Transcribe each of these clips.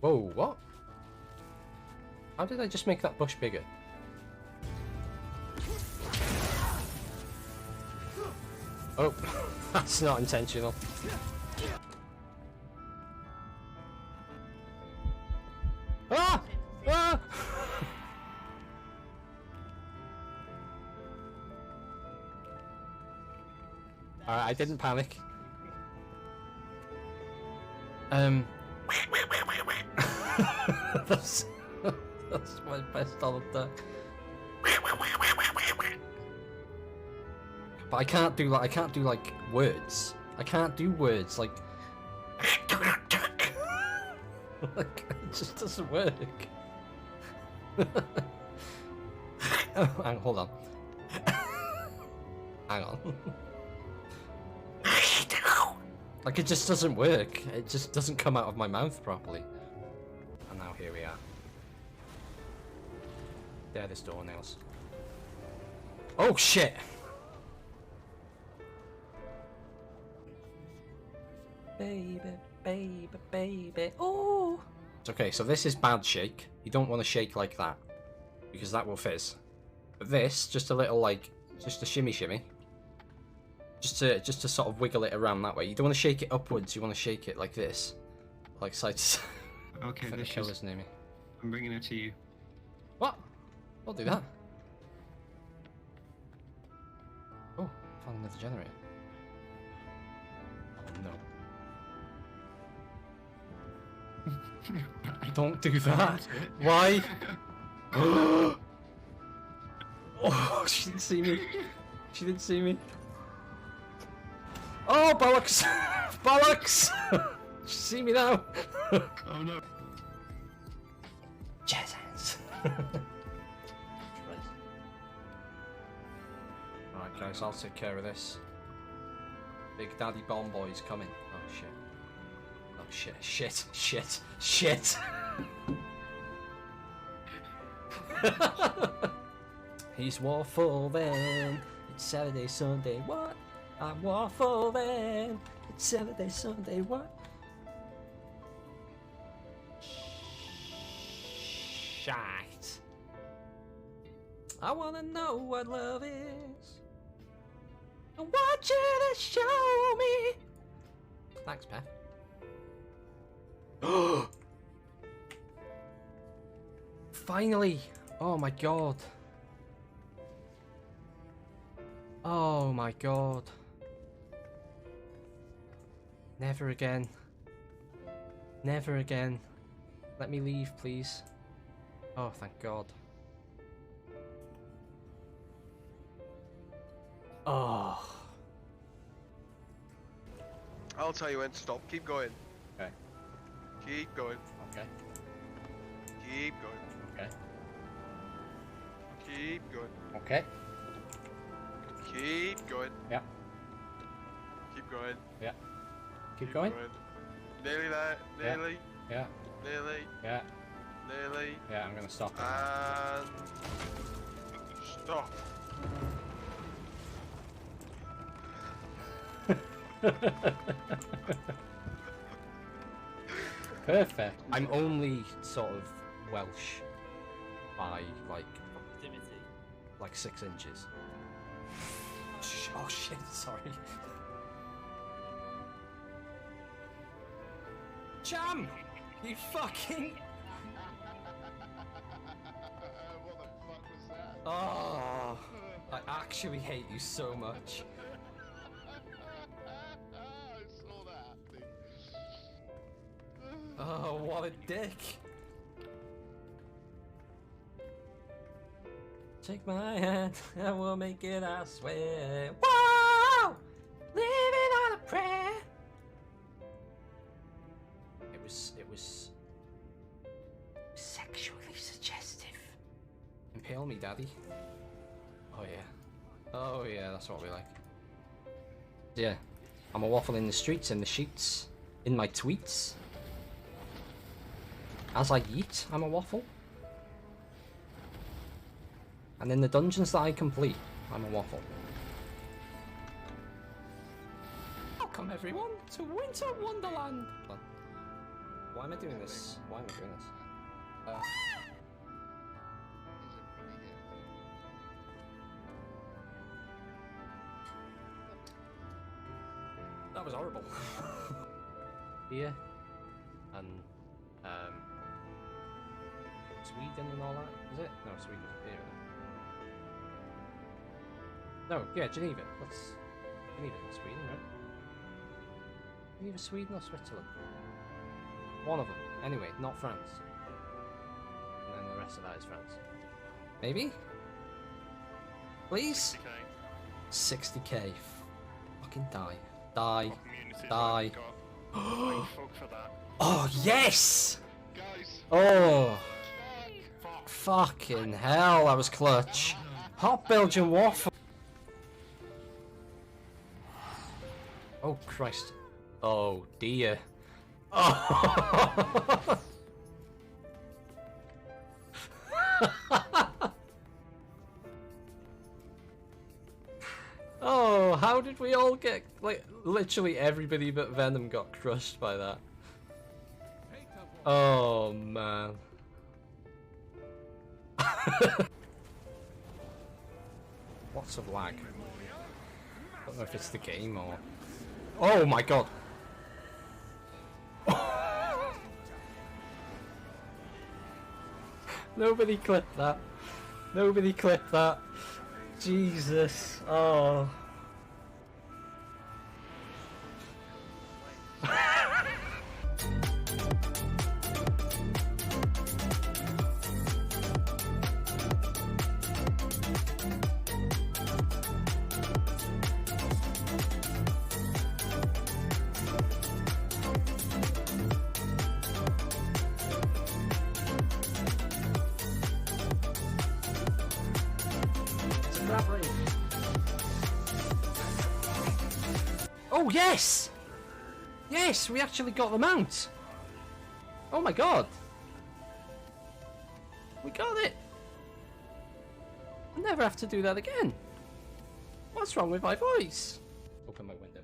Whoa, what? How did I just make that bush bigger? Oh, that's not intentional. Ah! Ah! Alright, I didn't panic. that's my best Donald Duck. But I can't do like words. I can't do words like like it just doesn't work. Oh, hold on. Hang on. Like it just doesn't work. It just doesn't come out of my mouth properly. And now here we are. There, this doornails. Oh shit! Baby, baby, baby. Oh! Okay, so this is bad shake. You don't want to shake like that, because that will fizz. But this, just a little like, just a shimmy shimmy. Just to sort of wiggle it around that way. You don't want to shake it upwards. You want to shake it like this, like side to side. Okay, the killer's near me. I'm bringing it to you. What? I'll do that. Oh, found another generator. Oh no. Don't do that. Why? Oh, she didn't see me. She didn't see me. Oh, bollocks! Bollocks! She see me now. Oh no. Jazz hands. Alright guys, I'll take care of this. Big Daddy Bomb Boy's coming. Oh shit. Oh shit, shit, shit, shit! He's waffling. It's Saturday, Sunday, what? I'm waffling. It's Saturday, Sunday, what? Shite. I wanna know what love is. I want you to show me. Thanks, Pat. Finally! Oh my god. Oh my god. Never again. Never again. Let me leave, please. Oh, thank god. Oh. I'll tell you when to stop. Keep going. Okay. Keep going. Okay. Keep going. Okay. Keep going. Okay. Keep going. Yeah. Keep going. Yeah. Keep going. Nearly there. Nearly. Yeah. Nearly. Yeah. Nearly. Yeah, I'm gonna stop. And stop. Perfect. I'm only sort of Welsh by like 6 inches. Oh shit, sorry. Jam! You fucking... What the fuck was that? Oh, I actually hate you so much. I saw that thing. Oh, what a dick. Take my hand, and we'll make it, I swear. Whoa! Living on a prayer. It was sexually suggestive. Impale me, daddy. Oh yeah. Oh yeah, that's what we like. Yeah. I'm a waffle in the streets, in the sheets, in my tweets. As I eat, I'm a waffle. And in the dungeons that I complete, I'm a waffle. Welcome everyone to Winter Wonderland. Why Why am I doing this? Why am I doing this? That was horrible. Here and Sweden and all that, is it? No, Sweden's up here. No, yeah, Geneva. That's Geneva in Sweden, right? Geneva, Sweden or Switzerland? One of them. Anyway, not France. And then the rest of that is France. Maybe? Please? 60k. Fucking die. Die. Die. Oh, yes! Guys, Oh, fuck. fucking hell, that was clutch. Hot Belgian waffle. Oh, Christ. Oh, dear. Oh. Oh, how did we all get, like, literally everybody but Venom got crushed by that. Oh, man. Lots of lag. I don't know if it's the game or... Oh my god! Nobody clipped that. Nobody clipped that. Jesus. Oh. Oh yes! Yes, we actually got the mount! Oh my god! We got it! I'll never have to do that again! What's wrong with my voice? Open my window.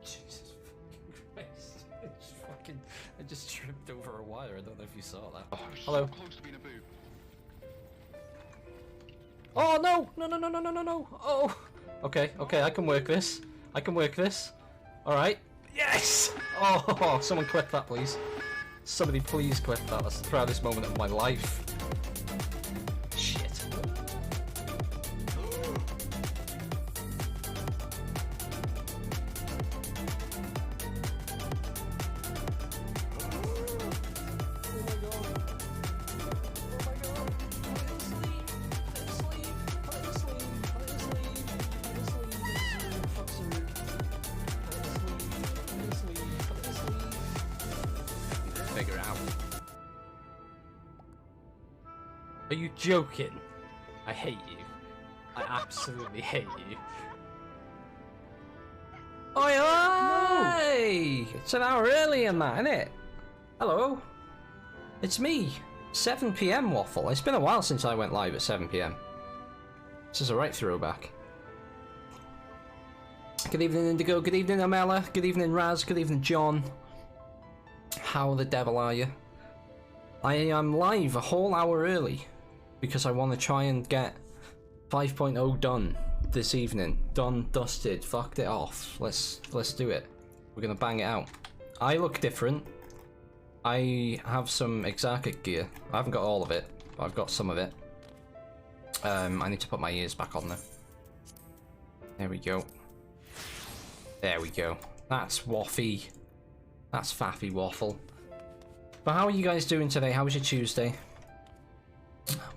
Jesus fucking Christ. I just tripped over a wire. I don't know if you saw that. Oh, hello. Close to being a boot. Oh no! No no no no no no no! Oh! Okay, okay, I can work this. I can work this. Alright. Yes! Oh, someone clip that please. Somebody please clip that. That's the proudest moment of my life. Shit. Figure out. Are you joking? I hate you. I absolutely hate you. Oi oi! It's an hour early in that, innit? Hello? It's me, 7 PM Waffle. It's been a while since I went live at 7 PM. This is a right throwback. Good evening Indigo, good evening Amela, good evening Raz, good evening John. How the devil are you? I am live a whole hour early because I want to try and get 5.0 done this evening. Done, dusted, fucked it off. Let's do it. We're gonna bang it out. I look different. I have some Exarchic gear. I haven't got all of it, but I've got some of it. I need to put my ears back on though. There we go. There we go. That's Waffy. That's Faffy Waffle. But how are you guys doing today? How was your Tuesday?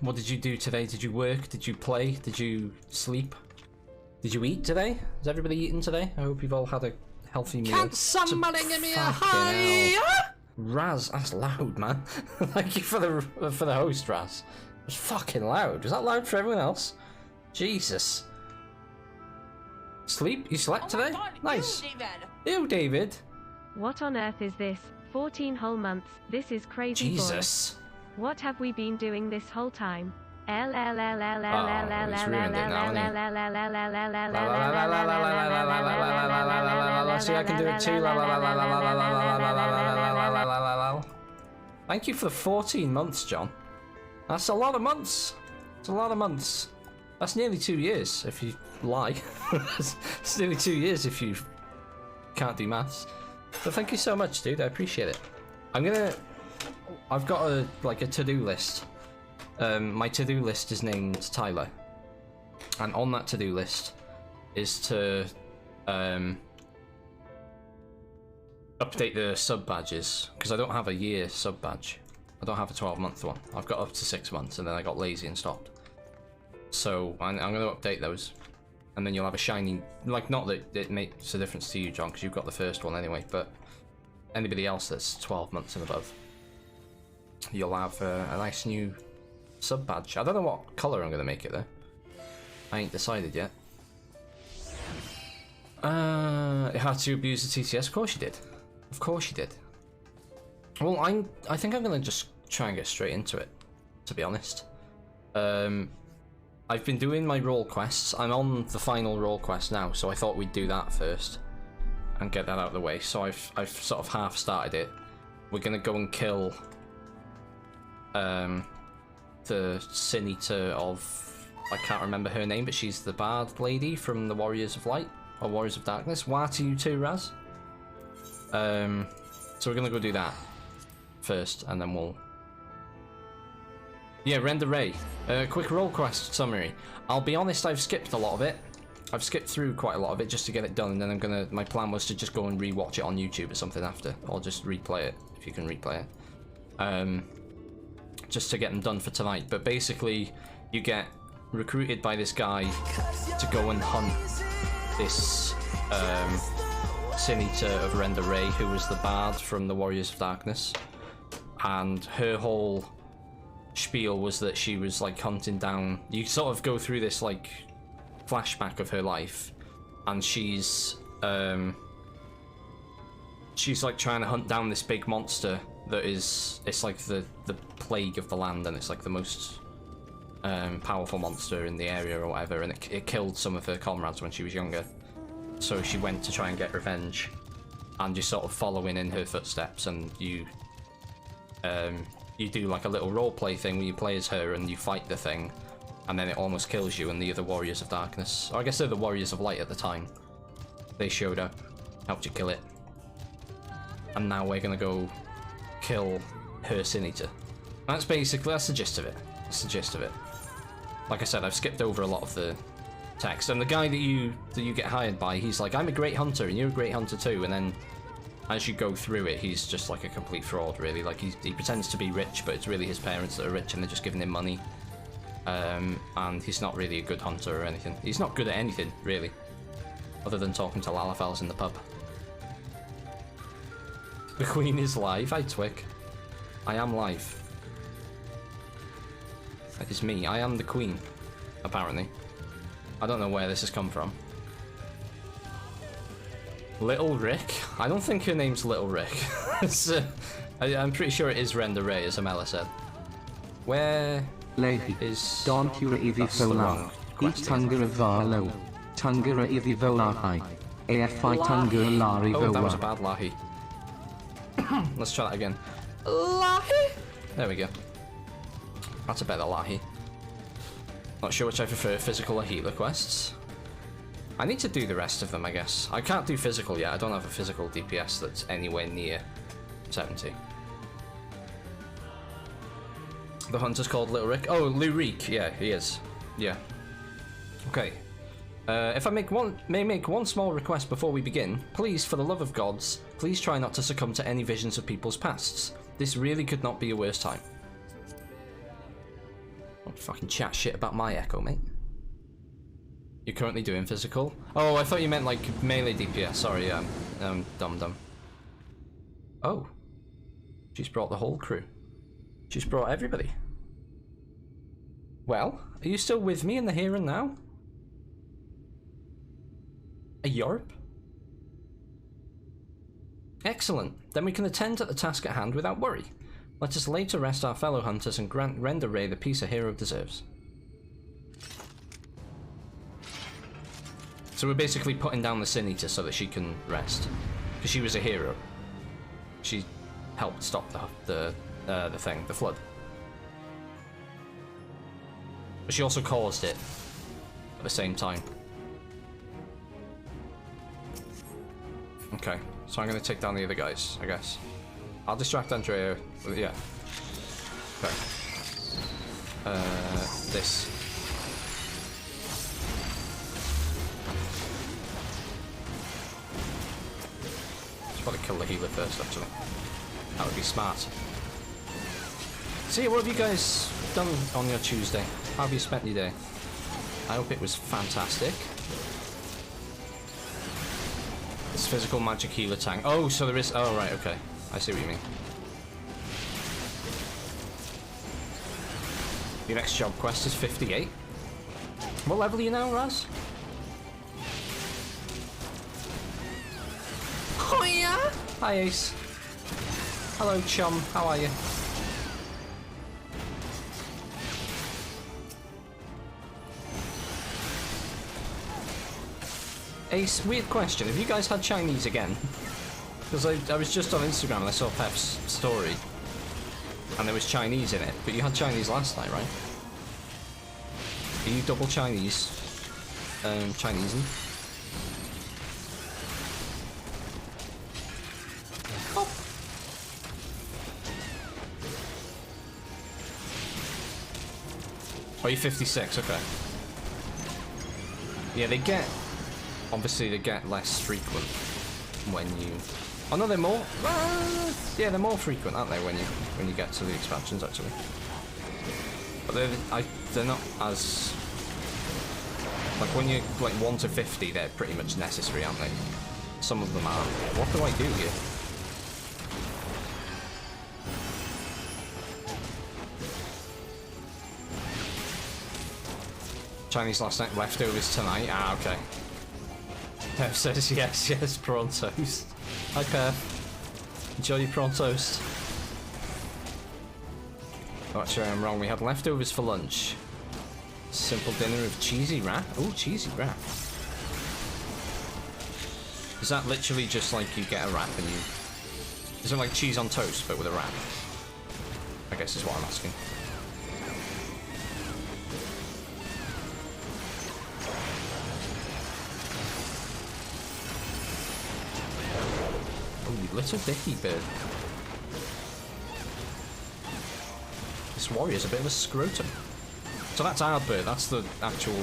What did you do today? Did you work? Did you play? Did you sleep? Did you eat today? Has everybody eaten today? I hope you've all had a healthy meal. Can somebody give me a hi? Raz, that's loud, man. Thank you for the host, Raz. It was fucking loud. Was that loud for everyone else? Jesus. Sleep? You slept today? God, nice. You, David. Ew, David. What on earth is this? 14 whole months, this is crazy. Jesus. Boy. What have we been doing this whole time? he's ruined it now, hasn't he? See, I can do it too. Thank you for the 14 months, John. That's a lot of months. It's a lot of months. That's nearly 2 years, if you lie. It's nearly 2 years if you can't do maths. But thank you so much, dude. I appreciate it. I've got a to-do list. My to-do list is named Tyler, and on that to-do list is to update the sub badges, because I don't have a year sub badge. I don't have a 12-month one. I've got up to 6 months, and then I got lazy and stopped. So I'm going to update those, and then you'll have a shiny, like, not that it makes a difference to you, John, because you've got the first one anyway, but anybody else that's 12 months and above, you'll have a nice new sub badge. I don't know what colour I'm going to make it though. I ain't decided yet. How to abuse the TTS? Of course you did. Of course you did. Well, I think I'm going to just try and get straight into it, to be honest. I've been doing my role quests. I'm on the final role quest now, so I thought we'd do that first and get that out of the way. So I've sort of half started it. We're going to go and kill the Sin Eater of, I can't remember her name, but she's the bard lady from the Warriors of Light, or Warriors of Darkness. Why to you too, Raz? So we're gonna go do that first, and then we'll... Yeah, Render Ray. Quick role quest summary. I'll be honest, I've skipped a lot of it. I've skipped through quite a lot of it just to get it done, and then my plan was to just go and rewatch it on YouTube or something after, or just replay it, if you can replay it. Just to get them done for tonight. But basically, you get recruited by this guy to go and hunt this Sin Eater of Render Ray, who was the bard from the Warriors of Darkness. And her whole spiel was that she was like hunting down... You sort of go through this like flashback of her life, and she's like trying to hunt down this big monster that is... It's like the plague of the land, and it's like the most powerful monster in the area or whatever, and it killed some of her comrades when she was younger. So she went to try and get revenge, and you're sort of following in her footsteps, and you do like a little roleplay thing where you play as her and you fight the thing, and then it almost kills you, and the other Warriors of Darkness, or I guess they're the Warriors of Light at the time, they showed up, helped you kill it, and now we're gonna go kill her Sin Eater. That's the gist of it. That's the gist of it. Like I said, I've skipped over a lot of the text, and the guy that you get hired by, he's like, I'm a great hunter and you're a great hunter too, and then as you go through it, he's just like a complete fraud, really. Like he pretends to be rich, but it's really his parents that are rich and they're just giving him money. And he's not really a good hunter or anything. He's not good at anything, really, other than talking to Lalafels in the pub. The Queen is live. Hi, Twick. I am live. That is me. I am the Queen, apparently. I don't know where this has come from. Little Rick? I don't think her name's Little Rick. I'm pretty sure it is Render Ray, as Amela said. Where is... Don't you evi vola. Eat tangera valo. Tangera evi vola. AFI tangera lari vola. Oh, that was a bad lahi. Let's try that again. Lahi? There we go. That's a better lahi. Not sure which I prefer, physical or healer quests. I need to do the rest of them, I guess. I can't do physical yet. I don't have a physical DPS that's anywhere near 70. The hunter's called Little Rick. Oh, Lurik. Yeah, he is. Yeah. Okay. If I may make one small request before we begin, please, for the love of gods, please try not to succumb to any visions of people's pasts. This really could not be a worse time. Don't fucking chat shit about my echo, mate. You're currently doing physical? Oh, I thought you meant like melee DPS. Sorry, dumb. Oh. She's brought the whole crew. She's brought everybody. Well, are you still with me in the here and now? A Europe? Excellent. Then we can attend to the task at hand without worry. Let us lay to rest our fellow hunters and grant Render Ray the peace a hero deserves. So we're basically putting down the Sin Eater so that she can rest. Because she was a hero. She helped stop the thing, the flood. But she also caused it at the same time. Okay, so I'm gonna take down the other guys, I guess. I'll distract Andrea. Yeah. Okay. This. Just want to kill the healer first, actually. That would be smart. So yeah, what have you guys done on your Tuesday? How have you spent your day? I hope it was fantastic. It's physical magic healer tank. Oh, so there is... Oh, right, okay. I see what you mean. Your next job quest is 58. What level are you now, Raz? Oh, yeah? Hi, Ace. Hello, chum. How are you? Ace, weird question. Have you guys had Chinese again? Because I was just on Instagram and I saw Pep's story. And there was Chinese in it. But you had Chinese last night, right? Are you double Chinese? Chinesing? Oh. Oh, you're 56, okay. Yeah, they get... Obviously, they get less frequent when you... Oh no, they're more... yeah, they're more frequent, aren't they, when you get to the expansions, actually. But they're not as... Like, when you're, like, 1 to 50, they're pretty much necessary, aren't they? Some of them are. What do I do here? Chinese last night, leftovers tonight? Ah, okay. Pep says yes, prawn toast. Hi, Pep. Enjoy your prawn toast. Oh, actually, I'm wrong. We had leftovers for lunch. Simple dinner of cheesy wrap. Oh, cheesy wrap. Is that literally just like you get a wrap and you... Is it like cheese on toast, but with a wrap? I guess is what I'm asking. Oh, you little dicky bird. This warrior's a bit of a scrotum. So that's Ardbert, that's the actual...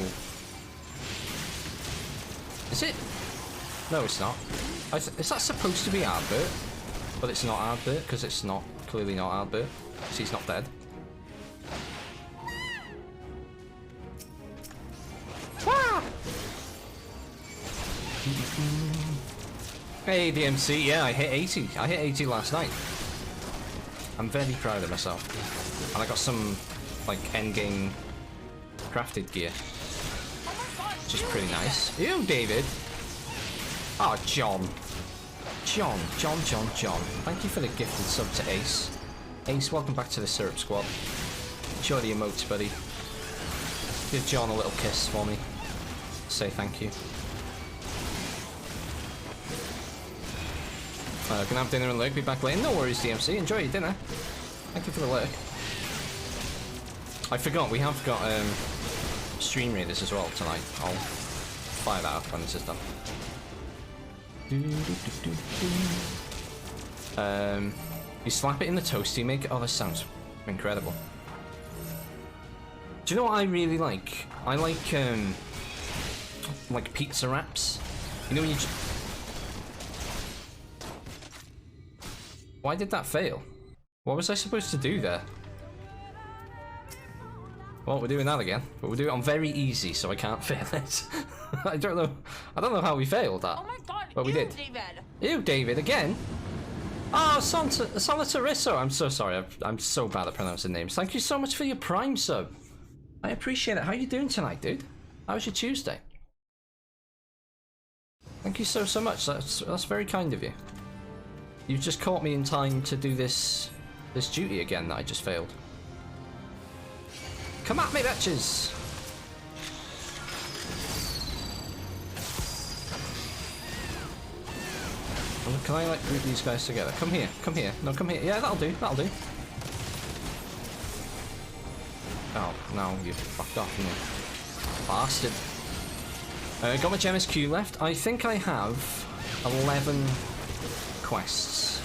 Is it? No, it's not. Is that supposed to be Ardbert? But it's not Ardbert, because it's not, clearly not Ardbert. See, he's not dead. Ah! Hey, DMC, yeah, I hit 80. I hit 80 last night. I'm very proud of myself. And I got some, like, endgame crafted gear. Which is pretty nice. Ew, David. Oh, John. John. Thank you for the gifted sub to Ace. Ace, welcome back to the Syrup Squad. Enjoy the emotes, buddy. Give John a little kiss for me. Say thank you. Gonna have dinner and lurk, be back later. No worries, DMC. Enjoy your dinner. Thank you for the lurk. I forgot, we have got Stream Raiders as well tonight. I'll fire that up when this is done. You slap it in the toast, you make it. Oh, this sounds incredible. Do you know what I really like? I like pizza wraps. You know when you... Why did that fail? What was I supposed to do there? Well, we're doing that again, but we'll do it on very easy, so I can't fail it. I don't know how we failed that. Oh my god, but we did. David. Ew, David, again? Oh, Solitarisso. I'm so sorry. I'm so bad at pronouncing names. Thank you so much for your Prime sub. I appreciate it. How are you doing tonight, dude? How was your Tuesday? Thank you so much. That's very kind of you. You've just caught me in time to do this duty again that I just failed. Come at me, bitches! can I like group these guys together? Come here, come here. No, come here. Yeah, that'll do, that'll do. Oh, no, you fucked off, didn't you? Bastard. Got much MSQ left. I think I have 11 quests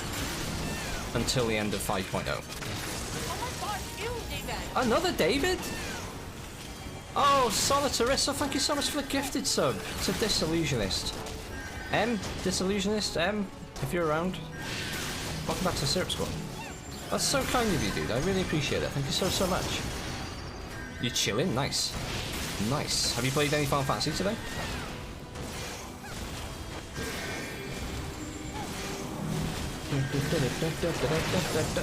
until the end of 5.0. Another David? Oh, Solitarissa, thank you so much for the gifted sub. It's a Disillusionist. Disillusionist, if you're around. Welcome back to the Syrup Squad. That's so kind of you, dude. I really appreciate it. Thank you so, so much. You're chilling? Nice. Nice. Have you played any Final Fantasy today?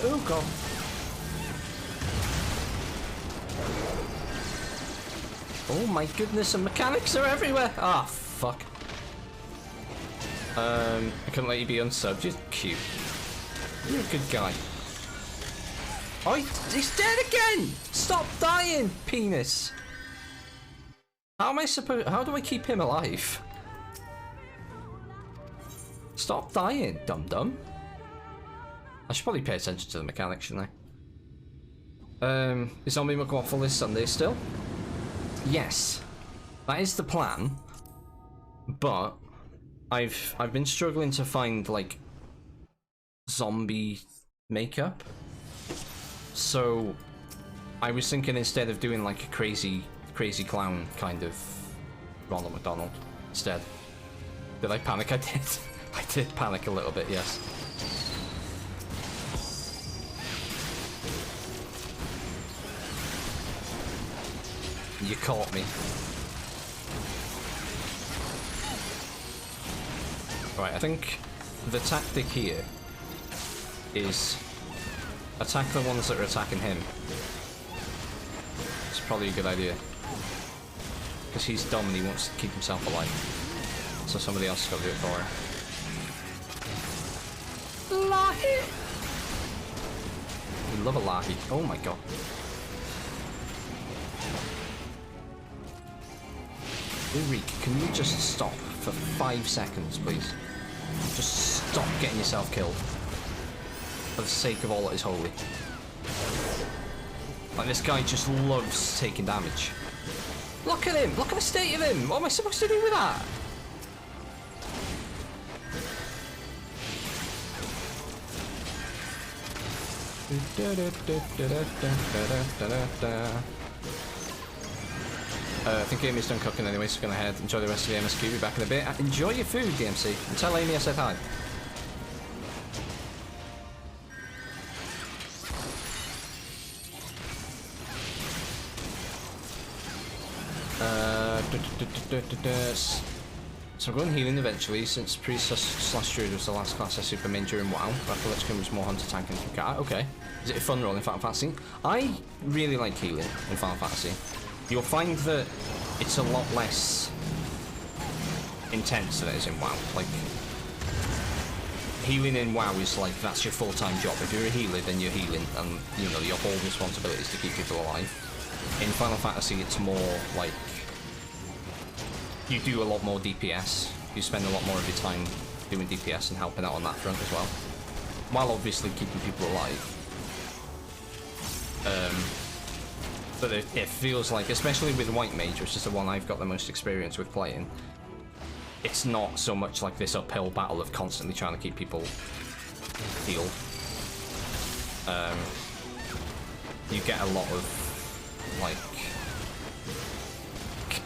Oh, God. Oh my goodness, and mechanics are everywhere! Ah, fuck. I couldn't let you be unsubbed. You're cute. You're a good guy. Oh, he's dead again! Stop dying, penis! How am I supposed... How do I keep him alive? Stop dying, dum-dum. I should probably pay attention to the mechanics, shouldn't I? Is Zombie McWaffle this Sunday still? Yes. That is the plan. But I've been struggling to find like zombie makeup. So I was thinking instead of doing like a crazy clown kind of Ronald McDonald instead. Did I panic? I did. I did panic a little bit, yes. You caught me. Right, I think the tactic here is attack the ones that are attacking him. It's probably a good idea. Because he's dumb and he wants to keep himself alive. So somebody else has got to do it for her. Lahi! We love a Lahi. Oh my god. Ulrich, can you just stop for 5 seconds, please? Just stop getting yourself killed. For the sake of all that is holy. Like, this guy just loves taking damage. Look at him! Look at the state of him! What am I supposed to do with that? I think Amy's done cooking anyway, so go ahead, enjoy the rest of the MSQ, be back in a bit. Enjoy your food, DMC, and tell Amy I said hi. So I'm going healing eventually, since Priest / Druid was the last class I super main during WoW. Recollection was more Hunter, Tank, and Cat. Okay. Is it a fun role in Final Fantasy? I really like healing in Final Fantasy. You'll find that it's a lot less intense than it is in WoW. Like, healing in WoW is like, that's your full-time job. If you're a healer, then you're healing, and, you know, your whole responsibility is to keep people alive. In Final Fantasy, it's more like, you do a lot more DPS. You spend a lot more of your time doing DPS and helping out on that front as well. While obviously keeping people alive. But it feels like, especially with White Mage, which is the one I've got the most experience with playing, it's not so much like this uphill battle of constantly trying to keep people healed. You get a lot of, like,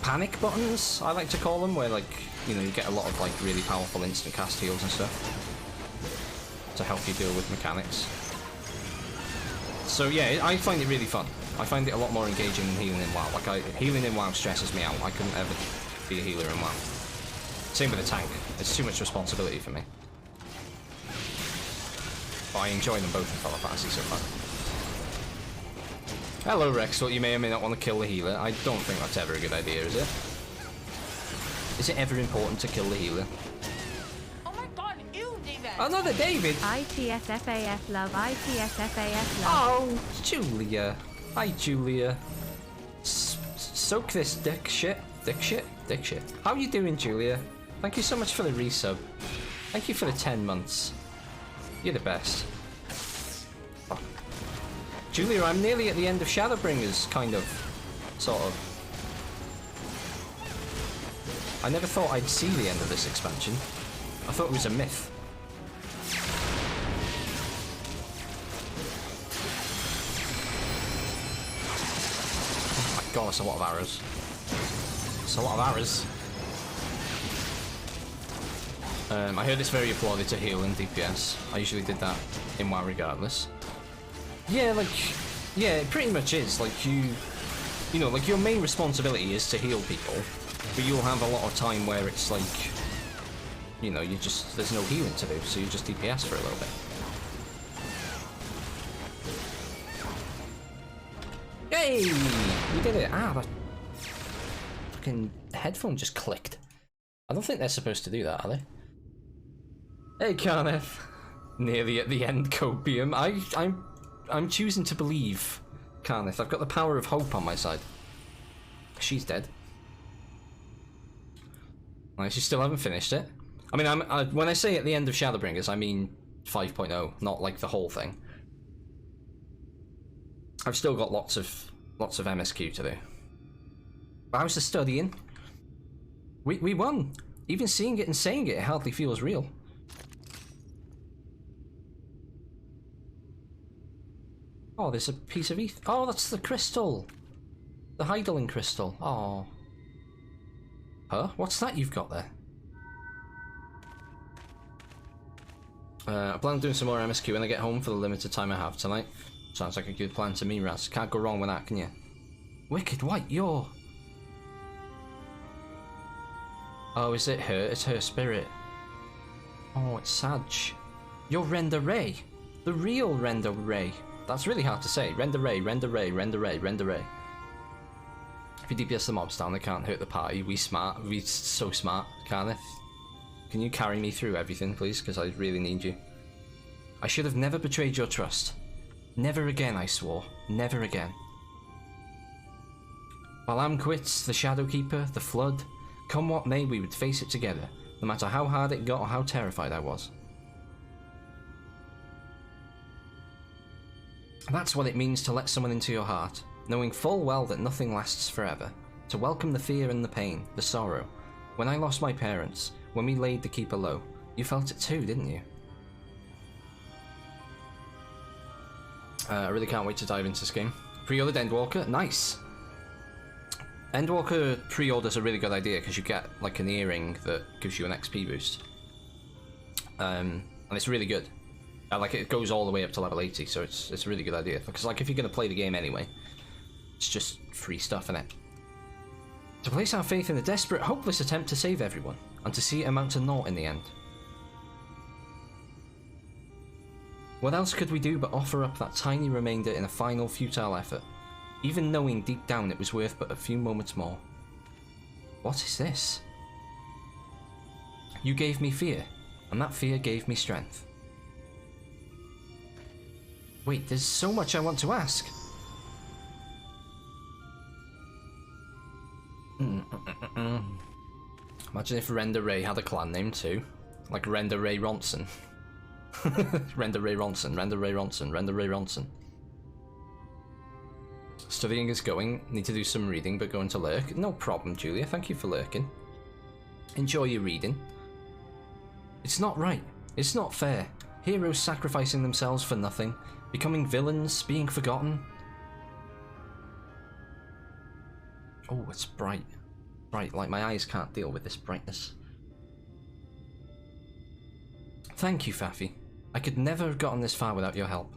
panic buttons, I like to call them, where, like, you know, you get a lot of, like, really powerful instant cast heals and stuff to help you deal with mechanics. So yeah, I find it really fun. I find it a lot more engaging than healing in WoW. Like, healing in WoW stresses me out. I couldn't ever be a healer in WoW. Same with the tank. It's too much responsibility for me. But I enjoy them both in Final Fantasy so far. Hello Rex, thought you may or may not want to kill the healer. I don't think that's ever a good idea, is it? Is it ever important to kill the healer? Another David! ITSFAF love, ITSFAF love. Oh, Julia. Hi, Julia. Soak this dick shit. Dick shit? Dick shit. How you doing, Julia? Thank you so much for the resub. Thank you for the 10 months. You're the best. Oh. Julia, I'm nearly at the end of Shadowbringers, kind of. Sort of. I never thought I'd see the end of this expansion. I thought it was a myth. Oh my god, that's a lot of arrows. It's a lot of arrows. I heard it's very applauded to heal in DPS. I usually did that in WoW regardless. Yeah, like, yeah, it pretty much is. Like, you know, like, your main responsibility is to heal people, but you'll have a lot of time where it's like, you know, there's no healing to do, so you just DPS for a little bit. Yay! We did it! Ah, that fucking headphone just clicked. I don't think they're supposed to do that, are they? Hey, Carneth. Nearly at the end, Copium. I'm choosing to believe, Carneth. I've got the power of hope on my side. She's dead. Nice, you still haven't finished it. I mean, when I say at the end of Shadowbringers, I mean 5.0, not like the whole thing. I've still got lots of MSQ to do. But how's the studying? We won. Even seeing it and saying it hardly feels real. Oh, there's a piece of ETH. Oh, that's the crystal. The Heidelin crystal. Oh. Huh? What's that you've got there? I plan on doing some more MSQ when I get home for the limited time I have tonight. Sounds like a good plan to me, Raz. Can't go wrong with that, can you? Wicked White, you're... Oh, is it her? It's her spirit. Oh, it's Sag. You're Render Ray. The real Render Ray. That's really hard to say. Render Ray, Render Ray, Render Ray, Render Ray. If you DPS the mobs down, they can't hurt the party. We smart. We so smart, Carneth. Can you carry me through everything, please? Because I really need you. I should have never betrayed your trust. Never again, I swore. Never again. Balam quits, the Shadowkeeper, the Flood. Come what may, we would face it together, no matter how hard it got or how terrified I was. That's what it means to let someone into your heart, knowing full well that nothing lasts forever. To welcome the fear and the pain, the sorrow. When I lost my parents, when we laid the Keeper low, you felt it too, didn't you? I really can't wait to dive into this game. Pre-ordered Endwalker, nice! Endwalker pre-order's a really good idea because you get like an earring that gives you an XP boost. And it's really good. Like it goes all the way up to level 80, so it's a really good idea. Because like if you're going to play the game anyway, it's just free stuff in it. To place our faith in a desperate, hopeless attempt to save everyone, and to see it amount to naught in the end. What else could we do but offer up that tiny remainder in a final futile effort, even knowing deep down it was worth but a few moments more? What is this? You gave me fear, and that fear gave me strength. Wait, there's so much I want to ask. Imagine if Render Ray had a clan name too. Like Render Ray Ronson. Render Ray Ronson, Render Ray Ronson, Render Ray Ronson. Studying is going. Need to do some reading, but going to lurk. No problem, Julia. Thank you for lurking. Enjoy your reading. It's not right. It's not fair. Heroes sacrificing themselves for nothing. Becoming villains, being forgotten. Oh, it's bright. Bright, like my eyes can't deal with this brightness. Thank you, Faffy. I could never have gotten this far without your help.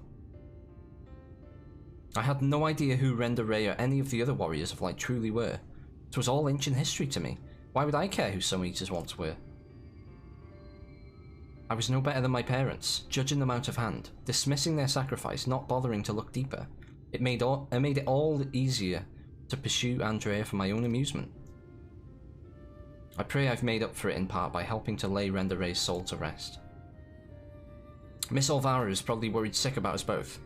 I had no idea who Render Ray or any of the other Warriors of Light truly were. It was all ancient history to me. Why would I care who Sun Eaters once were? I was no better than my parents, judging them out of hand, dismissing their sacrifice, not bothering to look deeper. It made it all easier to pursue Andrea for my own amusement. I pray I've made up for it in part by helping to lay Render Ray's soul to rest. Miss Olvara is probably worried sick about us both.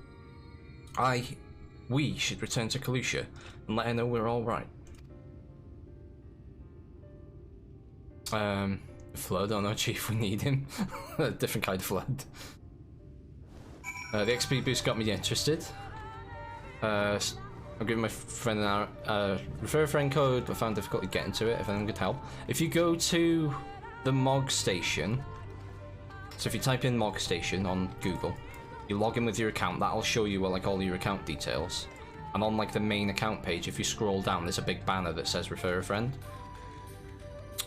We should return to Kalusha and let her know we're all right. Flood, oh no, Chief, we need him. A different kind of flood. The XP boost got me interested. I'm giving my friend an refer a friend code. I found difficulty getting to it, if anyone could help. If you go to the MOG station, so if you type in MOG station on Google, you log in with your account, that'll show you like all your account details. And on like the main account page, if you scroll down, there's a big banner that says refer a friend.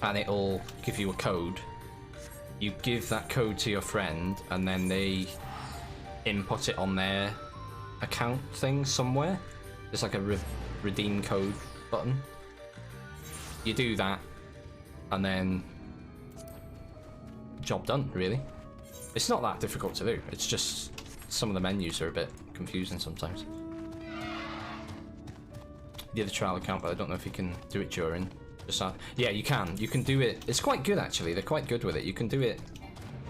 And it'll give you a code. You give that code to your friend, and then they input it on their account thing somewhere. There's like a redeem code button. You do that, and then job done, really. It's not that difficult to do. It's just some of the menus are a bit confusing sometimes. The other trial account, but I don't know if you can do it during. Yeah, you can. You can do it. It's quite good, actually. They're quite good with it. You can do it,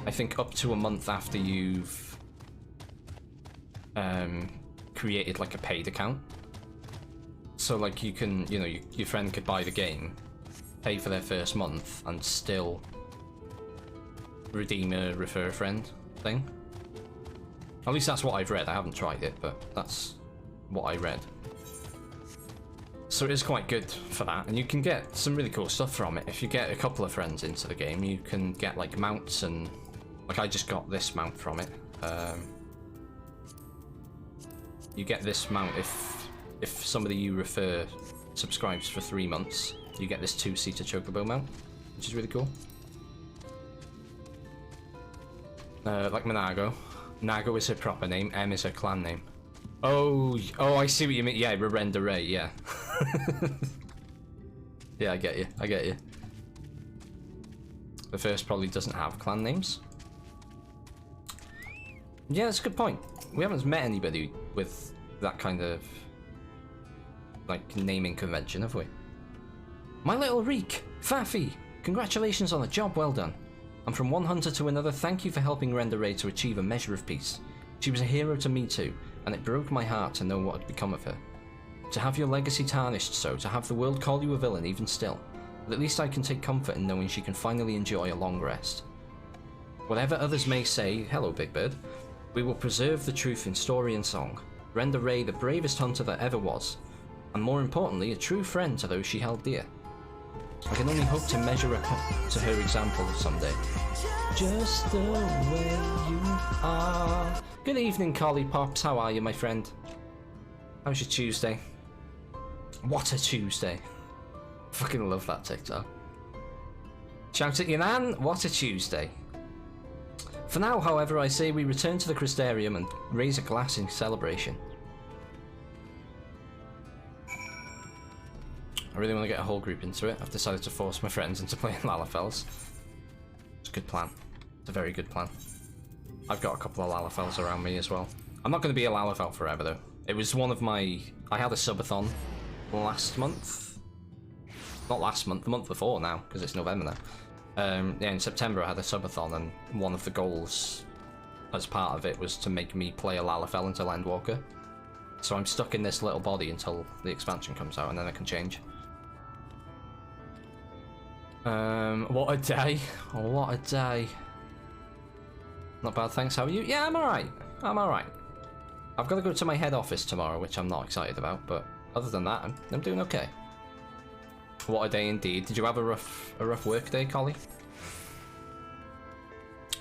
I think, up to a month after you've created like a paid account. So like you can, you know, your friend could buy the game, pay for their first month, and still redeem a refer a friend thing. At least that's what I've read. I haven't tried it, but that's what I read. So it is quite good for that, and you can get some really cool stuff from it. If you get a couple of friends into the game, you can get like mounts, and like I just got this mount from it. You get this mount if somebody you refer subscribes for 3 months, you get this 2-seater chocobo mount, which is really cool. Like Manago. Nago is her proper name, M is her clan name. Oh, I see what you mean. Yeah, Rarenda Ray, yeah. Yeah, I get you. The first probably doesn't have clan names. Yeah, that's a good point. We haven't met anybody with that kind of like naming convention, have we? My little Reek, Faffy, congratulations on a job well done. I'm from one hunter to another. Thank you for helping Renda Ray to achieve a measure of peace. She was a hero to me too, and it broke my heart to know what had become of her. To have your legacy tarnished so, to have the world call you a villain even still, but at least I can take comfort in knowing she can finally enjoy a long rest. Whatever others may say, hello Big Bird, we will preserve the truth in story and song. Renda Ray the bravest hunter that ever was, and more importantly, a true friend to those she held dear. I can only hope to measure up to her example someday. Just the way you are. Good evening, Collie Pops. How are you, my friend? How's your Tuesday? What a Tuesday. Fucking love that TikTok. Shout at your nan. What a Tuesday. For now, however, I say we return to the Crystarium and raise a glass in celebration. I really want to get a whole group into it. I've decided to force my friends into playing Lalafels. It's a good plan. It's a very good plan. I've got a couple of Lalafels around me as well. I'm not going to be a Lalafel forever though. It was one of my... I had a subathon last month. Not last month, the month before now, because it's November now. Yeah, in September I had a subathon, and one of the goals as part of it was to make me play a Lalafel until Endwalker. So I'm stuck in this little body until the expansion comes out, and then I can change. What a day. What a day. Not bad, thanks. How are you? Yeah, I'm alright. I'm alright. I've got to go to my head office tomorrow, which I'm not excited about, but other than that, I'm doing okay. What a day indeed. Did you have a rough work day, Collie?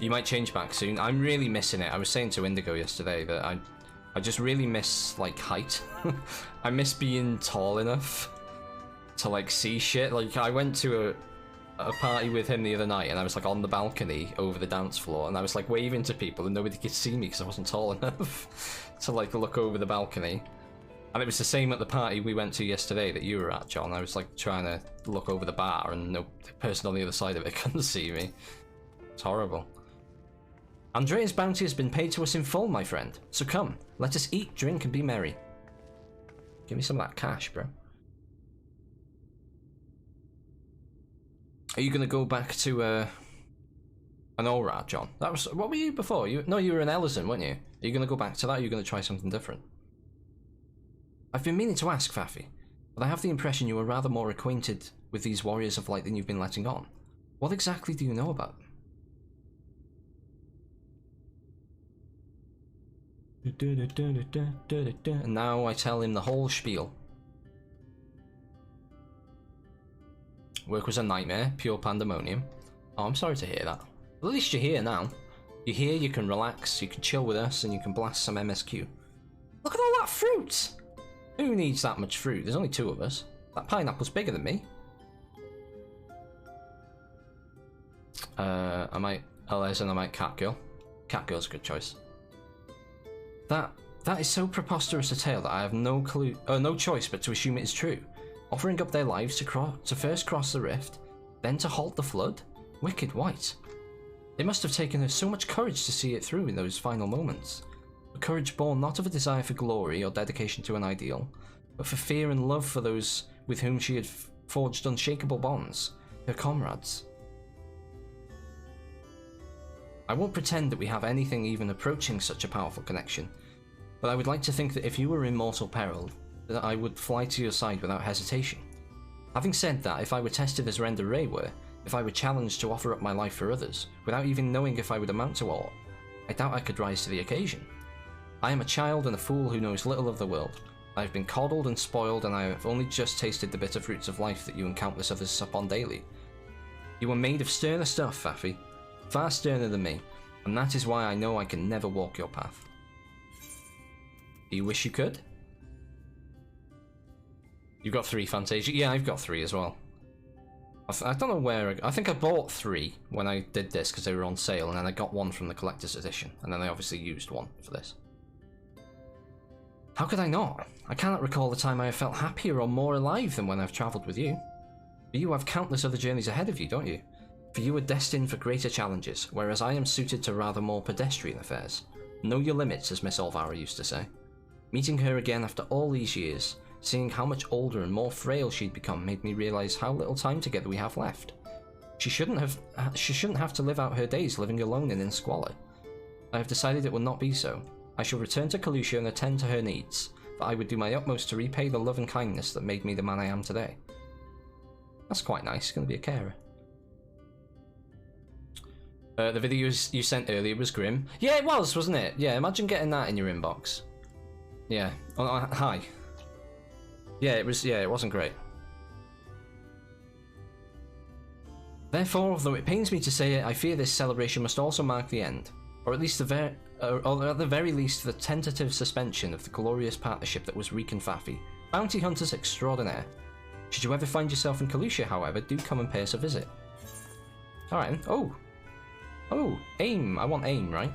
You might change back soon. I'm really missing it. I was saying to Indigo yesterday that I just really miss, like, height. I miss being tall enough to, like, see shit. Like, I went to a party with him the other night, and I was, like, on the balcony over the dance floor, and I was, like, waving to people, and nobody could see me because I wasn't tall enough to, like, look over the balcony. And it was the same at the party we went to yesterday that you were at, John. I was, like, trying to look over the bar, and no person on the other side of it couldn't see me. It's horrible. Andrea's bounty has been paid to us in full, my friend. So come, let us eat, drink, and be merry. Give me some of that cash, bro. Are you going to go back to an ORAD, John? That was... What were you before? No, you were an Ellison, weren't you? Are you going to go back to that, or are you going to try something different? I've been meaning to ask, Faffy, but I have the impression you are rather more acquainted with these warriors of light than you've been letting on. What exactly do you know about them? And now I tell him the whole spiel. Work was a nightmare, pure pandemonium. Oh, I'm sorry to hear that. But at least you're here now. You're here, you can relax, you can chill with us, and you can blast some MSQ. Look at all that fruit! Who needs that much fruit? There's only 2 of us. That pineapple's bigger than me. I might... Oh, there's an I might Catgirl. Catgirl's a good choice. That is so preposterous a tale that I have no choice but to assume it is true. Offering up their lives to first cross the rift, then to halt the flood? Wicked white. It must have taken her so much courage to see it through in those final moments. A courage born not of a desire for glory or dedication to an ideal, but for fear and love for those with whom she had forged unshakable bonds, her comrades. I won't pretend that we have anything even approaching such a powerful connection, but I would like to think that if you were in mortal peril, that I would fly to your side without hesitation. Having said that, if I were tested as Renda Ray were, if I were challenged to offer up my life for others, without even knowing if I would amount to aught, I doubt I could rise to the occasion. I am a child and a fool who knows little of the world. I have been coddled and spoiled, and I have only just tasted the bitter fruits of life that you and countless others sup on daily. You are made of sterner stuff, Faffy. Far sterner than me, and that is why I know I can never walk your path. Do you wish you could? You've got 3, Fantasia. Yeah, I've got 3 as well. I don't know where... I think I bought 3 when I did this because they were on sale, and then I got 1 from the collector's edition, and then I obviously used 1 for this. How could I not? I cannot recall the time I have felt happier or more alive than when I've travelled with you. But you have countless other journeys ahead of you, don't you? For you are destined for greater challenges, whereas I am suited to rather more pedestrian affairs. Know your limits, as Miss Olvara used to say. Meeting her again after all these years, seeing how much older and more frail she'd become, made me realise how little time together we have left. She shouldn't have to live out her days living alone and in squalor. I have decided it will not be so. I shall return to Kalusha and attend to her needs, for I would do my utmost to repay the love and kindness that made me the man I am today. That's quite nice, going to be a carer. The video you sent earlier was grim. Yeah, it was, wasn't it? Yeah, imagine getting that in your inbox. Yeah. Oh, hi. Yeah, it was. Yeah, it wasn't great. Therefore, though it pains me to say it, I fear this celebration must also mark the end, or at least or at the very least, the tentative suspension of the glorious partnership that was Reek and Faffy, bounty hunters extraordinaire. Should you ever find yourself in Kalusha, however, do come and pay us a visit. All right. Oh, aim. I want aim, right?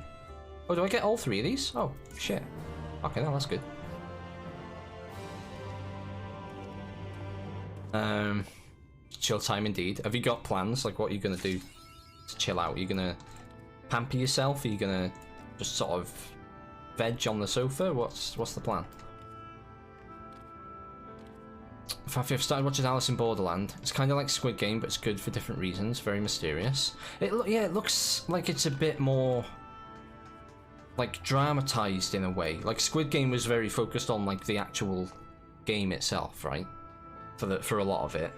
Oh, do I get all 3 of these? Oh, shit. Okay, no, that's good. Chill time indeed. Have you got plans? Like, what are you gonna do to chill out? Are you gonna pamper yourself? Are you gonna just sort of veg on the sofa? What's the plan? I've started watching Alice in Borderland. It's kind of like Squid Game, but it's good for different reasons. Very mysterious. It looks like it's a bit more like dramatized in a way. Like Squid Game was very focused on like the actual game itself, right? For a lot of it.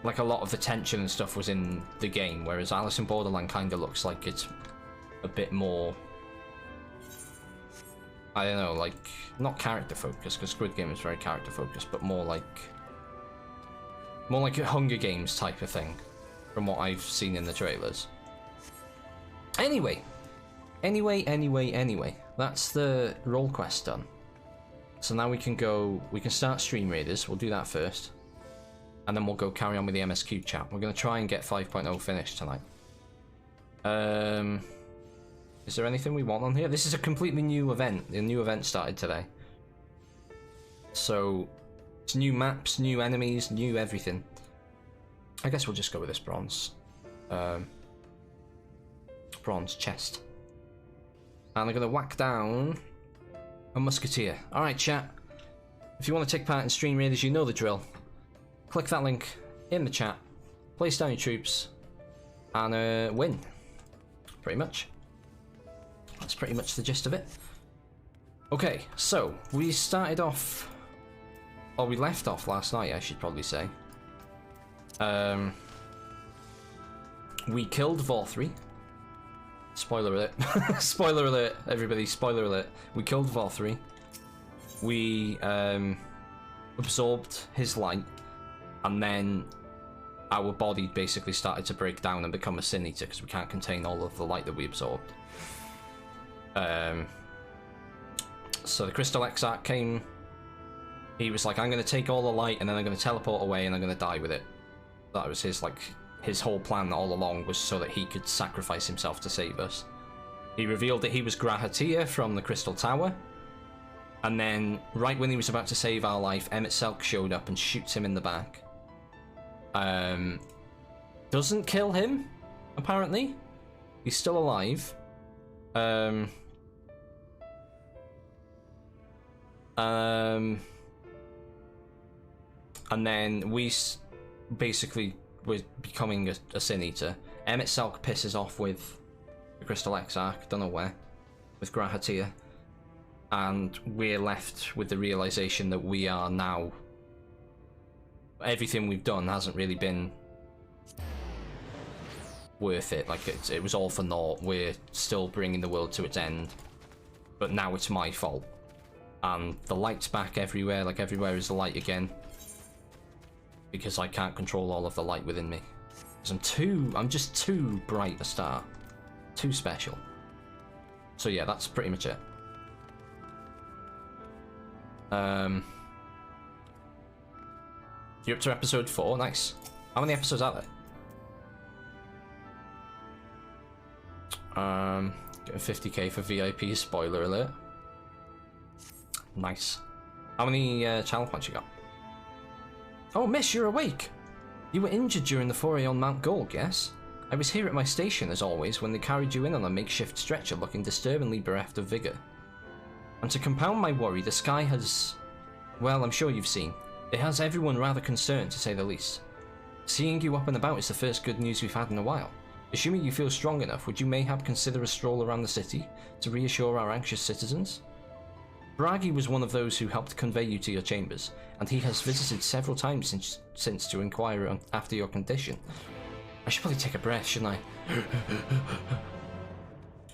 Like a lot of the tension and stuff was in the game, whereas Alice in Borderland kind of looks like it's a bit more, I don't know, like, not character focused, because Squid Game is very character focused, but more like a Hunger Games type of thing, from what I've seen in the trailers. Anyway, that's the role quest done. So now we can start Stream Raiders. We'll do that first, and then we'll go carry on with the MSQ chat. We're going to try and get 5.0 finished tonight. Is there anything we want on here? This is a completely new event. The new event started today. So, it's new maps, new enemies, new everything. I guess we'll just go with this bronze. Bronze chest. And I'm going to whack down a musketeer. Alright, chat. If you want to take part in Stream Raiders, you know the drill. Click that link in the chat. Place down your troops. And win. Pretty much. That's pretty much the gist of it. Okay, so we started off, or we left off last night, I should probably say. We killed VOD. Spoiler alert. Spoiler alert, everybody, spoiler alert. We killed VOD. We absorbed his light, and then our body basically started to break down and become a sin eater because we can't contain all of the light that we absorbed. So the Crystal Exarch came. He was like, I'm going to take all the light and then I'm going to teleport away and I'm going to die with it. That was his, like, his whole plan all along, was so that he could sacrifice himself to save us. He revealed that he was Grahatia from the Crystal Tower. And then, right when he was about to save our life, MSQ showed up and shoots him in the back. Doesn't kill him, apparently. He's still alive. And then we basically were becoming a Sin Eater. MSQ pisses off with the Crystal Exarch, don't know where, with Grahatia. And we're left with the realization that we are now... Everything we've done hasn't really been worth it. Like, it was all for naught. We're still bringing the world to its end. But now it's my fault. And the light's back everywhere. Like, everywhere is the light again. Because I can't control all of the light within me. Because I'm just too bright a star. Too special. So yeah, that's pretty much it. You're up to episode 4, nice. How many episodes are there? Getting 50k for VIP, spoiler alert. Nice. How many channel points you got? Oh, miss, you're awake! You were injured during the foray on Mount Gorg, yes? I was here at my station, as always, when they carried you in on a makeshift stretcher looking disturbingly bereft of vigour. And to compound my worry, the sky has... Well, I'm sure you've seen. It has everyone rather concerned, to say the least. Seeing you up and about is the first good news we've had in a while. Assuming you feel strong enough, would you mayhap consider a stroll around the city to reassure our anxious citizens? Bragi was one of those who helped convey you to your chambers, and he has visited several times since to inquire after your condition. I should probably take a breath, shouldn't I?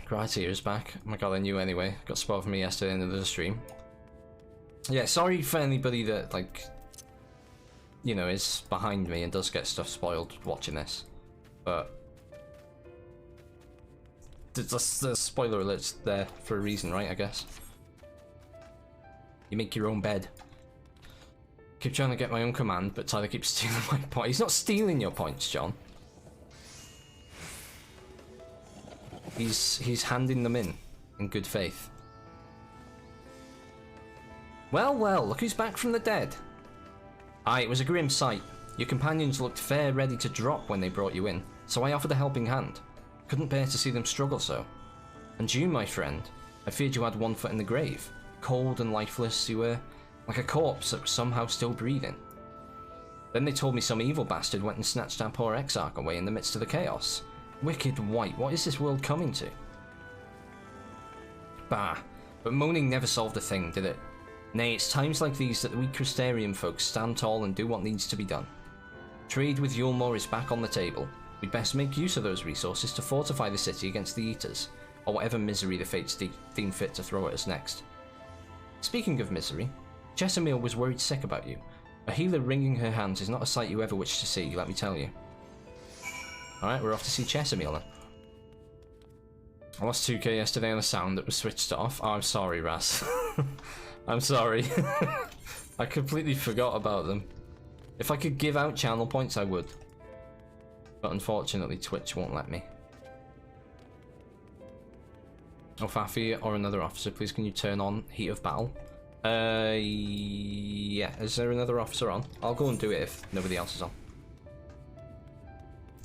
Grahatia is back. Oh my god, I knew anyway. Got spoiled for me yesterday in the stream. Yeah, sorry for anybody that, like, you know, is behind me and does get stuff spoiled watching this. But the spoiler alert's there for a reason, right, I guess. You make your own bed. Keep trying to get my own command, but Tyler keeps stealing my points. He's not stealing your points, John. He's handing them in good faith. Well, well, look who's back from the dead. Aye, it was a grim sight. Your companions looked fair ready to drop when they brought you in, so I offered a helping hand. Couldn't bear to see them struggle so. And you, my friend, I feared you had one foot in the grave. Cold and lifeless you were, like a corpse that was somehow still breathing. Then they told me some evil bastard went and snatched our poor Exarch away in the midst of the chaos. Wicked white, what is this world coming to? Bah, but moaning never solved a thing, did it? Nay, it's times like these that we Crystarian folks stand tall and do what needs to be done. Trade with Yulmore is back on the table. We'd best make use of those resources to fortify the city against the Eaters, or whatever misery the fates deem fit to throw at us next. Speaking of misery, Chesamil was worried sick about you. A healer wringing her hands is not a sight you ever wish to see, let me tell you. Alright, we're off to see Chesamil then. I lost 2k yesterday on a sound that was switched off. Oh, I'm sorry, Ras. I'm sorry. I completely forgot about them. If I could give out channel points, I would. But unfortunately, Twitch won't let me. Oh, Fafi or another officer, please can you turn on Heat of Battle? Yeah. Is there another officer on? I'll go and do it if nobody else is on.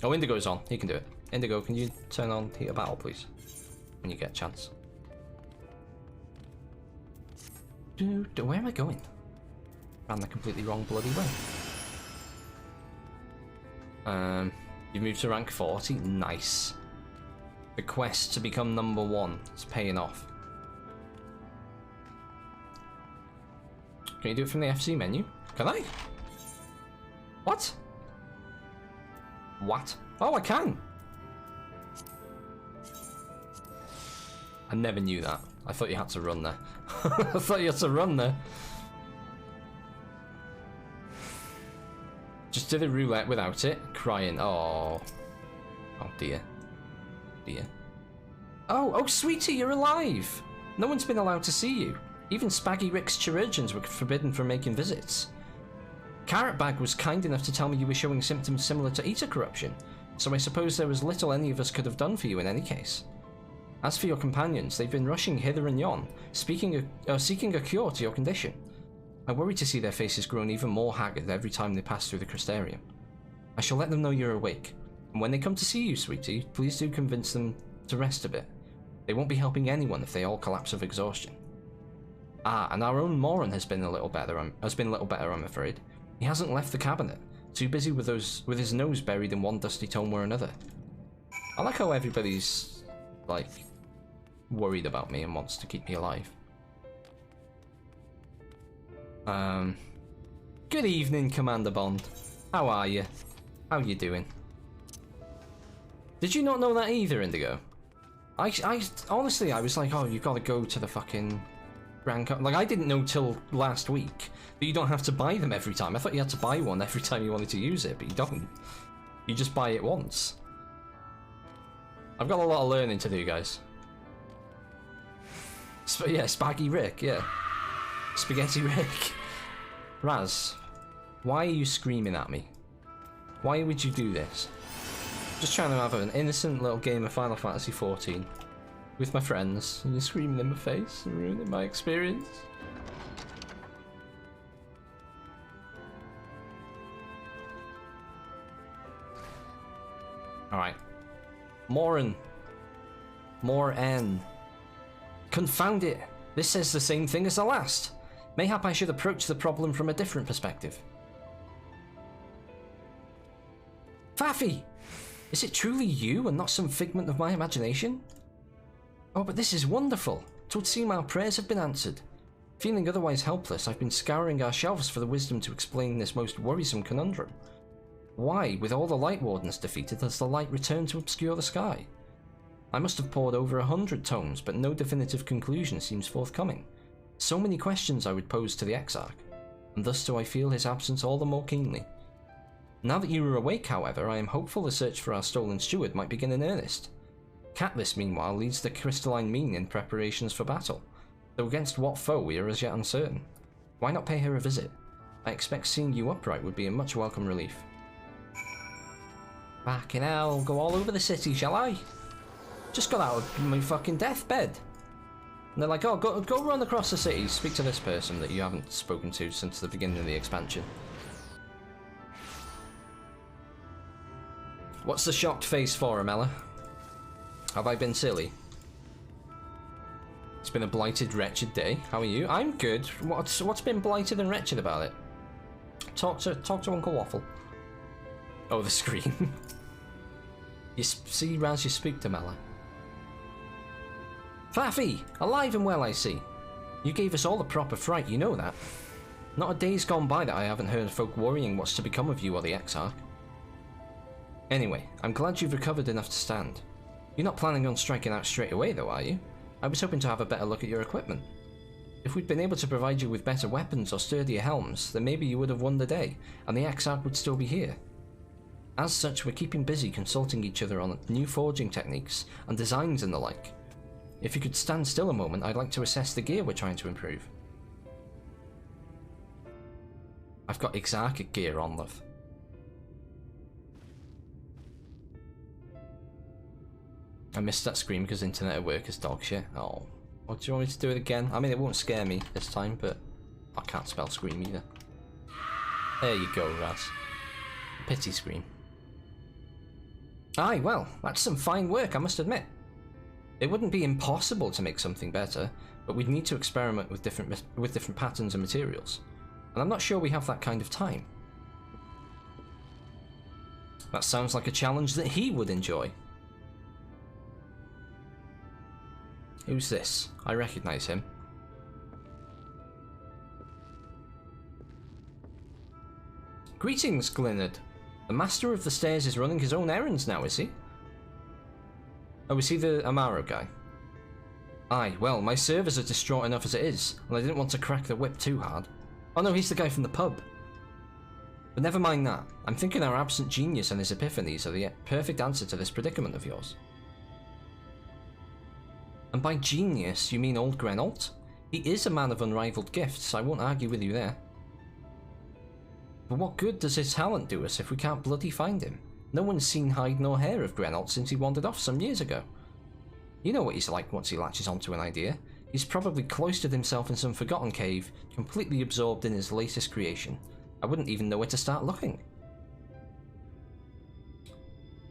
Oh, Indigo's on. He can do it. Indigo, can you turn on Heat of Battle, please? When you get a chance. Where am I going? Ran the completely wrong bloody way. You've moved to rank 40. Nice. The quest to become number 1 is paying off. Can you do it from the FC menu? Can I? What? What? Oh, I can! I never knew that. I thought you had to run there. I thought you had to run there. Just do the roulette without it. Crying. Oh. Oh dear. Dear. Oh, sweetie, you're alive. No one's been allowed to see you. Even Spaggy Rick's chirurgeons were forbidden from making visits. Carrot Bag was kind enough to tell me you were showing symptoms similar to eater corruption, so I suppose there was little any of us could have done for you in any case. As for your companions, they've been rushing hither and yon, seeking a cure to your condition. I worry to see their faces grown even more haggard every time they pass through the crystarium. I shall let them know you're awake, and when they come to see you, sweetie, please do convince them to rest a bit. They won't be helping anyone if they all collapse of exhaustion. Ah, and our own Moran has been a little better, I'm afraid. He hasn't left the cabinet, too busy with his nose buried in one dusty tome or another. I like how everybody's, like, worried about me and wants to keep me alive. Good evening, Commander Bond. How are you? How you doing? Did you not know that either, Indigo? I honestly, I was like, oh, you gotta go to the fucking Grand Cup. Like, I didn't know till last week that you don't have to buy them every time. I thought you had to buy one every time you wanted to use it, but you don't. You just buy it once. I've got a lot of learning to do, guys. Yeah, Spaggy Rick, yeah. Spaghetti Rick. Raz, why are you screaming at me? Why would you do this? Just trying to have an innocent little game of Final Fantasy XIV with my friends, and you're screaming in my face and ruining my experience. Alright. Moran. Confound it! This says the same thing as the last. Mayhap I should approach the problem from a different perspective. Faffy! Is it truly you and not some figment of my imagination? Oh, but this is wonderful. 'Twould seem our prayers have been answered. Feeling otherwise helpless, I've been scouring our shelves for the wisdom to explain this most worrisome conundrum. Why, with all the Light Wardens defeated, has the light returned to obscure the sky? I must have pored over 100 tomes, but no definitive conclusion seems forthcoming. So many questions I would pose to the Exarch, and thus do I feel his absence all the more keenly. Now that you are awake, however, I am hopeful the search for our stolen steward might begin in earnest. Catlis, meanwhile, leads the crystalline mean in preparations for battle, though against what foe we are as yet uncertain. Why not pay her a visit? I expect seeing you upright would be a much welcome relief. Fucking hell, go all over the city, shall I? Just got out of my fucking deathbed. And they're like, oh, go run across the city, speak to this person that you haven't spoken to since the beginning of the expansion. What's the shocked face for, Amela? Have I been silly? It's been a blighted, wretched day. How are you? I'm good. What's been blighted and wretched about it? Talk to Uncle Waffle. Oh, the screen. You see, Raz, you spooked Amela. Faffy! Alive and well, I see. You gave us all the proper fright, you know that. Not a day's gone by that I haven't heard folk worrying what's to become of you or the Exarch. Anyway, I'm glad you've recovered enough to stand. You're not planning on striking out straight away though, are you? I was hoping to have a better look at your equipment. If we'd been able to provide you with better weapons or sturdier helms, then maybe you would have won the day, and the Exarch would still be here. As such, we're keeping busy consulting each other on new forging techniques and designs and the like. If you could stand still a moment, I'd like to assess the gear we're trying to improve. I've got Exarchic gear on, love. I missed that screen because internet at work is dog shit. Oh. What, do you want me to do it again? I mean, it won't scare me this time, but I can't spell scream either. There you go, Raz. Pity scream. Aye, well, that's some fine work, I must admit. It wouldn't be impossible to make something better, but we'd need to experiment with different patterns and materials. And I'm not sure we have that kind of time. That sounds like a challenge that he would enjoy. Who's this? I recognise him. Greetings, Glynard. The Master of the Stairs is running his own errands now, is he? Oh, is he the Amaro guy? Aye, well, my servers are distraught enough as it is, and I didn't want to crack the whip too hard. Oh no, he's the guy from the pub. But never mind that. I'm thinking our absent genius and his epiphanies are the perfect answer to this predicament of yours. And by genius, you mean old Grenault? He is a man of unrivaled gifts, I won't argue with you there. But what good does his talent do us if we can't bloody find him? No one's seen hide nor hair of Grenault since he wandered off some years ago. You know what he's like once he latches onto an idea. He's probably cloistered himself in some forgotten cave, completely absorbed in his latest creation. I wouldn't even know where to start looking.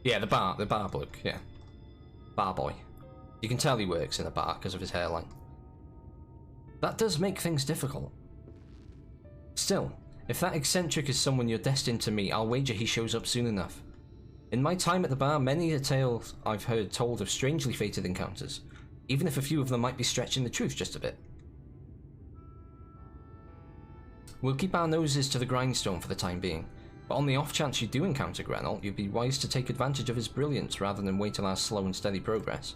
Yeah, the bar bloke, yeah. Bar boy. You can tell he works in a bar because of his hairline. That does make things difficult. Still, if that eccentric is someone you're destined to meet, I'll wager he shows up soon enough. In my time at the bar, many a tale I've heard told of strangely fated encounters, even if a few of them might be stretching the truth just a bit. We'll keep our noses to the grindstone for the time being, but on the off chance you do encounter Grenault, you'd be wise to take advantage of his brilliance rather than wait on our slow and steady progress.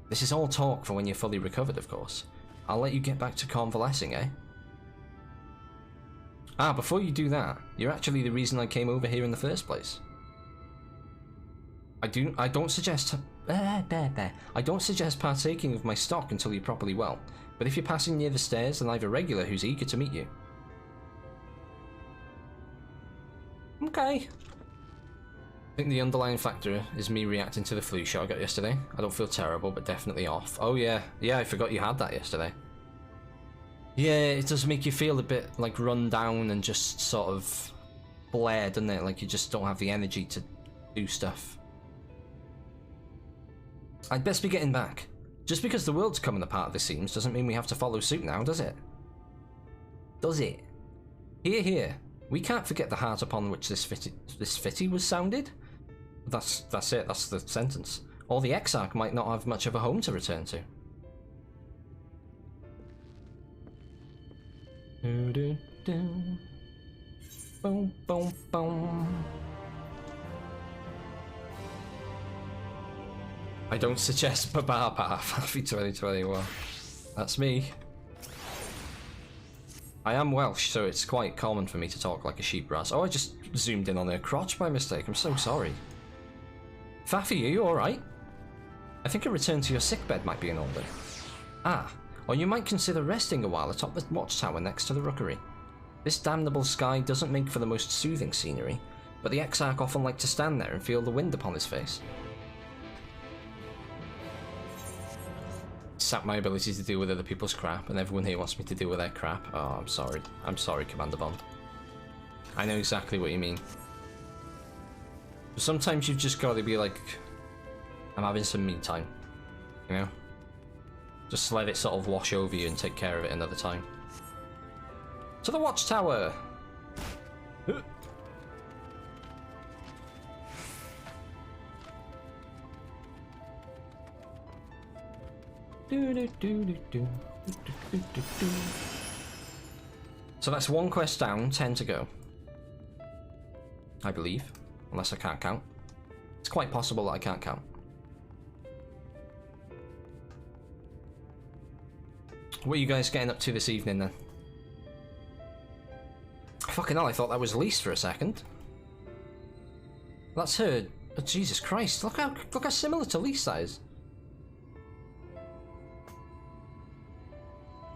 This is all talk for when you're fully recovered, of course. I'll let you get back to convalescing, eh? Ah, before you do that, you're actually the reason I came over here in the first place. I don't suggest partaking of my stock until you're properly well, but if you're passing near the stairs, then I have a regular who's eager to meet you. Okay. I think the underlying factor is me reacting to the flu shot I got yesterday. I don't feel terrible, but definitely off. Oh yeah, I forgot you had that yesterday. Yeah, it does make you feel a bit like run down and just sort of blared, doesn't it? Like you just don't have the energy to do stuff. I'd best be getting back. Just because the world's coming apart, this seems, doesn't mean we have to follow suit now, does it? Does it? Hear, hear. We can't forget the heart upon which this fitty was sounded. That's it, that's the sentence. Or the Exarch might not have much of a home to return to. Boom, boom, boom. I don't suggest Bababa. Happy 2021. That's me. I am Welsh, so it's quite common for me to talk like a sheepras. Oh, I just zoomed in on her crotch by mistake. I'm so sorry. Faffy, are you alright? I think a return to your sickbed might be in order. Ah, or you might consider resting a while atop the watchtower next to the rookery. This damnable sky doesn't make for the most soothing scenery, but the Exarch often like to stand there and feel the wind upon his face. Sap my ability to deal with other people's crap, and everyone here wants me to deal with their crap. Oh, I'm sorry. I'm sorry, Commander Bond. I know exactly what you mean. But sometimes you've just got to be like, I'm having some me time, you know? Just let it sort of wash over you and take care of it another time. To the watchtower! So that's one quest down, 10 to go. I believe. Unless I can't count. It's quite possible that I can't count. What are you guys getting up to this evening then? Fucking hell, I thought that was Lise for a second. That's her. Oh, Jesus Christ, look how similar to Lise that is.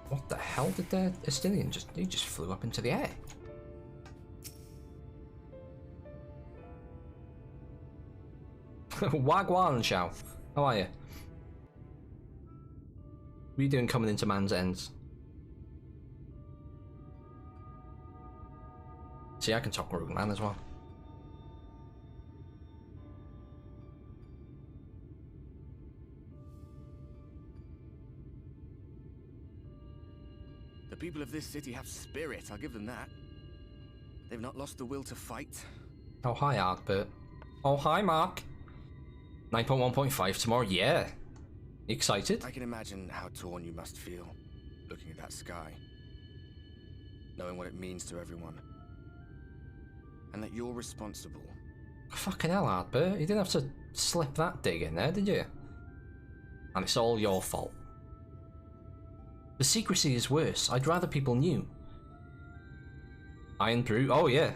What the hell did the Estinian he just flew up into the air? Wagwan, Shao. How are you? What are you doing coming into man's ends? See, I can talk Rogue Man as well. The people of this city have spirit, I'll give them that. They've not lost the will to fight. Oh, hi, Artbert. Oh, hi, Mark. 9.1.5 tomorrow, yeah. You excited? I can imagine how torn you must feel, looking at that sky. Knowing what it means to everyone. And that you're responsible. Fucking hell, Artbert. You didn't have to slip that dig in there, did you? And it's all your fault. The secrecy is worse. I'd rather people knew. Iron Brew? Oh yeah.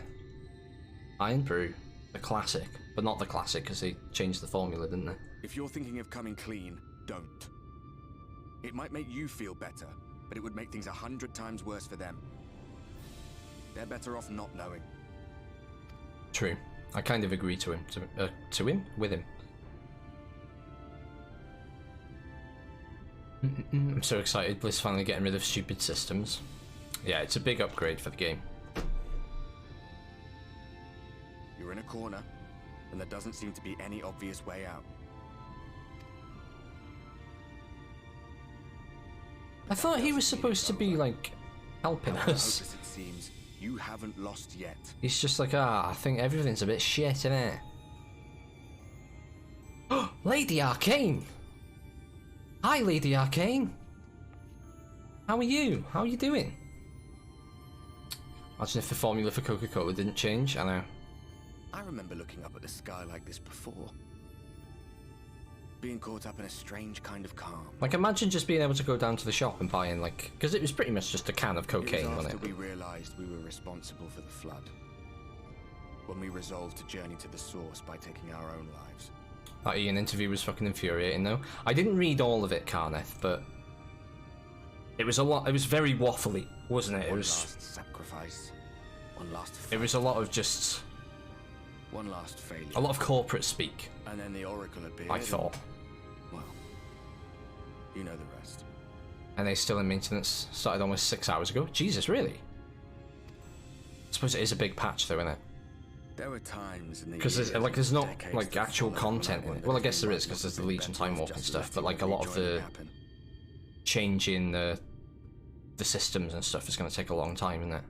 Iron Brew. The classic. But not the classic, because they changed the formula, didn't they? If you're thinking of coming clean, don't. It might make you feel better, but it would make things 100 times worse for them. They're better off not knowing. True. I kind of agree to him. To him? With him. I'm so excited. Bliss finally getting rid of stupid systems. Yeah, it's a big upgrade for the game. You're in a corner, and there doesn't seem to be any obvious way out. I thought he was supposed to be, like, helping us. As it seems, you haven't lost yet. He's just like, I think everything's a bit shit, innit? Lady Arcane! Hi, Lady Arcane! How are you? How are you doing? Imagine if the formula for Coca-Cola didn't change, I know. I remember looking up at the sky like this before. Being caught up in a strange kind of calm. Like, imagine just being able to go down to the shop and buying, like... Because it was pretty much just a can of cocaine, It was wasn't after it? we realized we were responsible for the flood. When we resolved to journey to the source by taking our own lives. That Ian interview was fucking infuriating, though. I didn't read all of it, Carneth, but... It was a lot... It was very waffly, wasn't it? It One was... last sacrifice. One last fight. It was a lot of just... One last failure. A lot of corporate speak, And then the Oracle appeared. I thought. Well, you know the rest. And they still in maintenance. Started almost 6 hours ago. Jesus, really? I suppose it is a big patch, though, isn't it? There were times in the Because there's, years like, there's and not decades like that actual followed content when in it. I Well, I guess there wanted is because there's the something Legion better Time than Warp and just stuff. But like a letting lot of the rejoining happen. changing the systems and stuff is going to take a long time, isn't it?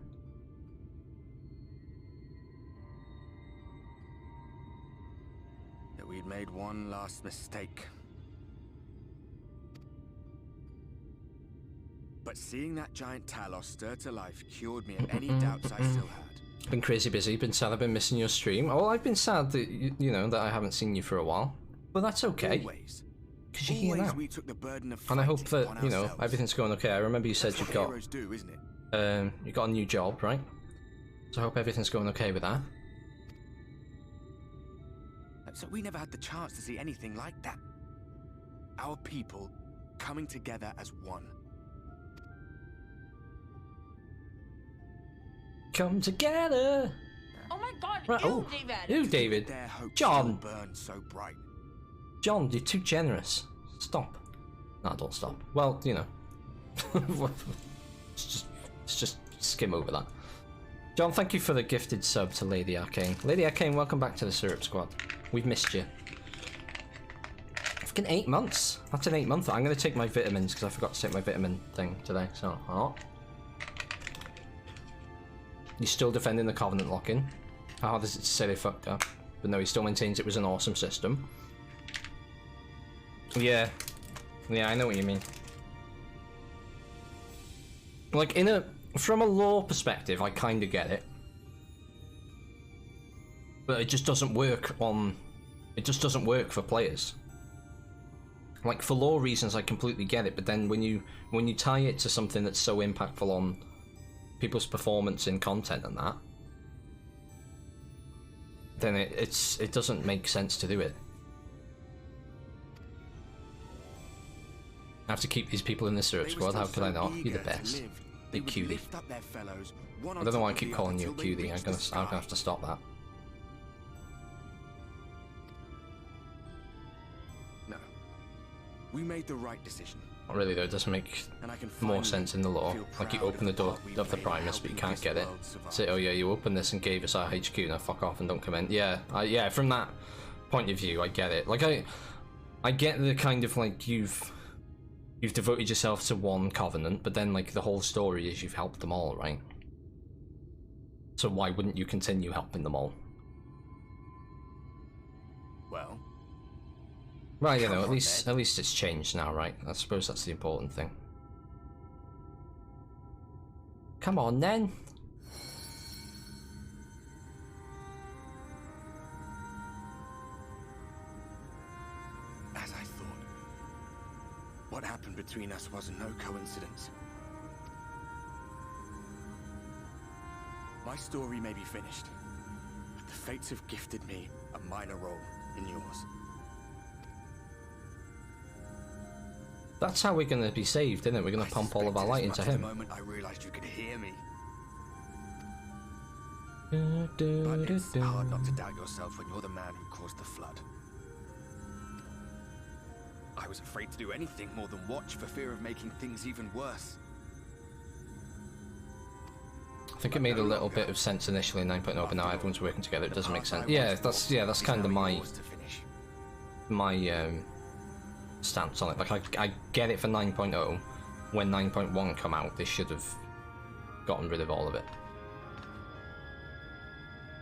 That we'd made one last mistake. But seeing that giant Talos stir to life cured me of any doubts I still had. Been crazy busy. Been sad I've been missing your stream. Oh, I've been sad that you know that I haven't seen you for a while. But that's okay. Always. Because you're here Always now. we took the burden of And I hope fighting that, on you know, ourselves. everything's going okay. I remember you said That's you've what got heroes do, isn't it? you got a new job, right? So I hope everything's going okay with that. So we never had the chance to see anything like that. Our people coming together as one. Come together. Oh my god, Right, ew, oh. David! Ew, David. Their hope John. still burned so bright. John, you're too generous. Stop. No, don't stop. Well, you know. Let's just skim over that. John, thank you for the gifted sub to Lady Arcane. Lady Arcane, welcome back to the Syrup Squad. We've missed you. Fucking 8 months. That's an 8-month. I'm going to take my vitamins because I forgot to take my vitamin thing today. So, You're still defending the Covenant lock-in. How hard is it to say they fucked up? But no, he still maintains it was an awesome system. Yeah. Yeah, I know what you mean. Like, from a lore perspective, I kind of get it. But it just doesn't work it just doesn't work for players. Like, for lore reasons, I completely get it, but then when you tie it to something that's so impactful on people's performance in content and that, then it doesn't make sense to do it. I have to keep these people in the Syrup They were Squad, still how could I so not? You're eager the to best. live. They Big would cutie. lift up their fellows, one I on don't know why I top of keep the calling other you a till they cutie. I'm reached gonna the have sky. to stop that. No. We made the right decision. Not really though, it doesn't make And I can more finally sense in the lore. feel Like you proud open the door part we of the played in Primus, but you helping can't this get it. world survive. Say, oh yeah, you opened this and gave us our HQ, now fuck off and don't come in. Yeah, yeah, from that point of view, I get it. Like I get the kind of like you've devoted yourself to one covenant, but then like the whole story is you've helped them all, right? So why wouldn't you continue helping them all? Well, Right, you know, Come at on, least then. it's changed now, right? I suppose that's the important thing. Come on then. as I thought, What happened between us was no coincidence. My story may be finished, but the fates have gifted me a minor role in yours. That's how we're gonna be saved, isn't it? We're gonna pump all of our light into him. The moment I realized you could hear me. But it's hard not to doubt yourself when you're the man who caused the flood. I was afraid to do anything more than watch for fear of making things even worse. I think it made a little bit of sense initially in 9.0, but now everyone's working together. It doesn't make sense. Yeah, that's kind of my stance on it. Like I get it for 9.0. When 9.1 come out, they should have gotten rid of all of it.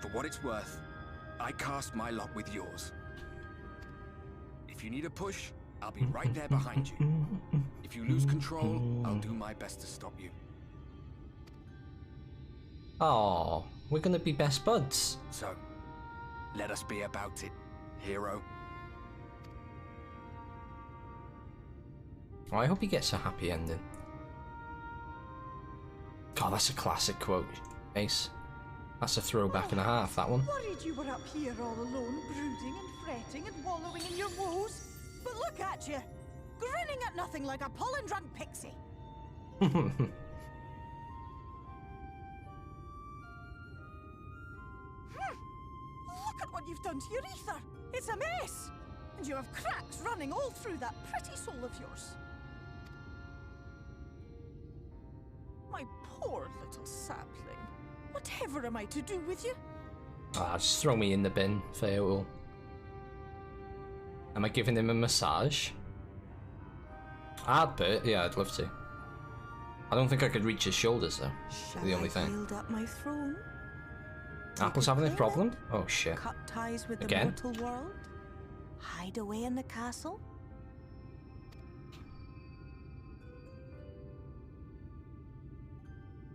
For what it's worth, I cast my lot with yours. If you need a push, I'll be right there behind you. If you lose control, I'll do my best to stop you. Oh, we're gonna be best buds. So, let us be about it, hero. Oh, I hope he gets a happy ending. God, that's a classic quote, Ace. That's a throwback and a half, that one. Worried you were up here all alone, brooding and fretting and wallowing in your woes. But look at you, grinning at nothing like a pollen-drunk pixie. Look at what you've done to your ether. It's a mess. And you have cracks running all through that pretty soul of yours. My poor little sapling. Whatever am I to do with you? Ah, just throw me in the bin, Fayetteville. Am I giving him a massage? I'd bet, yeah, I'd love to. I don't think I could reach his shoulders though. Shall the only I thing. yield up my throne? Apple's having a problem? Oh shit. Cut ties with Again? the mortal world? Hide away in the castle?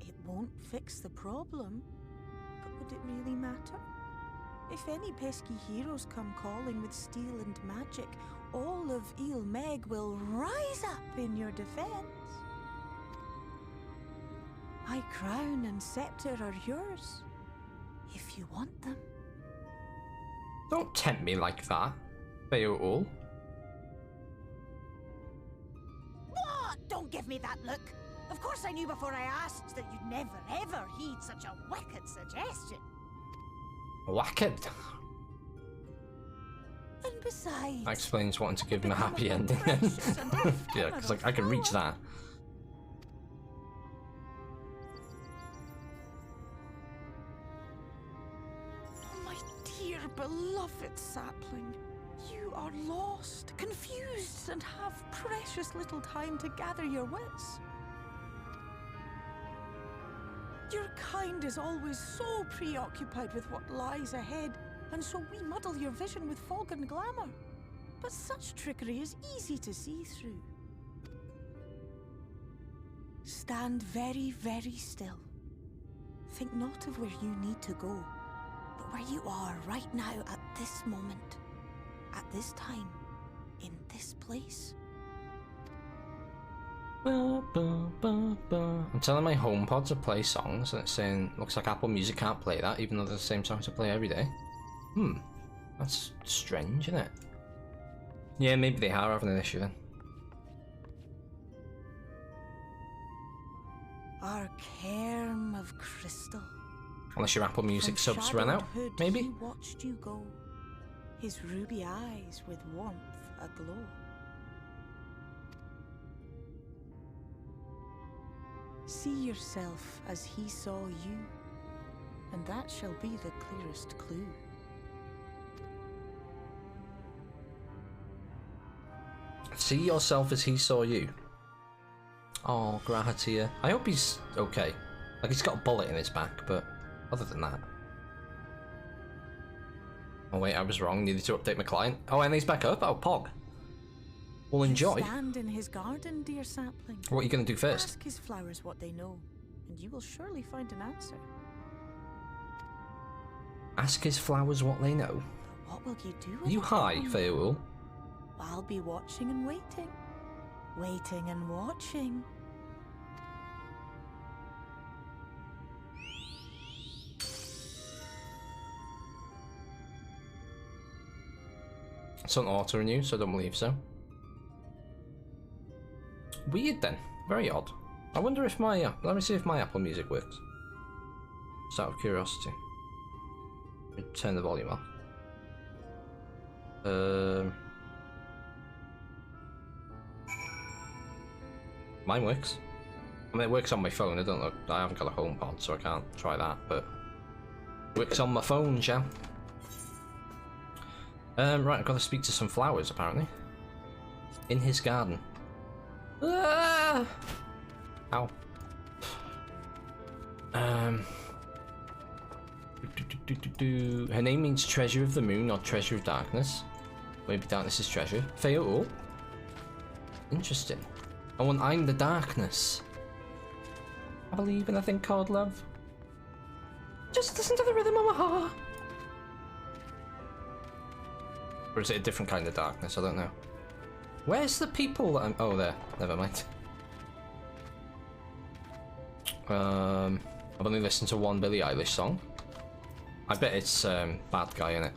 It won't fix the problem, but would it really matter? If any pesky heroes come calling with steel and magic, all of Il Meg will rise up in your defense. My crown and scepter are yours, if you want them. Don't tempt me like that, Fayetteville. What? Don't give me that look. Of course I knew before I asked that you'd never ever heed such a wicked suggestion. Wicked. And besides, That explains wanting to give him a happy ending. Yeah, because I can reach that. my dear beloved sapling, you are lost, confused, and have precious little time to gather your wits. Your kind is always so preoccupied with what lies ahead, and so we muddle your vision with fog and glamour. But such trickery is easy to see through. Stand very, very still. Think not of where you need to go, but where you are right now at this moment, at this time, in this place. I'm telling my HomePod to play songs and it's saying, looks like Apple Music can't play that, even though they're the same songs to play every day. That's strange, isn't it? Yeah, maybe they are having an issue then. Our cairn of crystal. Unless your Apple Music From subs ran out, shadowed hood maybe? He watched you go, his ruby eyes with warmth aglow. See yourself as he saw you, and that shall be the clearest clue. See yourself as he saw you. Oh, Grahatia. I hope he's okay. Like, he's got a bullet in his back, but other than that. Oh wait, I was wrong. Needed to update my client. Oh, and he's back up? Oh, Pog. Well, enjoy. Stand in his garden, dear sapling. What are you going to do first? Ask his flowers what they know, and you will surely find an answer. Ask his flowers what they know. But what will you do with Are you it high, all? Fayetteville? I'll be watching and waiting. waiting and watching. It's on auto renew, so I don't believe so. Weird then. Very odd. I wonder if my let me see if my Apple Music works. Just out of curiosity. Let me turn the volume off. Mine works. I mean, it works on my phone. I haven't got a HomePod, so I can't try that. But it works on my phone, yeah. Right, I've got to speak to some flowers apparently. In his garden. Ah! Ow. Her name means treasure of the moon or treasure of darkness. Maybe darkness is treasure. Feo. Interesting. Oh, and I'm the darkness. I believe in a thing called love. Just listen to the rhythm of my heart. Or is it a different kind of darkness? I don't know. Where's the people that I'm... Oh, there. Never mind. I've only listened to one Billie Eilish song. I bet it's Bad Guy in it.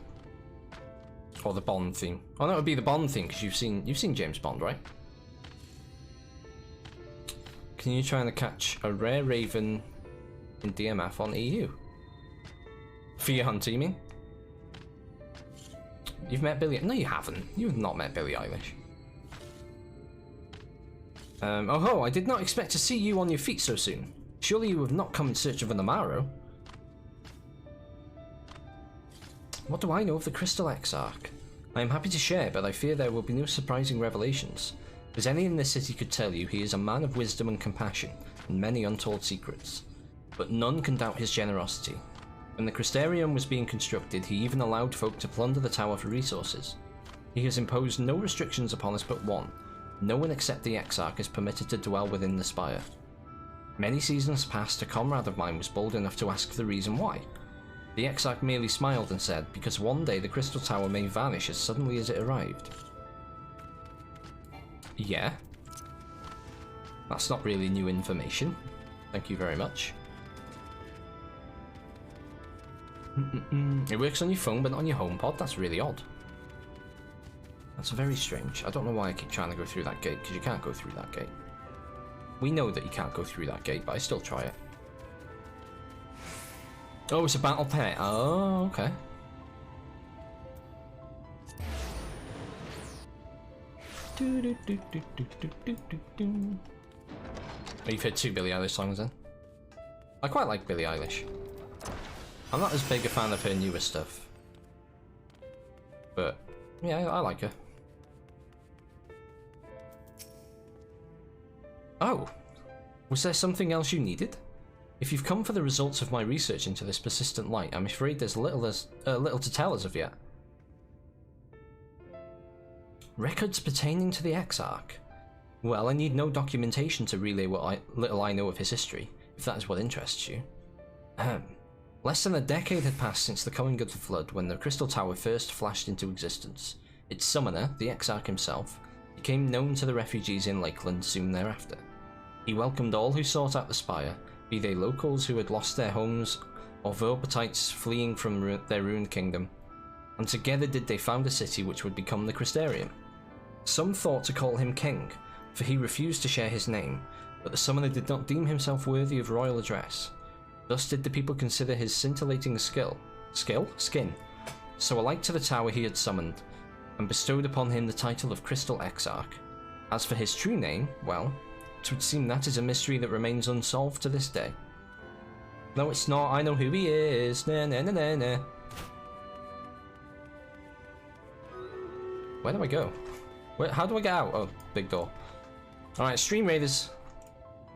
Or the Bond theme. Oh no, it would be the Bond theme because you've seen James Bond, right? Can you try and catch a rare raven in DMF on EU? For your hunt, you mean? You've met Billie... No, you haven't. You have not met Billie Eilish. Oh ho, I did not expect to see you on your feet so soon. Surely you have not come in search of an Amaro. What do I know of the Crystal Exarch? I am happy to share, but I fear there will be no surprising revelations. As any in this city could tell you, he is a man of wisdom and compassion, and many untold secrets. But none can doubt his generosity. When the Crystarium was being constructed, he even allowed folk to plunder the tower for resources. He has imposed no restrictions upon us but one. No one except the Exarch is permitted to dwell within the spire. Many seasons past, a comrade of mine was bold enough to ask the reason why. The Exarch merely smiled and said, because one day the Crystal Tower may vanish as suddenly as it arrived. Yeah. That's not really new information. Thank you very much. It works on your phone but not on your HomePod. That's really odd. That's very strange. I don't know why I keep trying to go through that gate, because you can't go through that gate. We know that you can't go through that gate, but I still try it. Oh, it's a battle pet. Oh, okay. Oh, you've heard 2 Billie Eilish songs then? I quite like Billie Eilish. I'm not as big a fan of her newer stuff. But, yeah, I like her. Oh! Was there something else you needed? If you've come for the results of my research into this persistent light, I'm afraid there's little to tell as of yet. Records pertaining to the Exarch? Well, I need no documentation to relay what little I know of his history, if that is what interests you. Less than a decade had passed since the coming of the Flood, when the Crystal Tower first flashed into existence. Its summoner, the Exarch himself, became known to the refugees in Lakeland soon thereafter. He welcomed all who sought out the spire, be they locals who had lost their homes, or Verbatites fleeing from their ruined kingdom, and together did they found a city which would become the Crystarium. Some thought to call him king, for he refused to share his name, but the summoner did not deem himself worthy of royal address. Thus did the people consider his scintillating skin, so alike to the tower he had summoned, and bestowed upon him the title of Crystal Exarch. As for his true name, well, it would seem that is a mystery that remains unsolved to this day. No, it's not. I know who he is. Nah, nah, nah, nah, nah. Where do I go? How do I get out? Oh, big door. Alright, Stream Raiders.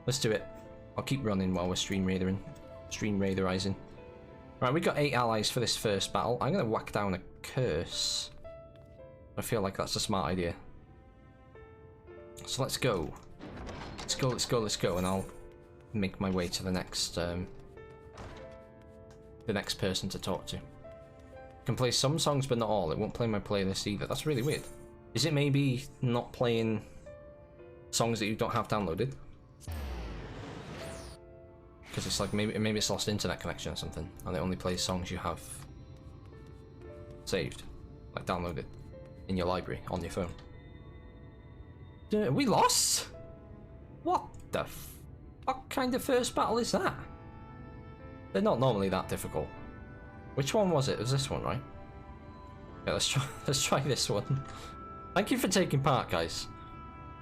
Let's do it. I'll keep running while we're Stream Raiderizing. Right, we got 8 allies for this first battle. I'm going to whack down a curse. I feel like that's a smart idea. So let's go. Let's go, and I'll make my way to the next person to talk to. I can play some songs but not all. It won't play my playlist either. That's really weird. Is it maybe not playing songs that you don't have downloaded. Because it's like maybe it's lost internet connection or something, and it only plays songs you have saved, like downloaded in your library on your phone. We lost? What the fuck kind of first battle is that? They're not normally that difficult. Which one was it? It was this one, right? Yeah, let's try this one. Thank you for taking part, guys.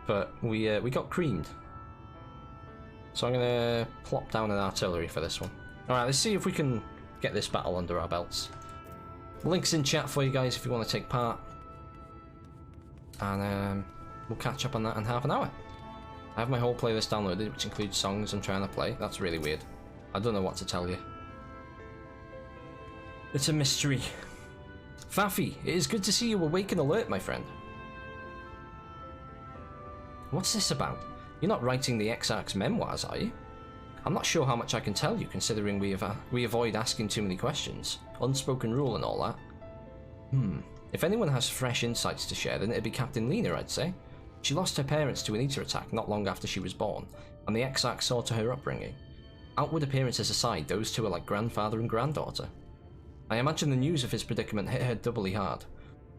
But we got creamed. So I'm gonna plop down an artillery for this one. Alright, let's see if we can get this battle under our belts. Links in chat for you guys if you want to take part. And we'll catch up on that in half an hour. I have my whole playlist downloaded, which includes songs I'm trying to play. That's really weird. I don't know what to tell you. It's a mystery. Faffy, it is good to see you awake and alert, my friend. What's this about? You're not writing the Exarch's memoirs, are you? I'm not sure how much I can tell you, considering we avoid asking too many questions. Unspoken rule and all that. If anyone has fresh insights to share, then it'd be Captain Lena, I'd say. She lost her parents to an Eater attack not long after she was born, and the Exarch saw to her upbringing. Outward appearances aside, those two are like grandfather and granddaughter. I imagine the news of his predicament hit her doubly hard.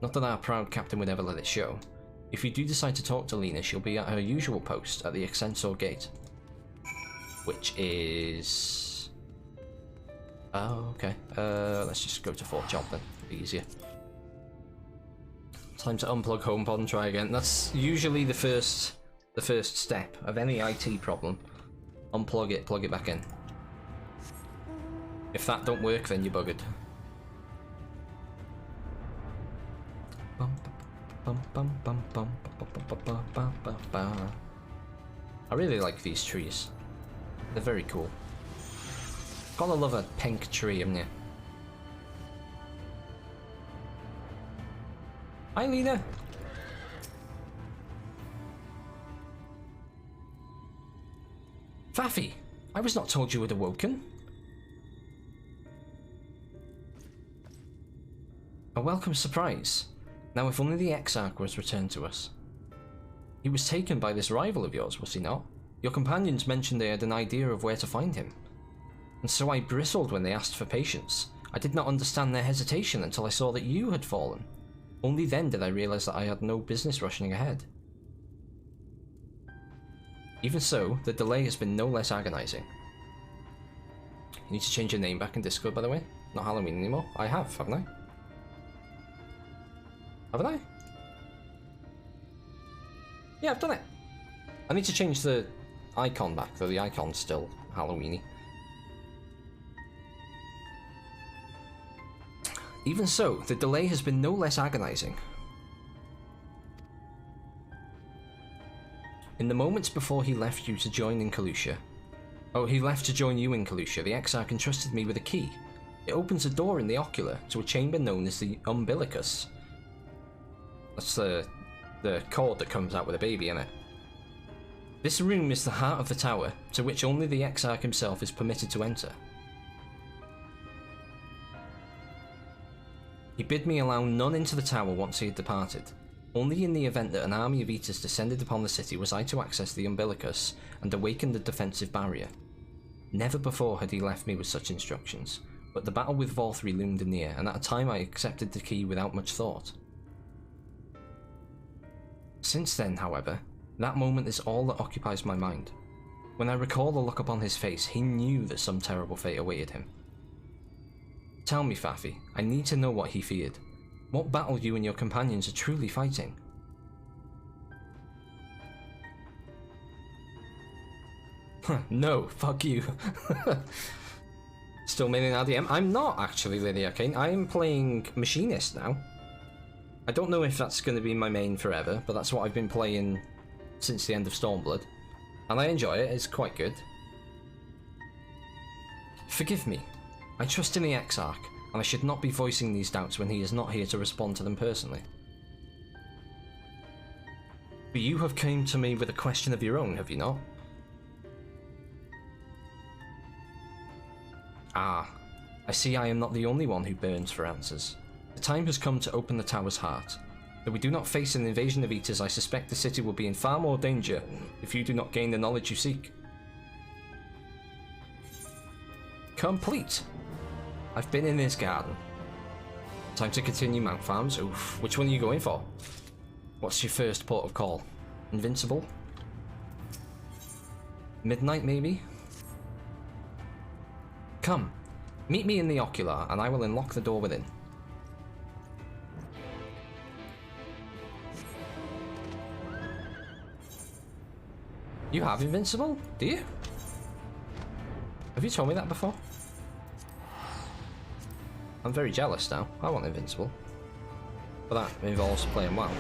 Not that our proud captain would ever let it show. If you do decide to talk to Lena, she'll be at her usual post at the Extensor Gate. Which is... Oh, okay. Let's just go to Fort Job then. It'll be easier. Time to unplug HomePod and try again. That's usually the first step of any IT problem. Unplug it, plug it back in. If that don't work, then you're buggered. I really like these trees. They're very cool. Gotta love a pink tree, haven't you? Hi, Lena. Faffy, I was not told you had awoken. A welcome surprise. Now, if only the Exarch was returned to us. He was taken by this rival of yours, was he not? Your companions mentioned they had an idea of where to find him. And so I bristled when they asked for patience. I did not understand their hesitation until I saw that you had fallen. Only then did I realize that I had no business rushing ahead. Even so, the delay has been no less agonizing. You need to change your name back in Discord, by the way. Not Halloween anymore. I have, haven't I? Haven't I? Yeah, I've done it. I need to change the icon back, though the icon's still Halloween-y. Even so, the delay has been no less agonizing. In the moments before he left you to join in Kalusha... Oh, he left to join you in Kalusha, the Exarch entrusted me with a key. It opens a door in the ocular to a chamber known as the umbilicus. That's the cord that comes out with a baby in it. This room is the heart of the tower, to which only the Exarch himself is permitted to enter. He bid me allow none into the tower once he had departed. Only in the event that an army of Eaters descended upon the city was I to access the umbilicus and awaken the defensive barrier. Never before had he left me with such instructions, but the battle with Volthree loomed near, and at a time I accepted the key without much thought. Since then, however, that moment is all that occupies my mind. When I recall the look upon his face, he knew that some terrible fate awaited him. Tell me, Faffy, I need to know what he feared. What battle you and your companions are truly fighting? No, fuck you. Still maining RDM? I'm not actually Lady Arcane. I am playing Machinist now. I don't know if that's going to be my main forever, but that's what I've been playing since the end of Stormblood. And I enjoy it, it's quite good. Forgive me. I trust in the Exarch, and I should not be voicing these doubts when he is not here to respond to them personally. But you have come to me with a question of your own, have you not? Ah, I see I am not the only one who burns for answers. The time has come to open the tower's heart. Though we do not face an invasion of eaters, I suspect the city will be in far more danger if you do not gain the knowledge you seek. Complete. I've been in this garden. Time to continue Mount Farms. Oof. Which one are you going for? What's your first port of call? Invincible? Midnight, maybe? Come. Meet me in the ocular, and I will unlock the door within. You have invincible? Do you? Have you told me that before? I'm very jealous now. I want invincible. But that involves playing WoW.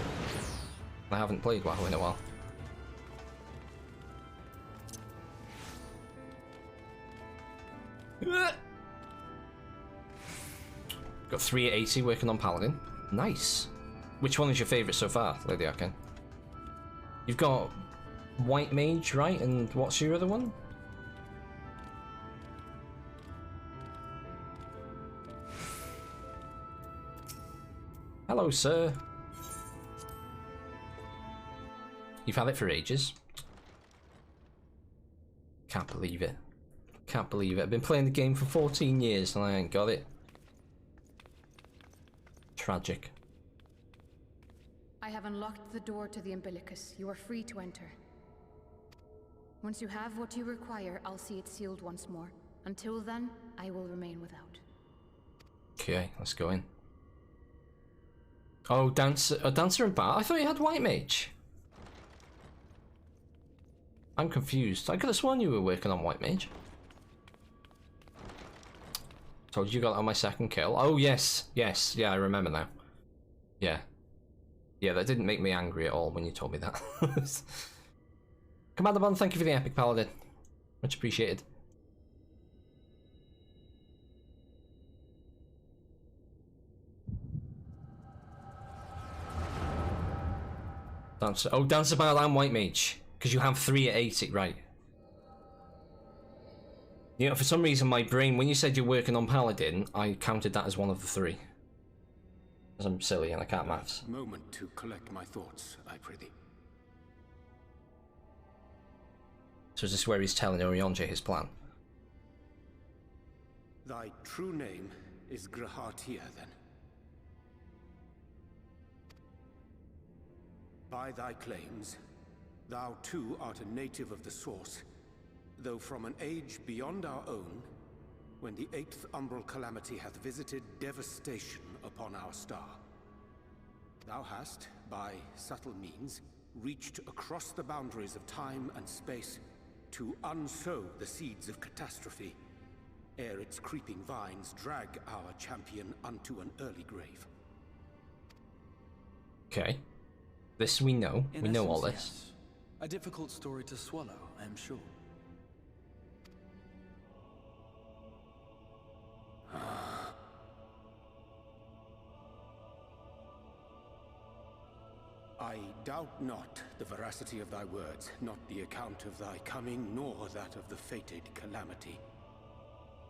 I haven't played WoW in a while. Got 380 working on Paladin. Nice. Which one is your favourite so far, Lady Arcane? You've got White Mage, right? And what's your other one? Hello, sir. You've had it for ages. Can't believe it. Can't believe it. I've been playing the game for 14 years and I ain't got it. Tragic. I have unlocked the door to the umbilicus. You are free to enter. Once you have what you require, I'll see it sealed once more. Until then, I will remain without. Okay, let's go in. Oh, Dancer and Bard? I thought you had White Mage. I'm confused. I could have sworn you were working on White Mage. Told you got on my second kill. Oh, yes. Yes. Yeah, I remember now. Yeah. Yeah, that didn't make me angry at all when you told me that. Commander Bond, thank you for the epic Paladin. Much appreciated. Dancer. Oh, Dancer, Bard and White Mage. Because you have 3 at 80, right. You know, for some reason my brain, when you said you're working on Paladin, I counted that as one of the 3. Because I'm silly and I can't maths. Moment to collect my thoughts, I prithee. So is this where he's telling Orionja his plan? Thy true name is Grahatia, then. By thy claims, thou too art a native of the Source, though from an age beyond our own, when the 8th umbral calamity hath visited devastation upon our star. Thou hast, by subtle means, reached across the boundaries of time and space to unsow the seeds of catastrophe, ere its creeping vines drag our champion unto an early grave. Okay. This we know. We know all this. Yes. A difficult story to swallow, I am sure. I doubt not the veracity of thy words, not the account of thy coming, nor that of the fated calamity.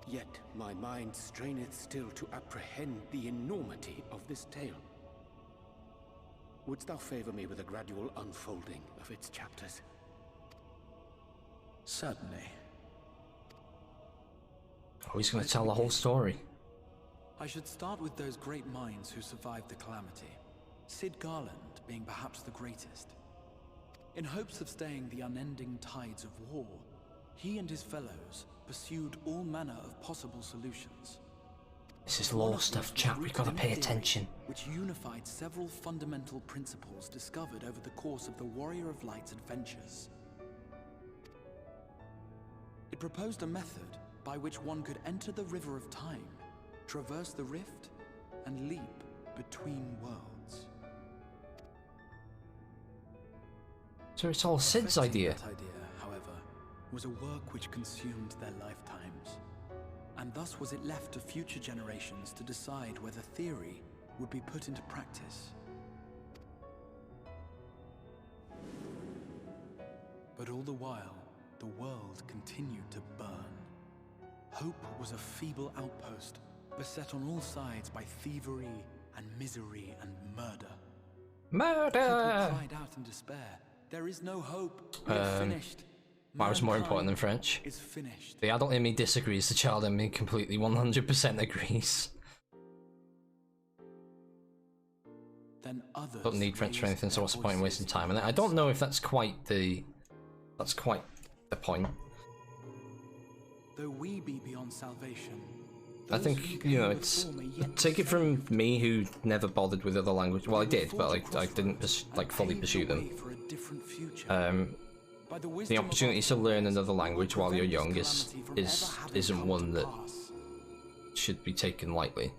Yet my mind straineth still to apprehend the enormity of this tale. Wouldst thou favor me with a gradual unfolding of its chapters? Certainly. Oh, he's going to tell the whole story. I should start with those great minds who survived the calamity. Sid Garland being perhaps the greatest. In hopes of staying the unending tides of war, he and his fellows pursued all manner of possible solutions. This is lore stuff, chat. We've got to pay attention. Which unified several fundamental principles discovered over the course of the Warrior of Light's adventures. It proposed a method by which one could enter the river of time, traverse the rift, and leap between worlds. So it's all Sid's idea. That idea, however, was a work which consumed their lifetimes. And thus was it left to future generations to decide whether theory would be put into practice. But all the while, the world continued to burn. Hope was a feeble outpost, beset on all sides by thievery and misery and murder. Murder! Cried out in despair. There is no hope. We are finished. That was more important than French. Is finished. The adult in me disagrees, the child in me completely 100% agrees. Then others Don't need French for anything, so what's the point in wasting time? And I don't know if that's quite the point. Though we be beyond salvation, I think, you know, it's, take it from me who never bothered with other languages. Well, I did, but I didn't fully pursue them. The opportunity to learn another language while you're young isn't one that should be taken lightly.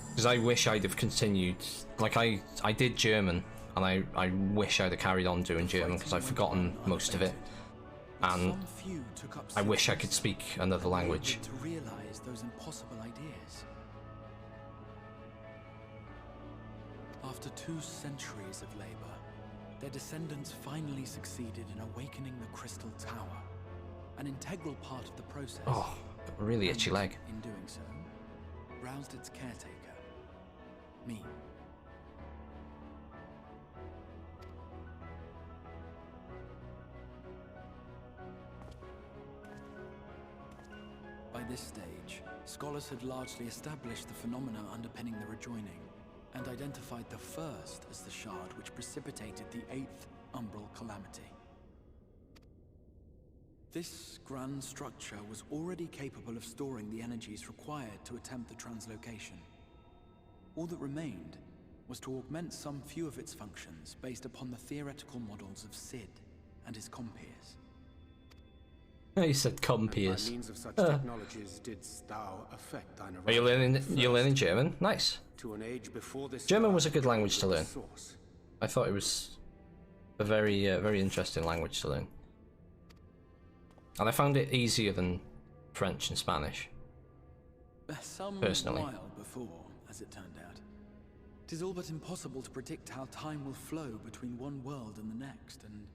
Because I wish I'd have continued, like I did German, and I wish I'd have carried on doing German because I've forgotten most of it, and I wish I could speak another language. To realize those impossible ideas. After 2 centuries of labor, their descendants finally succeeded in awakening the Crystal Tower, an integral part of the process. Oh, got a really itchy leg. In doing so, roused its caretaker, me. By this stage, scholars had largely established the phenomena underpinning the rejoining, and identified the first as the shard which precipitated the 8th umbral calamity. This grand structure was already capable of storing the energies required to attempt the translocation. All that remained was to augment some few of its functions based upon the theoretical models of Sid and his compeers. You said compeers. By means of such technologies didst thou affect thine Are you arrival you're learning German? Nice. to an age before this German was a star good language to with the learn. source. I thought it was a very interesting language to learn. And I found it easier than French and Spanish. Some Personally. while before, as it turned out. 'Tis all but impossible to predict how time will flow between one world and the next, and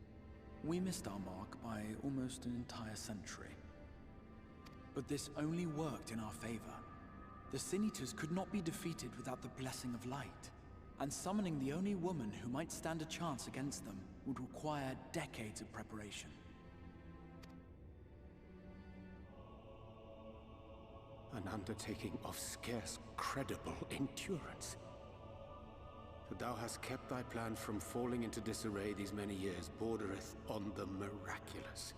we missed our mark by almost an entire century. But this only worked in our favor. The Sin Eaters could not be defeated without the blessing of light, and summoning the only woman who might stand a chance against them would require decades of preparation. An undertaking of scarce credible endurance. That thou hast kept thy plan from falling into disarray these many years bordereth on the miraculous.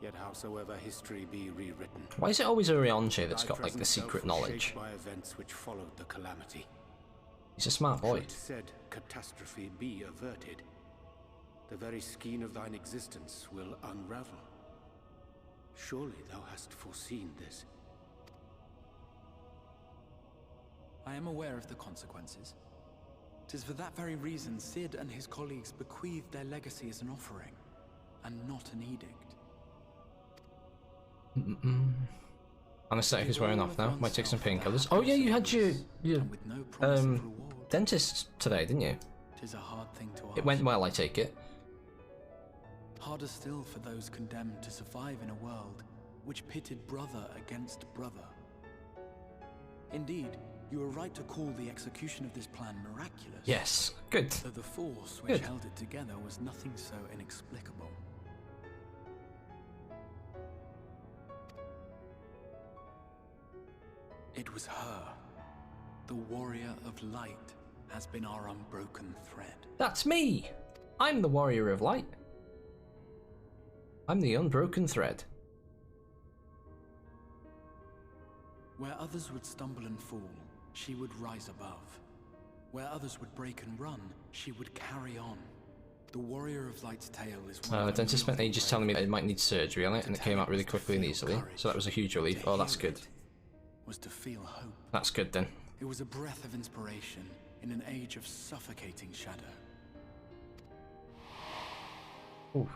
Yet howsoever history be rewritten, Why is it always Orionje that's thy got like the present self secret was knowledge? shaped by events which followed the calamity. He's a smart boy. Should said catastrophe be averted, the very skein of thine existence will unravel. Surely thou hast foreseen this. I am aware of the consequences. 'Tis for that very reason Sid and his colleagues bequeathed their legacy as an offering, and not an edict. Anesthetic is wearing off now. Might take some painkillers. Oh yeah, you had your And with no promise of reward, dentist today, didn't you? 'tis a hard thing to ask. It went well, I take it. Harder still for those condemned to survive in a world which pitted brother against brother. Indeed, you were right to call the execution of this plan miraculous. Yes, good. Though the force which Good. held it together was nothing so inexplicable. It was her. The warrior of light has been our unbroken thread. That's me! I'm the warrior of light. I'm the unbroken thread. Where others would stumble and fall, she would rise above. Where others would break and run, she would carry on. The warrior of light's tale is one The of the dentist spent many ages telling me that it might need surgery on it, and it came out really quickly and easily, so that was a huge relief. Oh, that's good. was to feel hope. That's good then. It was a breath of inspiration in an age of suffocating shadow. Ooh.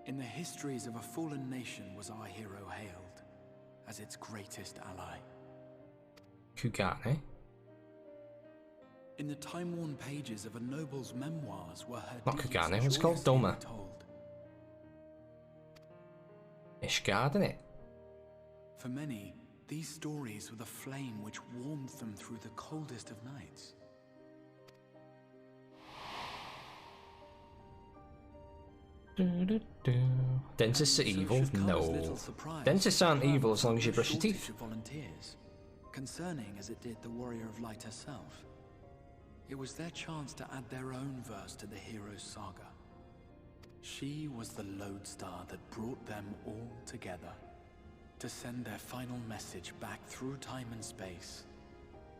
In the histories of a fallen nation was our hero hailed as its greatest ally. Kugane? In the time-worn pages of a noble's memoirs were her Not deeds Kugane, what's it called? joyously Doma. retold. Ishgard, innit? For many, These stories were the flame which warmed them through the coldest of nights. Dentists are evil? No. Dentists aren't evil as long as you brush your teeth. Volunteers, concerning as it did the Warrior of Light herself. It was their chance to add their own verse to the hero's saga. She was the lodestar that brought them all together, to send their final message back through time and space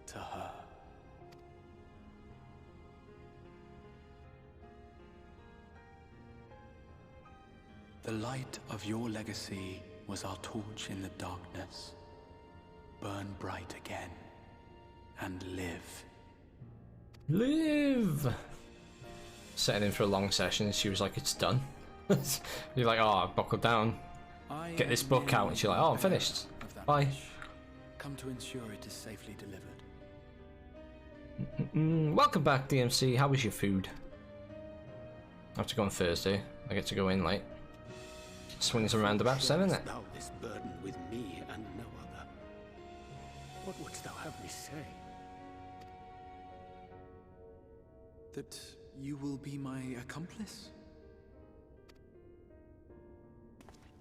to her. The light of your legacy was our torch in the darkness. Burn bright again and live. Live! Setting in for a long session and she was like, it's done. You're like, oh, I've buckled down. Get this book out, and she's like, oh, I'm finished. Bye. Come to ensure it is safely delivered. Welcome back, DMC. How was your food? I have to go on Thursday. I get to go in late. Swings and roundabouts then, isn't it? Thou this burden with me and no other. What wouldst thou have me say? That you will be my accomplice?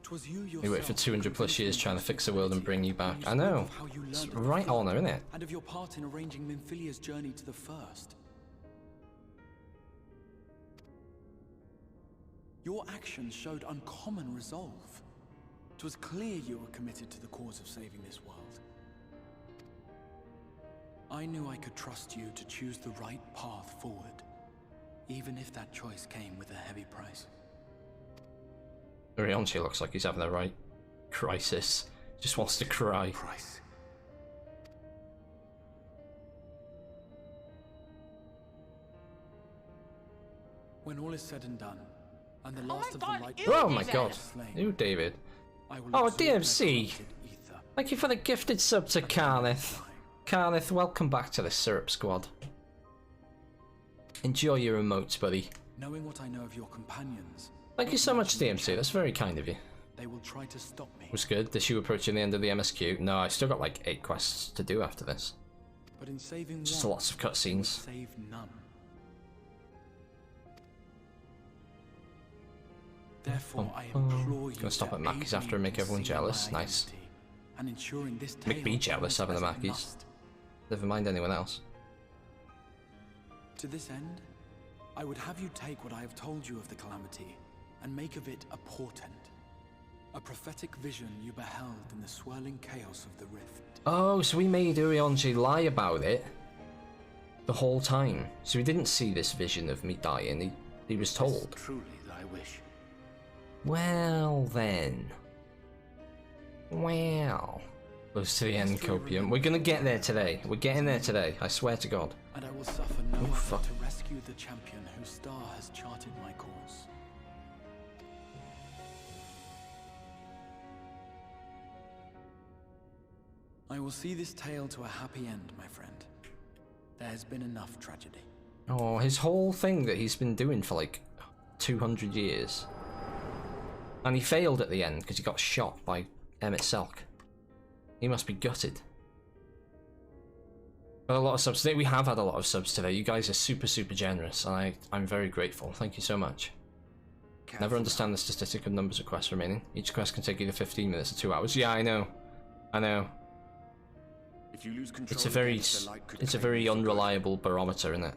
'Twas you yourself. You wait for 200 plus years trying to fix the world and bring you back. I know. It's right on her, isn't it? And of your part in arranging Minfilia's journey to the First. Your actions showed uncommon resolve. 'Twas clear you were committed to the cause of saving this world. I knew I could trust you to choose the right path forward, even if that choice came with a heavy price. Urionchi looks like he's having the right crisis. Just wants to cry. Price. When all is said and done, and the last of the light... Oh my god. Who, David? Oh, DMC. Thank you for the gifted sub to Carnith. Carnith, welcome back to the Syrup Squad. Enjoy your emotes, buddy. Knowing what I know of your companions... Thank you so much, DMC. That's very kind of you. They will try to stop me. Was good. Is you approaching the end of the MSQ? No, I've still got like 8 quests to do after this. But in saving Just one, lots of cutscenes. save none. Therefore, I implore you Gonna stop to at Mackey's aid after and me make in everyone sealing jealous. my Nice. identity and ensuring this Make me tale jealous having comes the as it Mackeys. must. Never mind anyone else. To this end, I would have you take what I have told you of the Calamity and make of it a portent. A prophetic vision you beheld in the swirling chaos of the rift. Oh, so we made Urionchi lie about it the whole time. So he didn't see this vision of me dying. He was told. Truly thy wish. Well then. Well. Close to the end, Copium. We're gonna get there today. We're getting there today. I swear to God. And I will suffer no Oh, fuck. effort to rescue the champion whose star has charted my course. I will see this tale to a happy end, my friend. There has been enough tragedy. Oh, his whole thing that he's been doing for like 200 years. And he failed at the end because he got shot by Emmett Selk. He must be gutted. But a lot of subs today. We have had a lot of subs today. You guys are super, super generous. And I'm very grateful. Thank you so much. Never understand the statistic of numbers of quests remaining. Each quest can take either 15 minutes or 2 hours. Yeah, I know. I know. If you lose control It's a very, against the light could it's a claim very you for good. unreliable barometer, isn't it?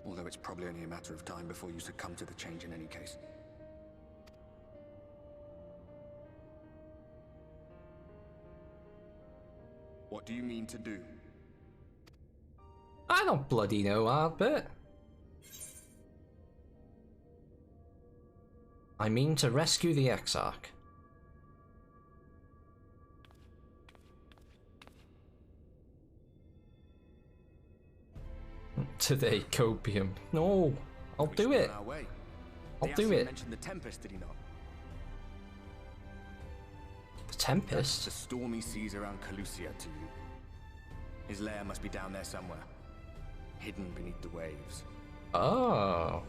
Although it's probably only a matter of time before you succumb to the change in any case. What do you mean to do? I don't bloody know, Albert. I mean to rescue the Exarch. Today, Copium. No, I'll do it. I'll do it. Mentioned the Tempest, did he not? The Tempest? The stormy seas around Calusia to you. His lair must be down there somewhere, hidden beneath the waves. Oh.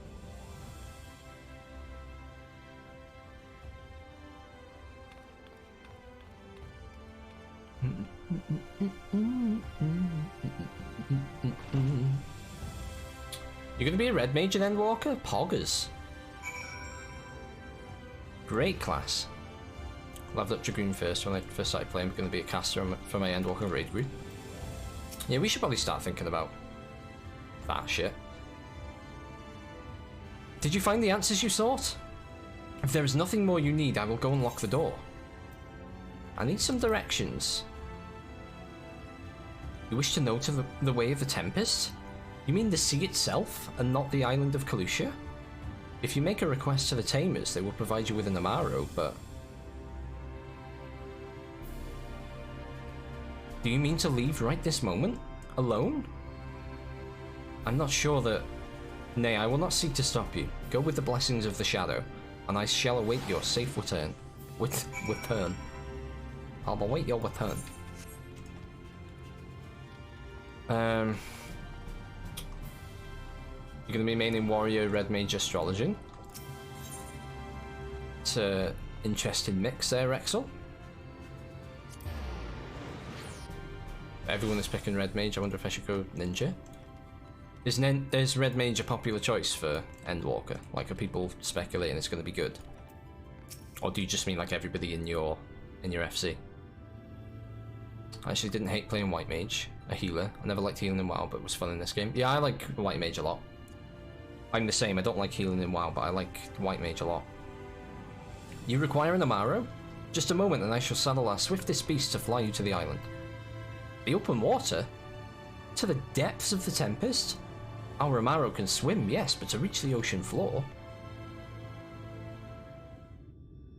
You're gonna be a red mage and Endwalker? Poggers. Great class. Leveled up Dragoon first when I first started playing. I'm gonna be a caster for my Endwalker raid group. Yeah, we should probably start thinking about that shit. Did you find the answers you sought? If there is nothing more you need, I will go and lock the door. I need some directions. You wish to know to the way of the Tempest? You mean the sea itself, and not the island of Kalusha? If you make a request to the Tamers, they will provide you with an Amaro, but... Do you mean to leave right this moment? Alone? I'm not sure that... Nay, I will not seek to stop you. Go with the blessings of the Shadow, and I shall await your safe return. Return. I'll await your return. You're going to be maining Warrior, Red Mage, Astrologing. It's an interesting mix there, Rexel. Everyone is picking Red Mage. I wonder if I should go Ninja. Is Red Mage a popular choice for Endwalker? Like, are people speculating it's going to be good? Or do you just mean like everybody in your FC? I actually didn't hate playing White Mage, a healer. I never liked healing in WoW, but it was fun in this game. Yeah, I like White Mage a lot. I'm the same, I don't like healing in WoW, but I like White Mage a lot. You require an Amaro? Just a moment and I shall saddle our swiftest beast to fly you to the island. The open water? To the depths of the Tempest? Our Amaro can swim, yes, but to reach the ocean floor...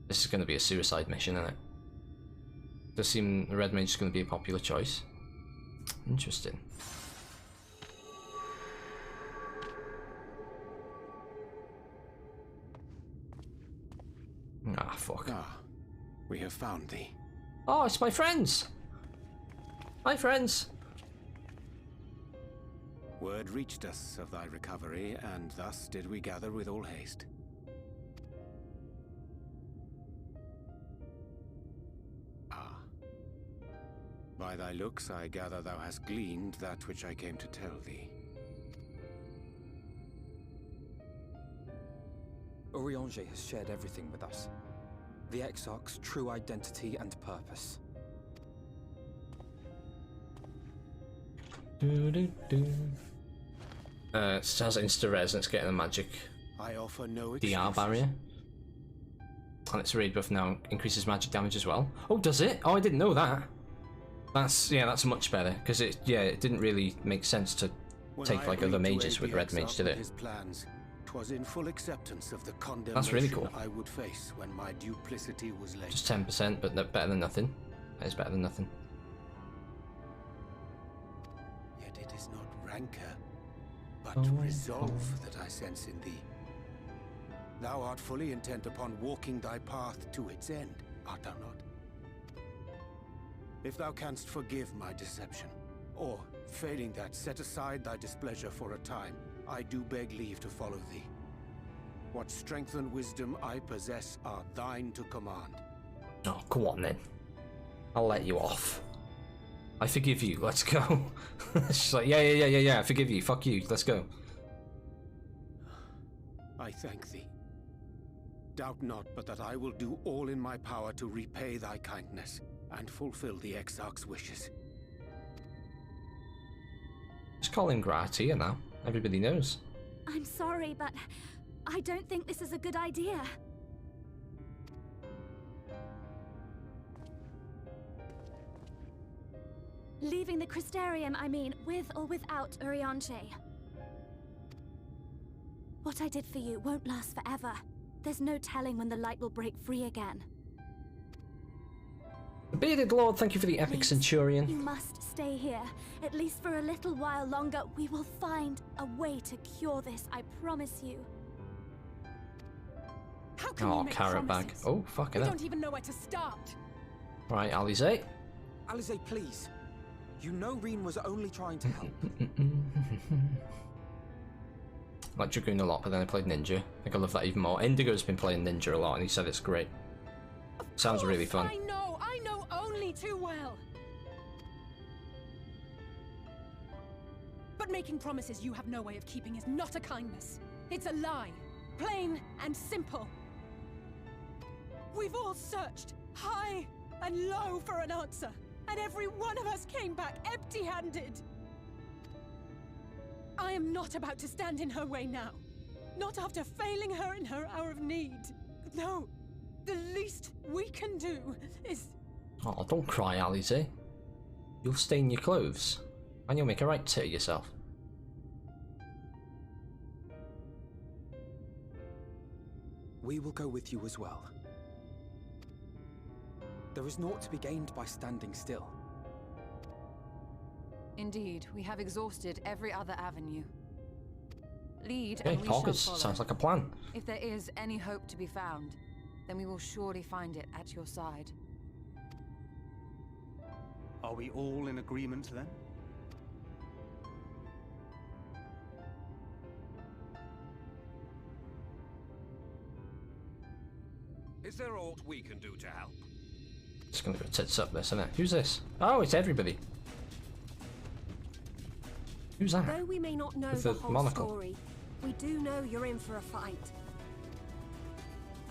This is going to be a suicide mission, isn't it? Does seem the Red Mage is going to be a popular choice. Interesting. Ah, fuck. Ah, we have found thee. Oh, it's my friends! Hi, friends! Word reached us of thy recovery, and thus did we gather with all haste. Ah. By thy looks, I gather thou hast gleaned that which I came to tell thee. Urianger has shared everything with us. The Exarch's true identity and purpose. It has insta-res and it's getting a magic I offer no DR barrier. And its raid buff now increases magic damage as well. Oh, does it? Oh, I didn't know that. That's much better, because it didn't really make sense to take like other mages with Red Mage, did it? 'Twas in full acceptance of the condemnation That's really cool. I would face when my duplicity was laid. Just 10%, but better than nothing. That is better than nothing. Yet it is not rancor, but resolve that I sense in thee. Thou art fully intent upon walking thy path to its end, art thou not? If thou canst forgive my deception, or, failing that, set aside thy displeasure for a time, I do beg leave to follow thee. What strength and wisdom I possess are thine to command. Oh, go on then. I'll let you off. I forgive you, let's go. She's like, yeah, I forgive you, fuck you, let's go. I thank thee. Doubt not but that I will do all in my power to repay thy kindness and fulfill the Exarch's wishes. Just call him Gratia now. Everybody knows. I'm sorry, but I don't think this is a good idea. Leaving the Crystarium, I mean, with or without Urianger. What I did for you won't last forever. There's no telling when the light will break free again. The Bearded Lord, thank you for the epic Please, Centurion. You must stay here. At least for a little while longer. We will find a way to cure this, I promise you. How can you make carrot bag. promises? Oh, fuck it We up. don't even know where to start. Right, Alize. Alize, please. You know Reen was only trying to help. I like Dragoon a lot, but then I played Ninja. I think I love that even more. Indigo's been playing Ninja a lot, and he said it's great. Sounds really fun. I know only too well. But making promises you have no way of keeping is not a kindness. It's a lie. Plain and simple. We've all searched high and low for an answer, and every one of us came back empty-handed. I am not about to stand in her way now. Not after failing her in her hour of need. No, the least we can do is... Oh, don't cry, Alize. You'll stain your clothes, and you'll make a right tit of yourself. We will go with you as well. There is naught to be gained by standing still. Indeed, we have exhausted every other avenue. Lead, Okay, and we shall Poggers, follow. sounds like a plan. If there is any hope to be found, then we will surely find it at your side. Are we all in agreement then? Is there aught we can do to help? It's gonna go tits up this, isn't it? Who's this? Oh, it's everybody. Who's that? Though we may not know With the the whole monocle. story, we do know you're in for a fight.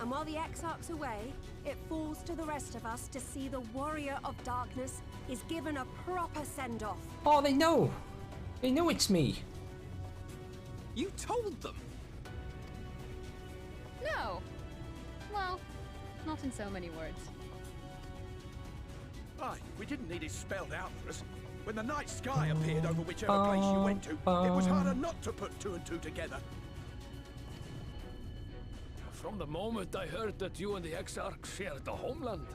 And while the Exarch's away, it falls to the rest of us to see the Warrior of Darkness is given a proper send-off. Oh, they know! They know it's me! You told them! No! Well, not in so many words. Aye, we didn't need it spelled out for us. When the night sky appeared over whichever place you went to, it was harder not to put two and two together. From the moment I heard that you and the Exarch shared the homeland,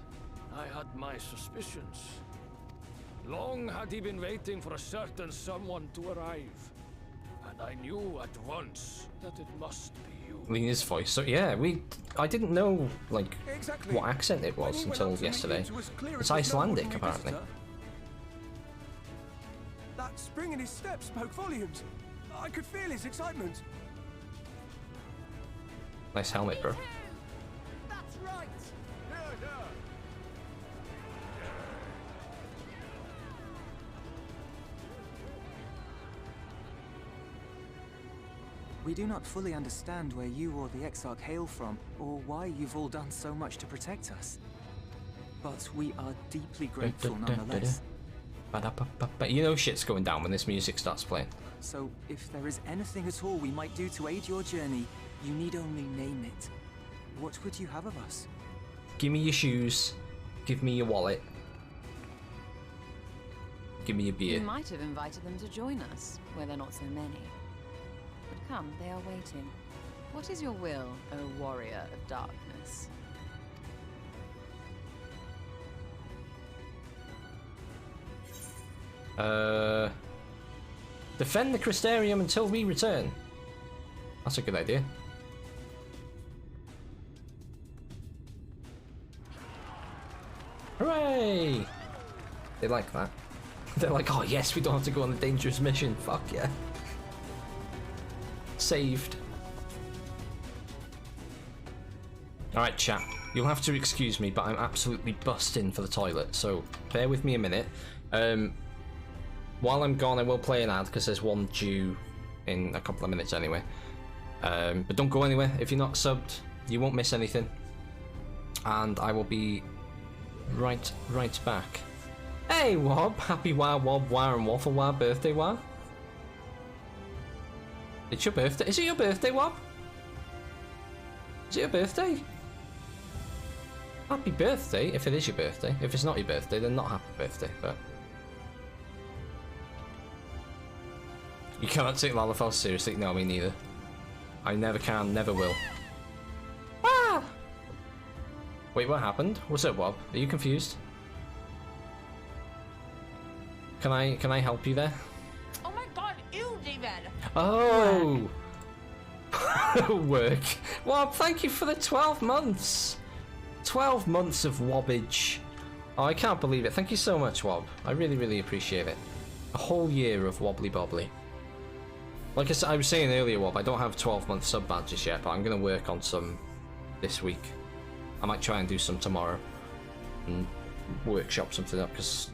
I had my suspicions. Long had he been waiting for a certain someone to arrive, and I knew at once that it must be you. Lena's voice. So yeah, I didn't know like Exactly. what accent it When was he went until up to meet you, yesterday. it was clear It's it was no Icelandic ordinary apparently. visitor. That spring in his step spoke volumes. I could feel his excitement. Nice helmet, bro. That's right. We do not fully understand where you or the Exarch hail from, or why you've all done so much to protect us. But we are deeply grateful nonetheless. But you know shit's going down when this music starts playing. So, if there is anything at all we might do to aid your journey, you need only name it. What would you have of us? Give me your shoes. Give me your wallet. Give me your beer. You might have invited them to join us, where there are not so many. But come, they are waiting. What is your will, O Warrior of Darkness? Defend the Crystarium until we return. That's a good idea. Hooray! They like that. They're like, oh yes, we don't have to go on a dangerous mission. Fuck yeah. Saved. Alright, chat. You'll have to excuse me, but I'm absolutely busting for the toilet, so bear with me a minute. While I'm gone, I will play an ad, because there's one due in a couple of minutes anyway. But don't go anywhere. If you're not subbed, you won't miss anything. And I will be right back. Hey, Wob! Happy Wow Wob Wow and Waffle Wow birthday, Wow. It's your birthday. Is it your birthday, Wob? Is it your birthday? Happy birthday, if it is your birthday. If it's not your birthday, then not happy birthday, but... You cannot take Lalafell seriously. No, me neither. I never can, never will. Ah! Wait, what happened? What's up, Wob? Are you confused? Can I help you there? Oh my god, ew, David! Oh! Work. Wob, thank you for the 12 months! 12 months of wobbage. Oh, I can't believe it. Thank you so much, Wob. I really, really appreciate it. A whole year of wobbly bobbly. Like I was saying earlier, Wob, I don't have 12-month sub badges yet, but I'm going to work on some this week. I might try and do some tomorrow and workshop something up, because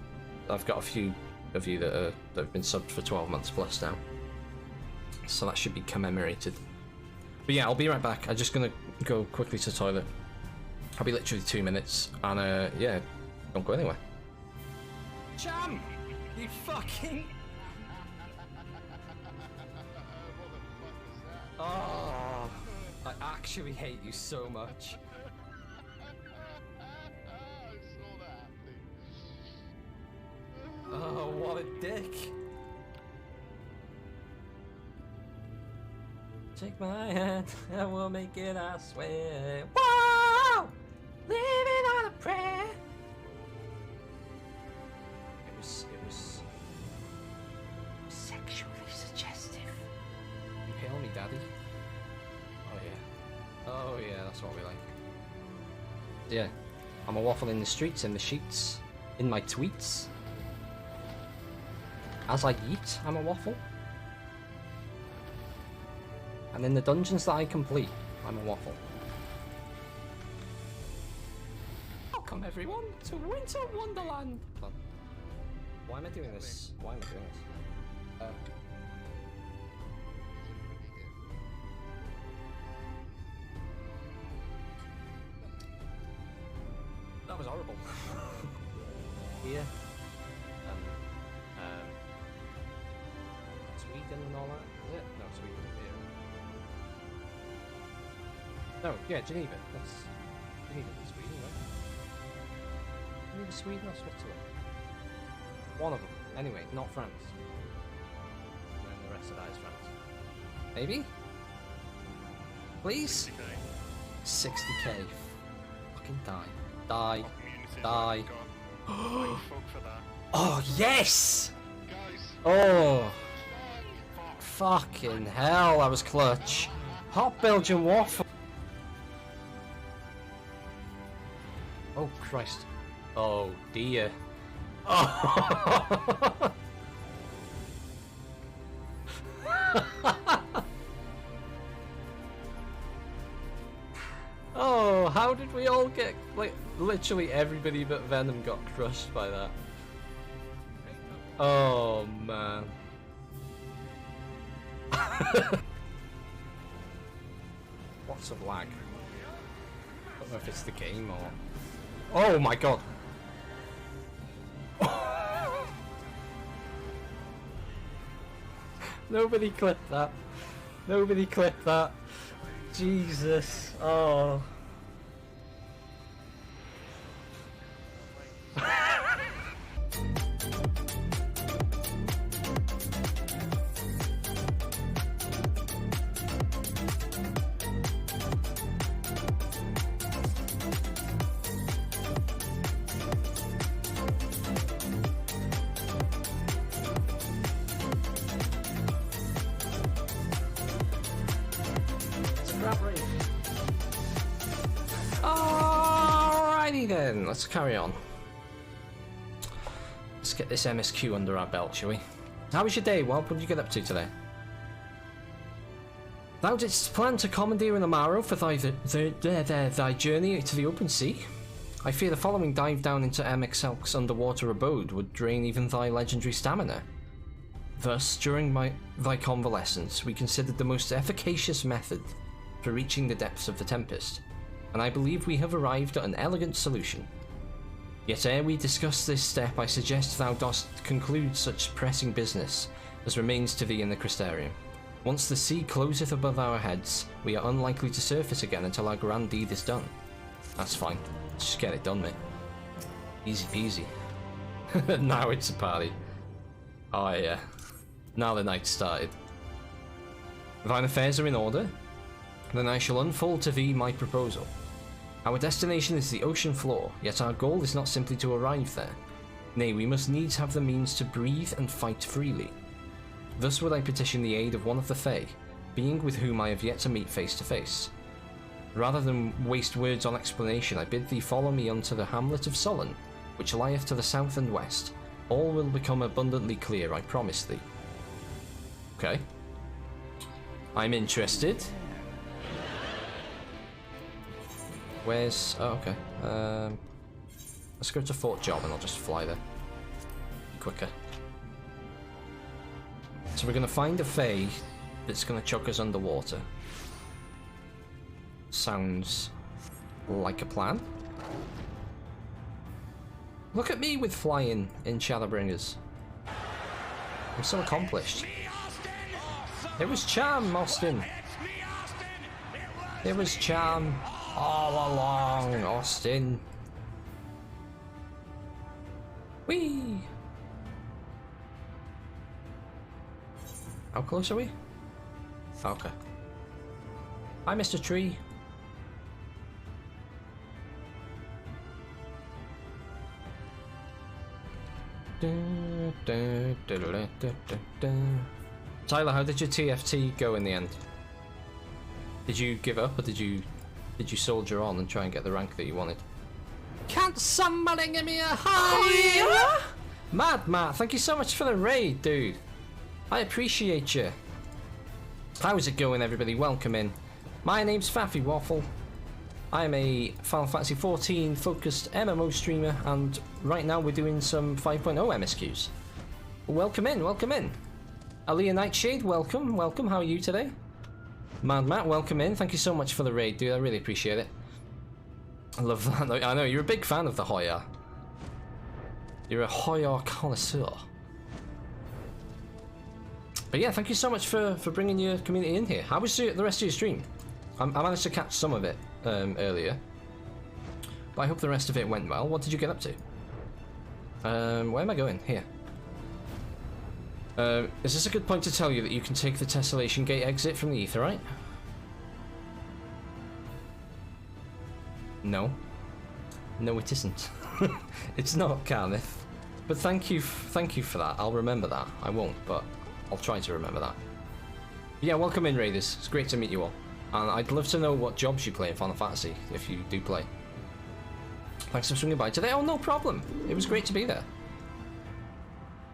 I've got a few of you that have been subbed for 12 months plus now. so that should be commemorated. But yeah, I'll be right back. I'm just gonna go quickly to the toilet. I'll be literally 2 minutes, and yeah, don't go anywhere. Jam! You fucking... Oh, I actually hate you so much. Oh, what a dick. Take my hand, and we'll make it, I swear. Whoa! Living on a prayer. It was sexually suggestive. You hail me, daddy? Oh yeah. Oh yeah, that's what we like. Yeah. I'm a waffle in the streets, in the sheets, in my tweets. As I eat, I'm a waffle. And in the dungeons that I complete, I'm a waffle. Welcome everyone to Winter Wonderland! Why am I doing this? Why am I doing this? That was horrible. Here. Sweden and all that, is it? No, Sweden here. No, yeah, Geneva. That's Geneva in Sweden, right? Geneva, Sweden or Switzerland? One of them. Anyway, not France. And then the rest of that is France. Maybe? Please? 60k. Fucking die. Die. Die. Oh, yes! Oh! Fucking hell, that was clutch. Hot Belgian waffle. Oh, Christ. Oh, dear. Oh. Oh, how did we all get, like, literally everybody but Venom got crushed by that. Oh, man. Lots of lag. I don't know if it's the game or... Oh my god! Nobody clipped that. Nobody clipped that. Jesus. Oh. Alrighty then, let's carry on. Let's get this MSQ under our belt, shall we? How was your day, Walt? What did you get up to today? Thou didst plan to commandeer an Amaro for thy journey to the open sea? I fear the following dive down into MXL's underwater abode would drain even thy legendary stamina. Thus, during thy convalescence, we considered the most efficacious method for reaching the depths of the Tempest, and I believe we have arrived at an elegant solution. Yet ere we discuss this step, I suggest thou dost conclude such pressing business as remains to thee in the Crystarium. Once the sea closeth above our heads, we are unlikely to surface again until our grand deed is done. That's fine. Let's just get it done, mate. Easy peasy. Now it's a party. Oh yeah. Now the night started. Thine affairs are in order? Then I shall unfold to thee my proposal. Our destination is the ocean floor, yet our goal is not simply to arrive there. Nay, we must needs have the means to breathe and fight freely. Thus would I petition the aid of one of the Fae, being with whom I have yet to meet face to face. Rather than waste words on explanation, I bid thee follow me unto the hamlet of Sullen, which lieth to the south and west. All will become abundantly clear, I promise thee. Okay. I'm interested. Where's... oh, okay. Let's go to Fort Job and I'll just fly there. Quicker. So we're going to find a Fae that's gonna chuck us underwater. Sounds like a plan. Look at me with flying in Shadowbringers. I'm so accomplished. It was charm, Austin. It was charm all along, Austin. Whee! How close are we? Okay. Hi, Mr. Tree. Tyler, how did your TFT go in the end? Did you give up, or did you soldier on and try and get the rank that you wanted? Can't somebody give me a hi? Mad Matt, thank you so much for the raid, dude. I appreciate you. How's it going, everybody? Welcome in. My name's Faffy Waffle. I'm a Final Fantasy XIV focused MMO streamer, and right now we're doing some 5.0 MSQs. Welcome in, welcome in. Aaliyah Nightshade, welcome, welcome. How are you today? Mad Matt, welcome in. Thank you so much for the raid, dude. I really appreciate it. I love that. I know, you're a big fan of the Hoya. You're a Hoya connoisseur. But yeah, thank you so much for bringing your community in here. How was the rest of your stream? I managed to catch some of it earlier, but I hope the rest of it went well. What did you get up to? Where am I going? Here. Is this a good point to tell you that you can take the Tessellation Gate exit from the Aetheryte? No. No, it isn't. It's not, Carnith. But thank you for that. I'll remember that. I won't, but I'll try to remember that. Yeah, welcome in, Raiders. It's great to meet you all. And I'd love to know what jobs you play in Final Fantasy, if you do play. Thanks for swinging by today. Oh, no problem. It was great to be there.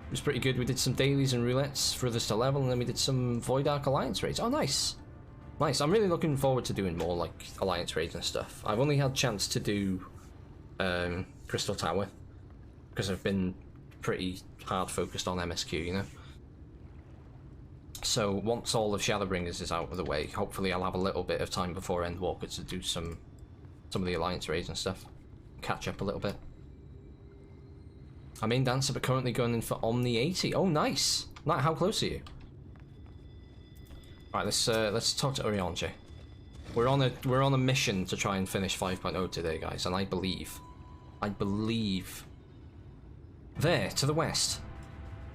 It was pretty good. We did some dailies and roulettes for others to level, and then we did some Void Ark Alliance raids. Oh, nice. Nice. I'm really looking forward to doing more, like, Alliance raids and stuff. I've only had a chance to do Crystal Tower, because I've been pretty hard focused on MSQ, you know? So once all of Shadowbringers is out of the way, hopefully I'll have a little bit of time before Endwalker to do some of the Alliance raids and stuff. Catch up a little bit. I'm in Dancer, but currently going in for Omni 80. Oh, nice! Like, how close are you? Alright, let's talk to Oriange. We're on a mission to try and finish 5.0 today, guys, and I believe there, to the west.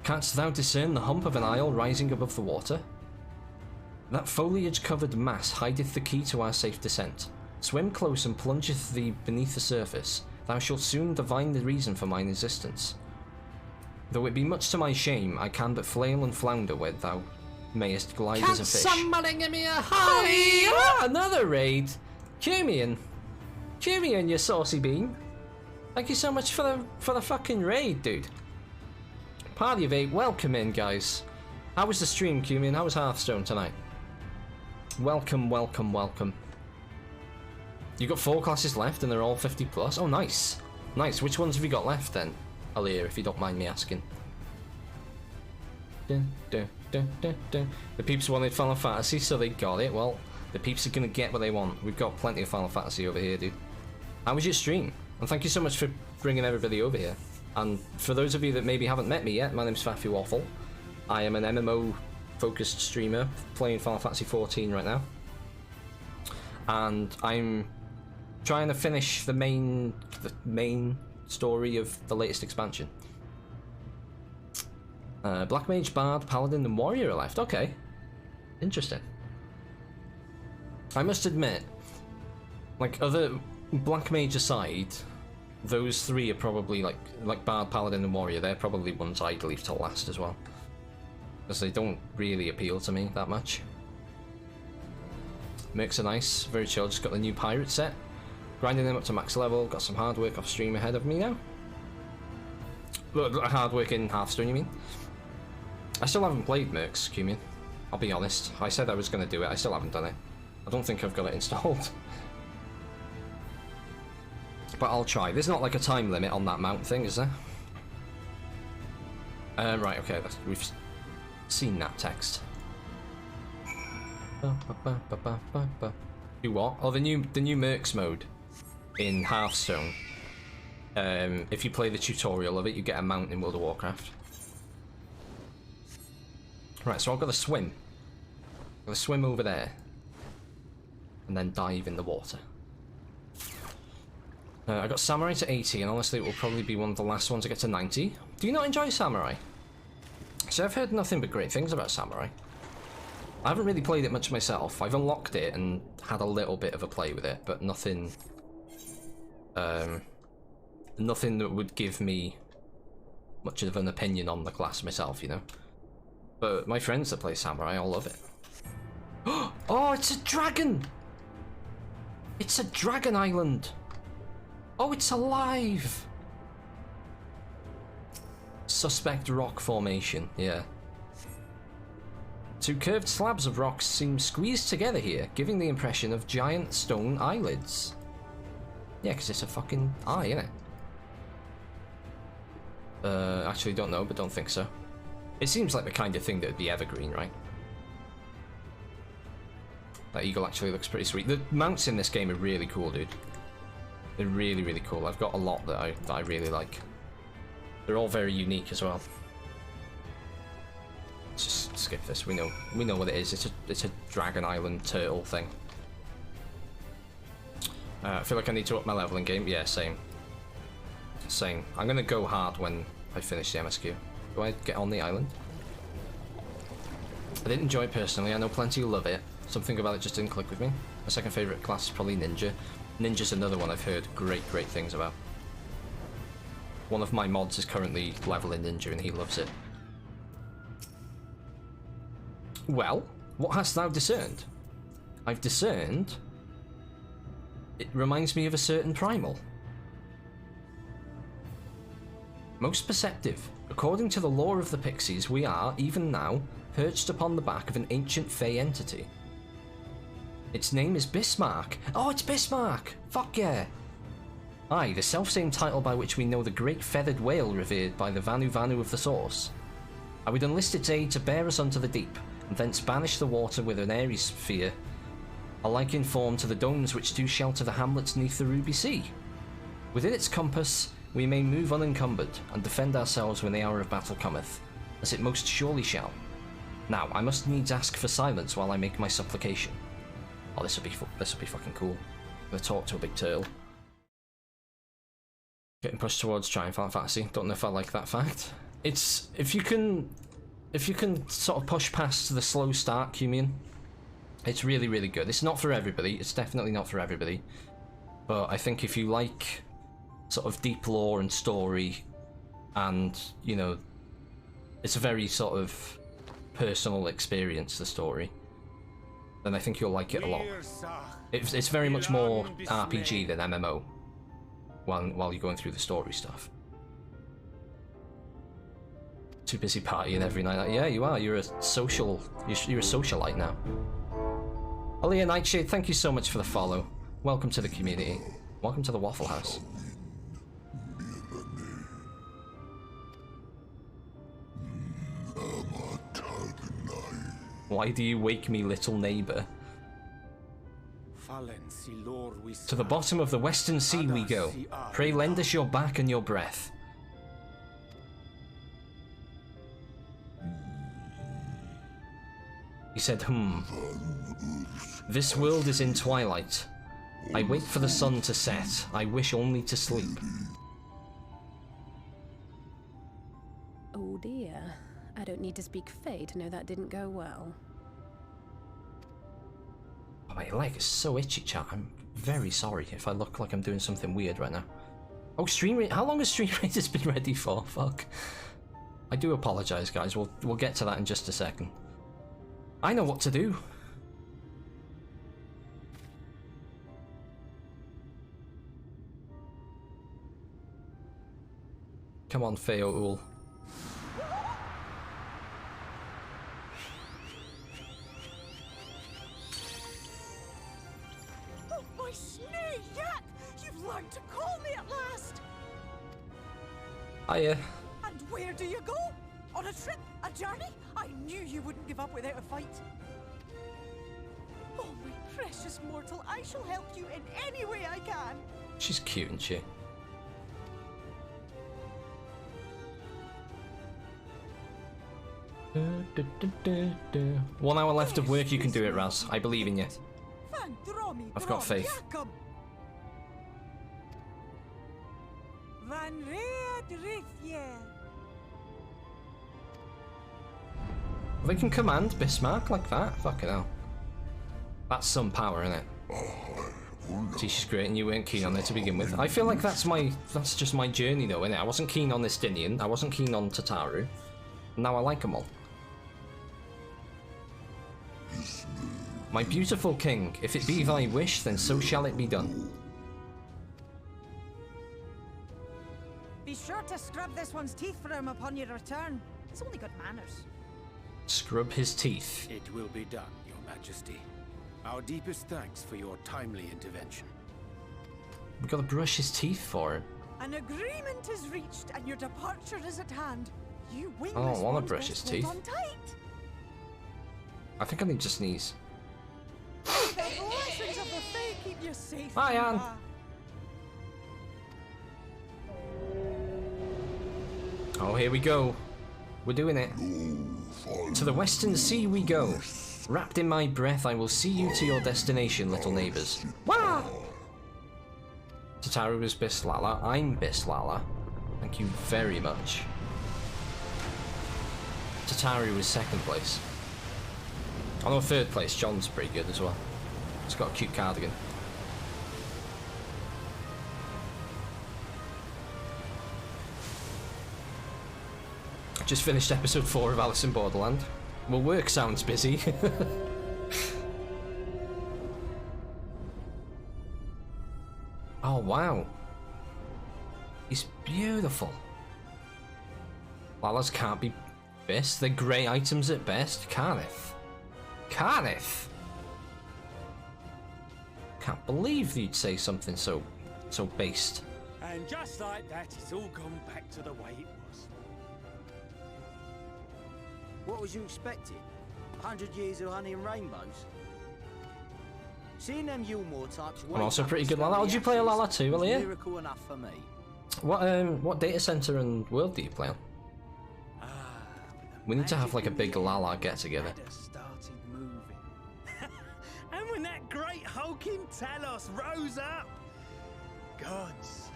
Canst thou discern the hump of an isle rising above the water? That foliage-covered mass hideth the key to our safe descent. Swim close and plungeth thee beneath the surface. Thou shalt soon divine the reason for mine existence. Though it be much to my shame, I can but flail and flounder where thou mayest glide as a fish. Can't somebody give me a hi? Another raid! Cumian, you saucy bean. Thank you so much for the fucking raid, dude. Party of 8, welcome in, guys. How was the stream, Cumian? How was Hearthstone tonight? Welcome, welcome, welcome. You got 4 classes left and they're all 50 plus? Oh, nice. Nice. Which ones have you got left then, Aaliyah, if you don't mind me asking? Dun, dun, dun, dun, dun. The peeps wanted Final Fantasy, so they got it. Well, the peeps are going to get what they want. We've got plenty of Final Fantasy over here, dude. How was your stream? And thank you so much for bringing everybody over here. And for those of you that maybe haven't met me yet, my name's Faffy Waffle. I am an MMO-focused streamer playing Final Fantasy XIV right now. And I'm trying to finish the main story of the latest expansion. Black Mage, Bard, Paladin, and Warrior are left. Okay. Interesting. I must admit, like, other Black Mage aside, those 3 are probably like Bard, Paladin, and Warrior. They're probably ones I'd leave till last as well, because they don't really appeal to me that much. Mercs are nice, very chill. Just got the new pirate set, grinding them up to max level. Got some hard work off stream ahead of me now. Hard work in Hearthstone, you mean? I still haven't played Mercs, Cumian. I'll be honest. I said I was going to do it. I still haven't done it. I don't think I've got it installed. But I'll try. There's not like a time limit on that mount thing, is there? Right, okay. We've seen that text. Do what? Oh, the new Mercs mode in Hearthstone. If you play the tutorial of it, you get a mount in World of Warcraft. Right, so I've got to swim. I'm gonna swim over there. And then dive in the water. I got Samurai to 80, and honestly it will probably be one of the last ones to get to 90. Do you not enjoy Samurai? So I've heard nothing but great things about Samurai. I haven't really played it much myself. I've unlocked it and had a little bit of a play with it, but nothing... nothing that would give me much of an opinion on the class myself, you know? But my friends that play Samurai all love it. Oh, it's a dragon! It's a dragon island! Oh, it's alive! Suspect rock formation, yeah. Two curved slabs of rocks seem squeezed together here, giving the impression of giant stone eyelids. Yeah, because it's a fucking eye, isn't it? Actually don't know, but don't think so. It seems like the kind of thing that would be evergreen, right? That eagle actually looks pretty sweet. The mounts in this game are really cool, dude. They're really, really cool. I've got a lot that I really like. They're all very unique as well. Let's just skip this. We know what it is. It's a Dragon Island turtle thing. I feel like I need to up my level in game. Yeah, same. Same. I'm gonna go hard when I finish the MSQ. Do I get on the island? I didn't enjoy it personally. I know plenty who love it. Something about it just didn't click with me. My second favourite class is probably Ninja. Ninja's another one I've heard great things about. One of my mods is currently leveling Ninja and he loves it. Well, what hast thou discerned? I've discerned... It reminds me of a certain primal. Most perceptive. According to the lore of the Pixies, we are, even now, perched upon the back of an ancient Fey entity. Its name is Bismarck. Oh, it's Bismarck! Fuck yeah! Aye, the self-same title by which we know the great feathered whale revered by the Vanu Vanu of the Source. I would enlist its aid to bear us unto the deep, and thence banish the water with an airy sphere, alike in form to the domes which do shelter the hamlets neath the ruby sea. Within its compass we may move unencumbered, and defend ourselves when the hour of battle cometh, as it most surely shall. Now, I must needs ask for silence while I make my supplication. Oh, this would be fucking cool. I'm gonna talk to a big turtle. Getting pushed towards trying Final Fantasy. Don't know if I like that fact. It's if you can sort of push past the slow start, Cumian, it's really, really good. It's not for everybody. It's definitely not for everybody. But I think if you like sort of deep lore and story, and you know, it's a very sort of personal experience, the story, then I think you'll like it a lot. It's very much more RPG than MMO while you're going through the story stuff. Too busy partying every night. Yeah, you are. You're a socialite now. Aaliyah Nightshade, thank you so much for the follow. Welcome to the community. Welcome to the Waffle House. Why do you wake me, little neighbour? To the bottom of the western sea we go. Pray lend us your back and your breath. He said, This world is in twilight. I wait for the sun to set. I wish only to sleep. Oh dear. I don't need to speak Fey to know that didn't go well. Oh, my leg is so itchy, chat. I'm very sorry if I look like I'm doing something weird right now. Oh, how long has Stream Raiders been ready for? Fuck. I do apologise, guys. We'll get to that in just a second. I know what to do. Come on, Feo Ool. Oh, my snake yak! You've learned to call me at last! Hiya. And where do you go? On a trip? A journey? I knew you wouldn't give up without a fight. precious mortal. I shall help you in any way I can. She's cute, isn't she? One hour left of work, you can do it, Raz. I believe in you. I've got faith. Van They can command Bismarck like that? Fucking hell. That's some power, isn't it? See, she's great and you weren't keen on it to begin with. I feel like that's just my journey though, innit? I wasn't keen on Estinian, I wasn't keen on Tataru. Now I like them all. My beautiful king, if it be thy wish, then so shall it be done. Be sure to scrub this one's teeth for him upon your return. It's only good manners. Scrub his teeth. It will be done, Your Majesty. Our deepest thanks for your timely intervention. We gotta brush his teeth for him. An agreement is reached and your departure is at hand. You I don't want to brush his teeth. I think I need to sneeze. The blessings of the Fae keep you safe. Hi, Anne. Oh, here we go. We're doing it. To the Western Sea we go. Wrapped in my breath, I will see you to your destination, little neighbours. Wah! Tataru is Bislala. I'm Bislala. Thank you very much. Tataru is second place. Oh no, third place. John's pretty good as well. He's got a cute cardigan. Just finished episode 4 of Alice in Borderland. Well, work sounds busy. Oh wow. He's beautiful. Lalas can't be best. They're grey items at best. Carnith. Carnith! Can't believe you'd say something so based. And just like that, it's all gone back to the way it was. What was you expecting? 100 years of honey and rainbows? Seeing them Yulmore types. I'm also pretty good Lala. Would you play a Lala too, will you? Miracle enough for me. What data center and world do you play on? We need to have like a big Lala get together. Started moving. And when that great hulking Talos rose up, gods,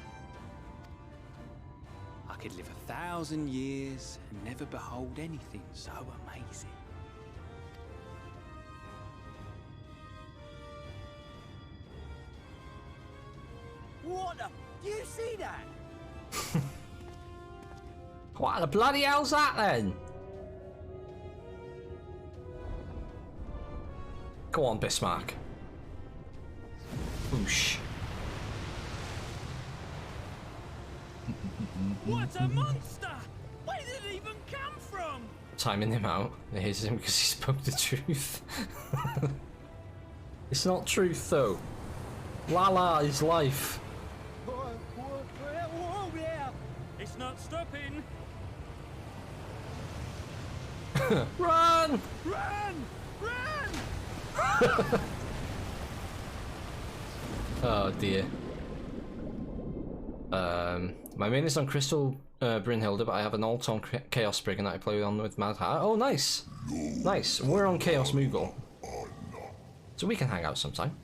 I could live 1,000 years and never behold anything so amazing. What the? Do you see that? What the bloody hell's that then? Go on, Bismarck. Whoosh. What a monster! Where did it even come from? Timing him out. It hits him because he spoke the truth. It's not truth though. Lala is life. Whoa, yeah. It's not stopping. Run! Run! Run! Oh dear. My main is on Crystal Brynhilda, but I have an alt-on Chaos Spriggan that I play on with Mad Hat. Oh, nice! Nice. We're on Chaos Moogle. So we can hang out sometime.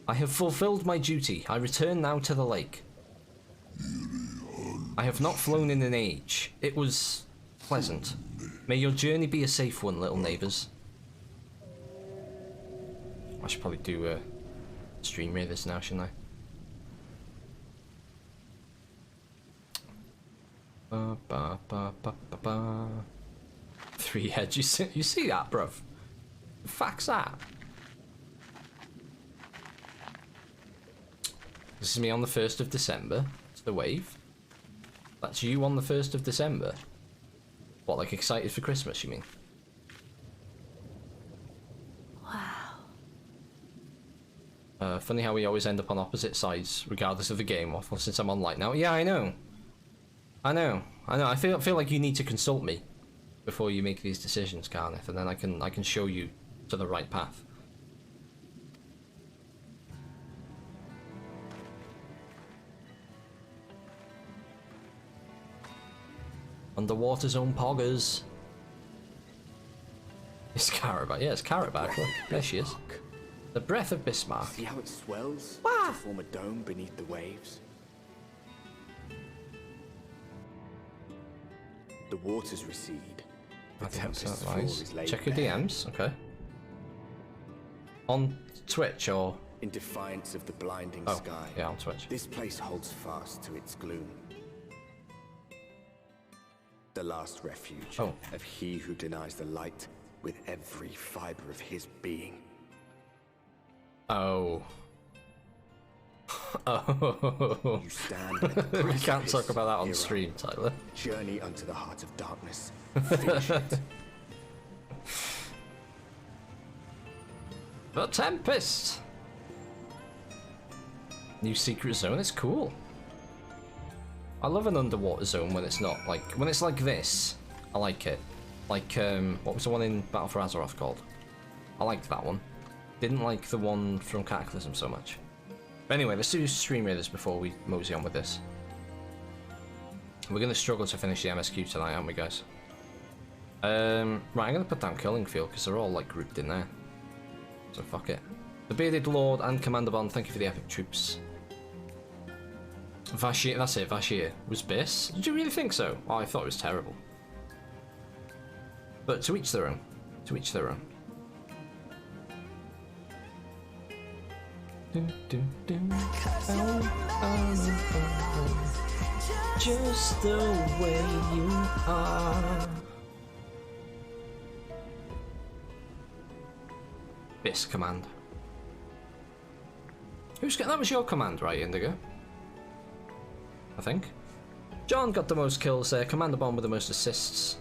I have fulfilled my duty. I return now to the lake. I have not flown in an age. It was pleasant. May your journey be a safe one, little neighbours. I should probably do a stream read this now, shouldn't I? Ba, ba, ba, ba, ba, ba. 3 heads. You see that, bruv? The fuck's that? This is me on the 1st of December. It's the wave. That's you on the 1st of December. What, like excited for Christmas, you mean? Wow. Funny how we always end up on opposite sides, regardless of the game. Well, since I'm on light now. Yeah, I know. I know. I feel like you need to consult me before you make these decisions, Garneth, and then I can show you to the right path. Underwater zone poggers. It's Carabak. Yeah, it's Carabak. Look, there she is. The breath of Bismarck. See how it swells to form a dome beneath the waves? The waters recede. The tempest floor is laid Check your bare. DMs. Okay. On Twitch or? In defiance of the blinding Oh, sky. yeah, on Twitch. This place holds fast to its gloom. The last refuge of he who denies the light with every fiber of his being. Oh. Oh. You stand at the We can't precipice, talk about that on hero. stream, Tyler. Journey unto the heart of darkness. Finish it. The Tempest! New secret zone, it's cool. I love an underwater zone when it's not like, when it's like this, I like it. Like, what was the one in Battle for Azeroth called? I liked that one. Didn't like the one from Cataclysm so much. But anyway, let's do stream raiders before we mosey on with this. We're going to struggle to finish the MSQ tonight, aren't we, guys? Right, I'm going to put down Killing Field because they're all like grouped in there. So fuck it. The Bearded Lord and Commander Bond, thank you for the epic troops. Vashir, that's it, Vashir. Was Biss? Did you really think so? Oh, I thought it was terrible. But to each their own. To each their own. Just the way you are. Biss command. That was your command, right, Indigo? I think. John got the most kills there, Commander Bond with the most assists.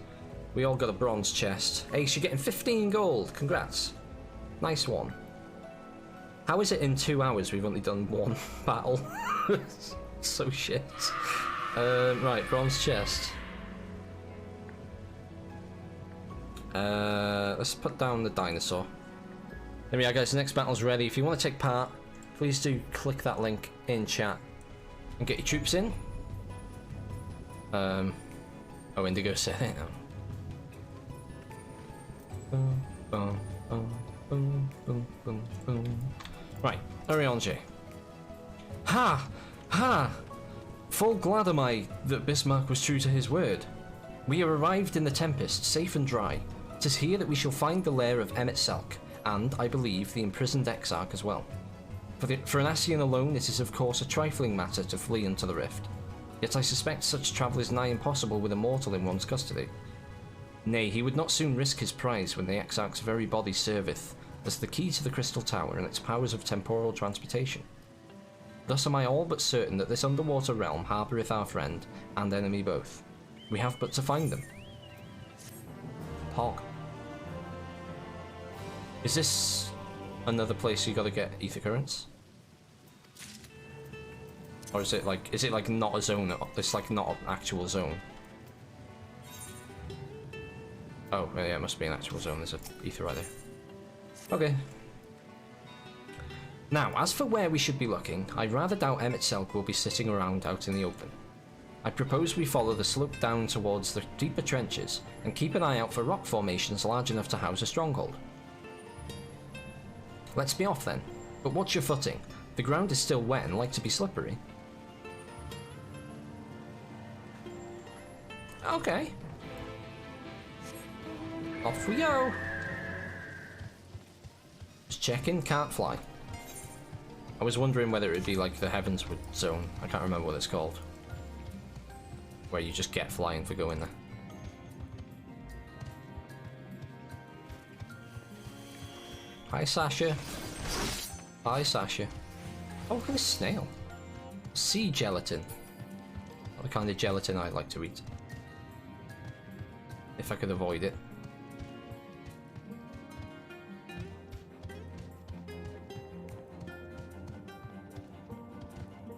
We all got a bronze chest. Ace, you're getting 15 gold. Congrats. Nice one. How is it in 2 hours we've only done one battle? So shit. Right, bronze chest. Let's put down the dinosaur. There we are, guys. The next battle's ready. If you want to take part, please do click that link in chat and get your troops in. Oh, Indigo said it now. Right, Oriange. Ha! Ha! Full glad am I that Bismarck was true to his word. We have arrived in the Tempest, safe and dry. 'Tis here that we shall find the lair of Emmet Selk, and, I believe, the imprisoned Exarch as well. For an Ascian alone, it is of course a trifling matter to flee into the rift. Yet I suspect such travel is nigh impossible with a mortal in one's custody. Nay, he would not soon risk his prize when the Exarch's very body serveth as the key to the Crystal Tower and its powers of temporal transportation. Thus am I all but certain that this underwater realm harboureth our friend and enemy both. We have but to find them. Pog. Is this another place you gotta get ether currents? Or is it like not a zone? It's like not an actual zone. Oh, yeah, it must be an actual zone. There's an ether right there. Okay. Now, as for where we should be looking, I rather doubt Emmet Selk will be sitting around out in the open. I propose we follow the slope down towards the deeper trenches and keep an eye out for rock formations large enough to house a stronghold. Let's be off then. But watch your footing. The ground is still wet and like to be slippery. Okay. Off we go. Just checking, can't fly. I was wondering whether it would be like the Heavenswood zone. I can't remember what it's called. Where you just get flying for going there. Hi, Sasha. Hi, Sasha. Oh, look at this snail. Sea gelatin. Not the kind of gelatin I'd like to eat. If I could avoid it.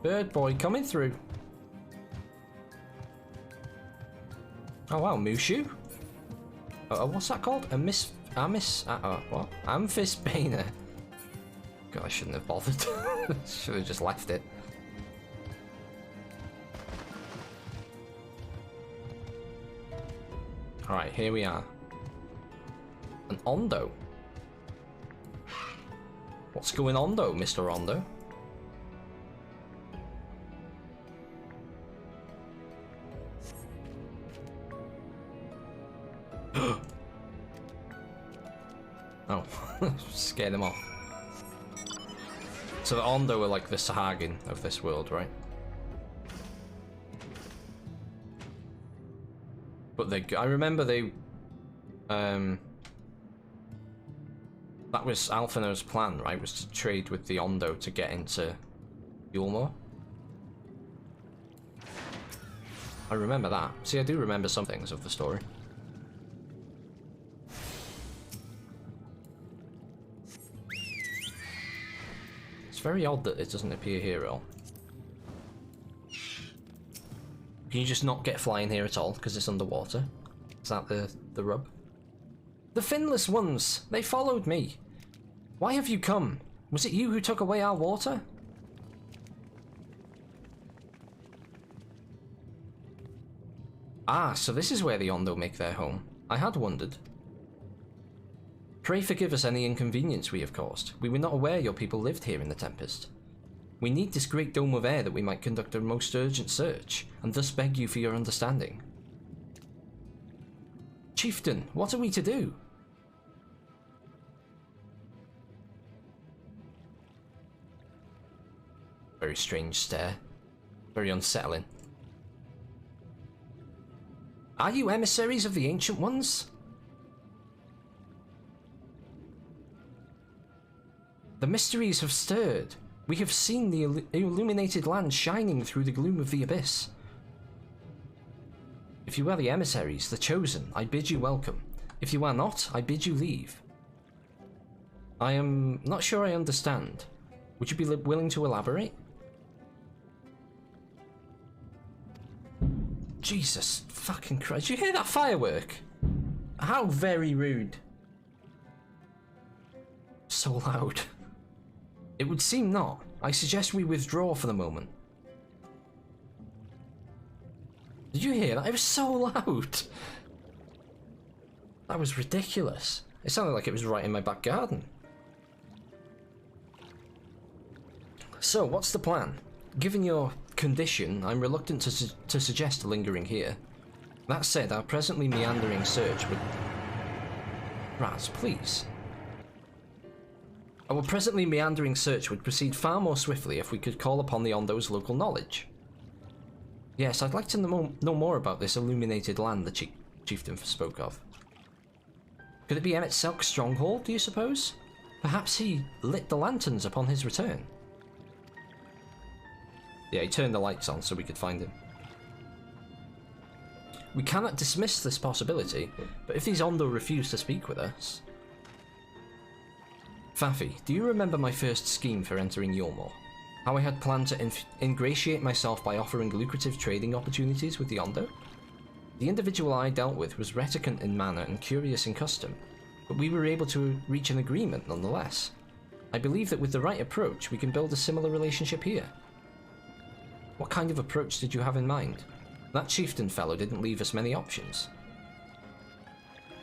Bird boy coming through. Oh wow, Mushu? What's that called? A what? Amphisbaena. God, I shouldn't have bothered. Should have just left it. Alright, here we are. An Ondo. What's going on though, Mr. Ondo? Oh, scare them off. So the Ondo are like the Sahagin of this world, right? But I remember they, that was Alphino's plan, right? Was to trade with the Ondo to get into Yulmore. I remember that. See, I do remember some things of the story. It's very odd that it doesn't appear here at all. Can you just not get flying here at all because it's underwater? Is that the rub? The finless ones! They followed me! Why have you come? Was it you who took away our water? Ah, so this is where the Ondo make their home. I had wondered. Pray forgive us any inconvenience we have caused. We were not aware your people lived here in the Tempest. We need this great dome of air that we might conduct a most urgent search, and thus beg you for your understanding. Chieftain, what are we to do? Very strange stare. Very unsettling. Are you emissaries of the Ancient Ones? The mysteries have stirred. We have seen the illuminated land shining through the gloom of the abyss. If you are the emissaries, the chosen, I bid you welcome. If you are not, I bid you leave. I am not sure I understand. Would you be willing to elaborate? Jesus fucking Christ. Did you hear that firework? How very rude. So loud. It would seem not. I suggest we withdraw for the moment. Did you hear that? It was so loud. That was ridiculous. It sounded like it was right in my back garden. So, what's the plan? Given your condition, I'm reluctant to suggest lingering here. That said, our presently meandering search would... Raz, please. Our presently meandering search would proceed far more swiftly if we could call upon the Ondo's local knowledge. Yes, I'd like to know more about this illuminated land the chieftain spoke of. Could it be Emmett Selk's stronghold, do you suppose? Perhaps he lit the lanterns upon his return. Yeah, he turned the lights on so we could find him. We cannot dismiss this possibility, but if these Ondo refuse to speak with us... Fafi, do you remember my first scheme for entering Yulmore? How I had planned to ingratiate myself by offering lucrative trading opportunities with the Ondo? The individual I dealt with was reticent in manner and curious in custom, but we were able to reach an agreement nonetheless. I believe that with the right approach, we can build a similar relationship here. What kind of approach did you have in mind? That chieftain fellow didn't leave us many options.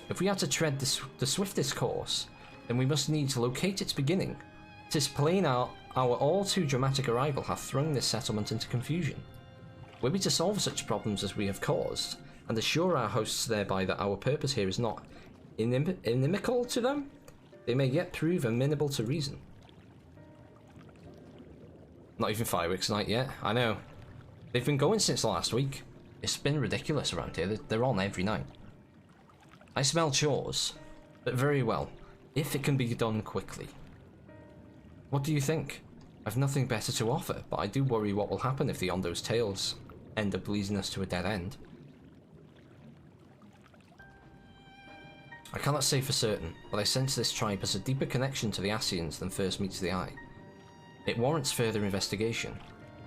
If we are to tread the swiftest course, then we must needs locate its beginning. 'Tis plain our all too dramatic arrival hath thrown this settlement into confusion. Were we to solve such problems as we have caused, and assure our hosts thereby that our purpose here is not inimical to them, they may yet prove amenable to reason. Not even fireworks night yet, I know. They've been going since last week. It's been ridiculous around here, they're on every night. I smell chores, but very well, if it can be done quickly. What do you think? I've nothing better to offer, but I do worry what will happen if the Ondo's tales end up leading us to a dead end. I cannot say for certain, but I sense this tribe has a deeper connection to the Ascians than first meets the eye. It warrants further investigation,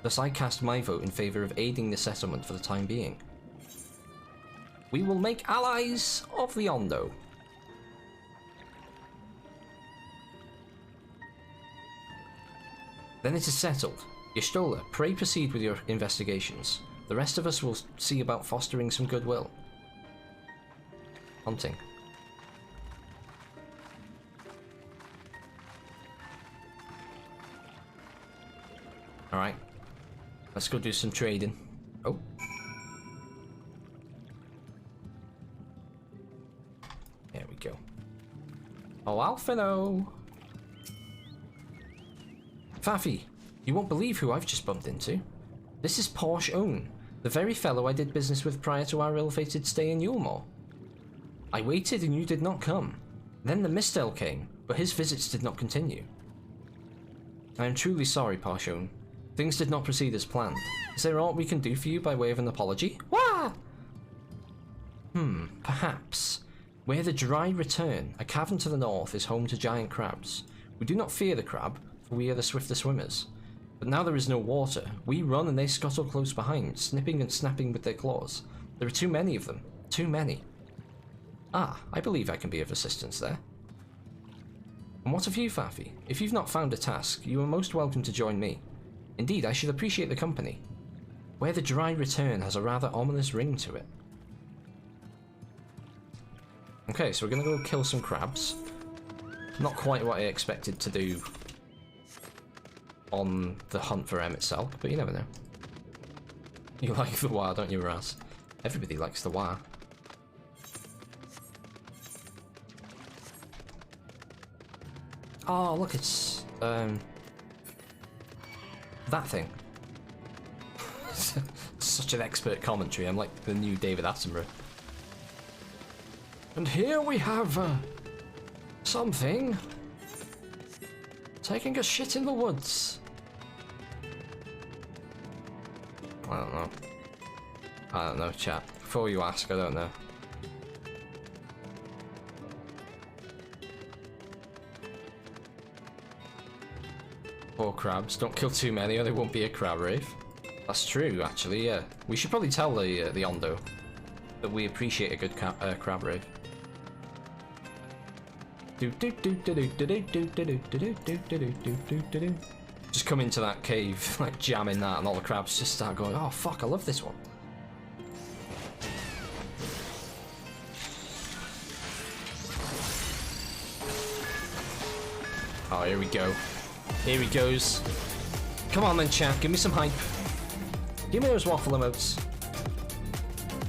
thus I cast my vote in favour of aiding the settlement for the time being. We will make allies of the Ondo. Then it is settled. Y'shtola, pray proceed with your investigations. The rest of us will see about fostering some goodwill. Hunting. Alright. Let's go do some trading. Oh. There we go. Oh, Alphino! Faffy, you won't believe who I've just bumped into. This is Porsche Own, the very fellow I did business with prior to our ill-fated stay in Yulmore. I waited and you did not come. Then the Mistel came, but his visits did not continue. I am truly sorry, Porsche Own. Things did not proceed as planned. Is there aught we can do for you by way of an apology? Wah! Perhaps. Where the Dry return, a cavern to the north, is home to giant crabs. We do not fear the crab, for we are the swifter swimmers. But now there is no water. We run and they scuttle close behind, snipping and snapping with their claws. There are too many of them. Too many. Ah, I believe I can be of assistance there. And what of you, Faffy? If you've not found a task, you are most welcome to join me. Indeed, I should appreciate the company. Where the Dry return has a rather ominous ring to it. Okay, so we're gonna go kill some crabs. Not quite what I expected to do on the hunt for Emet-Selch, but you never know. You like the Wa, don't you, Raz? Everybody likes the Wa. Oh, look, it's that thing. Such an expert commentary. I'm like the new David Attenborough. And here we have something taking a shit in the woods. I don't know. I don't know, chat. Before you ask, I don't know. Poor crabs. Don't kill too many or there won't be a crab rave. That's true, actually, yeah. We should probably tell the Ondo that we appreciate a good crab rave. Just come into that cave, like jamming that, and all the crabs just start going, oh fuck, I love this one. Oh, here we go. Here he goes. Come on then, chat, give me some hype. Give me those waffle emotes.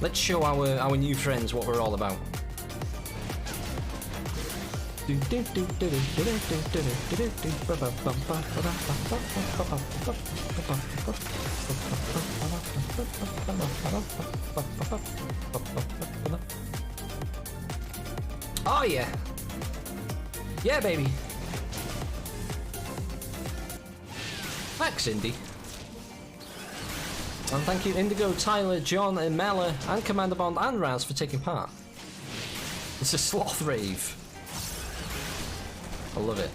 Let's show our new friends what we're all about. Oh yeah. Yeah, baby. Thanks, Indy. And thank you, Indigo, Tyler, John, and Mella, and Commander Bond, and Raz for taking part. It's a sloth rave. I love it.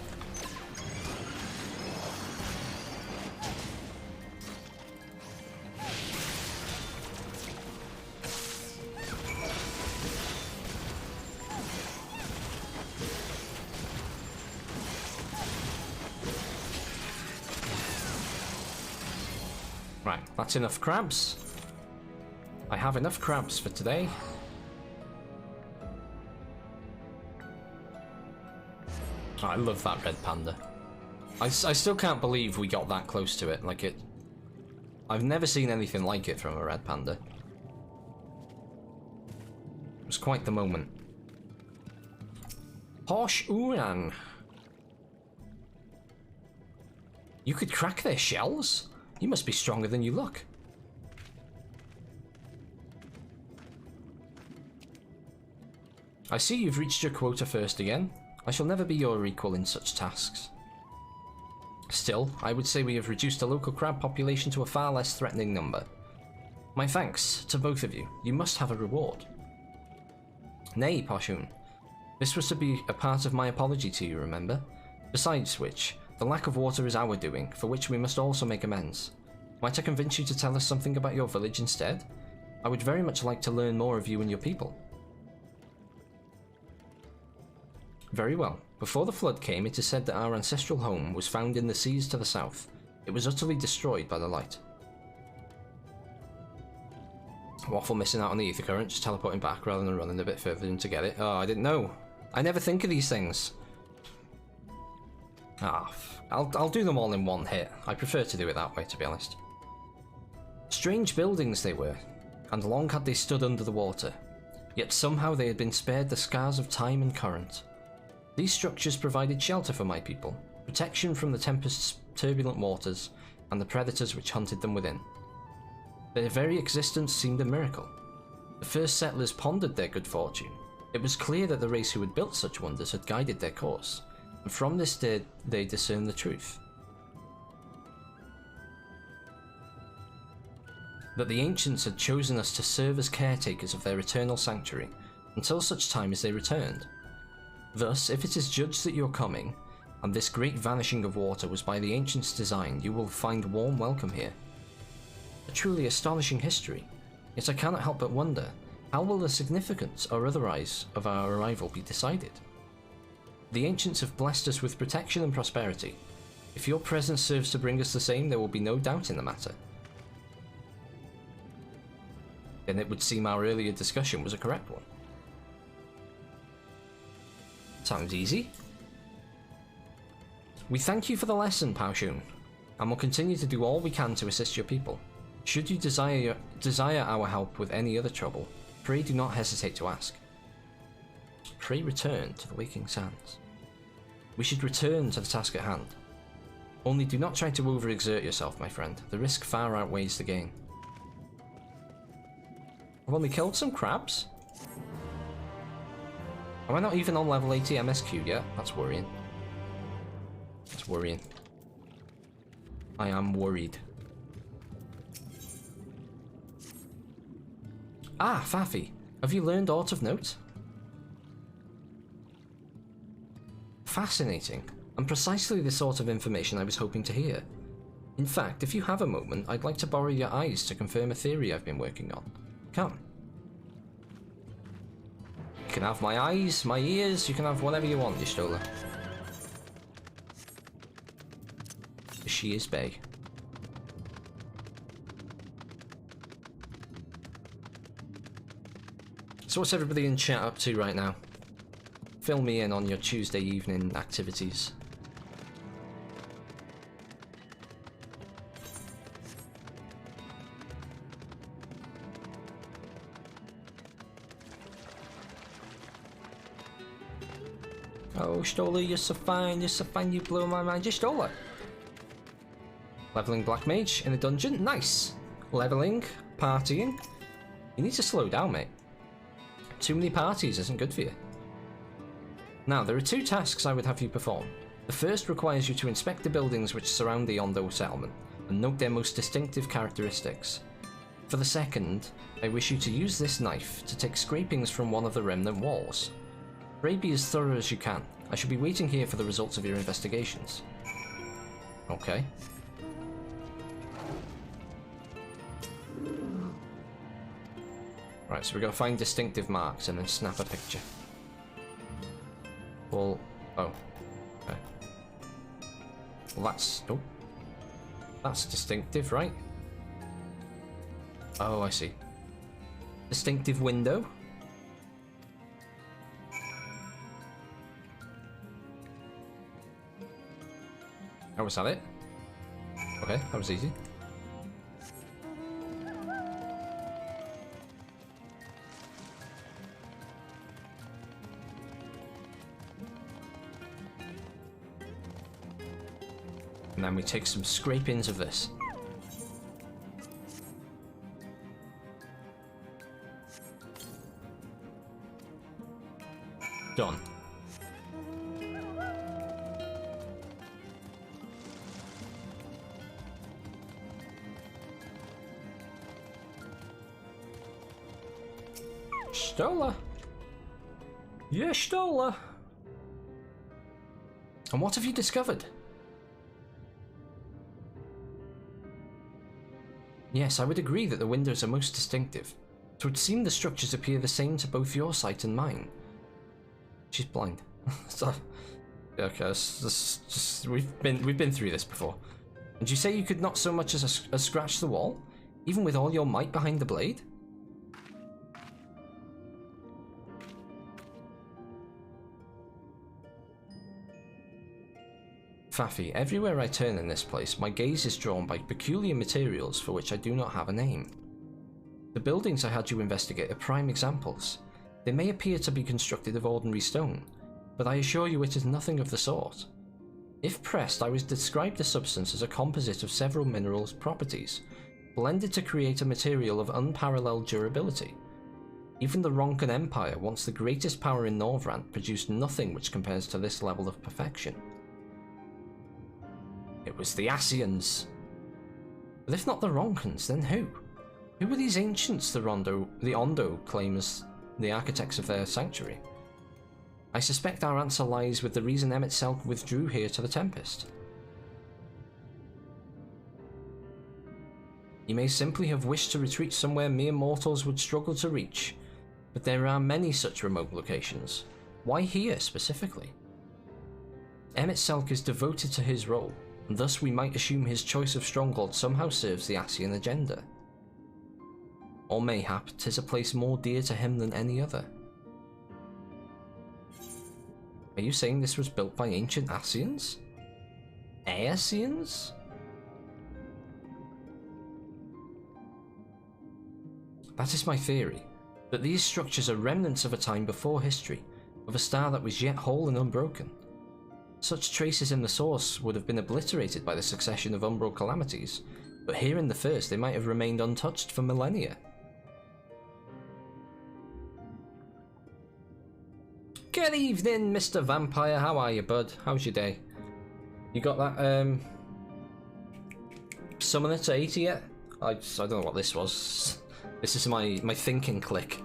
Right, that's enough crabs. I have enough crabs for today. Oh, I love that red panda. I still can't believe we got that close to it. Like I've never seen anything like it from a red panda. It was quite the moment. Porsche Uran. You could crack their shells? You must be stronger than you look. I see you've reached your quota first again. I shall never be your equal in such tasks. Still, I would say we have reduced the local crab population to a far less threatening number. My thanks to both of you. You must have a reward. Nay, Poshun. This was to be a part of my apology to you, remember? Besides which, the lack of water is our doing, for which we must also make amends. Might I convince you to tell us something about your village instead? I would very much like to learn more of you and your people. Very well. Before the flood came, it is said that our ancestral home was found in the seas to the south. It was utterly destroyed by the light. Waffle missing out on the ether current, just teleporting back rather than running a bit further in to get it. Oh, I didn't know. I never think of these things. I'll do them all in one hit. I prefer to do it that way, to be honest. Strange buildings they were, and long had they stood under the water. Yet somehow they had been spared the scars of time and current. These structures provided shelter for my people, protection from the tempest's turbulent waters, and the predators which hunted them within. Their very existence seemed a miracle. The first settlers pondered their good fortune. It was clear that the race who had built such wonders had guided their course, and from this they discerned the truth. That the ancients had chosen us to serve as caretakers of their eternal sanctuary, until such time as they returned. Thus, if it is judged that you are coming, and this great vanishing of water was by the ancients' design, you will find warm welcome here. A truly astonishing history, yet I cannot help but wonder, how will the significance or otherwise of our arrival be decided? The ancients have blessed us with protection and prosperity. If your presence serves to bring us the same, there will be no doubt in the matter. Then it would seem our earlier discussion was a correct one. Sounds easy. We thank you for the lesson, Paushun, and will continue to do all we can to assist your people. Should you desire our help with any other trouble, pray do not hesitate to ask. Pray return to the Waking Sands. We should return to the task at hand. Only do not try to overexert yourself, my friend. The risk far outweighs the gain. I've only killed some crabs? Am I not even on level 80 MSQ yet? That's worrying. That's worrying. I am worried. Ah, Faffy. Have you learned aught of note? Fascinating, and precisely the sort of information I was hoping to hear. In fact, if you have a moment, I'd like to borrow your eyes to confirm a theory I've been working on. Come. You can have my eyes, my ears, you can have whatever you want, Y'shtola. She is bae. So what's everybody in chat up to right now? Fill me in on your Tuesday evening activities. Oh, Stola, you're so fine, you blew my mind. Just Stola. Leveling Black Mage in the dungeon, nice. Leveling, partying. You need to slow down, mate. Too many parties isn't good for you. Now, there are two tasks I would have you perform. The first requires you to inspect the buildings which surround the Ondo settlement, and note their most distinctive characteristics. For the second, I wish you to use this knife to take scrapings from one of the remnant walls. Pray be as thorough as you can. I shall be waiting here for the results of your investigations. Okay. Right, so we're going to find distinctive marks and then snap a picture. Well, oh. Okay. Well, that's... oh. That's distinctive, right? Oh, I see. Distinctive window. Oh, was that it? Okay, that was easy. And then we take some scrapings of this. Done. Stola. Yeah, Stola. And what have you discovered? Yes, I would agree that the windows are most distinctive. It would seem the structures appear the same to both your sight and mine. She's blind. So, okay, we've been through this before. And you say you could not so much as scratch the wall? Even with all your might behind the blade? Faffy, everywhere I turn in this place, my gaze is drawn by peculiar materials for which I do not have a name. The buildings I had you investigate are prime examples. They may appear to be constructed of ordinary stone, but I assure you it is nothing of the sort. If pressed, I would describe the substance as a composite of several minerals' properties, blended to create a material of unparalleled durability. Even the Ronkan Empire, once the greatest power in Norvrant, produced nothing which compares to this level of perfection. It was the Ascians. But if not the Ronkans, then who? Who were these ancients the Ondo claim as the architects of their sanctuary? I suspect our answer lies with the reason Emmett Selk withdrew here to the Tempest. He may simply have wished to retreat somewhere mere mortals would struggle to reach, but there are many such remote locations. Why here specifically? Emmett Selk is devoted to his role, and thus we might assume his choice of stronghold somehow serves the Ascian agenda. Or mayhap 'tis a place more dear to him than any other. Are you saying this was built by ancient Ascians? Ascians? That is my theory, that these structures are remnants of a time before history, of a star that was yet whole and unbroken. Such traces in the source would have been obliterated by the succession of umbral calamities, but here in the first they might have remained untouched for millennia. Good evening, Mr. Vampire. How are you, bud? How's your day? You got that, Summoner to 80 yet? I don't know what this was. This is my thinking click.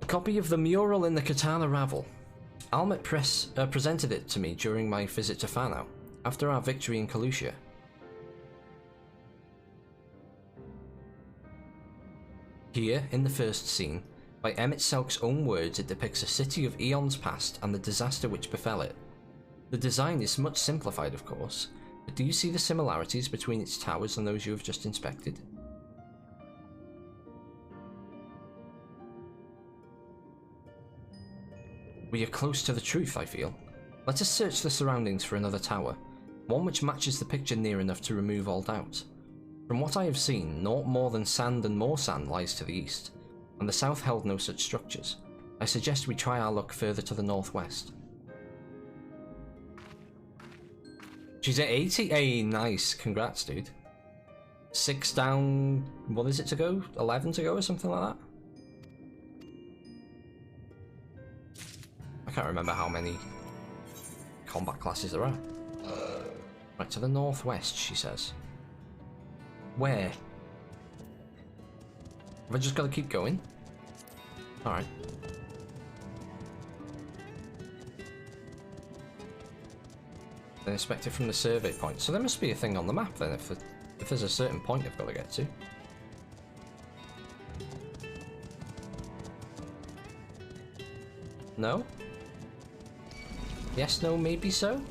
A copy of the mural in the Katana Ravel. Almet presented it to me during my visit to Fano, after our victory in Kalusha. Here, in the first scene, by Emmett Selk's own words, it depicts a city of eons past and the disaster which befell it. The design is much simplified, of course, but do you see the similarities between its towers and those you have just inspected? We are close to the truth, I feel. Let us search the surroundings for another tower, one which matches the picture near enough to remove all doubt. From what I have seen, naught more than sand and more sand lies to the east, and the south held no such structures. I suggest we try our luck further to the northwest. She's at 80? Hey, nice. Congrats, dude. 6 down... what is it to go? 11 to go or something like that? I can't remember how many combat classes there are. Right, to the northwest, she says. Where? Have I just got to keep going? Alright. Then inspect it from the survey point. So there must be a thing on the map then, if there's a certain point I've got to get to. No? Yes, no, maybe so?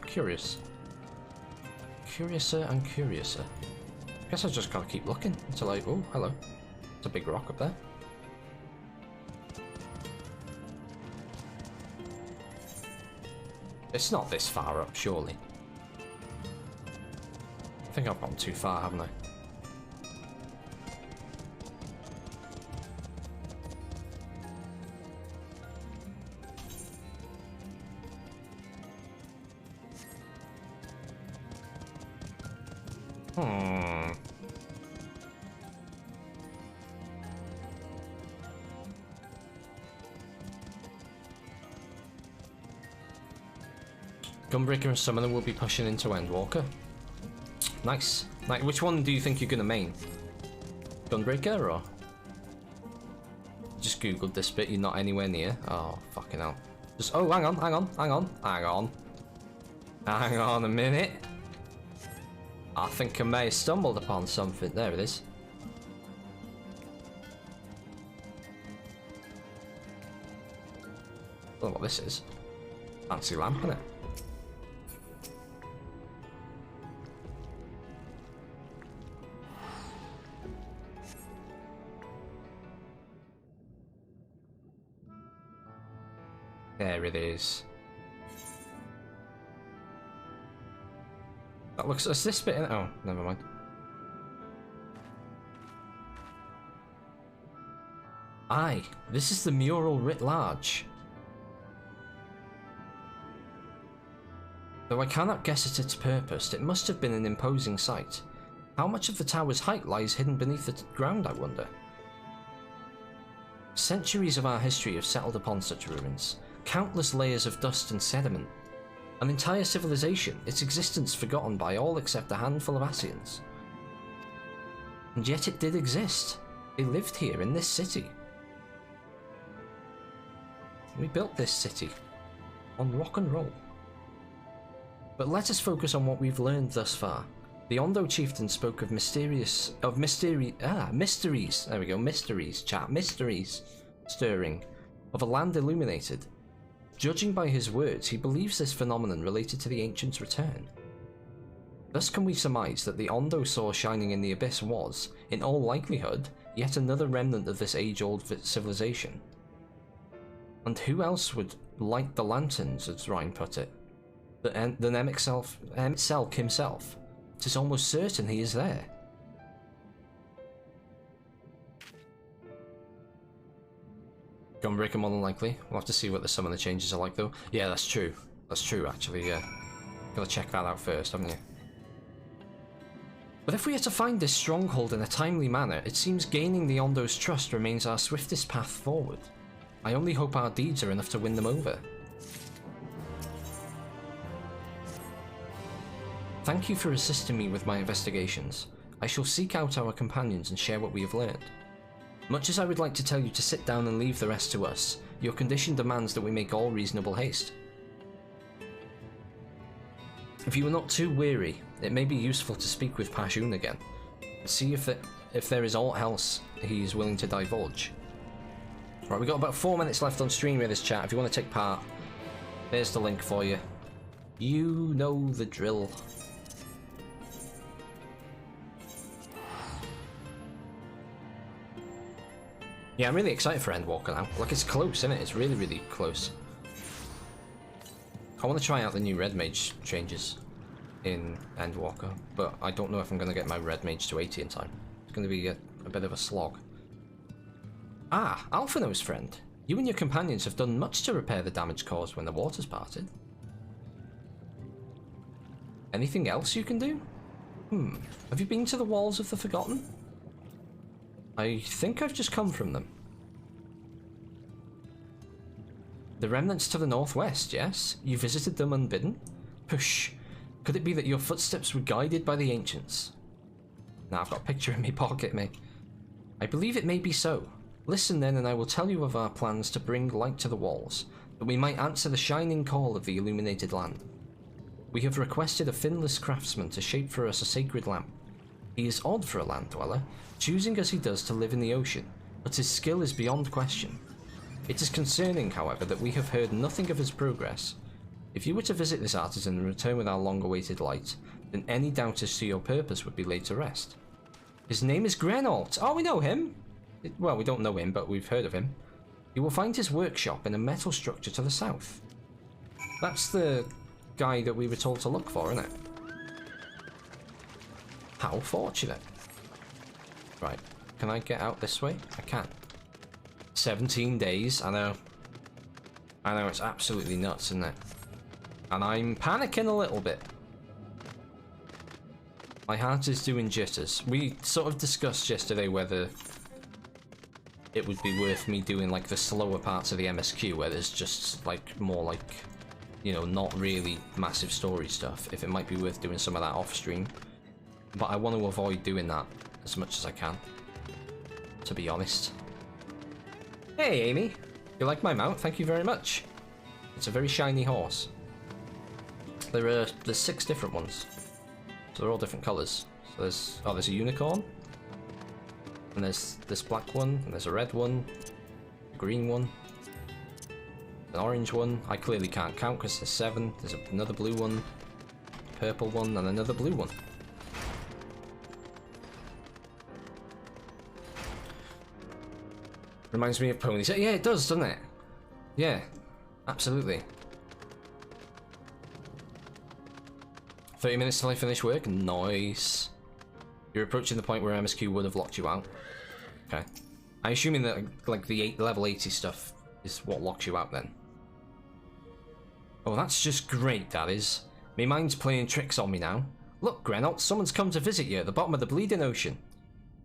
Curious. Curiouser and curiouser. Guess I just gotta keep looking until I... oh, hello. There's a big rock up there. It's not this far up, surely. I think I've gone too far, haven't I? Gunbreaker and Summoner will be pushing into Endwalker. Nice. Like, which one do you think you're gonna main? Gunbreaker or? Just googled this bit, you're not anywhere near. Oh, fucking hell. Just, oh, hang on a minute. I think I may have stumbled upon something. There it is. don't know what this is. Fancy lamp, innit? There it is. That looks... Is this bit in... Oh, never mind. Aye, this is the mural writ large. Though I cannot guess at its purpose, it must have been an imposing sight. How much of the tower's height lies hidden beneath the ground, I wonder? Centuries of our history have settled upon such ruins. Countless layers of dust and sediment. An entire civilization, its existence forgotten by all except a handful of Ascians. And yet it did exist. They lived here in this city. We built this city on rock and roll. But let us focus on what we've learned thus far. The Ondo chieftain spoke of mysteries. There we go, mysteries, chat, mysteries stirring of a land illuminated. Judging by his words, he believes this phenomenon related to the ancients' return. Thus can we surmise that the Ondo saw shining in the abyss was, in all likelihood, yet another remnant of this age-old civilization. And who else would light the lanterns, as Ryan put it, than Emselk himself? 'Tis almost certain he is there. Gunbreaker more than likely. We'll have to see what some of the changes are like though. Yeah, that's true. That's true actually, yeah. Gotta check that out first, haven't you? But if we are to find this stronghold in a timely manner, it seems gaining the Ondo's trust remains our swiftest path forward. I only hope our deeds are enough to win them over. Thank you for assisting me with my investigations. I shall seek out our companions and share what we have learned. Much as I would like to tell you to sit down and leave the rest to us, your condition demands that we make all reasonable haste. If you are not too weary, it may be useful to speak with Pashun again, and see if there is aught else he is willing to divulge. Right, we've got about 4 minutes left on stream with this chat. If you want to take part, there's the link for you. You know the drill. Yeah, I'm really excited for Endwalker now. Like, it's close, isn't it? It's really, really close. I want to try out the new Red Mage changes in Endwalker, but I don't know if I'm going to get my Red Mage to 80 in time. It's going to be a bit of a slog. Ah, Alphino's friend. You and your companions have done much to repair the damage caused when the waters parted. Anything else you can do? Have you been to the Walls of the Forgotten? I think I've just come from them. The remnants to the northwest, yes? You visited them unbidden? Push. Could it be that your footsteps were guided by the ancients? Now I've got a picture in my pocket, mate. I believe it may be so. Listen then, and I will tell you of our plans to bring light to the walls, that we might answer the shining call of the illuminated land. We have requested a finless craftsman to shape for us a sacred lamp. He is odd for a land dweller, choosing as he does to live in the ocean, but his skill is beyond question. It is concerning, however, that we have heard nothing of his progress. If you were to visit this artisan and return with our long-awaited light, then any doubt as to your purpose would be laid to rest. His name is Grenault. Oh, we know him! Well, we don't know him, but we've heard of him. You will find his workshop in a metal structure to the south. That's the guy that we were told to look for, isn't it? How fortunate. Right, can I get out this way? I can. 17 days, I know. I know, it's absolutely nuts, isn't it? And I'm panicking a little bit. My heart is doing jitters. We sort of discussed yesterday whether it would be worth me doing like the slower parts of the MSQ where there's just like more like, you know, not really massive story stuff, if it might be worth doing some of that off stream. But I want to avoid doing that as much as I can, to be honest. Hey Amy, you like my mount? Thank you very much. It's a very shiny horse. There's 6 different ones, so they're all different colours. So there's a unicorn, and there's this black one, and there's a red one, a green one, An orange one. I clearly can't count because there's 7. There's another blue one, purple one, and another blue one. Reminds me of ponies. Yeah, it does, doesn't it? Yeah, absolutely. 30 minutes till I finish work. Nice. You're approaching the point where MSQ would have locked you out. Okay. I'm assuming that like the level 80 stuff is what locks you out then. Oh, that's just great, that is. My mind's playing tricks on me now. Look, Grenault, someone's come to visit you at the bottom of the bleeding ocean.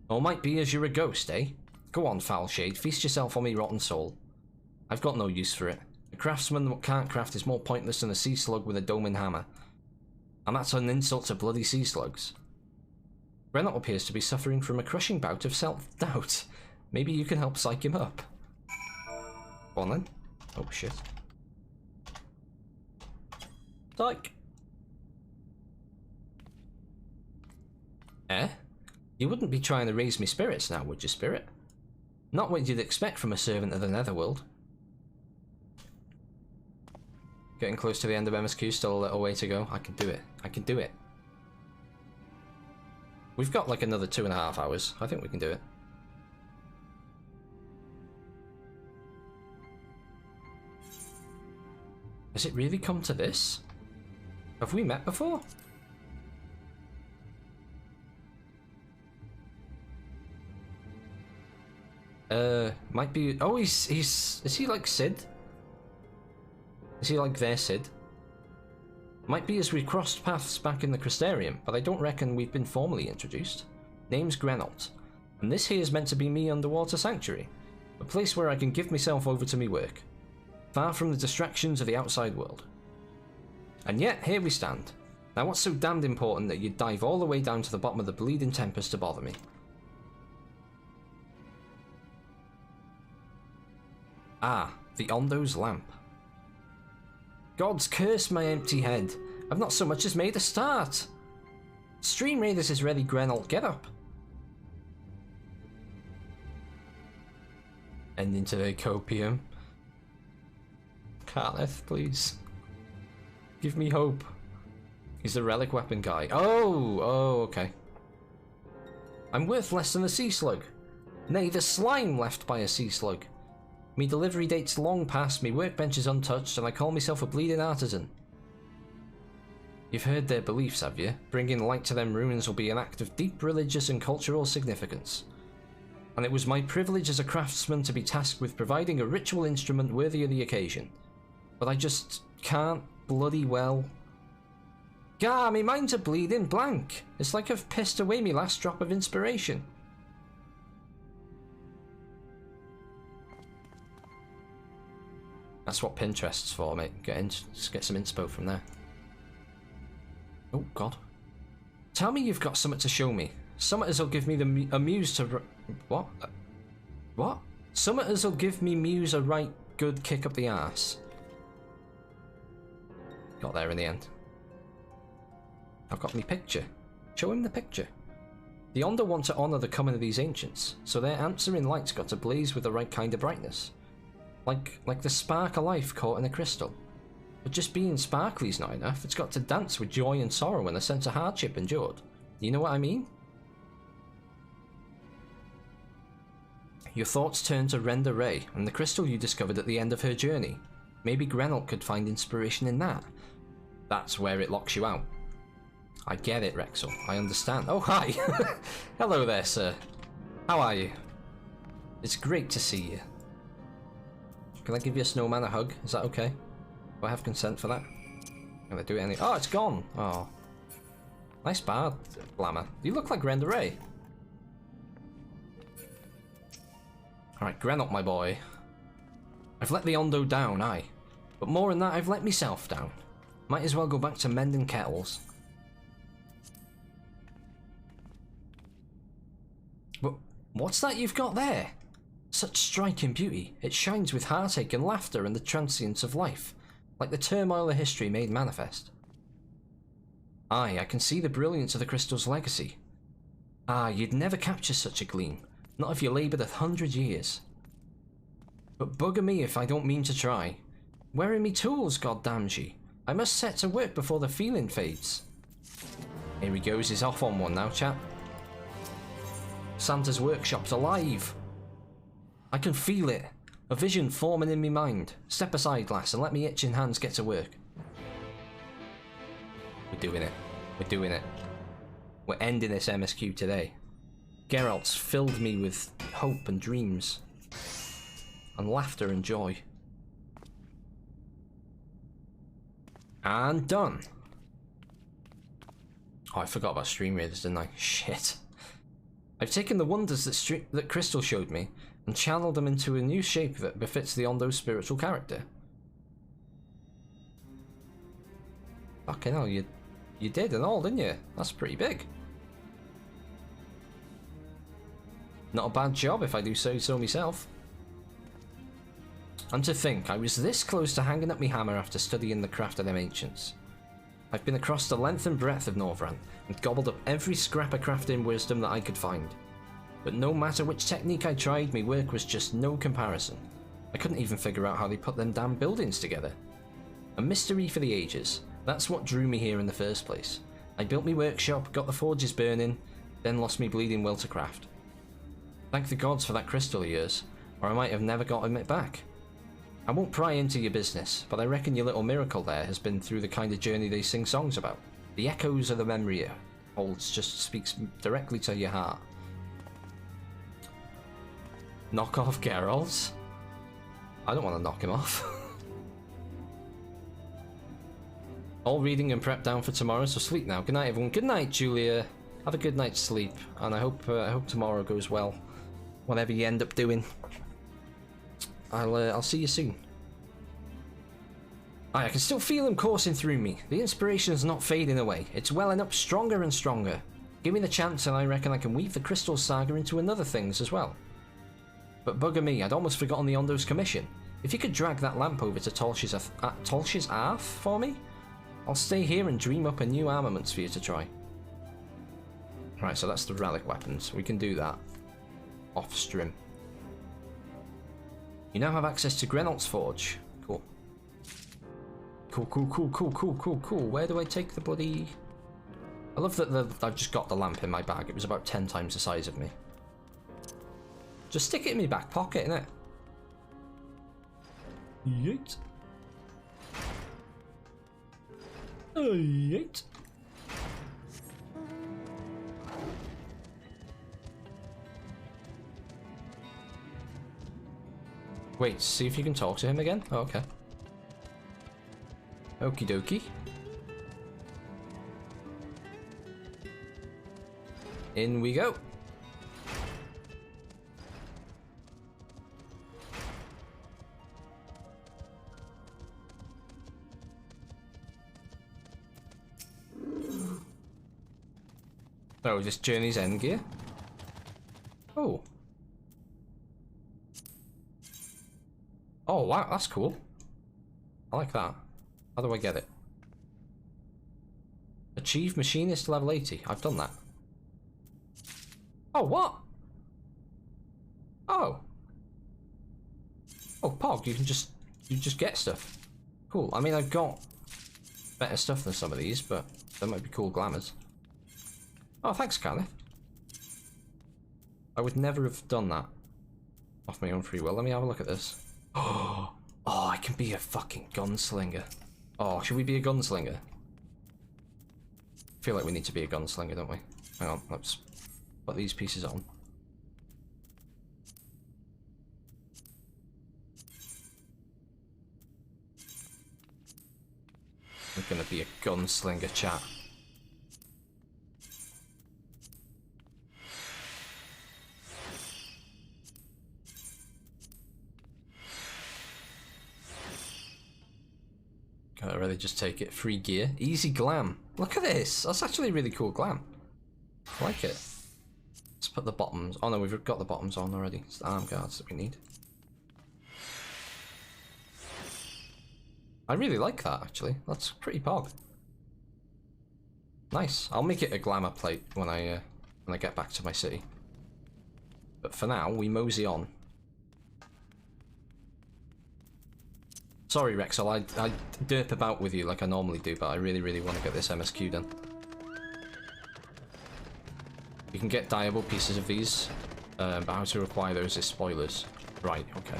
Or might be as you're a ghost, eh? Go on, foul shade, feast yourself on me rotten soul. I've got no use for it. A craftsman that can't craft is more pointless than a sea slug with a doming hammer. And that's an insult to bloody sea slugs. Grenault appears to be suffering from a crushing bout of self-doubt. Maybe you can help psych him up. Go on then. Oh shit. Psych! Eh? You wouldn't be trying to raise me spirits now, would you, Spirit? Not what you'd expect from a servant of the Netherworld. Getting close to the end of MSQ, still a little way to go. I can do it. I can do it. We've got like another 2.5 hours. I think we can do it. Has it really come to this? Have we met before? Might be. Oh, is he like Sid? Is he like their Sid? Might be as we crossed paths back in the Crystarium, but I don't reckon we've been formally introduced. Name's Grenault, and this here is meant to be me underwater sanctuary, a place where I can give myself over to me work, far from the distractions of the outside world. And yet, here we stand. Now what's so damned important that you'd dive all the way down to the bottom of the bleeding tempest to bother me? Ah, the Ondo's lamp. Gods curse my empty head. I've not so much as made a start. Stream Raiders is ready, Grenault, get up. Ending today, copium. Carleth, please. Give me hope. He's the relic weapon guy. Oh, okay. I'm worth less than a sea slug. Nay, the slime left by a sea slug. Me delivery date's long past, me workbench is untouched, and I call myself a bleeding artisan. You've heard their beliefs, have you? Bringing light to them ruins will be an act of deep religious and cultural significance. And it was my privilege as a craftsman to be tasked with providing a ritual instrument worthy of the occasion. But I just can't bloody well. Gah, me mind's a bleeding blank. It's like I've pissed away me last drop of inspiration. That's what Pinterest's for, mate. Just get some inspo from there. Oh, God. Tell me you've got something to show me. Something as'll give me a muse to... What? What? Something as'll give me muse a right good kick up the arse. Got there in the end. I've got me picture. Show him the picture. The Ondo want to honour the coming of these ancients, so their answering light's got to blaze with the right kind of brightness. Like the spark of life caught in a crystal. But just being sparkly's not enough, it's got to dance with joy and sorrow and a sense of hardship endured. You know what I mean? Your thoughts turn to Renda Ray and the crystal you discovered at the end of her journey. Maybe Grenault could find inspiration in that. That's where it locks you out. I get it, Rexel. I understand. Oh, hi! Hello there, sir. How are you? It's great to see you. Can I give you a snowman a hug? Is that okay? Do I have consent for that? Can I do it any... Oh, it's gone! Oh. Nice bard, Glamour. You look like Renda Ray. Alright, Grenault, my boy. I've let the Ondo down, aye. But more than that, I've let myself down. Might as well go back to mending kettles. But what's that you've got there? Such striking beauty. It shines with heartache and laughter and the transience of life, like the turmoil of history made manifest. Aye, I can see the brilliance of the crystal's legacy. Ah, you'd never capture such a gleam, not if you laboured 100 years. But bugger me if I don't mean to try. Where are me tools, goddamn ye? I must set to work before the feeling fades. Here he goes, he's off on one now, chat. Santa's workshop's alive. I can feel it. A vision forming in me mind. Step aside, lass, and let me itching hands get to work. We're doing it. We're doing it. We're ending this MSQ today. Geralt's filled me with hope and dreams. And laughter and joy. And done. Oh, I forgot about stream raiders, didn't I? Shit. I've taken the wonders that Crystal showed me and channeled them into a new shape that befits the Ondo's spiritual character. Fucking hell, you did and all, didn't you? That's pretty big. Not a bad job if I do say so myself. And to think, I was this close to hanging up me hammer after studying the craft of them ancients. I've been across the length and breadth of Norvrand and gobbled up every scrap of crafting wisdom that I could find. But no matter which technique I tried, my work was just no comparison. I couldn't even figure out how they put them damn buildings together. A mystery for the ages. That's what drew me here in the first place. I built me workshop, got the forges burning, then lost me bleeding will to craft. Thank the gods for that crystal of yours, or I might have never gotten it back. I won't pry into your business, but I reckon your little miracle there has been through the kind of journey they sing songs about. The echoes of the memory it holds just speaks directly to your heart. Knock off Geralt? I don't want to knock him off. All reading and prep down for tomorrow, so sleep now. Good night, everyone. Good night, Julia. Have a good night's sleep, and I hope tomorrow goes well. Whatever you end up doing. I'll see you soon. I can still feel him coursing through me. The inspiration's not fading away. It's welling up stronger and stronger. Give me the chance and I reckon I can weave the Crystal Saga into another things as well. But bugger me, I'd almost forgotten the Ondo's commission. If you could drag that lamp over to Tolsh's Arth for me, I'll stay here and dream up a new armaments for you to try. Right, so that's the relic weapons. We can do that. Off stream. You now have access to Grenalt's Forge. Cool. Cool. Where do I take the bloody... I love that I've just got the lamp in my bag. It was about 10 times the size of me. Just stick it in my back pocket, innit? Yeet. Yeet. Wait, see if you can talk to him again? Oh, okay. Okie dokie. In we go. Oh, this journey's end gear? Oh. Oh, wow, that's cool. I like that. How do I get it? Achieve machinist level 80. I've done that. Oh, what? Oh. Oh, Pog, you just get stuff. Cool. I mean, I've got better stuff than some of these, but there might be cool glamours. Oh, thanks, Kenneth. I would never have done that off my own free will. Let me have a look at this. Oh, I can be a fucking gunslinger. Oh, should we be a gunslinger? I feel like we need to be a gunslinger, don't we? Hang on, let's put these pieces on. We're gonna be a gunslinger, chat. Can I really just take it? Free gear. Easy glam. Look at this. That's actually really cool glam. I like it. Let's put the bottoms. Oh no, we've got the bottoms on already. It's the arm guards that we need. I really like that actually. That's pretty pog. Nice. I'll make it a glamour plate when I get back to my city. But for now, we mosey on. Sorry, Rexel, I derp about with you like I normally do, but I really, really want to get this MSQ done. You can get dyeable pieces of these, but how to acquire those is spoilers. Right, okay.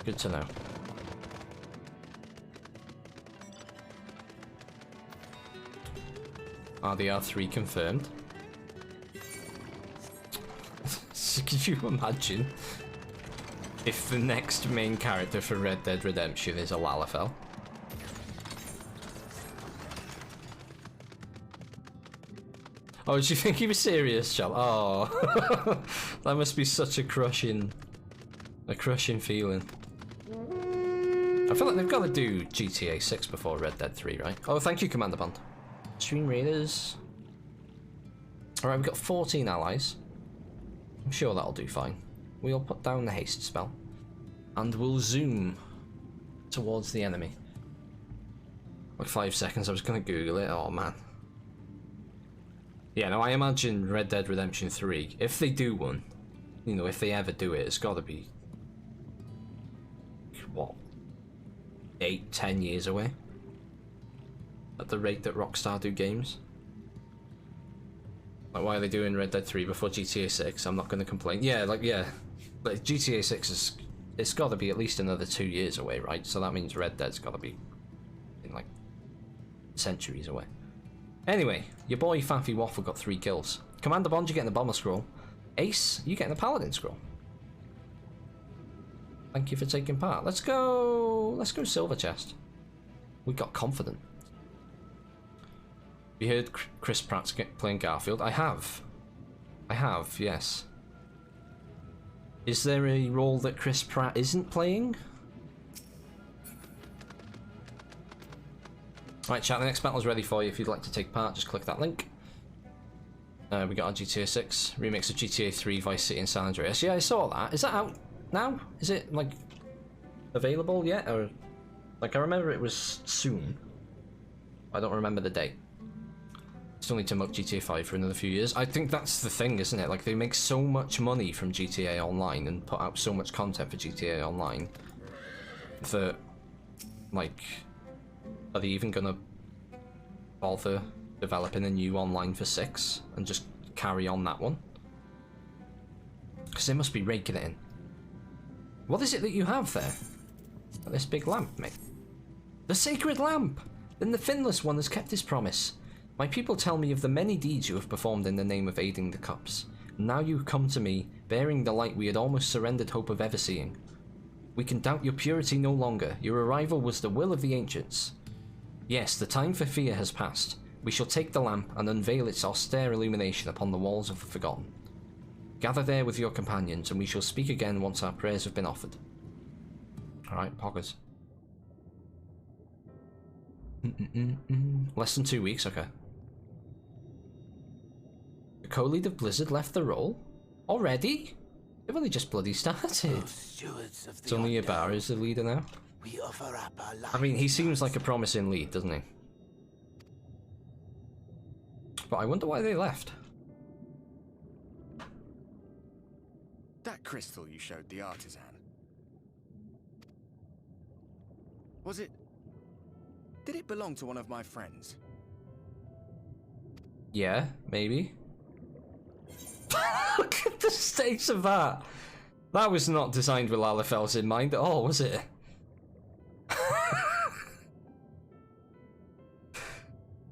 Good to know. RDR3 confirmed. Could you imagine if the next main character for Red Dead Redemption is a Lalafell? Oh, did you think he was serious, Chal? Oh, that must be such a crushing feeling. I feel like they've got to do GTA 6 before Red Dead 3, right? Oh, thank you, Commander Bond. Stream Raiders. Alright, we've got 14 allies. I'm sure that'll do fine. We'll put down the haste spell. And we'll zoom towards the enemy. Like 5 seconds, I was going to Google it. Oh, man. Yeah, no, I imagine Red Dead Redemption 3, if they do one, you know, if they ever do it, it's got to be, what, 8-10 years away? At the rate that Rockstar do games. Like, why are they doing Red Dead 3 before GTA 6? I'm not going to complain. Yeah, like, yeah. But GTA 6 is, it's got to be at least another 2 years away, right? So that means Red Dead's got to be, in, like, centuries away. Anyway, your boy Faffy Waffle got 3 kills. Commander Bond, you're getting the Bomber Scroll. Ace, you're getting the Paladin Scroll. Thank you for taking part. Let's go Silver Chest. We got confident. You heard Chris Pratt's playing Garfield? I have, yes. Is there a role that Chris Pratt isn't playing? Right, chat, the next battle's ready for you. If you'd like to take part, just click that link. We got our GTA 6 remix of GTA 3, Vice City and San Andreas. Yeah, I saw that. Is that out now? Is it, like, available yet? Or, like, I remember it was soon. I don't remember the date. Still need to milk GTA 5 for another few years. I think that's the thing, isn't it? Like, they make so much money from GTA Online and put out so much content for GTA Online that, like, are they even gonna bother developing a new online for 6 and just carry on that one? Because they must be raking it in. What is it that you have there? This big lamp, mate. The sacred lamp! Then the finless one has kept his promise. My people tell me of the many deeds you have performed in the name of aiding the cups. Now you come to me, bearing the light we had almost surrendered hope of ever seeing. We can doubt your purity no longer. Your arrival was the will of the ancients. Yes, the time for fear has passed. We shall take the lamp and unveil its austere illumination upon the walls of the Forgotten. Gather there with your companions, and we shall speak again once our prayers have been offered. Alright, poggers. Less than 2 weeks, okay. The co-lead of Blizzard left the role? Already? They've only just bloody started. It's only Ibarra is the leader now. We offer up our lives. I mean, he seems like a promising lead, doesn't he? But I wonder why they left. That crystal you showed the artisan. Was it... Did it belong to one of my friends? Yeah, maybe. Look at the stakes of that. That was not designed with Lalafels in mind at all, was it?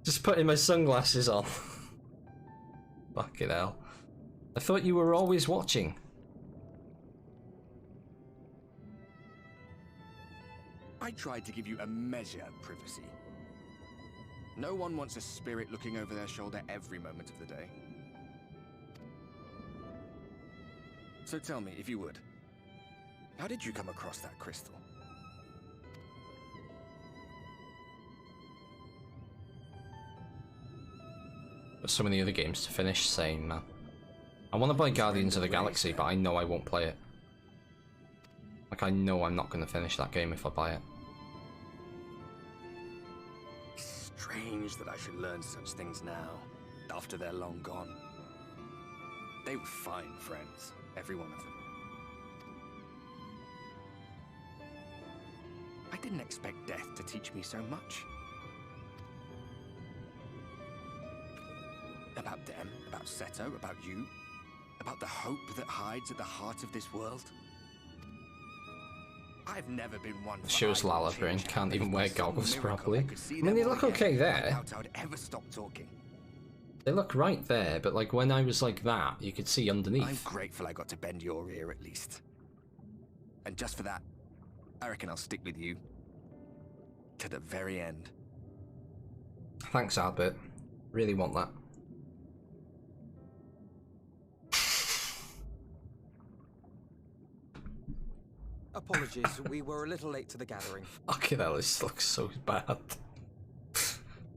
Just putting my sunglasses on. Fucking hell. I thought you were always watching. I tried to give you a measure of privacy. No one wants a spirit looking over their shoulder every moment of the day. So tell me, if you would, how did you come across that crystal? There's so many other games to finish, same, man. I want to play Guardians of the Galaxy, but I know I won't play it. Like, I know I'm not going to finish that game if I buy it. Strange that I should learn such things now, after they're long gone. They were fine friends, every one of them. didn't expect death to teach me so much. About them, about Seto, about you, about the hope that hides at the heart of this world. I've never been one for Shows Lalabrin can't even wear goggles properly. I mean, they look okay there. I would ever stop talking. They look right there, but like when I was like that, you could see underneath. I'm grateful I got to bend your ear at least. And just for that, I reckon I'll stick with you to the very end. Thanks, Albert. Really want that. Apologies, we were a little late to the gathering. Fucking hell, this looks so bad.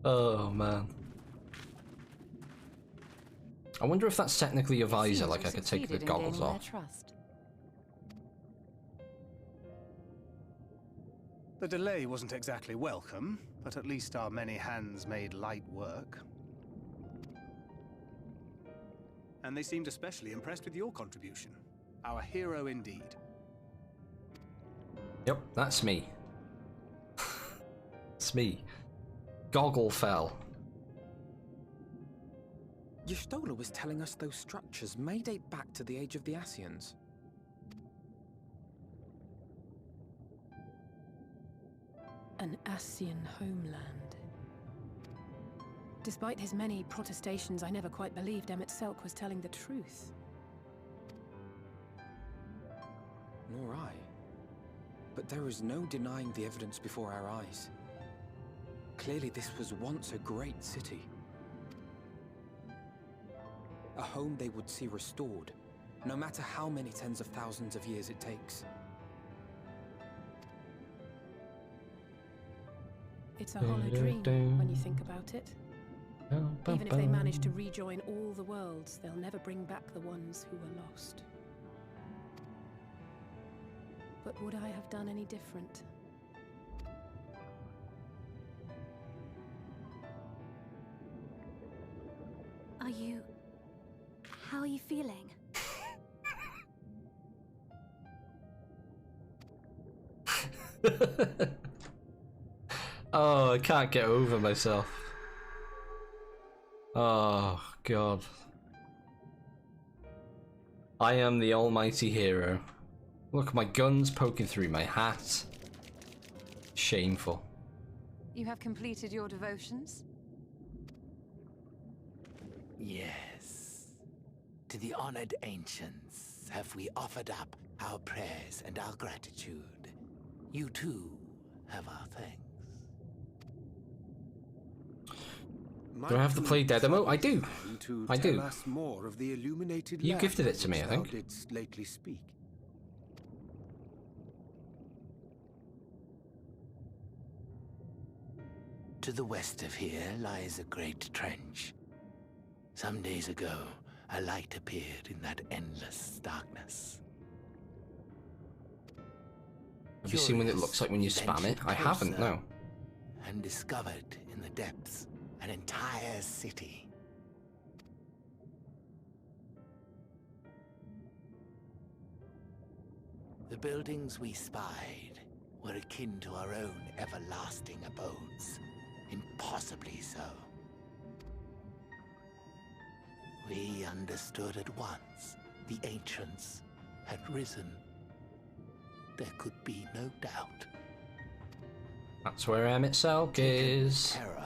Oh man. I wonder if that's technically a visor, like I could take the goggles off. The delay wasn't exactly welcome, but at least our many hands made light work. And they seemed especially impressed with your contribution. Our hero indeed. Yep, that's me. It's me. Goggle fell. Y'shtola was telling us those structures may date back to the age of the Ascians. An Ascian homeland. Despite his many protestations, I never quite believed Emmett Selk was telling the truth. Nor I. But there is no denying the evidence before our eyes. Clearly this was once a great city. A home they would see restored, no matter how many tens of thousands of years it takes. It's a hollow dream when you think about it. Even if they manage to rejoin all the worlds, they'll never bring back the ones who were lost. But would I have done any different? How are you feeling? Oh, I can't get over myself. Oh, God. I am the almighty hero. Look, my gun's poking through my hat. Shameful. You have completed your devotions? Yes. To the honored ancients have we offered up our prayers and our gratitude. You too have our thanks. Do I have to play Dedemo? I do. I do. More of the illuminated You gifted it to me, I think. Didst lately speak. To the west of here lies a great trench. Some days ago, a light appeared in that endless darkness. Have you seen what it looks like when you spam it? I haven't, no. And discovered in the depths an entire city. The buildings we spied were akin to our own everlasting abodes. Impossibly so. We understood at once the ancients had risen. There could be no doubt. That's where Emmett Selk is. Terror.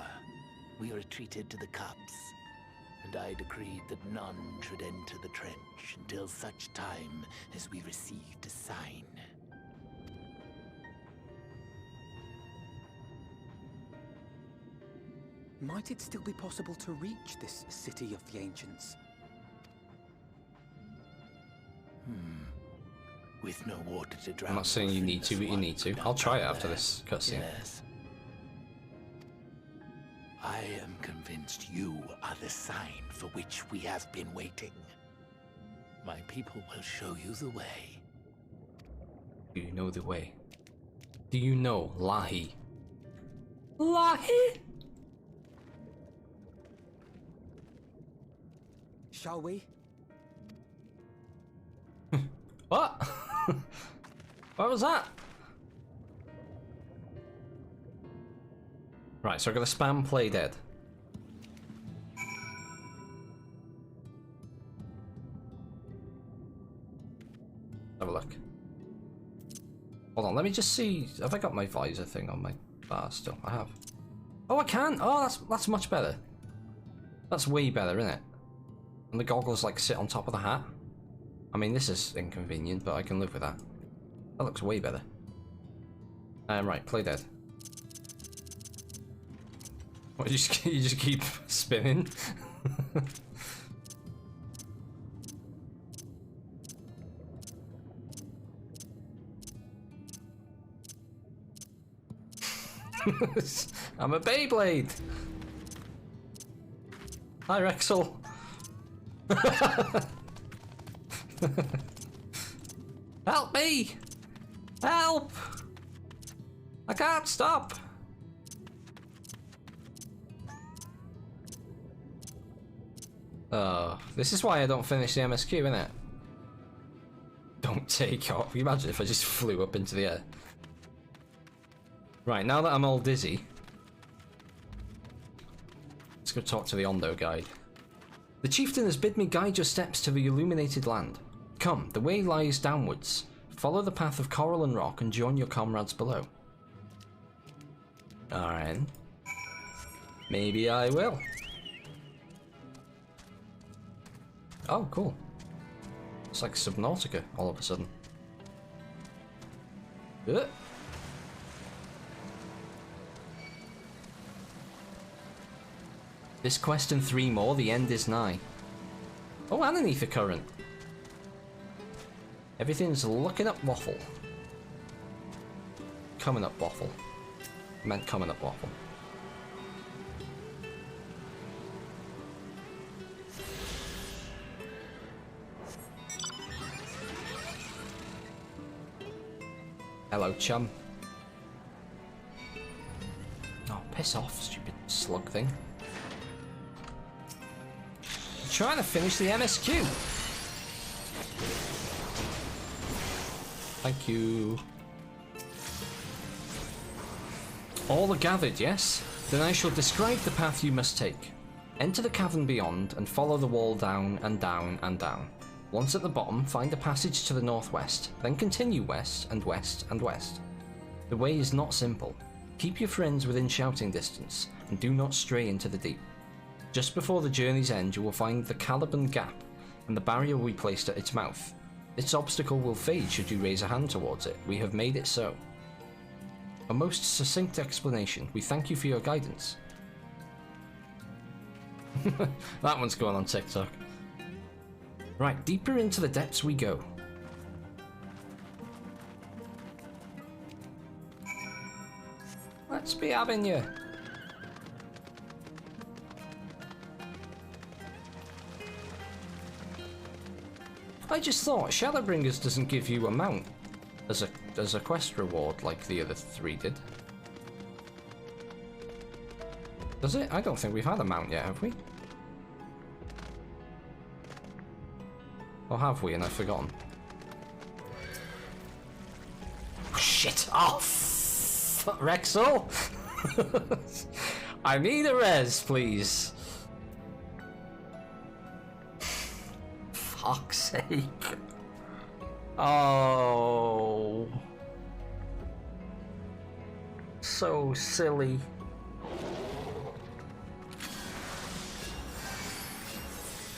We retreated to the cups, and I decreed that none should enter the trench until such time as we received a sign. Might it still be possible to reach this city of the ancients? With no water to drown. I'm not saying you need to, but you need to. I'll try it after this cutscene. Yes. I am convinced you are the sign for which we have been waiting. My people will show you the way. Do you know the way? Do you know Lahi? Lahi? Shall we? What? What was that? Right, so I'm gonna spam play dead. Have a look. Hold on, let me just see. Have I got my visor thing on my bar still? I have. Oh, I can! Oh, that's much better. That's way better, isn't it? And the goggles like sit on top of the hat. I mean, this is inconvenient, but I can live with that. That looks way better. Right, play dead. What, you just keep spinning? I'm a Beyblade! Hi, Rexel! Help me! Help! I can't stop! Oh, this is why I don't finish the MSQ, innit? Don't take off. Can you imagine if I just flew up into the air? Right, now that I'm all dizzy, let's go talk to the Ondo guide. The chieftain has bid me guide your steps to the illuminated land. Come, the way lies downwards. Follow the path of coral and rock and join your comrades below. Alright. Maybe I will. Oh, cool. It's like Subnautica all of a sudden. This quest and 3 more, the end is nigh. Oh, and an ether current. Everything's looking up waffle. Coming up waffle. I meant coming up waffle. Hello, chum. Oh, piss off, stupid slug thing. I'm trying to finish the MSQ. Thank you. All are gathered, yes? Then I shall describe the path you must take. Enter the cavern beyond and follow the wall down and down and down. Once at the bottom, find a passage to the northwest, then continue west and west and west. The way is not simple. Keep your friends within shouting distance, and do not stray into the deep. Just before the journey's end, you will find the Caliban Gap, and the barrier we placed at its mouth. This obstacle will fade should you raise a hand towards it. We have made it so. A most succinct explanation. We thank you for your guidance. That one's going on TikTok. Right, deeper into the depths we go. Let's be having you. I just thought Shadowbringers doesn't give you a mount as a quest reward like the other 3 did. Does it? I don't think we've had a mount yet, have we? Or have we and I've forgotten? Oh, shit! Oh, Rexel! I need a res, please. Fuck's sake. Oh. So silly.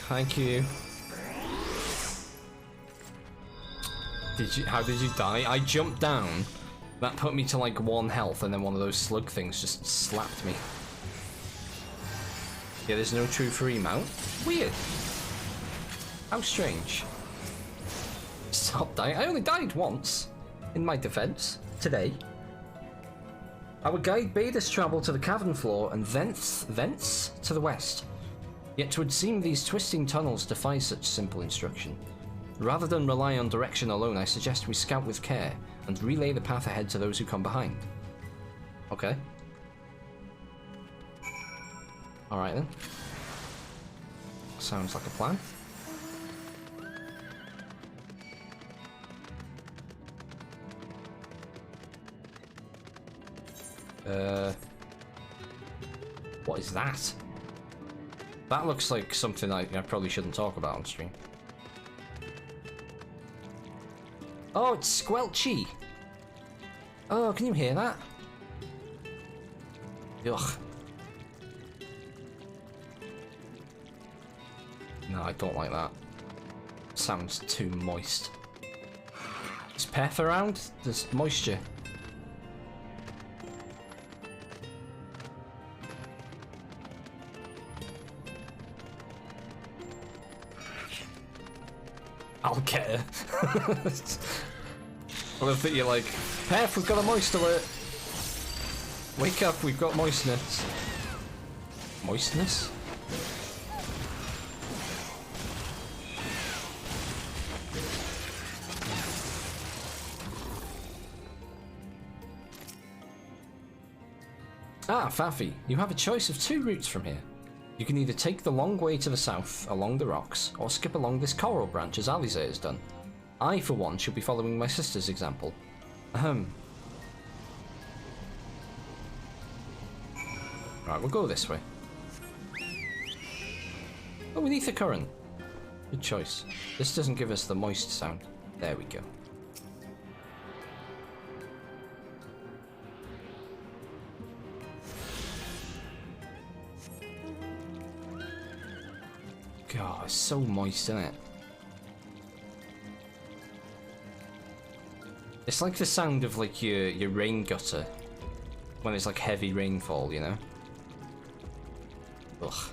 Thank you. How did you die? I jumped down. That put me to like 1 health and then one of those slug things just slapped me. Yeah, there's no true free mount. Weird. How strange. Stop dying. I only died once, in my defense, today. Our guide bade us travel to the cavern floor and thence to the west. Yet 'twould seem these twisting tunnels defy such simple instruction. Rather than rely on direction alone, I suggest we scout with care and relay the path ahead to those who come behind. Okay. Alright then. Sounds like a plan. What is that? That looks like something I probably shouldn't talk about on stream. Oh, it's squelchy. Oh, can you hear that? Ugh. No, I don't like that. Sounds too moist. Is Peth around? There's moisture. I'll get her. I love that you're like, Peth, we've got a moist alert. Wake up, we've got moistness. Moistness? Ah, Faffy, you have a choice of 2 routes from here. You can either take the long way to the south along the rocks, or skip along this coral branch as Alisair has done. I, for one, shall be following my sister's example. Ahem. Right, we'll go this way. Oh, we need the current. Good choice. This doesn't give us the moist sound. There we go. God, it's so moist, isn't it? It's like the sound of like your rain gutter when it's like heavy rainfall, you know? Ugh.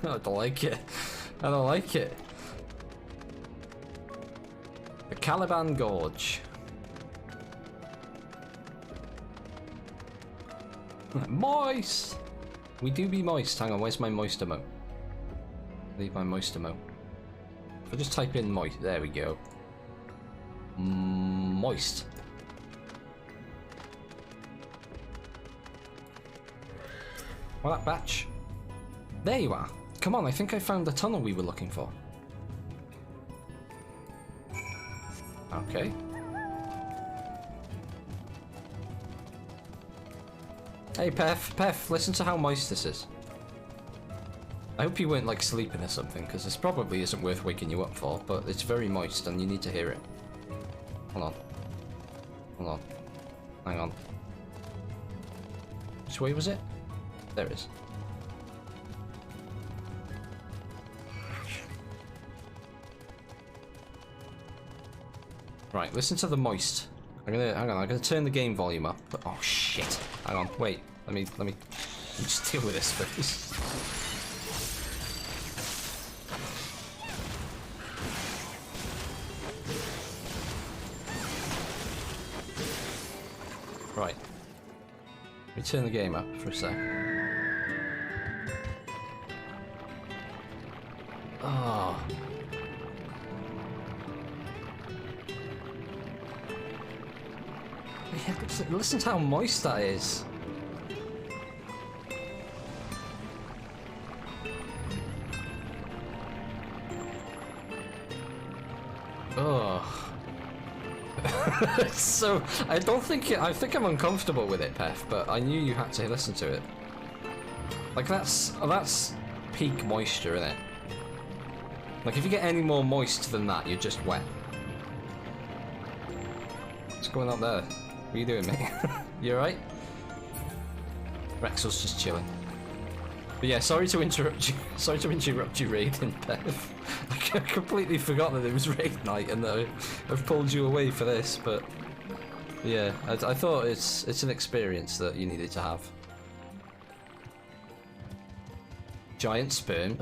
I don't like it. I don't like it. The Caliban Gorge. Moist! We do be moist. Hang on, where's my moist emote? Leave my moist emote. If I just type in moist, there we go. Moist. Well, that batch. There you are. Come on, I think I found the tunnel we were looking for. Okay. Hey, Pef, listen to how moist this is. I hope you weren't like sleeping or something, because this probably isn't worth waking you up for, but it's very moist and you need to hear it. Hold on. Hold on. Hang on. Which way was it? There it is. Right, listen to the moist. I'm gonna turn the game volume up. But, oh shit! Hang on, wait. Let me just deal with this first. Right. Let me turn the game up for a sec. Oh. Yeah, listen to how moist that is. Oh. So I think I'm uncomfortable with it, Pef, but I knew you had to listen to it. Like that's peak moisture, isn't it? Like if you get any more moist than that, you're just wet. What's going on there? What are you doing, mate? You alright? Rexel's just chilling. But yeah, sorry to interrupt you. Sorry to interrupt you raiding, Bev. I completely forgot that it was raid night and that I've pulled you away for this, but yeah, I thought it's an experience that you needed to have. Giant sperm.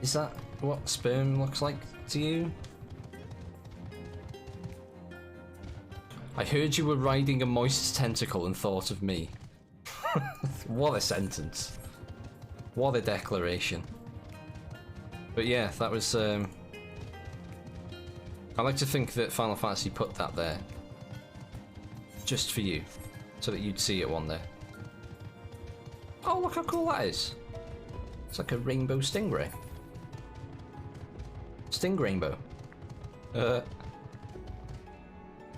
Is that what sperm looks like to you? I heard you were riding a moist tentacle and thought of me. What a sentence. What a declaration. But yeah, that was... I like to think that Final Fantasy put that there. Just for you. So that you'd see it one day. Oh, look how cool that is. It's like a rainbow stingray. Sting rainbow.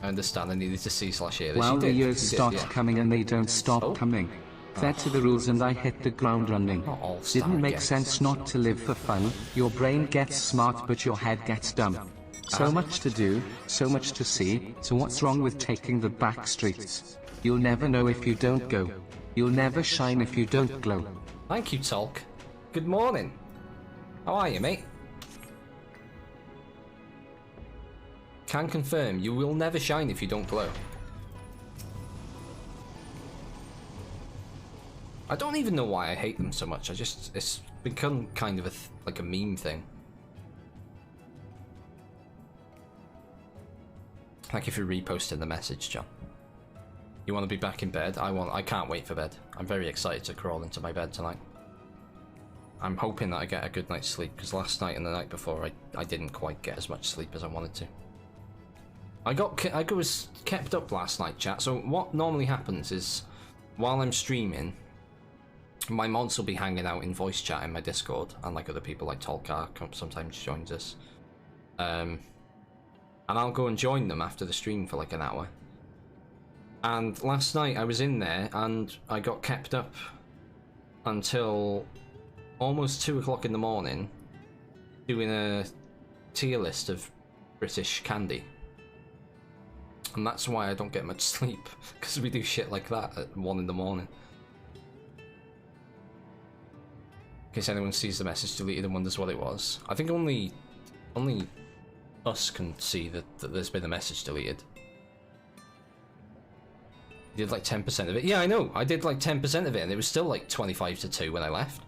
I understand. I needed to see/hear this. Well, the years start yeah. coming and they don't stop coming. Fair to the rules and I hit the ground running. Didn't make sense not to live for fun. Your brain gets smart but your head gets dumb. So much to do, so much to see, so what's wrong with taking the back streets? You'll never know if you don't go. You'll never shine if you don't glow. Thank you, Tolk. Good morning. How are you, mate? Can confirm, you will never shine if you don't glow. I don't even know why I hate them so much. It's become kind of like a meme thing. Thank you for reposting the message, John. You want to be back in bed? I can't wait for bed. I'm very excited to crawl into my bed tonight. I'm hoping that I get a good night's sleep, because last night and the night before I didn't quite get as much sleep as I wanted to. I was kept up last night, chat. So what normally happens is, while I'm streaming, my mods will be hanging out in voice chat in my Discord, and like other people like Tolkar sometimes joins us. And I'll go and join them after the stream for like an hour. And last night I was in there and I got kept up until almost 2 o'clock in the morning doing a tier list of British candy. And that's why I don't get much sleep, because we do shit like that at 1 in the morning. In case anyone sees the message deleted and wonders what it was. I think only us can see that there's been a message deleted. You did like 10% of it. Yeah, I know. I did like 10% of it, and it was still like 25 to 2 when I left.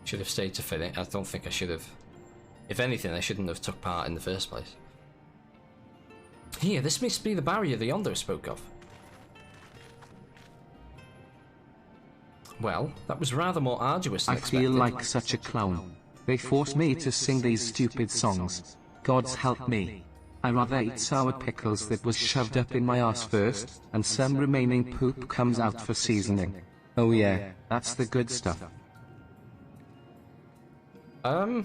Should have stayed to finish. I don't think I should have. If anything, I shouldn't have took part in the first place. Here, this must be the barrier the Yonder spoke of. Well, that was rather more arduous than expected. I feel like such a clown. They force me to sing these stupid songs. Gods help me. I rather eat sour pickles that was shoved up in my ass first, and some remaining poop comes out for seasoning. Oh yeah, that's the good stuff. Could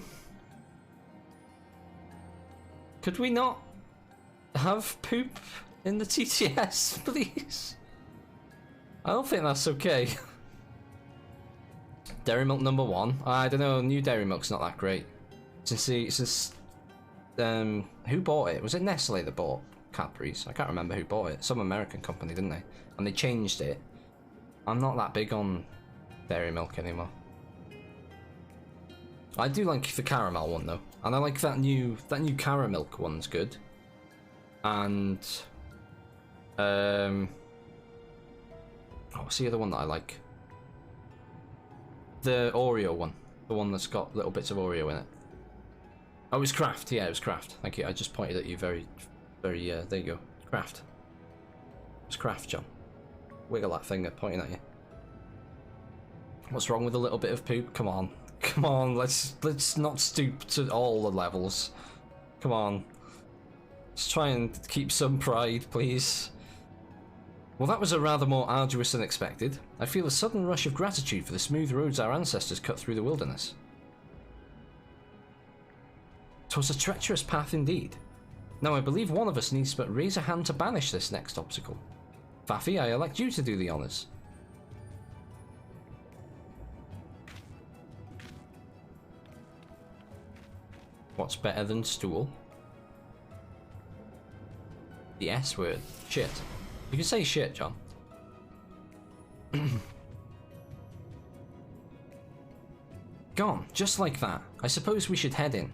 we not have poop in the TTS, please? I don't think that's okay. Dairy Milk #1. I don't know, new Dairy Milk's not that great. Since who bought it? Was it Nestle that bought Cadbury's? I can't remember who bought it. Some American company, didn't they? And they changed it. I'm not that big on Dairy Milk anymore. I do like the caramel one though, and I like that new Caramilk one's good. And what's the other one that I like? The Oreo one, the one that's got little bits of Oreo in it. Oh, it was Kraft. Yeah, it was Kraft. Thank you. I just pointed at you very, there you go. Kraft. It's Kraft, John. Wiggle that finger pointing at you. What's wrong with a little bit of poop? Come on. Come on, let's not stoop to all the levels. Come on. Let's try and keep some pride, please. Well, that was a rather more arduous than expected. I feel a sudden rush of gratitude for the smooth roads our ancestors cut through the wilderness. 'Twas a treacherous path indeed. Now I believe one of us needs but raise a hand to banish this next obstacle. Faffy, I elect you to do the honours. What's better than stool? The S word. Shit. You can say shit, John. Gone, just like that. I suppose we should head in.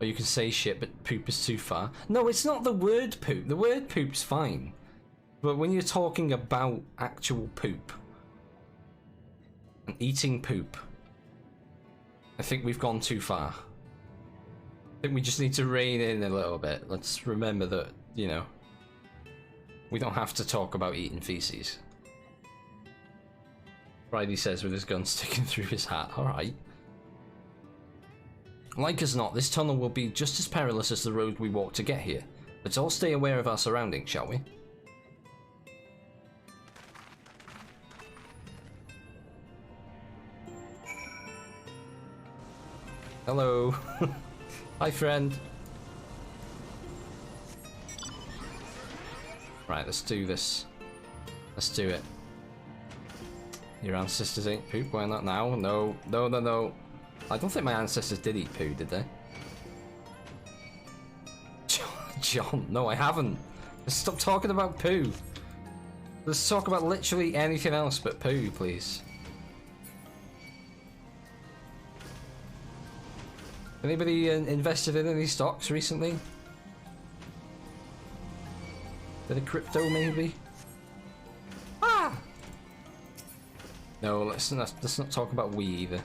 Or you can say shit, but poop is too far. No, it's not the word poop. The word poop's fine. But when you're talking about actual poop and eating poop, I think we've gone too far. I think we just need to rein in a little bit. Let's remember that, you know, we don't have to talk about eating feces. Friday says with his gun sticking through his hat. Alright. Like as not, this tunnel will be just as perilous as the road we walked to get here. Let's all stay aware of our surroundings, shall we? Hello. Hi, friend. Right, let's do this. Let's do it. Your ancestors ain't poop, why not now? No, no, no, no. I don't think my ancestors did eat poo, did they? John, no, I haven't. Let's stop talking about poo. Let's talk about literally anything else but poo, please. Anybody invested in any stocks recently? Bit of crypto, maybe? Ah! No, let's not talk about we either.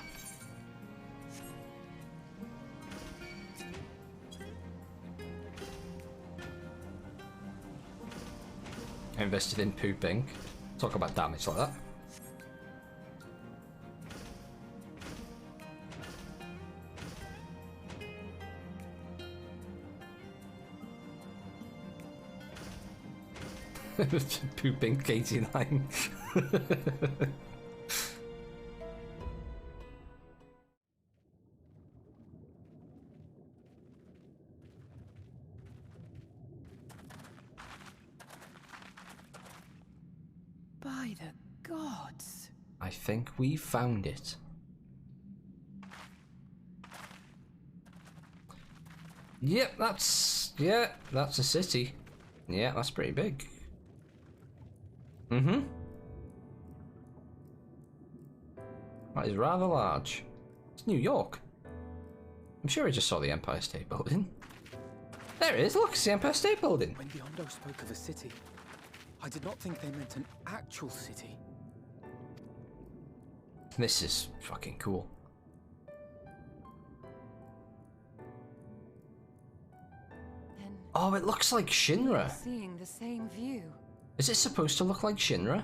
I invested in pooping. Talk about damage like that. Pooping KT9. By the gods. I think we found it. Yep, that's a city. Yeah, that's pretty big. Mm-hmm. That is rather large. It's New York. I'm sure I just saw the Empire State Building. There it is, look, it's the Empire State Building. When the Ondo spoke of a city, I did not think they meant an actual city. This is fucking cool. Oh, it looks like Shinra. Seeing the same view. Is it supposed to look like Shinra?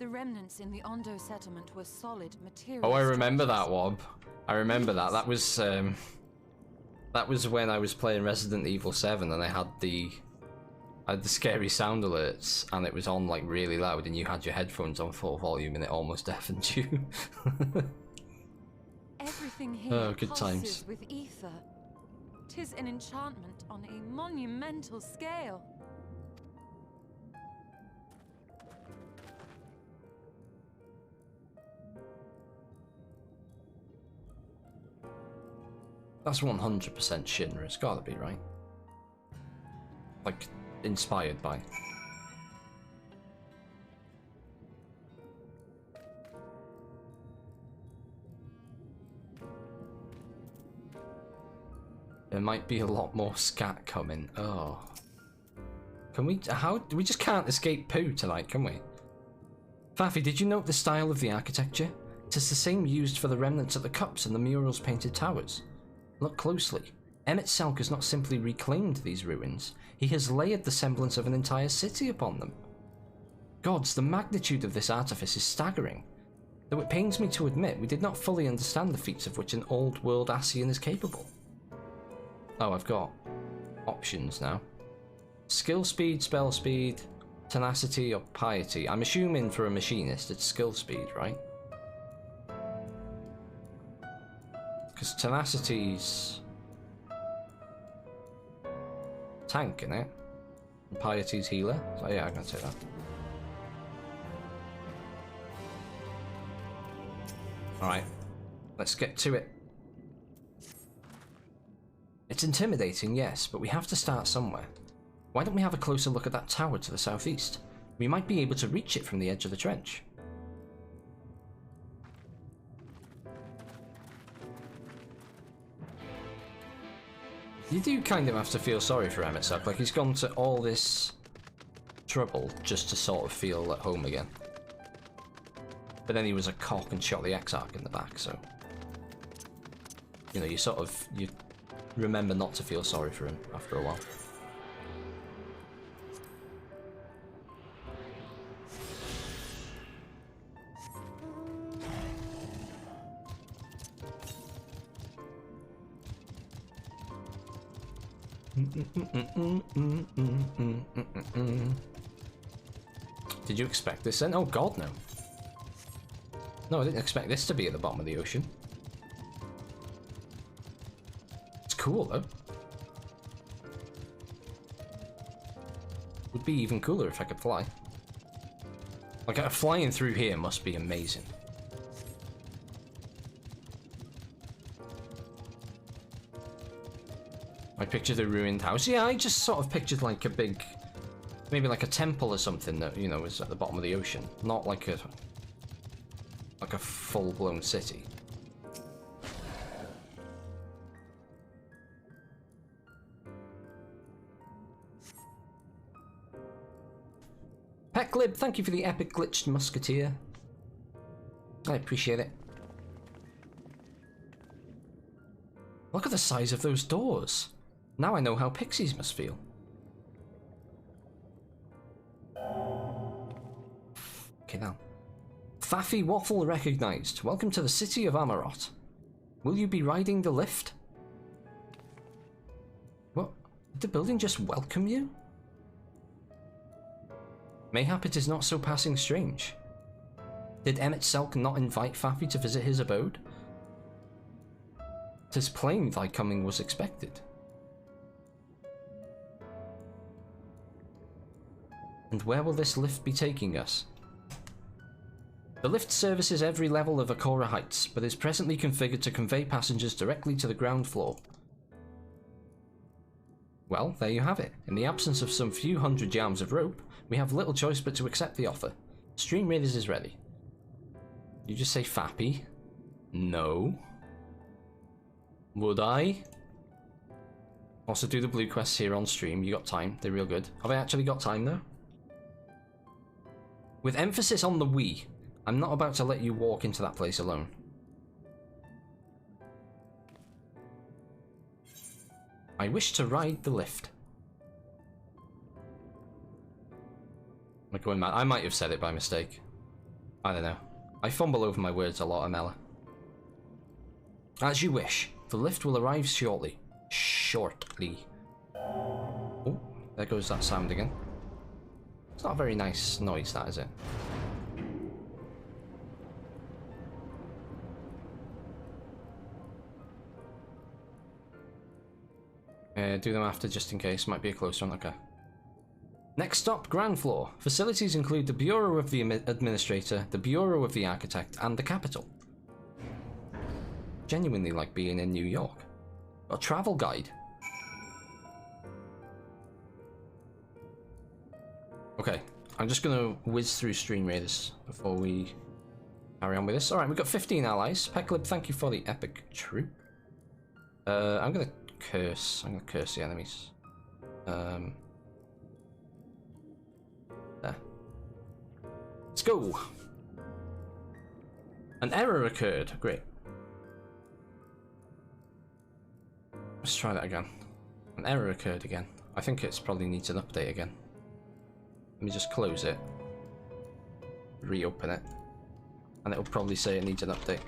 The remnants in the Ondo settlement were solid material. Oh, I remember that, Wob. I remember that. That was when I was playing Resident Evil 7 and I had the scary sound alerts and it was on like really loud and you had your headphones on full volume and it almost deafened you. Everything here oh, good pulses times. with ether. 'Tis an enchantment on a monumental scale. That's 100% Shinra. It's gotta be, right? Like, inspired by. There might be a lot more scat coming. Oh. Can we... We just can't escape poo tonight, can we? Faffy, did you note the style of the architecture? It is the same used for the remnants of the cups and the murals painted towers. Look closely. Emmett Selk has not simply reclaimed these ruins, he has layered the semblance of an entire city upon them. Gods, the magnitude of this artifice is staggering. Though it pains me to admit, we did not fully understand the feats of which an old-world Ascian is capable. Oh, I've got options now. Skill speed, spell speed, tenacity, or piety. I'm assuming for a machinist it's skill speed, right? Because tenacity's tank, innit? And piety's healer. So yeah, I'm gonna say that. Alright, let's get to it. It's intimidating, yes, but we have to start somewhere. Why don't we have a closer look at that tower to the southeast? We might be able to reach it from the edge of the trench. You do kind of have to feel sorry for Emmett Selk, like he's gone to all this trouble just to sort of feel at home again. But then he was a cock and shot the Exarch in the back, so... You know, you remember not to feel sorry for him after a while. Did you expect this then? Oh god, no. No, I didn't expect this to be at the bottom of the ocean. It's cool, though. Would be even cooler if I could fly. Like, flying through here must be amazing. I pictured a ruined house. Yeah, I just sort of pictured like a big, maybe like a temple or something that, you know, is at the bottom of the ocean. Not like a full-blown city. Pecklib, thank you for the epic glitched musketeer. I appreciate it. Look at the size of those doors. Now I know how pixies must feel. Okay now. Faffy Waffle recognized. Welcome to the city of Amarot. Will you be riding the lift? What? Did the building just welcome you? Mayhap it is not so passing strange. Did Emmet Selk not invite Faffy to visit his abode? 'Tis plain thy coming was expected. And where will this lift be taking us? The lift services every level of Akora Heights, but is presently configured to convey passengers directly to the ground floor. Well, there you have it. In the absence of some few hundred yards of rope, we have little choice but to accept the offer. Stream Raiders is ready. You just say Fappy? No. Would I? Also do the blue quests here on stream. You got time. They're real good. Have I actually got time though? With emphasis on the we, I'm not about to let you walk into that place alone. I wish to ride the lift. Am I going mad? I might have said it by mistake. I don't know. I fumble over my words a lot, Amela. As you wish. The lift will arrive shortly. Shortly. Oh, there goes that sound again. It's not a very nice noise, that, is it? Do them after, just in case. Might be a close one, okay. Next stop, ground floor. Facilities include the Bureau of the Administrator, the Bureau of the Architect, and the Capitol. Genuinely like being in New York. A travel guide. Okay, I'm just gonna whiz through Stream Raiders before we carry on with this. Alright, we've got 15 allies. Pecklib, thank you for the epic troop. I'm gonna curse the enemies. There. Let's go! An error occurred. Great. Let's try that again. An error occurred again. I think it probably needs an update again. Let me just close it. Reopen it. And it'll probably say it needs an update.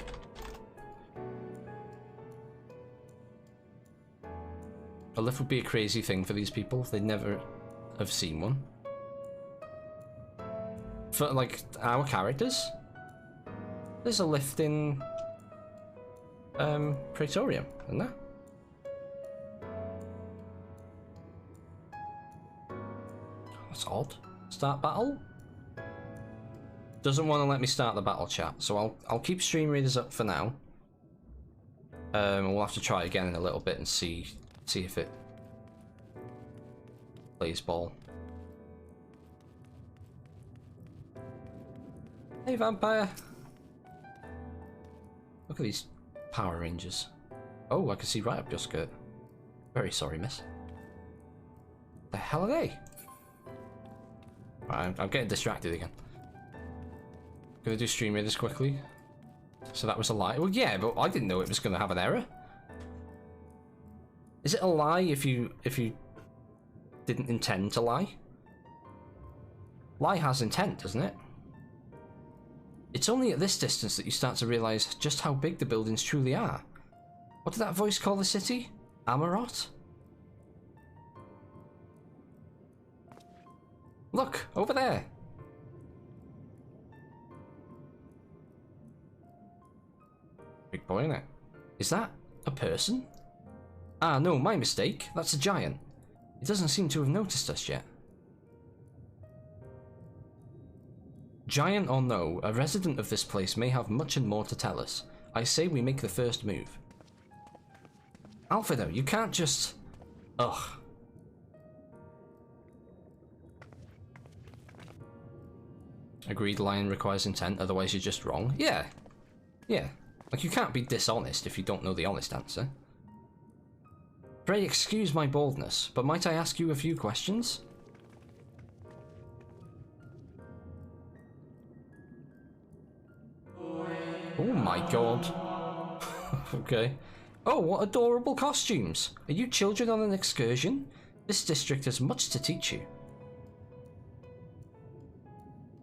A lift would be a crazy thing for these people. They'd never have seen one. For, like, our characters? There's a lift in... Praetorium, isn't there? That's odd. Start battle? Doesn't want to let me start the battle chat, so I'll keep Stream Raiders up for now. We'll have to try again in a little bit and see if it plays ball. Hey vampire! Look at these Power Rangers. Oh, I can see right up your skirt. Very sorry, miss. The hell are they? Right, I'm getting distracted again. Gonna do Stream Raiders quickly. So that was a lie. Well, yeah, but I didn't know it was gonna have an error. Is it a lie if you didn't intend to lie? Lie has intent, doesn't it? It's only at this distance that you start to realise just how big the buildings truly are. What did that voice call the city? Amarot? Look, over there. Big boy, innit? Is that a person? Ah, no, my mistake. That's a giant. It doesn't seem to have noticed us yet. Giant or no, a resident of this place may have much and more to tell us. I say we make the first move. Alpha, you can't just... Ugh. Agreed, lying requires intent, otherwise you're just wrong. Yeah. Yeah. Like, you can't be dishonest if you don't know the honest answer. Pray excuse my boldness, but might I ask you a few questions? Oh my god. Okay. Oh, what adorable costumes! Are you children on an excursion? This district has much to teach you.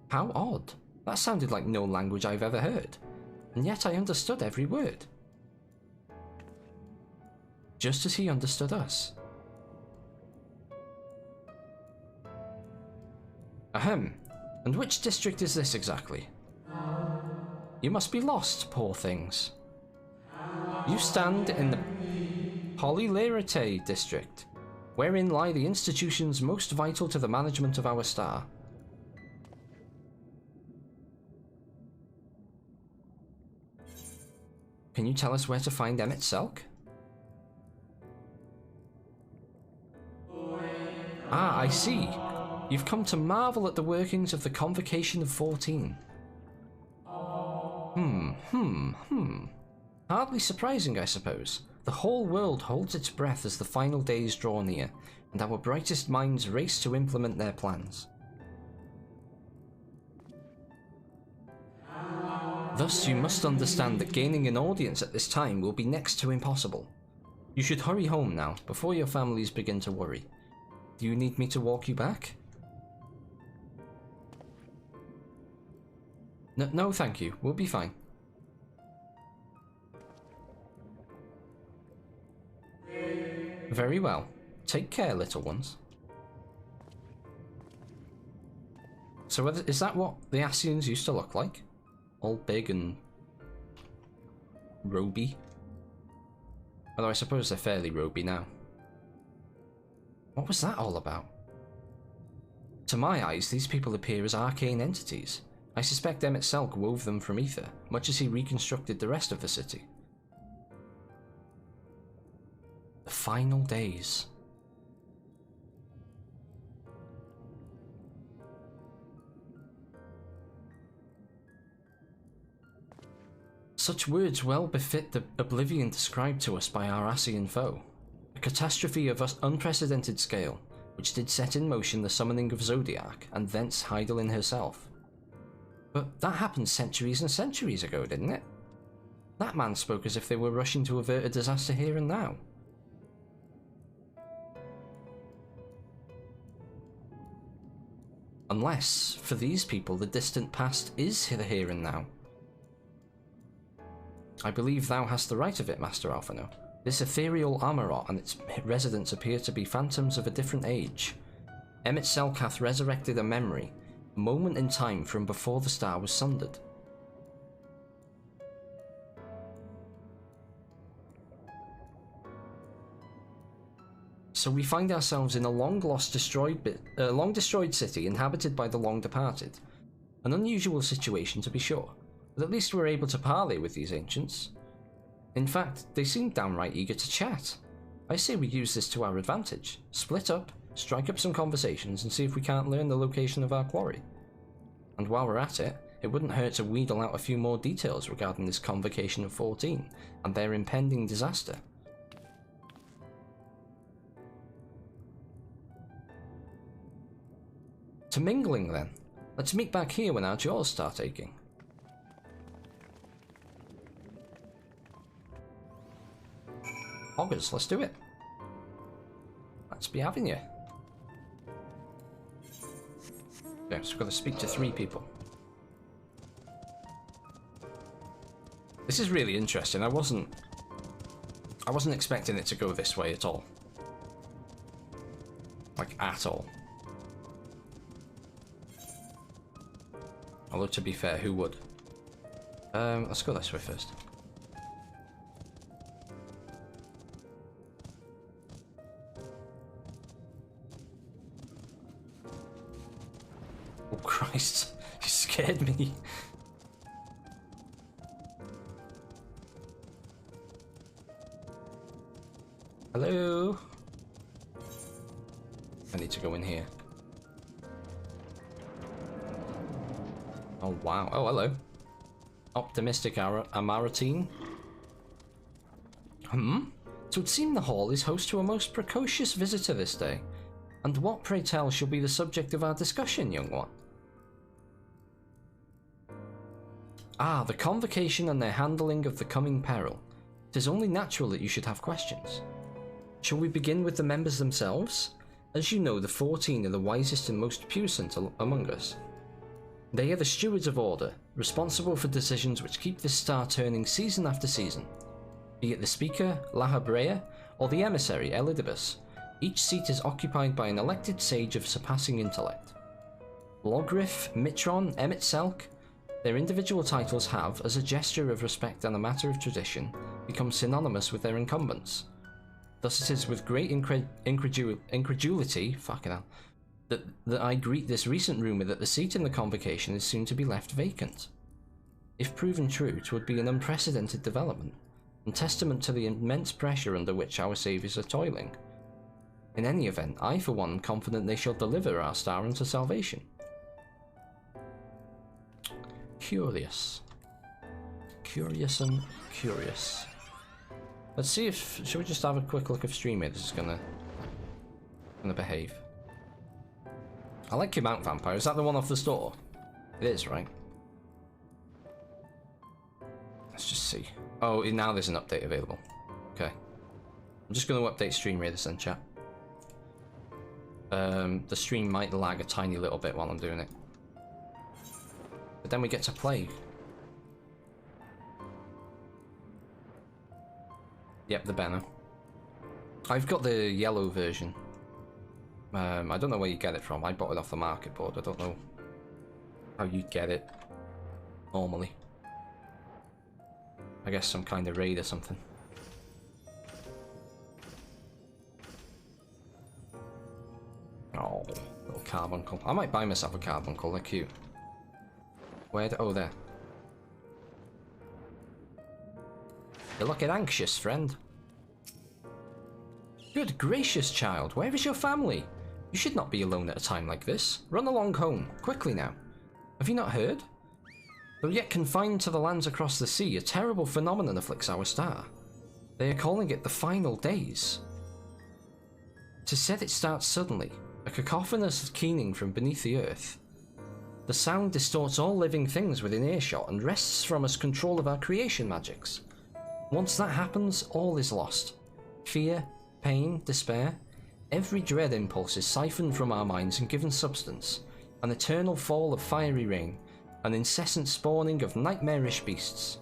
How odd. That sounded like no language I've ever heard. And yet I understood every word. Just as he understood us. Ahem. And which district is this exactly? You must be lost, poor things. You stand in the Polylerite district, wherein lie the institutions most vital to the management of our star. Can you tell us where to find Emmett Selk? Ah, I see. You've come to marvel at the workings of the Convocation of 14. Hardly surprising, I suppose. The whole world holds its breath as the final days draw near, and our brightest minds race to implement their plans. Thus, you must understand that gaining an audience at this time will be next to impossible. You should hurry home now, before your families begin to worry. Do you need me to walk you back? No, thank you. We'll be fine. Very well. Take care, little ones. So is that what the Ascians used to look like? All big and roby? Although I suppose they're fairly roby now. What was that all about? To my eyes, these people appear as arcane entities. I suspect Emmett Selk wove them from ether, much as he reconstructed the rest of the city. The final days. Such words well befit the oblivion described to us by our Ascian foe. A catastrophe of unprecedented scale, which did set in motion the summoning of Zodiac, and thence Hydaelyn herself. But that happened centuries and centuries ago, didn't it? That man spoke as if they were rushing to avert a disaster here and now. Unless, for these people, the distant past is the here and now. I believe thou hast the right of it, Master Alphino. This ethereal Amarot and its residents appear to be phantoms of a different age. Emmett Selk hath resurrected a memory, a moment in time from before the star was sundered. So we find ourselves in a long-lost, long-destroyed city inhabited by the long-departed. An unusual situation, to be sure, but at least we're able to parley with these ancients. In fact, they seem downright eager to chat. I say we use this to our advantage. Split up, strike up some conversations, and see if we can't learn the location of our quarry. And while we're at it, it wouldn't hurt to wheedle out a few more details regarding this Convocation of 14 and their impending disaster. To mingling, then. Let's meet back here when our jaws start aching. Hoggers, let's do it. Let's be having you. Okay, so we've got to speak to 3 people. This is really interesting. I wasn't expecting it to go this way at all. Like, at all. Although, to be fair, who would? Let's go this way first. Christ. You scared me. Hello? I need to go in here. Oh, wow. Oh, hello. Optimistic Amaratine. So it seemed the hall is host to a most precocious visitor this day. And what, pray tell, shall be the subject of our discussion, young one? Ah, the convocation and their handling of the coming peril. It is only natural that you should have questions. Shall we begin with the members themselves? As you know, the 14 are the wisest and most puissant among us. They are the stewards of order, responsible for decisions which keep this star turning season after season. Be it the speaker, La Habrea, or the emissary, Elidibus, each seat is occupied by an elected sage of surpassing intellect. Logrif, Mitron, Emitselk, their individual titles have, as a gesture of respect and a matter of tradition, become synonymous with their incumbents. Thus it is with great incredulity, fucking hell, that I greet this recent rumour that the seat in the convocation is soon to be left vacant. If proven true, it would be an unprecedented development, and testament to the immense pressure under which our saviours are toiling. In any event, I for one am confident they shall deliver our star unto salvation. Curious. Curious and curious. Let's see if... Should we just have a quick look if Stream here? This is gonna behave. I like your mount, Vampire. Is that the one off the store? It is, right? Let's just see. Oh, now there's an update available. Okay. I'm just going to update Stream Raiders then, chat. The stream might lag a tiny little bit while I'm doing it. But then we get to play. Yep, the banner. I've got the yellow version. I don't know where you get it from. I bought it off the market board. I don't know how you get it normally. I guess some kind of raid or something. Oh, little carbuncle. I might buy myself a carbuncle. They're cute. Where? Oh, there. You're looking anxious, friend. Good gracious, child. Where is your family? You should not be alone at a time like this. Run along home, quickly now. Have you not heard? Though yet confined to the lands across the sea, a terrible phenomenon afflicts our star. They are calling it the final days. 'Tis said it starts suddenly, a cacophonous keening from beneath the earth. The sound distorts all living things within earshot and wrests from us control of our creation magics. Once that happens, all is lost. Fear, pain, despair, every dread impulse is siphoned from our minds and given substance, an eternal fall of fiery rain, an incessant spawning of nightmarish beasts.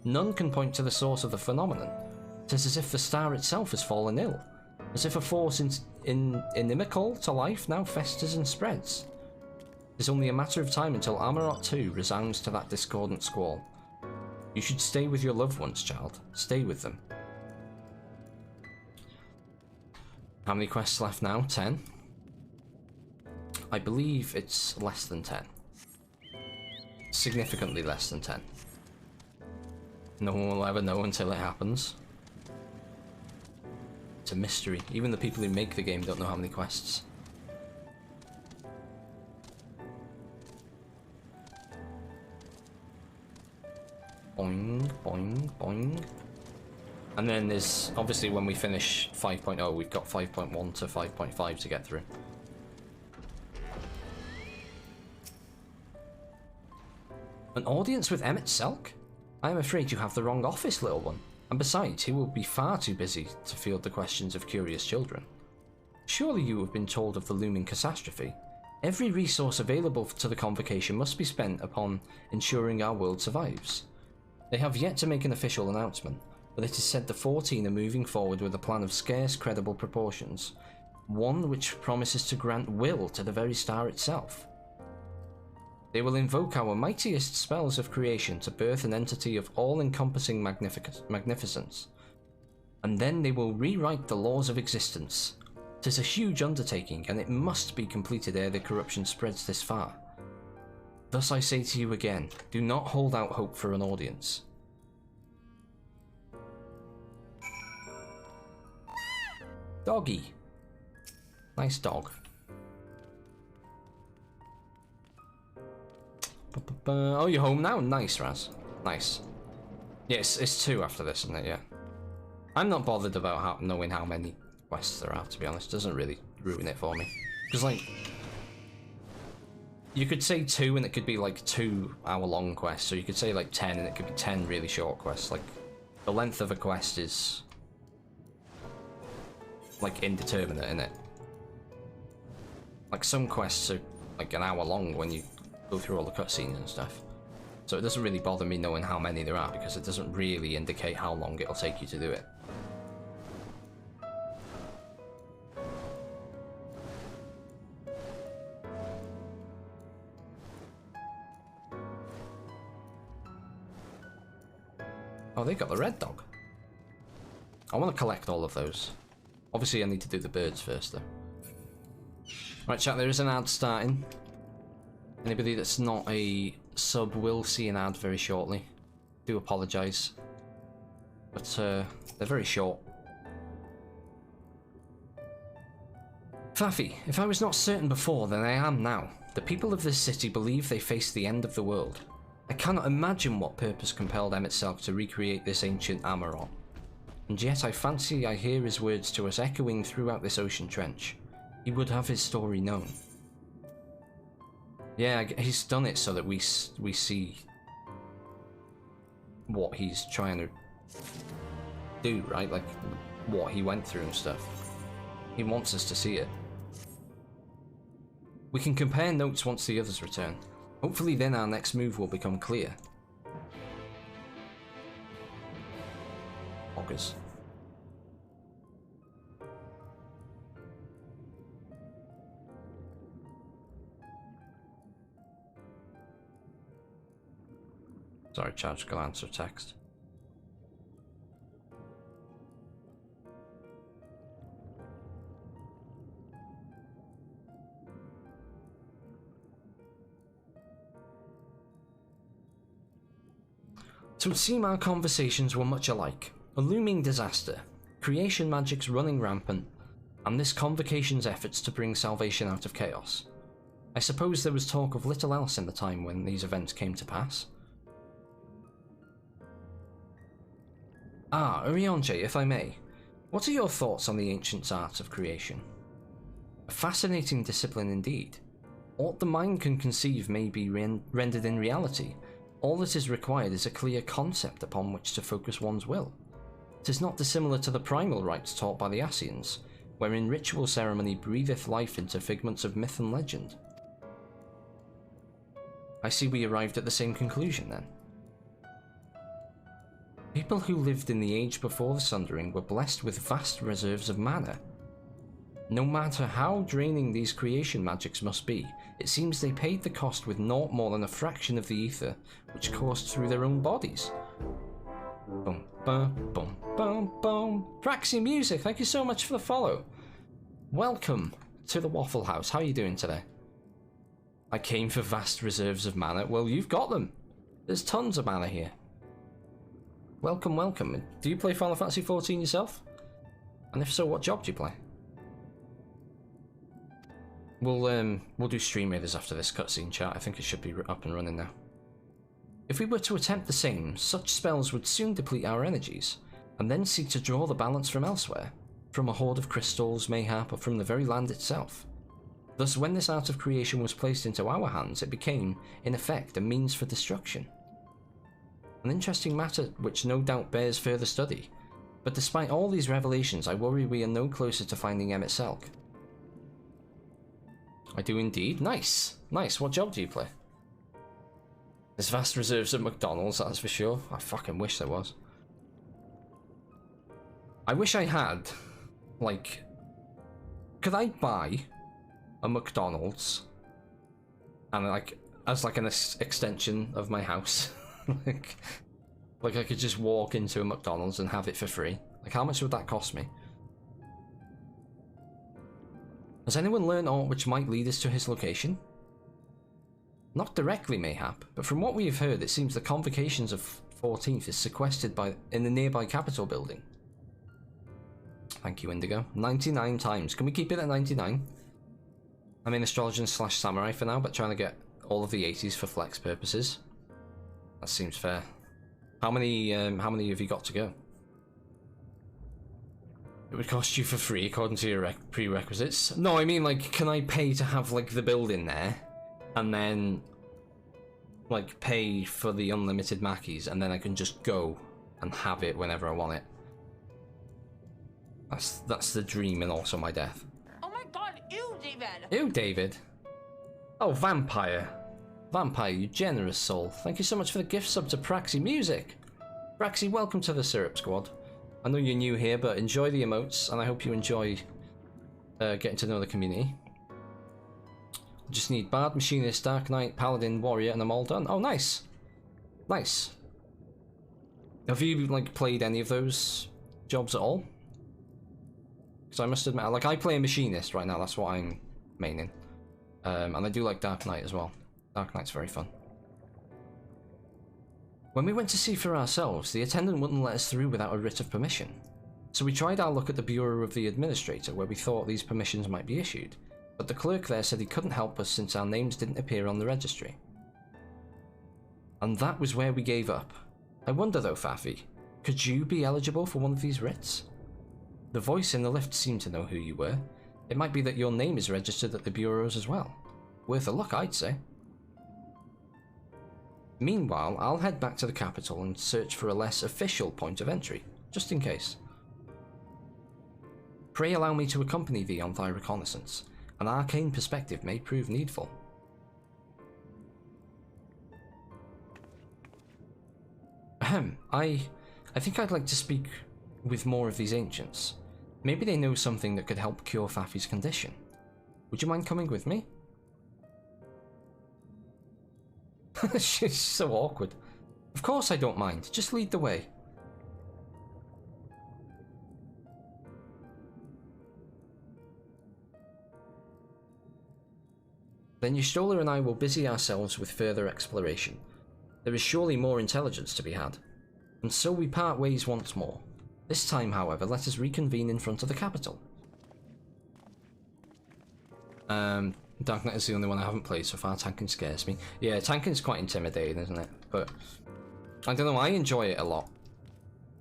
None can point to the source of the phenomenon. 'Tis as if the star itself has fallen ill, as if a force inimical to life now festers and spreads. It is only a matter of time until Amarot 2 resounds to that discordant squall. You should stay with your loved ones, child. Stay with them. How many quests left now? 10? I believe it's less than 10. Significantly less than 10. No one will ever know until it happens. It's a mystery. Even the people who make the game don't know how many quests. Boing, boing, boing. And then there's, obviously when we finish 5.0, we've got 5.1 to 5.5 to get through. An audience with Emitselk? I am afraid you have the wrong office, little one. And besides, he will be far too busy to field the questions of curious children. Surely you have been told of the looming catastrophe. Every resource available to the convocation must be spent upon ensuring our world survives. They have yet to make an official announcement, but it is said the 14 are moving forward with a plan of scarce credible proportions, one which promises to grant will to the very star itself. They will invoke our mightiest spells of creation to birth an entity of all-encompassing magnificence, and then they will rewrite the laws of existence. 'Tis a huge undertaking, and it must be completed ere the corruption spreads this far. Thus I say to you again, do not hold out hope for an audience. Doggy. Nice dog. Oh, you're home now? Nice, Raz. Nice. Yes, it's 2 after this, isn't it? Yeah. I'm not bothered about knowing how many quests there are, to be honest. It doesn't really ruin it for me. Because, like, you could say 2 and it could be, like, 2-hour-long quests. So you could say, like, 10 and it could be 10 really short quests. Like, the length of a quest is, like, indeterminate, isn't it? Like, some quests are, like, an hour long when you go through all the cutscenes and stuff. So it doesn't really bother me knowing how many there are, because it doesn't really indicate how long it'll take you to do it. Oh, they got the red dog. I want to collect all of those. Obviously I need to do the birds first though. Right chat, there is an ad starting. Anybody that's not a sub will see an ad very shortly. Do apologise. But they're very short. Faffy, if I was not certain before, then I am now. The people of this city believe they face the end of the world. I cannot imagine what purpose compelled Emet-Selch to recreate this ancient Amarok. And yet I fancy I hear his words to us echoing throughout this ocean trench. He would have his story known. Yeah, he's done it so that we see what he's trying to do, right? Like, what he went through and stuff. He wants us to see it. We can compare notes once the others return. Hopefully then our next move will become clear. August. Sorry, Charge, go answer text. It would seem our conversations were much alike. A looming disaster, creation magics running rampant, and this convocation's efforts to bring salvation out of chaos. I suppose there was talk of little else in the time when these events came to pass. Ah, Orionje, if I may, what are your thoughts on the ancient art of creation? A fascinating discipline indeed. Aught the mind can conceive may be rendered in reality. All that is required is a clear concept upon which to focus one's will. 'Tis not dissimilar to the primal rites taught by the Ascians, wherein ritual ceremony breatheth life into figments of myth and legend. I see we arrived at the same conclusion then. People who lived in the age before the Sundering were blessed with vast reserves of mana. No matter how draining these creation magics must be, it seems they paid the cost with naught more than a fraction of the ether which coursed through their own bodies. Boom, boom, boom, boom, boom. Praxi Music, thank you so much for the follow. Welcome to the Waffle House. How are you doing today? I came for vast reserves of mana. Well, you've got them. There's tons of mana here. Welcome, welcome. Do you play Final Fantasy XIV yourself? And if so, what job do you play? We'll do stream raiders after this cutscene, chat. I think it should be up and running now. If we were to attempt the same, such spells would soon deplete our energies, and then seek to draw the balance from elsewhere, from a hoard of crystals, mayhap, or from the very land itself. Thus, when this art of creation was placed into our hands, it became, in effect, a means for destruction. An interesting matter which no doubt bears further study, but despite all these revelations, I worry we are no closer to finding Emet-Selch. I do indeed. Nice! Nice, what job do you play? There's vast reserves at McDonald's, that's for sure. I fucking wish there was. I wish I had, like... Could I buy a McDonald's and, like, as like an extension of my house? like I could just walk into a McDonald's and have it for free. Like, how much would that cost me? Has anyone learned aught which might lead us to his location? Not directly, mayhap, but from what we have heard, it seems the convocations of 14th is sequestered in the nearby Capitol building. Thank you, Indigo. 99 times. Can we keep it at 99? I'm in astrologer / samurai for now, but trying to get all of the 80s for flex purposes. That seems fair. How many have you got to go? It would cost you for free according to your prerequisites. No, I mean, like, can I pay to have, like, the building there, and then, like, pay for the unlimited Mackies, and then I can just go and have it whenever I want it? That's the dream and also my death. Oh my god, ew, David! Ew, David. Oh, Vampire. Vampire, you generous soul. Thank you so much for the gift sub to Praxi Music. Praxi, welcome to the Syrup Squad. I know you're new here, but enjoy the emotes, and I hope you enjoy getting to know the community. Just need Bard, Machinist, Dark Knight, Paladin, Warrior, and I'm all done. Oh, nice. Nice. Have you, like, played any of those jobs at all? Because I must admit, like, I play a Machinist right now, that's what I'm maining. And I do like Dark Knight as well. Dark Knight's very fun. When we went to see for ourselves, the attendant wouldn't let us through without a writ of permission. So we tried our luck at the Bureau of the Administrator, where we thought these permissions might be issued, but the clerk there said he couldn't help us since our names didn't appear on the registry. And that was where we gave up. I wonder though, Faffy, could you be eligible for one of these writs? The voice in the lift seemed to know who you were. It might be that your name is registered at the bureaus as well. Worth a look, I'd say. Meanwhile, I'll head back to the capital and search for a less official point of entry, just in case. Pray allow me to accompany thee on thy reconnaissance. An arcane perspective may prove needful. Ahem, I think I'd like to speak with more of these ancients. Maybe they know something that could help cure Faffy's condition. Would you mind coming with me? She's so awkward. Of course I don't mind. Just lead the way. Then Y'shtola and I will busy ourselves with further exploration. There is surely more intelligence to be had. And so we part ways once more. This time, however, let us reconvene in front of the capital. Dark Knight is the only one I haven't played so far. Tanking scares me. Yeah, tanking's quite intimidating, isn't it? But I don't know, I enjoy it a lot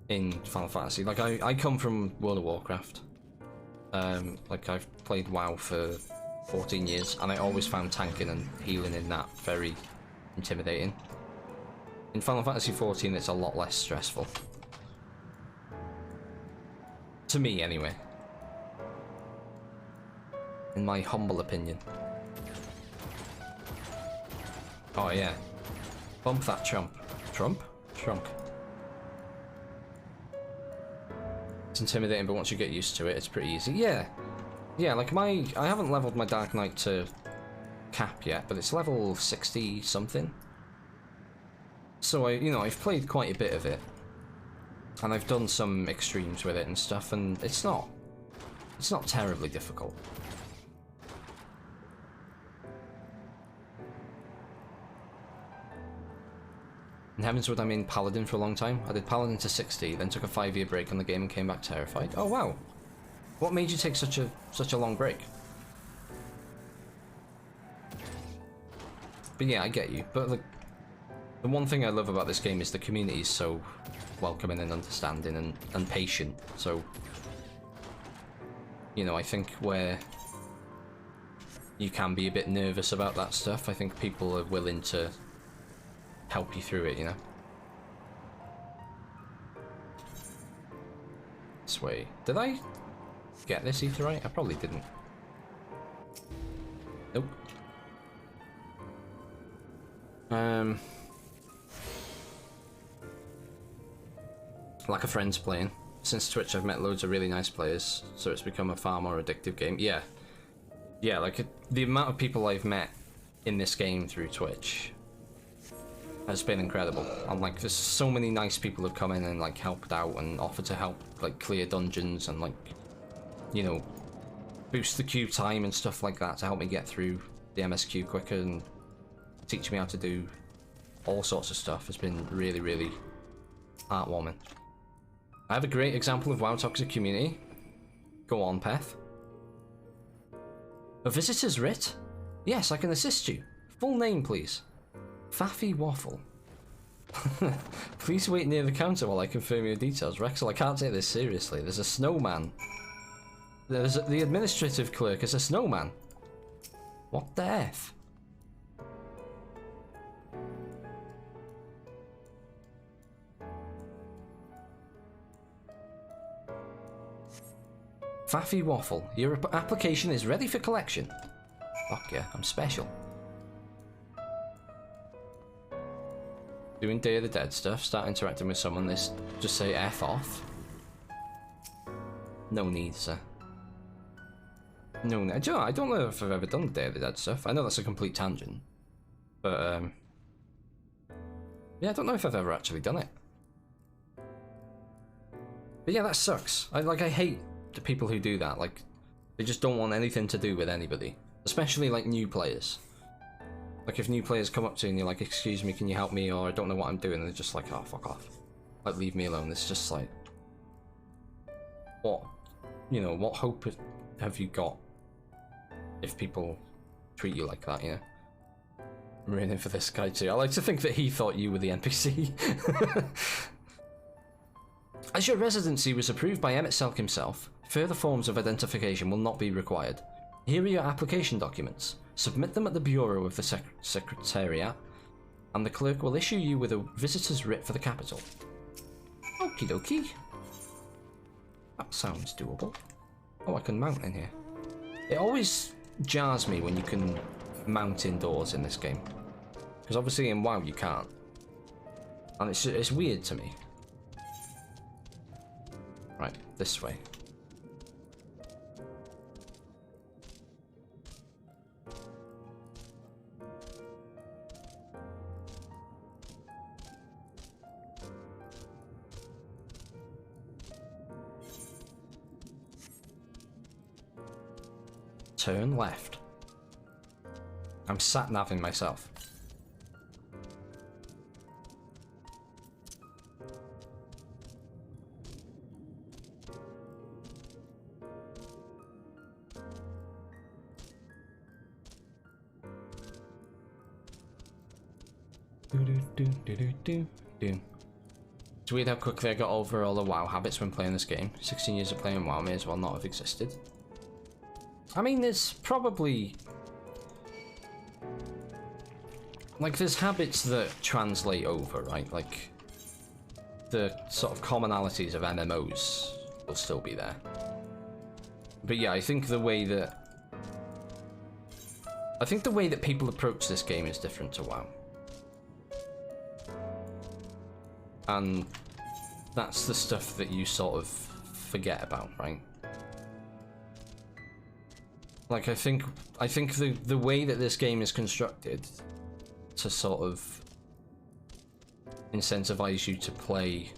in Final Fantasy. Like, I come from World of Warcraft. Like, I've played WoW for 14 years, and I always found tanking and healing in that very intimidating. In Final Fantasy XIV, it's a lot less stressful. To me, anyway. In my humble opinion. Oh yeah. Bump that chump. Trump? Trunk. It's intimidating, but once you get used to it, it's pretty easy. Yeah. Yeah, like I haven't leveled my Dark Knight to cap yet, but it's level 60 something. So I've played quite a bit of it. And I've done some extremes with it and stuff, and it's not terribly difficult. In Heavenswood, I mean Paladin for a long time. I did Paladin to 60, then took a 5-year break on the game and came back terrified. Oh wow! What made you take such a long break? But yeah, I get you. But the one thing I love about this game is the community is so welcoming and understanding and patient. So, I think where you can be a bit nervous about that stuff, I think people are willing to help you through it, This way. Did I get this ether right? I probably didn't. Nope. Like a friend's playing. Since Twitch, I've met loads of really nice players, so it's become a far more addictive game. Yeah. Yeah, like the amount of people I've met in this game through Twitch has been incredible. And like, there's so many nice people who've come in and like helped out and offered to help like clear dungeons and like, boost the queue time and stuff like that to help me get through the MSQ quicker. And teaching me how to do all sorts of stuff has been really, really heartwarming. I have a great example of WoW toxic community. Go on, Peth. A visitor's writ? Yes, I can assist you. Full name, please. Faffy Waffle. Please wait near the counter while I confirm your details. Rexel, I can't take this seriously. There's a snowman. The administrative clerk is a snowman. What the F? Faffy Waffle, your application is ready for collection. Fuck yeah, I'm special. Doing Day of the Dead stuff, start interacting with someone, this just say F off. No need, sir. No need. I don't know if I've ever done the Day of the Dead stuff. I know that's a complete tangent. But, yeah, I don't know if I've ever actually done it. But yeah, that sucks. I hate the people who do that. Like, they just don't want anything to do with anybody. Especially, like, new players. Like, if new players come up to you and you're like, excuse me, can you help me? Or I don't know what I'm doing. They're just like, oh, fuck off. Like, leave me alone. It's just like, what, you know, what hope have you got if people treat you like that, you know? I'm rooting for this guy too. I like to think that he thought you were the NPC. As your residency was approved by Emmett Selk himself, further forms of identification will not be required. Here are your application documents. Submit them at the Bureau of the Secretariat, and the clerk will issue you with a visitor's writ for the capital. Okie dokie. That sounds doable. Oh, I can mount in here. It always jars me when you can mount indoors in this game. Because obviously in WoW you can't. And it's weird to me. Right, this way. Turn left. I'm sat-naving myself. It's weird how quickly I got over all the WoW habits when playing this game. 16 years of playing WoW may as well not have existed. I mean, there's probably... like, there's habits that translate over, right? Like, the sort of commonalities of MMOs will still be there. But yeah, I think the way that people approach this game is different to WoW. And that's the stuff that you sort of forget about, right? Like, I think the way that this game is constructed to sort of incentivize you to play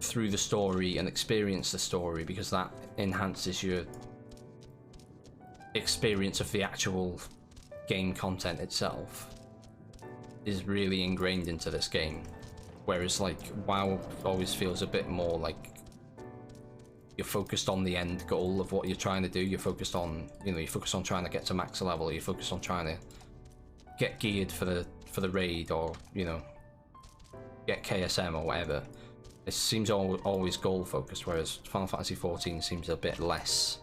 through the story and experience the story, because that enhances your experience of the actual game content itself, is really ingrained into this game. Whereas, like, WoW always feels a bit more like you're focused on the end goal of what you're trying to do. You're focused on, you know, you're focused on trying to get to max level. You're focused on trying to get geared for the raid, or, you know, get KSM or whatever. It seems always goal focused, whereas Final Fantasy XIV seems a bit less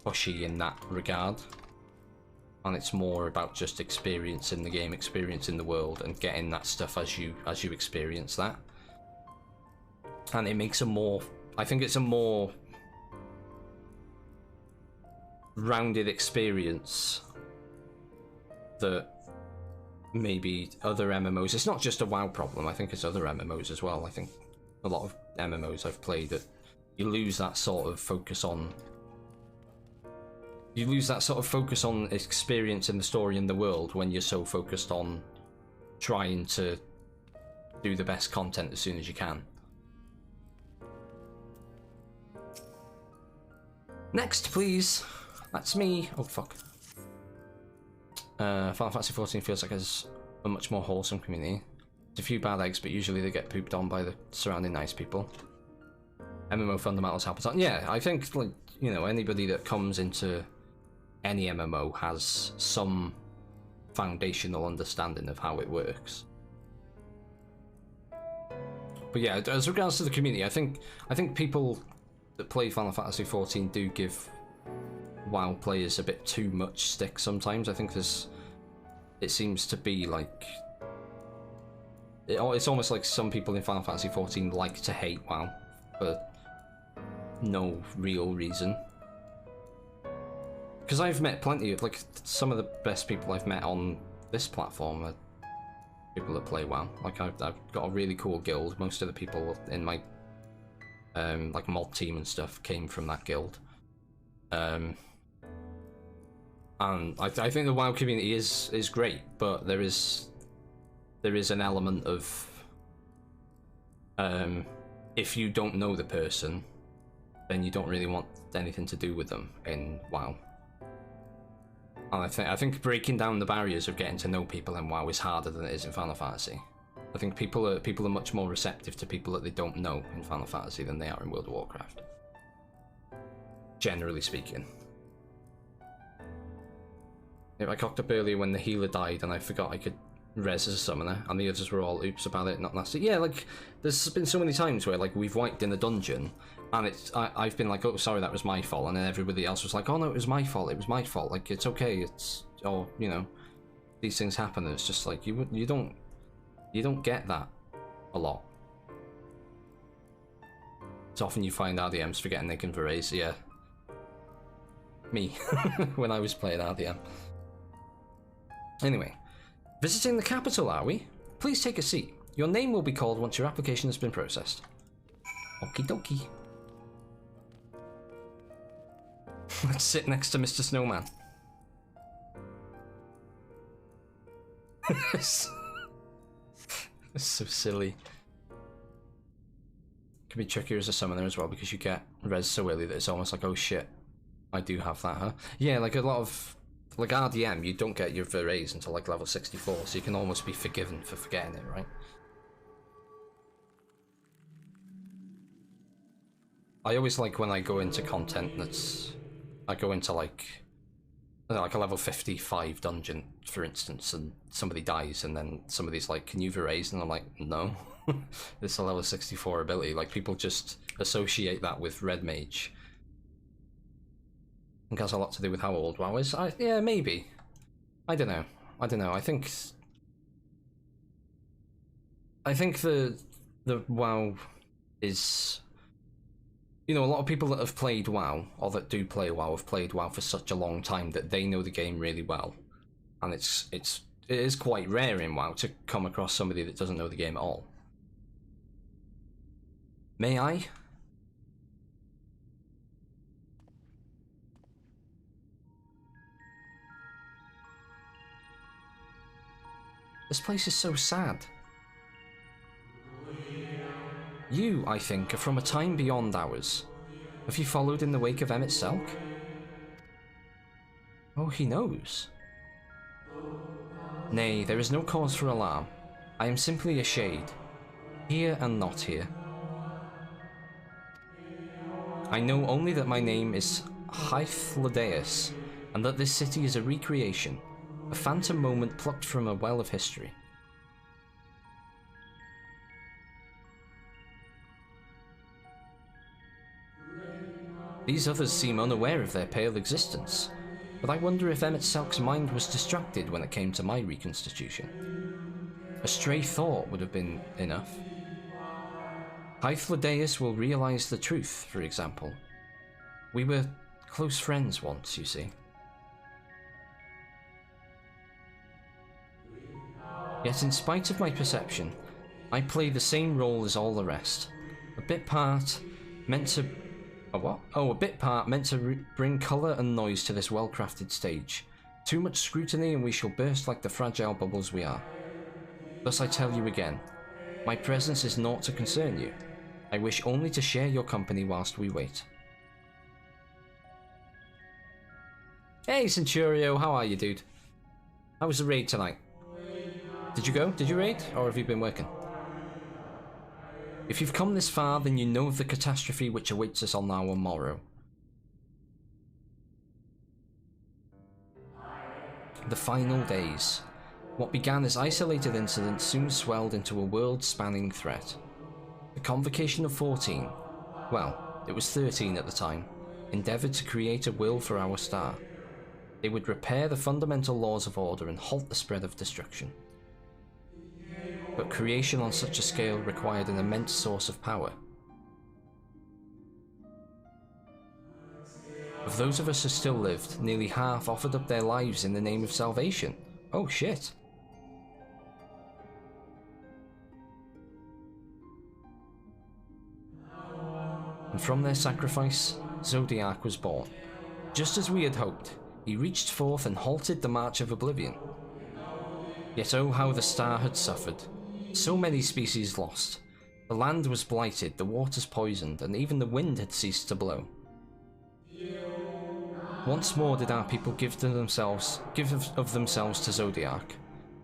pushy in that regard. And it's more about just experiencing the game, experiencing the world, and getting that stuff as you experience that. And it makes I think it's a more rounded experience that maybe other MMOs... it's not just a WoW problem, I think it's other MMOs as well. I think a lot of MMOs I've played, that you lose that sort of focus on... you lose that sort of focus on experiencing the story and the world when you're so focused on trying to do the best content as soon as you can. Next, please. That's me. Oh, fuck. Final Fantasy XIV feels like it's a much more wholesome community. There's a few bad eggs, but usually they get pooped on by the surrounding nice people. MMO fundamentals happens on. Yeah, I think, like, you know, anybody that comes into any MMO has some foundational understanding of how it works. But yeah, as regards to the community, I think people that play Final Fantasy XIV do give WoW players a bit too much stick sometimes. I think it seems to be like it's almost like some people in Final Fantasy XIV like to hate WoW for no real reason. Because I've met plenty of, like, some of the best people I've met on this platform are people that play WoW. Like, I've got a really cool guild. Most of the people in my like mod team and stuff came from that guild. And I think the WoW community is great, but there is an element of if you don't know the person, then you don't really want anything to do with them in WoW. And I think breaking down the barriers of getting to know people in WoW is harder than it is in Final Fantasy. I think people are much more receptive to people that they don't know in Final Fantasy than they are in World of Warcraft. Generally speaking. Yeah, I cocked up earlier when the healer died and I forgot I could res as a summoner, and the others were all oops about it, not nasty. Yeah, like, there's been so many times where, like, we've wiped in a dungeon and I've been like, oh, sorry, that was my fault, and then everybody else was like, oh no, it was my fault, like, it's okay, it's, oh, you know, these things happen, and it's just like, you don't get that a lot. It's often you find RDMs forgetting they can Verase, yeah. Me, when I was playing RDM. Anyway, visiting the capital, are we? Please take a seat. Your name will be called once your application has been processed. Okie dokie. Let's sit next to Mr. Snowman. It's so silly. Can be trickier as a summoner as well, because you get res so early that it's almost like, oh shit, I do have that, huh? Yeah, like a lot of, like RDM, you don't get your Verase until like level 64, so you can almost be forgiven for forgetting it, right? I always like when I go into content that's, I go into like a level 55 dungeon, for instance, and somebody dies, and then somebody's like, can you Verase? And I'm like, no. This is a level 64 ability. Like, people just associate that with Red Mage. I think it has a lot to do with how old WoW is. Yeah, maybe. I don't know. I think the WoW is, you know, a lot of people that have played WoW, or that do play WoW, have played WoW for such a long time that they know the game really well. And it is quite rare in WoW to come across somebody that doesn't know the game at all. May I? This place is so sad. You, I think, are from a time beyond ours. Have you followed in the wake of Emmett Selk? Oh, he knows. Nay, there is no cause for alarm. I am simply a shade. Here and not here. I know only that my name is Hythlodaeus, and that this city is a recreation, a phantom moment plucked from a well of history. These others seem unaware of their pale existence, but I wonder if Emmett Selk's mind was distracted when it came to my reconstitution. A stray thought would have been enough. Hythlodaeus will realize the truth, for example. We were close friends once, you see. Yet in spite of my perception, I play the same role as all the rest. A bit part meant to... A what? Oh, a bit part meant to bring colour and noise to this well-crafted stage. Too much scrutiny and we shall burst like the fragile bubbles we are. Thus I tell you again, my presence is naught to concern you. I wish only to share your company whilst we wait. Hey Centurio, how are you, dude? How was the raid tonight? Did you go? Did you raid? Or have you been working? If you've come this far, then you know of the catastrophe which awaits us on our morrow. The final days. What began as isolated incidents soon swelled into a world-spanning threat. The Convocation of 14, well, it was 13 at the time, endeavoured to create a will for our star. They would repair the fundamental laws of order and halt the spread of destruction. But creation on such a scale required an immense source of power. Of those of us who still lived, nearly half offered up their lives in the name of salvation. Oh shit. And from their sacrifice, Zodiac was born. Just as we had hoped, he reached forth and halted the march of oblivion. Yet oh how the star had suffered. So many species lost. The land was blighted, the waters poisoned, and even the wind had ceased to blow. Once more did our people give of themselves to Zodiac.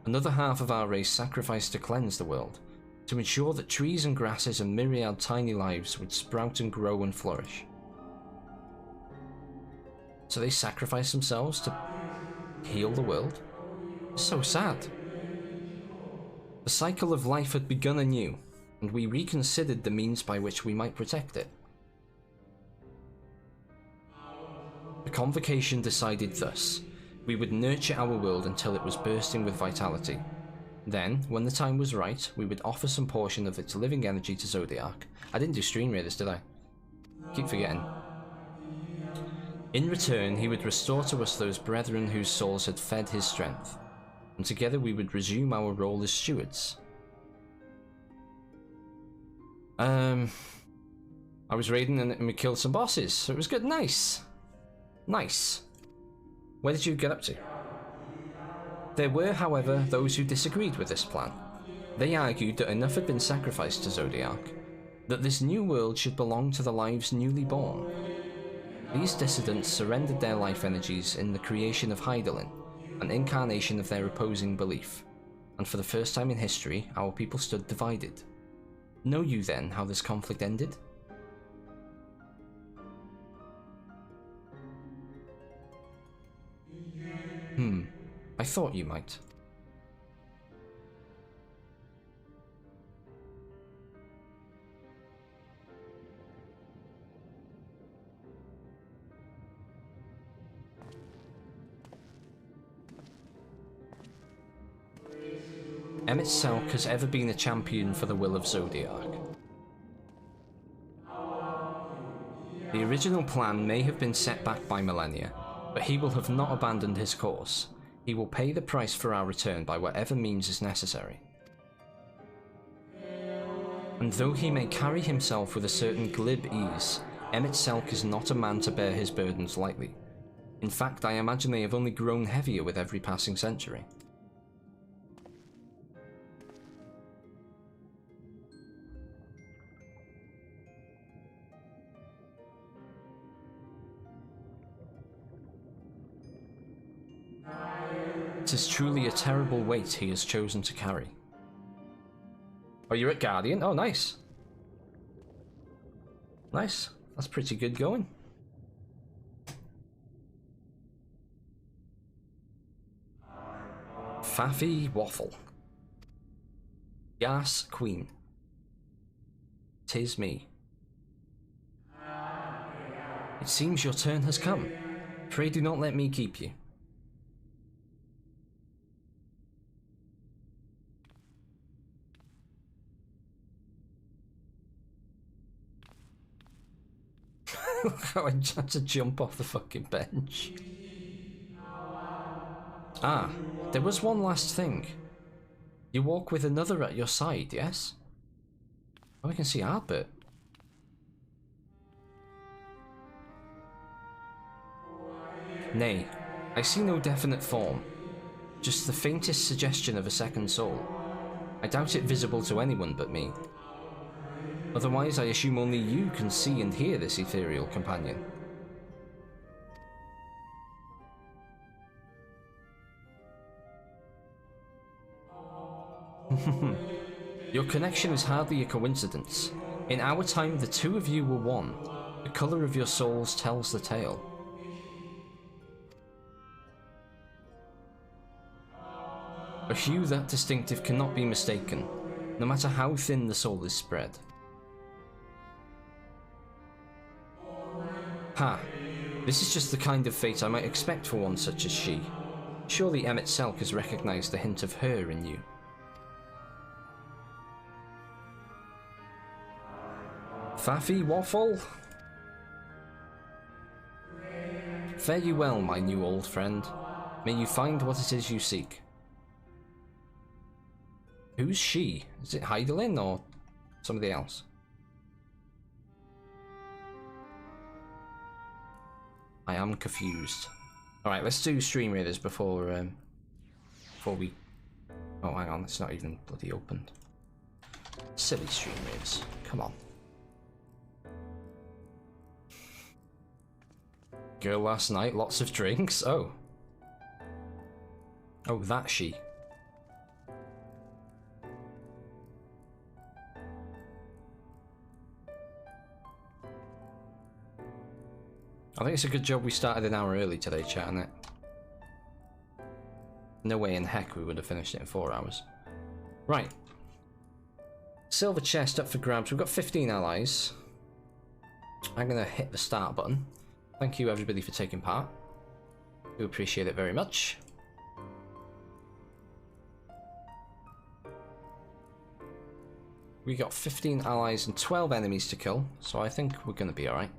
Another half of our race sacrificed to cleanse the world, to ensure that trees and grasses and myriad tiny lives would sprout and grow and flourish. So they sacrificed themselves to heal the world? So sad. The cycle of life had begun anew, and we reconsidered the means by which we might protect it. The Convocation decided thus: we would nurture our world until it was bursting with vitality. Then, when the time was right, we would offer some portion of its living energy to Zodiac. I didn't do stream raiders, did I? Keep forgetting. In return, he would restore to us those brethren whose souls had fed his strength, and together we would resume our role as stewards. I was raiding and we killed some bosses, so it was good. Nice. Nice. Where did you get up to? There were, however, those who disagreed with this plan. They argued that enough had been sacrificed to Zodiac, that this new world should belong to the lives newly born. These dissidents surrendered their life energies in the creation of Hydaelyn, an incarnation of their opposing belief, and for the first time in history, our people stood divided. Know you then how this conflict ended? I thought you might. MSQ has ever been a champion for the will of Zodiac. The original plan may have been set back by millennia, but he will have not abandoned his course. He will pay the price for our return by whatever means is necessary. And though he may carry himself with a certain glib ease, MSQ is not a man to bear his burdens lightly. In fact, I imagine they have only grown heavier with every passing century. It is truly a terrible weight he has chosen to carry. Oh, you're at Guardian? Oh, nice. Nice. That's pretty good going. Faffy Waffle. Yas Queen. 'Tis me. It seems your turn has come. Pray do not let me keep you. How I had to jump off the fucking bench. Ah, there was one last thing. You walk with another at your side, yes? Oh, I can see Albert. Nay, I see no definite form. Just the faintest suggestion of a second soul. I doubt it visible to anyone but me. Otherwise, I assume only you can see and hear this ethereal companion. Your connection is hardly a coincidence. In our time, the two of you were one. The colour of your souls tells the tale. A hue that distinctive cannot be mistaken, no matter how thin the soul is spread. Ha! This is just the kind of fate I might expect for one such as she. Surely Emmett Selk has recognised the hint of her in you. Faffy Waffle? Fare you well, my new old friend. May you find what it is you seek. Who's she? Is it Heidelin or somebody else? I am confused. Alright, let's do Stream Raiders before we... Oh, hang on, it's not even bloody opened. Silly Stream Raiders. Come on. Girl last night, lots of drinks. Oh. Oh, that she. I think it's a good job we started an hour early today, chatting it. No way in heck we would have finished it in 4 hours. Right. Silver chest up for grabs. We've got 15 allies. I'm going to hit the start button. Thank you everybody for taking part. Do appreciate it very much. We got 15 allies and 12 enemies to kill, so I think we're going to be alright.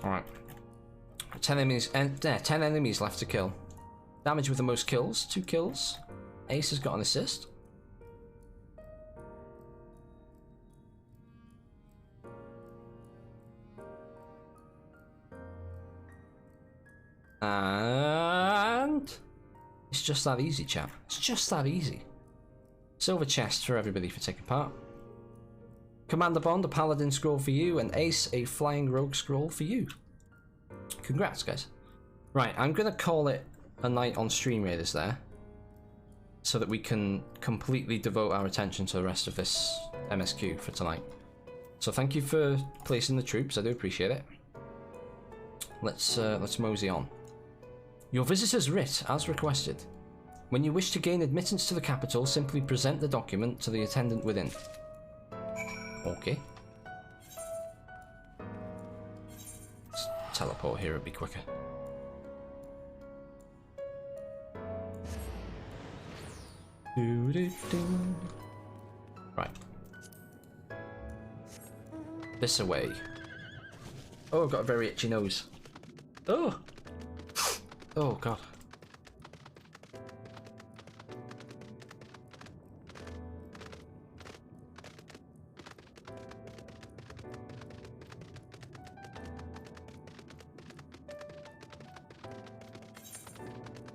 Alright. 10 enemies left to kill. Damage with the most kills, 2 kills. Ace has got an assist. And it's just that easy, chap. It's just that easy. Silver chest for everybody for taking part. Commander Bond, a paladin scroll for you, and Ace, a flying rogue scroll for you. Congrats, guys. Right, I'm gonna call it a night on Stream Raiders there, so that we can completely devote our attention to the rest of this MSQ for tonight. So thank you for placing the troops. I do appreciate it. Let's mosey on. Your visitor's writ, as requested. When you wish to gain admittance to the capital, simply present the document to the attendant within. Okay. Let's teleport here, it'd be quicker. Right. This away. Oh, I've got a very itchy nose. Oh! Oh, God.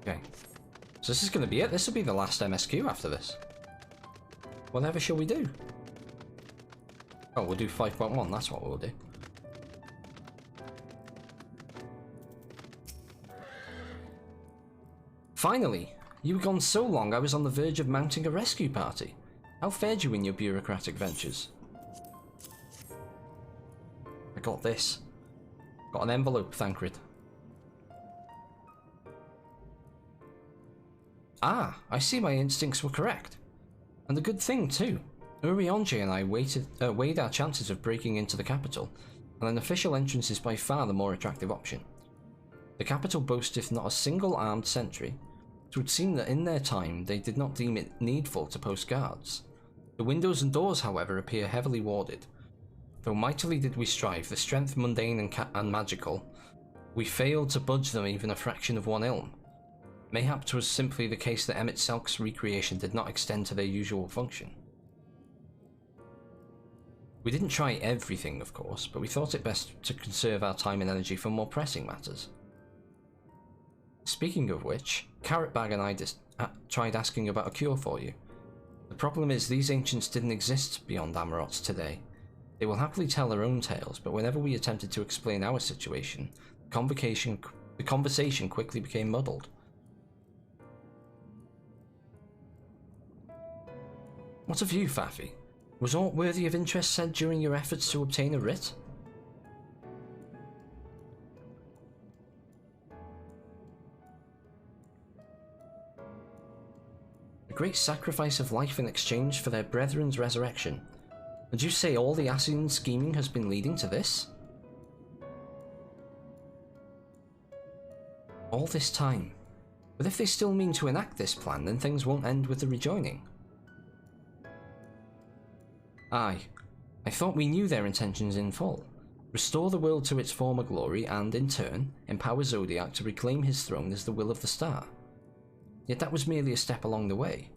Okay. So this is going to be it. This will be the last MSQ after this. Whatever shall we do? Oh, we'll do 5.1. That's what we'll do. Finally! You were gone so long I was on the verge of mounting a rescue party. How fared you in your bureaucratic ventures? I got this. Got an envelope, Thancred. Ah, I see my instincts were correct. And a good thing, too. Urianger and I weighed our chances of breaking into the capital, and an official entrance is by far the more attractive option. The capital boasteth not a single armed sentry. It would seem that in their time they did not deem it needful to post guards. The windows and doors, however, appear heavily warded. Though mightily did we strive, the strength mundane and magical, we failed to budge them even a fraction of 1 ilm. Mayhap 'twas simply the case that Emmett Selk's recreation did not extend to their usual function. We didn't try everything, of course, but we thought it best to conserve our time and energy for more pressing matters. Speaking of which, Carrotbag and I tried asking about a cure for you. The problem is these ancients didn't exist beyond Amarot's today. They will happily tell their own tales, but whenever we attempted to explain our situation, the conversation quickly became muddled. What of you, Faffy? Was aught worthy of interest said during your efforts to obtain a writ? A great sacrifice of life in exchange for their brethren's resurrection. Would you say all the Ascian scheming has been leading to this? All this time. But if they still mean to enact this plan, then things won't end with the rejoining. Aye. I thought we knew their intentions in full. Restore the world to its former glory and, in turn, empower Zodiac to reclaim his throne as the will of the star. Yet that was merely a step along the way.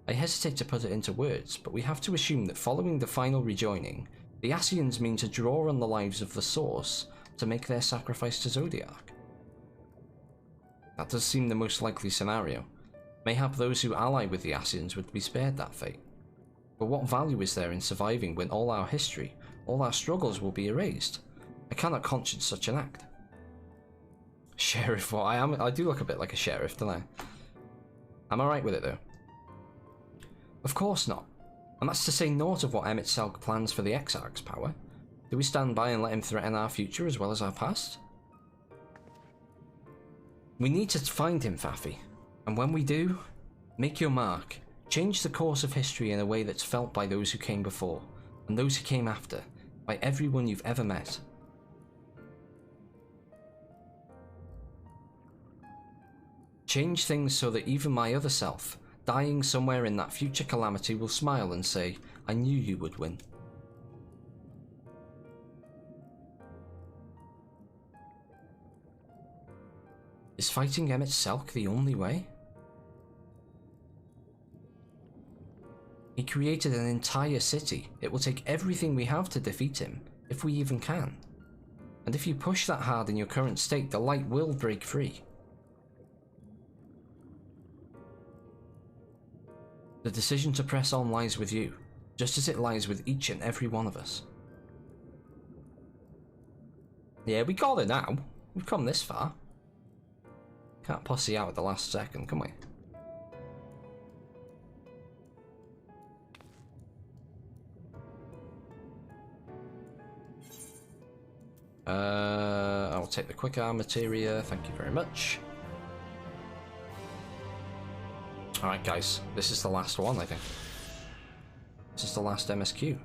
I hesitate to put it into words, but we have to assume that following the final rejoining, the Ascians mean to draw on the lives of the Source to make their sacrifice to Zodiac. That does seem the most likely scenario. Mayhap those who ally with the Ascians would be spared that fate. But what value is there in surviving when all our history, all our struggles will be erased? I cannot conscience such an act. Sheriff, well, I do look a bit like a sheriff, don't I? Am I right with it though? Of course not. And that's to say naught of what Emmett Selk plans for the Exarch's power. Do we stand by and let him threaten our future as well as our past? We need to find him, Faffy. And when we do, make your mark. Change the course of history in a way that's felt by those who came before, and those who came after, by everyone you've ever met. Change things so that even my other self, dying somewhere in that future calamity, will smile and say, I knew you would win. Is fighting Emmett Selk the only way? He created an entire city. It will take everything we have to defeat him, if we even can. And if you push that hard in your current state, the light will break free. The decision to press on lies with you, just as it lies with each and every one of us. Yeah, we got it now. We've come this far. Can't posse out at the last second, can we? I'll take the quick arm materia, thank you very much. Alright guys, this is the last one I think. This is the last MSQ.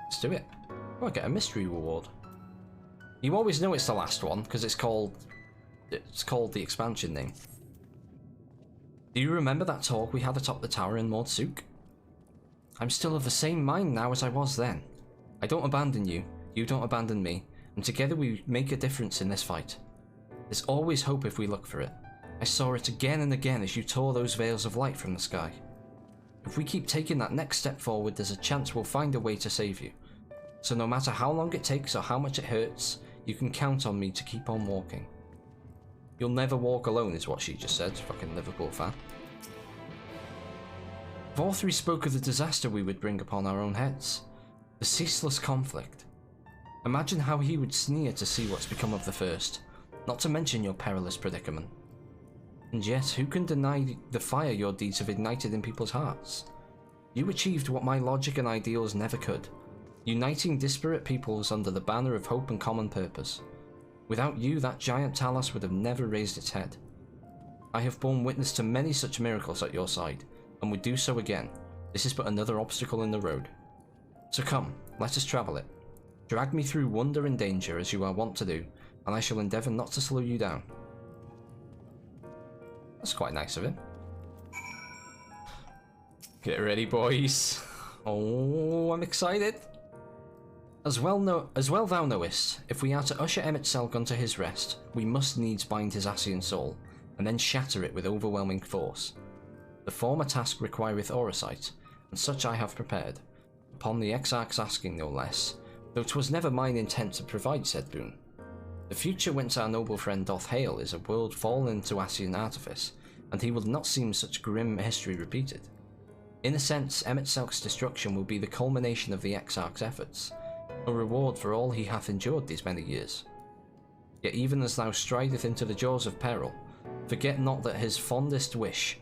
Let's do it. Oh, I get a mystery reward. You always know it's the last one, because it's called the expansion name. Do you remember that talk we had atop the tower in Mordsuk? I'm still of the same mind now as I was then. I don't abandon you, you don't abandon me, and together we make a difference in this fight. There's always hope if we look for it. I saw it again and again as you tore those veils of light from the sky. If we keep taking that next step forward, there's a chance we'll find a way to save you. So no matter how long it takes or how much it hurts, you can count on me to keep on walking. You'll never walk alone is what she just said, fucking Liverpool fan. Vorthree spoke of the disaster we would bring upon our own heads. The ceaseless conflict. Imagine how he would sneer to see what's become of the first, not to mention your perilous predicament. And yet, who can deny the fire your deeds have ignited in people's hearts? You achieved what my logic and ideals never could, uniting disparate peoples under the banner of hope and common purpose. Without you, that giant Talos would have never raised its head. I have borne witness to many such miracles at your side, and would do so again. This is but another obstacle in the road. So come, let us travel it. Drag me through wonder and danger as you are wont to do, and I shall endeavour not to slow you down. That's quite nice of him. Get ready, boys. Oh, I'm excited. As well thou knowest, if we are to usher Emmett Selk unto his rest, we must needs bind his Ascian soul, and then shatter it with overwhelming force. The former task requireth Aurasight, and such I have prepared. upon the Exarch's asking no less, though 'twas never mine intent to provide said boon. The future whence our noble friend doth hail is a world fallen into Asian artifice, and he will not seem such grim history repeated. In a sense, Emet-Selch's destruction will be the culmination of the Exarch's efforts, a reward for all he hath endured these many years. Yet even as thou strideth into the jaws of peril, forget not that his fondest wish,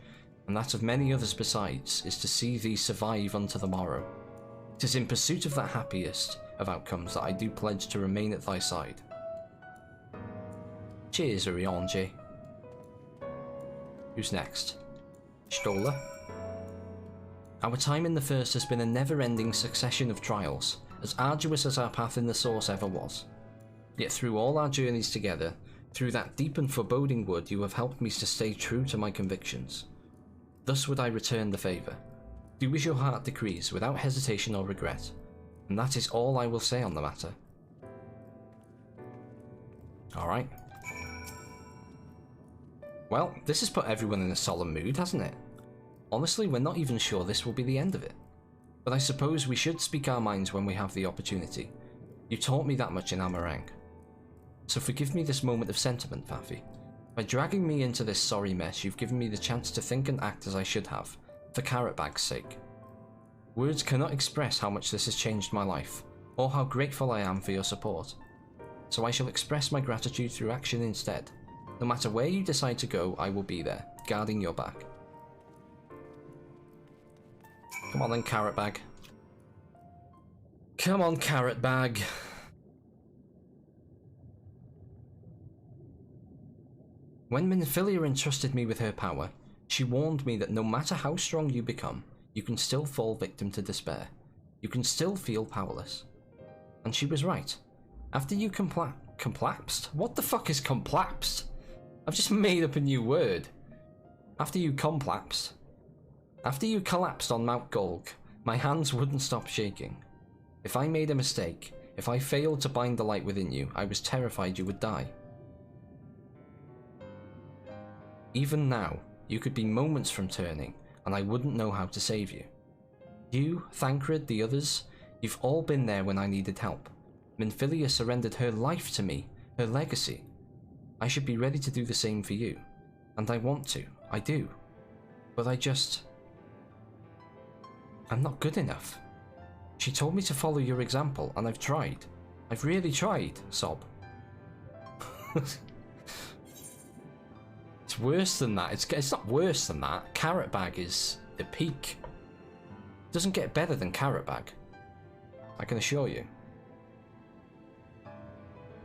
and that of many others besides, is to see thee survive unto the morrow. 'Tis in pursuit of that happiest of outcomes that I do pledge to remain at thy side. Cheers, Urianji. Who's next? Stola? Our time in the First has been a never-ending succession of trials, as arduous as our path in the Source ever was. Yet through all our journeys together, through that deep and foreboding wood, you have helped me to stay true to my convictions. Thus would I return the favour. Do as your heart decrees, without hesitation or regret, and that is all I will say on the matter. Alright. Well, this has put everyone in a solemn mood, hasn't it? Honestly, we're not even sure this will be the end of it. But I suppose we should speak our minds when we have the opportunity. You taught me that much in Amarang. So forgive me this moment of sentiment, Fafi. By dragging me into this sorry mess, you've given me the chance to think and act as I should have, for Carrotbag's sake. Words cannot express how much this has changed my life, or how grateful I am for your support. So I shall express my gratitude through action instead. No matter where you decide to go, I will be there, guarding your back. Come on then, Carrotbag. Come on, Carrotbag. When Minfilia entrusted me with her power, she warned me that no matter how strong you become, you can still fall victim to despair. You can still feel powerless. And she was right. After you complapsed? What the fuck is complapsed? I've just made up a new word. After you collapsed on Mount Golg, my hands wouldn't stop shaking. If I made a mistake, if I failed to bind the light within you, I was terrified you would die. Even now, you could be moments from turning, and I wouldn't know how to save you. You, Thancred, the others, you've all been there when I needed help. Minfilia surrendered her life to me, her legacy. I should be ready to do the same for you. And I want to, I do. But I'm not good enough. She told me to follow your example, and I've tried. I've really tried, sob. It's worse than that. It's not worse than that. Carrotbag is the peak. It doesn't get better than Carrotbag. I can assure you.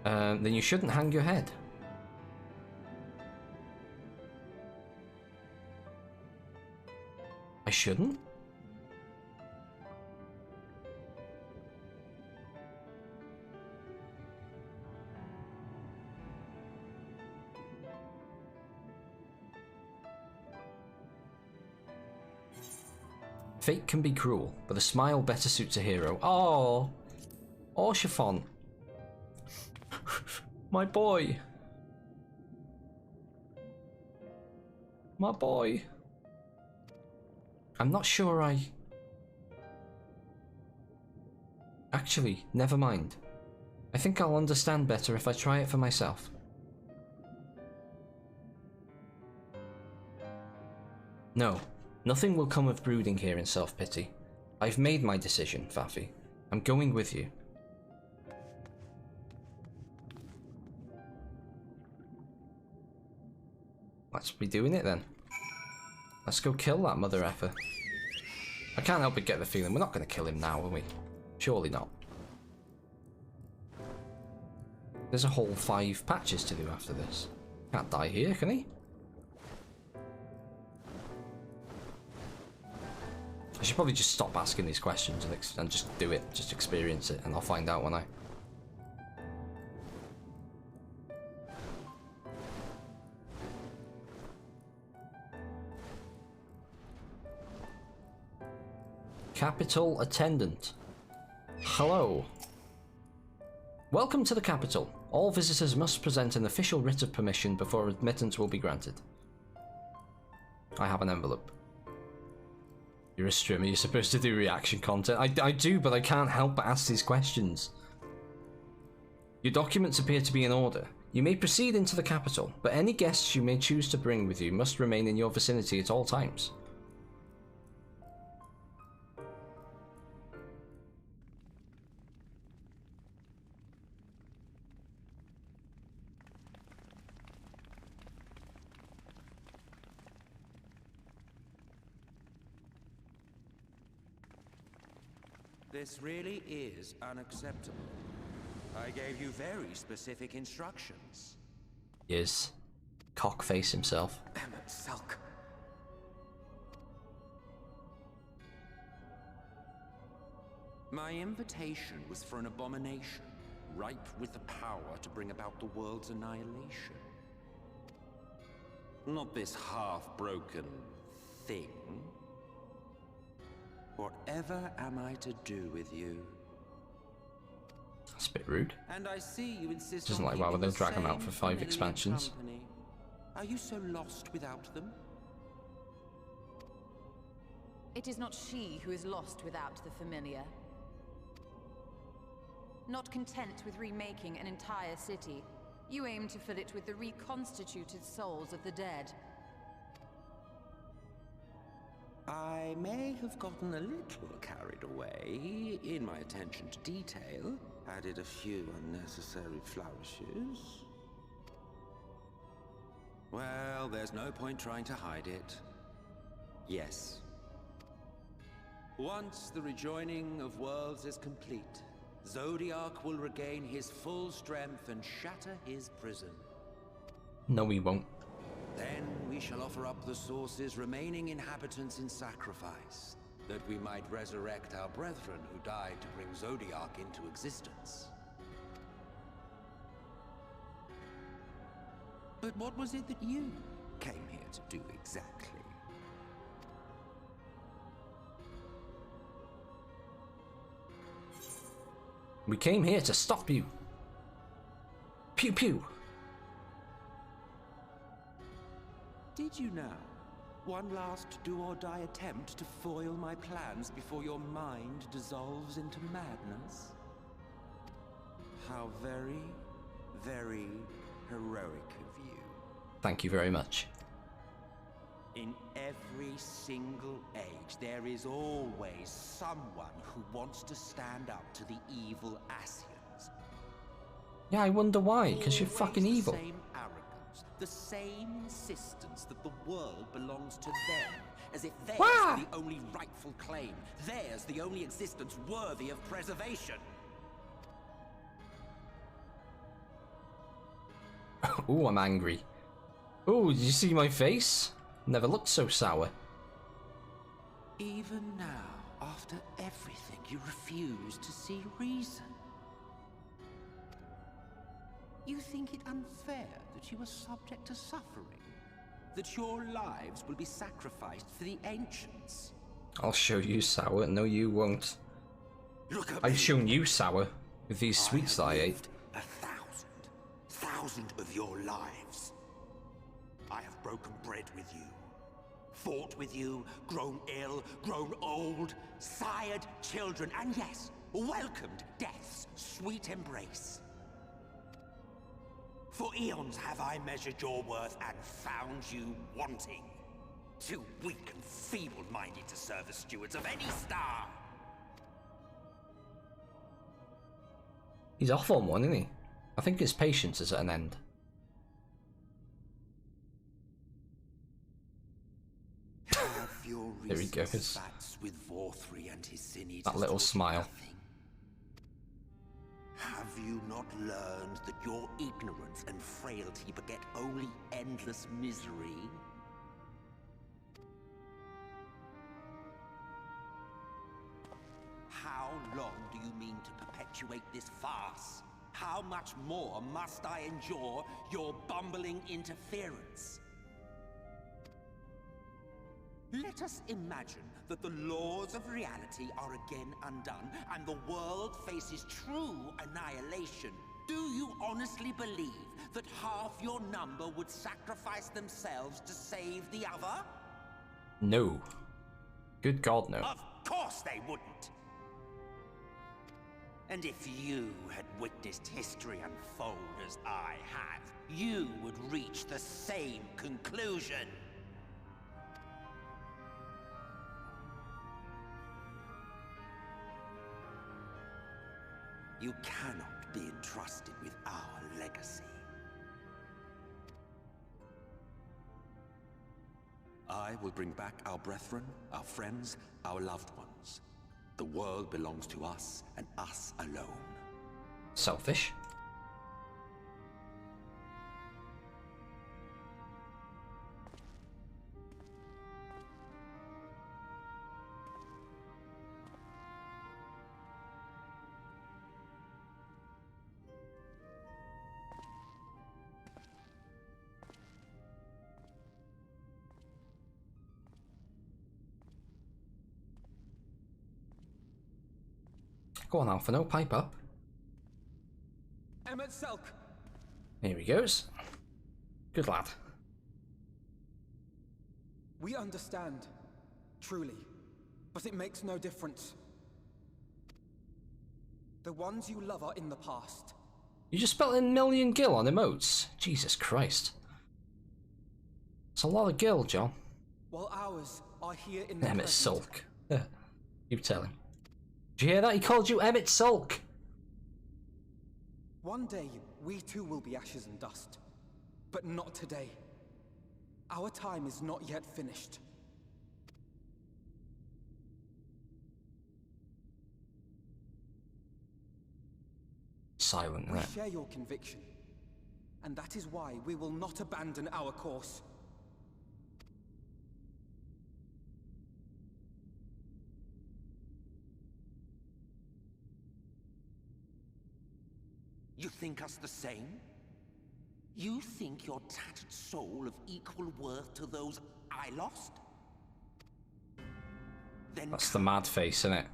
Then you shouldn't hang your head. I shouldn't? Fate can be cruel, but a smile better suits a hero. Oh, oh, Chiffon. My boy. My boy. I'm not sure Actually, never mind. I think I'll understand better if I try it for myself. No, nothing will come of brooding here in self-pity. I've made my decision, Fafi. I'm going with you. Let's be doing it then. Let's go kill that mother effer. I can't help but get the feeling we're not going to kill him now, are we? Surely not. There's a whole 5 patches to do after this. Can't die here, can he? I should probably just stop asking these questions and just do it, just experience it, and I'll find out when I... Capital Attendant. Hello. Welcome to the capital. All visitors must present an official writ of permission before admittance will be granted. I have an envelope. You're a streamer, you're supposed to do reaction content. I do, but I can't help but ask these questions. Your documents appear to be in order. You may proceed into the capital, but any guests you may choose to bring with you must remain in your vicinity at all times. This really is unacceptable. I gave you very specific instructions. Yes. Cockface himself. Emmett Sulk. My invitation was for an abomination, ripe with the power to bring about the world's annihilation. Not this half-broken thing. Whatever am I to do with you? That's a bit rude. And I see you insist Doesn't on like why would keeping they drag the him out for same 5 familiar expansions. company. Are you so lost without them? It is not she who is lost without the familiar. Not content with remaking an entire city, you aim to fill it with the reconstituted souls of the dead. I may have gotten a little carried away in my attention to detail, added a few unnecessary flourishes. Well, there's no point trying to hide it. Yes. Once the rejoining of worlds is complete, Zodiac will regain his full strength and shatter his prison. No, we won't. Then we shall offer up the Source's remaining inhabitants in sacrifice, that we might resurrect our brethren who died to bring Zodiac into existence. But what was it that you came here to do exactly? We came here to stop you. Pew pew. Did you now? One last do-or-die attempt to foil my plans before your mind dissolves into madness? How very, very heroic of you. Thank you very much. In every single age, there is always someone who wants to stand up to the evil Asians. Yeah, I wonder why, because you're fucking evil. The same arrogance, the same insistence that the world belongs to them, as if theirs are the only rightful claim, theirs the only existence worthy of preservation. Ooh, I'm angry. Ooh, did you see my face? Never looked so sour. Even now, after everything, you refuse to see reason. You think it unfair that you are subject to suffering? That your lives will be sacrificed for the ancients? I'll show you sour. No, you won't. Look at I've shown you sour with these sweets that I ate. 1,000 of your lives. I have broken bread with you, fought with you, grown ill, grown old, sired children, and yes, welcomed death's sweet embrace. For eons have I measured your worth and found you wanting. Too weak and feeble-minded to serve as stewards of any star. He's off on one, isn't he? I think his patience is at an end. There he goes. That little smile. Have you not learned that your ignorance and frailty beget only endless misery? How long do you mean to perpetuate this farce? How much more must I endure your bumbling interference? Let us imagine that the laws of reality are again undone and the world faces true annihilation. Do you honestly believe that half your number would sacrifice themselves to save the other? No. Good God, no. Of course they wouldn't. And if you had witnessed history unfold as I have, you would reach the same conclusion. You cannot be entrusted with our legacy. I will bring back our brethren, our friends, our loved ones. The world belongs to us, and us alone. Selfish. Go on, Alpha, no, pipe up. MSQ. Here he goes. Good lad. We understand, truly, but it makes no difference. The ones you love are in the past. You just spelled in million gil on emotes. Jesus Christ. It's a lot of gil, John. While ours are here in the Emmett Sulk. You tell him. Did you hear that? He called you Emmett Sulk. One day, we too will be ashes and dust. But not today. Our time is not yet finished. Silent, We right? share your conviction. And that is why we will not abandon our course. You think us the same? You think your tattered soul of equal worth to those I lost? Then That's the mad face, isn't it?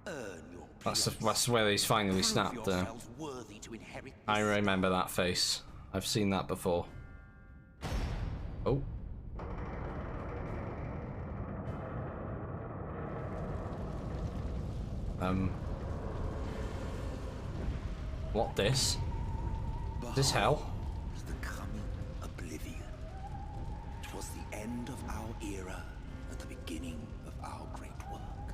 earn your That's where he's finally Prove snapped. yourselves worthy to inherit I remember that face. I've seen that before. Oh. What this? Is this hell? was the coming oblivion. It was the end of our era and the beginning of our great work.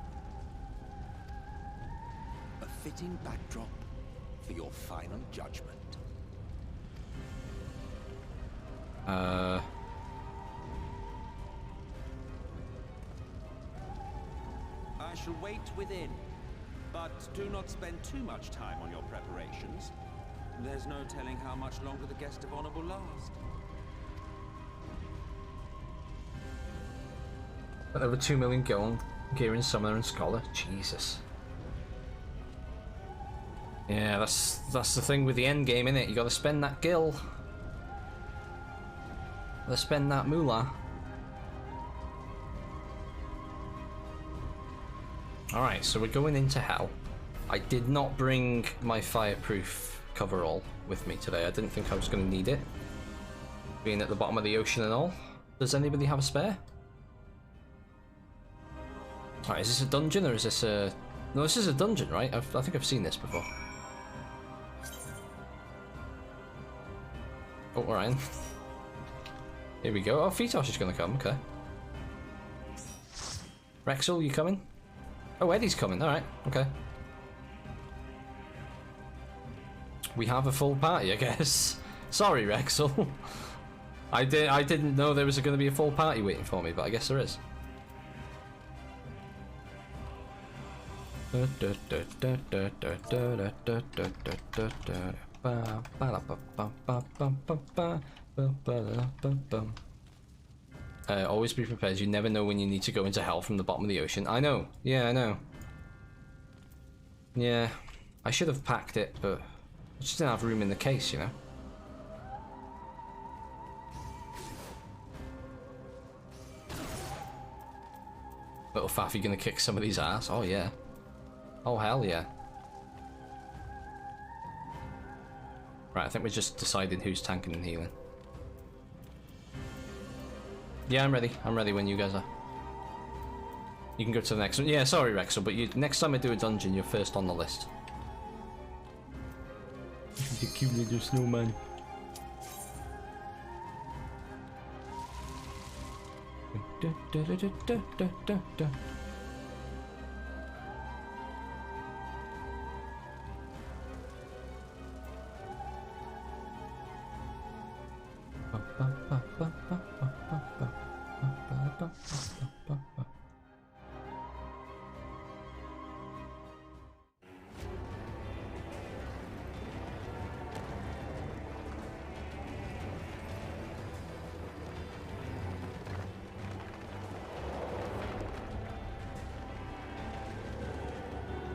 A fitting backdrop for your final judgment. I shall wait within, but do not spend too much time on your preparations. There's no telling how much longer the guest of honor will last. Over 2 million gold, gear in Summoner and Scholar. Jesus. Yeah, that's the thing with the end game, innit? You gotta spend that gil. Gotta spend that moolah. Alright, so we're going into hell. I did not bring my fireproof coverall with me today. I didn't think I was going to need it. Being at the bottom of the ocean and all. Does anybody have a spare? Alright, is this a dungeon or is this a... No, this is a dungeon, right? I think I've seen this before. Oh, Orion. Here we go. Oh, Feetosh is going to come. Okay. Rexel, you coming? Oh, Eddie's coming. Alright, okay. We have a full party, I guess. Sorry, Rexel. I didn't know there was going to be a full party waiting for me, but I guess there is. Always be prepared. You never know when you need to go into hell from the bottom of the ocean. I know. Yeah, I know. Yeah. I should have packed it, but I just didn't have room in the case, you know? Little Faffy gonna kick somebody's ass. Oh, yeah. Oh, hell yeah. Right, I think we're just deciding who's tanking and healing. Yeah, I'm ready. I'm ready when you guys are. You can go to the next one. Yeah, sorry, Rexel, but next time I do a dungeon, you're first on the list. The cute little snowman.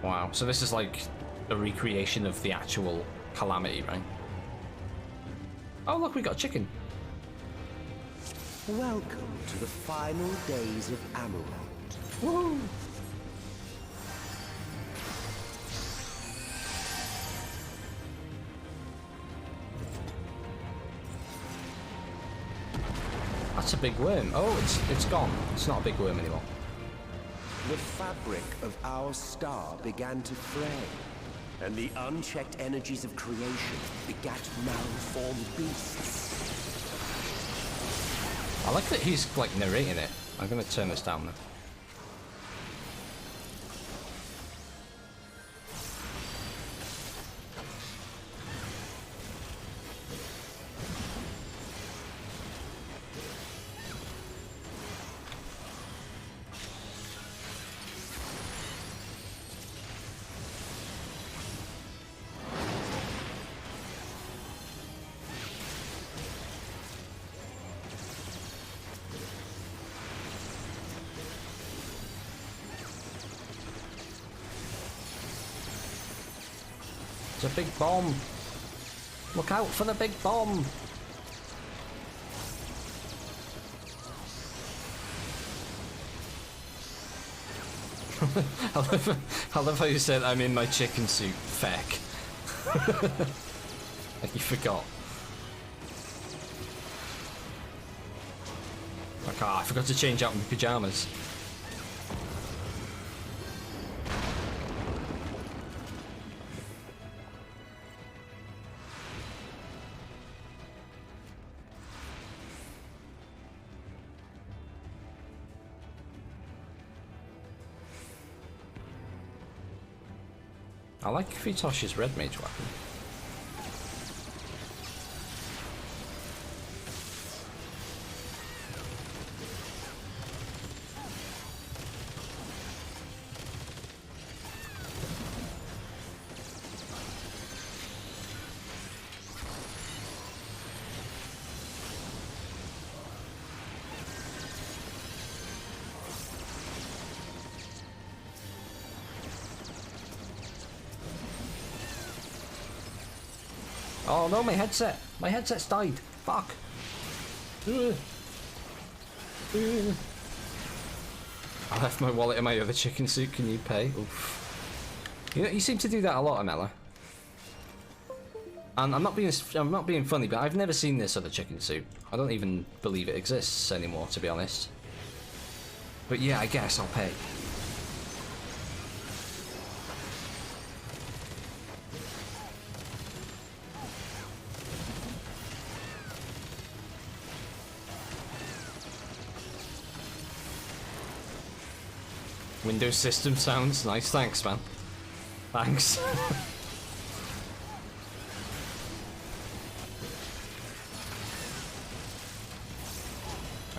Wow, so this is like a recreation of the actual calamity, right? Oh look, we got a chicken. Welcome to the final days of Amarant. Woo! That's a big worm. Oh, it's gone. It's not a big worm anymore. The fabric of our star began to fray, and the unchecked energies of creation begat malformed beasts. I like that he's like narrating it. I'm gonna turn this down now. It's a big bomb. Look out for the big bomb. I love how you said I'm in my chicken suit. Feck. Like you forgot. Like, I forgot to change out my pajamas. I like Vitosh's red mage weapon. Oh no, my headset! My headset's died! Fuck! I left my wallet in my other chicken suit, can you pay? Oof. You know, you seem to do that a lot, Amela. And I'm not being funny, but I've never seen this other chicken suit. I don't even believe it exists anymore, to be honest. But yeah, I guess I'll pay. Windows system sounds nice, thanks man. Thanks.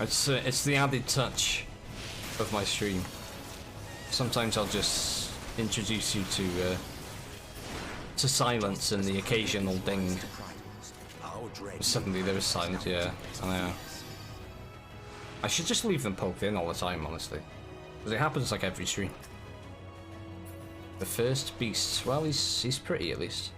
It's the added touch of my stream. Sometimes I'll just introduce you to silence and the occasional ding. Suddenly there was silence, yeah, I know. I should just leave them poked in all the time, honestly. Because it happens like every stream. The first beast. Well, he's pretty at least.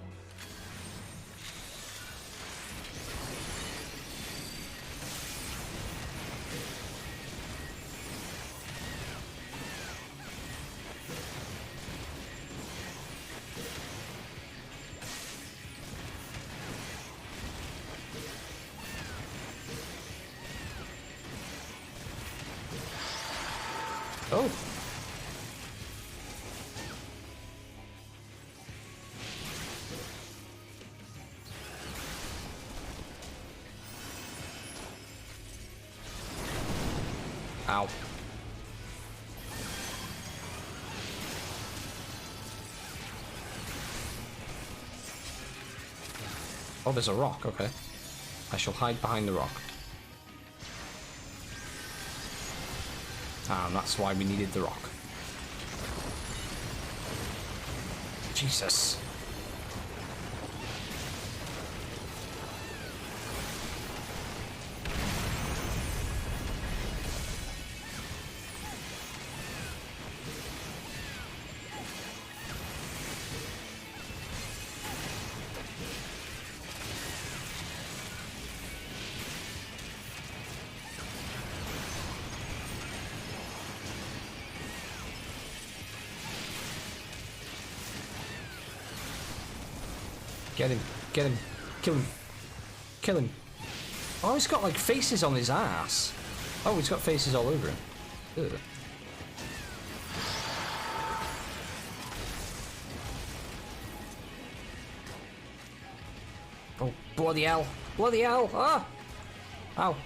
Oh, Oh, there's a rock, okay. I shall hide behind the rock. Ah, and that's why we needed the rock. Jesus. Get him, get him, kill him, kill him. Oh, he's got like faces on his ass. Oh, he's got faces all over him. Ugh. Oh, bloody hell, bloody hell, ah! Ow.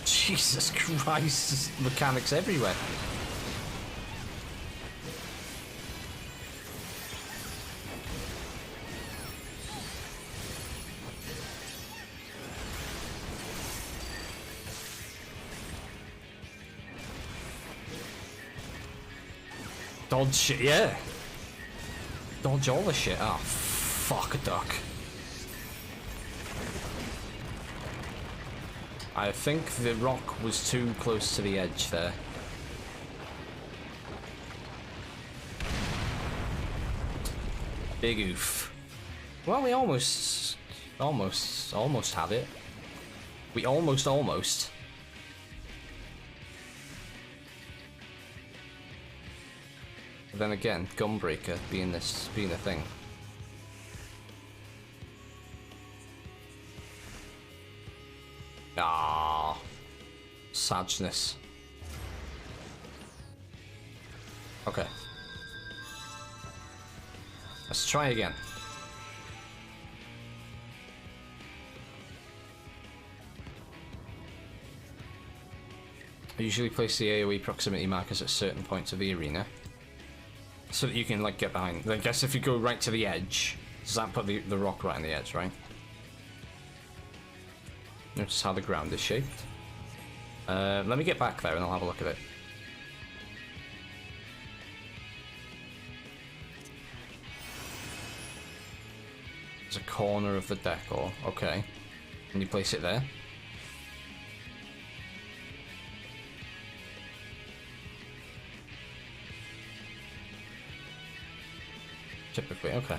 Jesus Christ, there's mechanics everywhere. Dodge shit, yeah. Dodge all the shit. Oh, fuck a duck. I think the rock was too close to the edge there. Big oof. Well, we almost had it. We almost. But then again, Gunbreaker being a thing. Ah, sadness. Okay. Let's try again. I usually place the AoE proximity markers at certain points of the arena, so that you can like get behind. I guess if you go right to the edge, does that put the rock right on the edge, right? Notice how the ground is shaped. Let me get back there and I'll have a look at it. There's a corner of the decor, okay. Can you place it there? Typically, okay.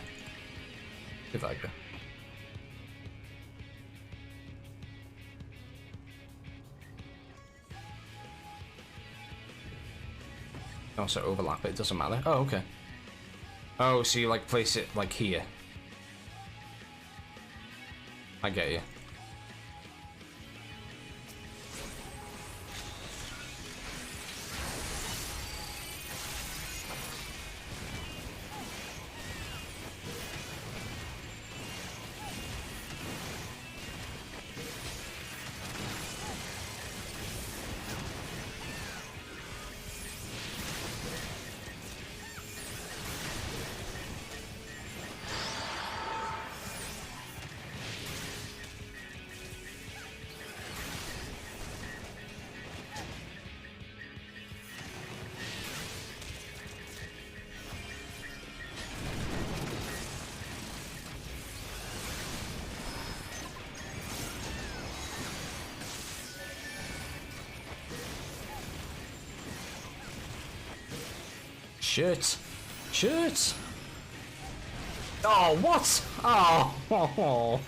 Give that a go. Also overlap it, doesn't matter. Oh, okay. Oh, so you like place it like here. I get you. Shit. Shit. Oh, what? Oh.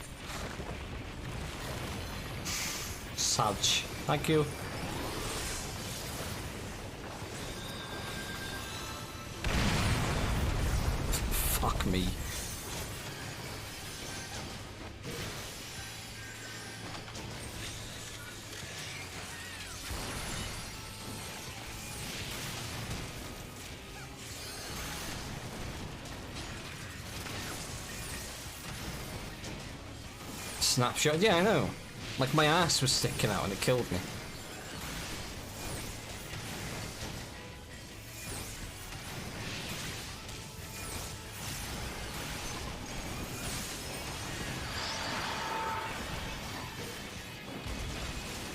Sadge. Thank you. Fuck me. Snapshot, yeah, I know. Like my ass was sticking out and it killed me.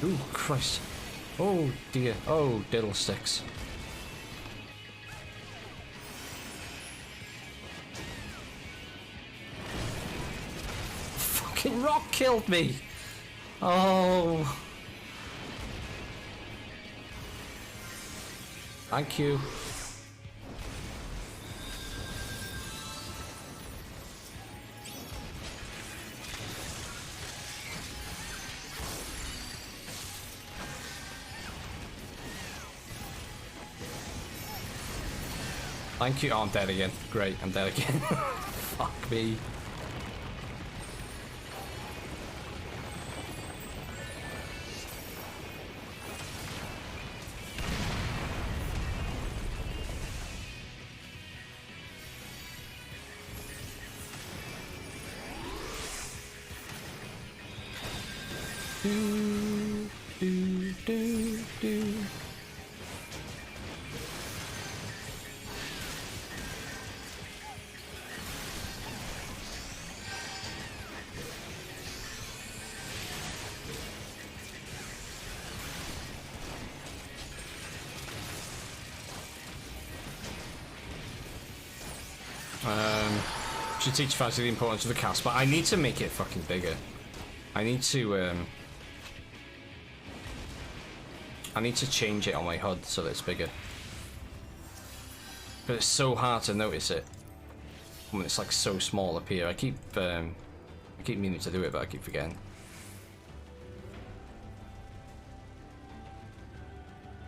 Ooh, Christ. Oh, dear. Oh, diddlesticks. Fucking rock killed me! Oh. Thank you. Thank you. Oh, I'm dead again. Great, I'm dead again. Fuck me. Do. Should teach Fancy the importance of the cast, but I need to make it fucking bigger. I need to change it on my HUD so that it's bigger. But it's so hard to notice it when it's like so small up here. I keep meaning to do it, but I keep forgetting.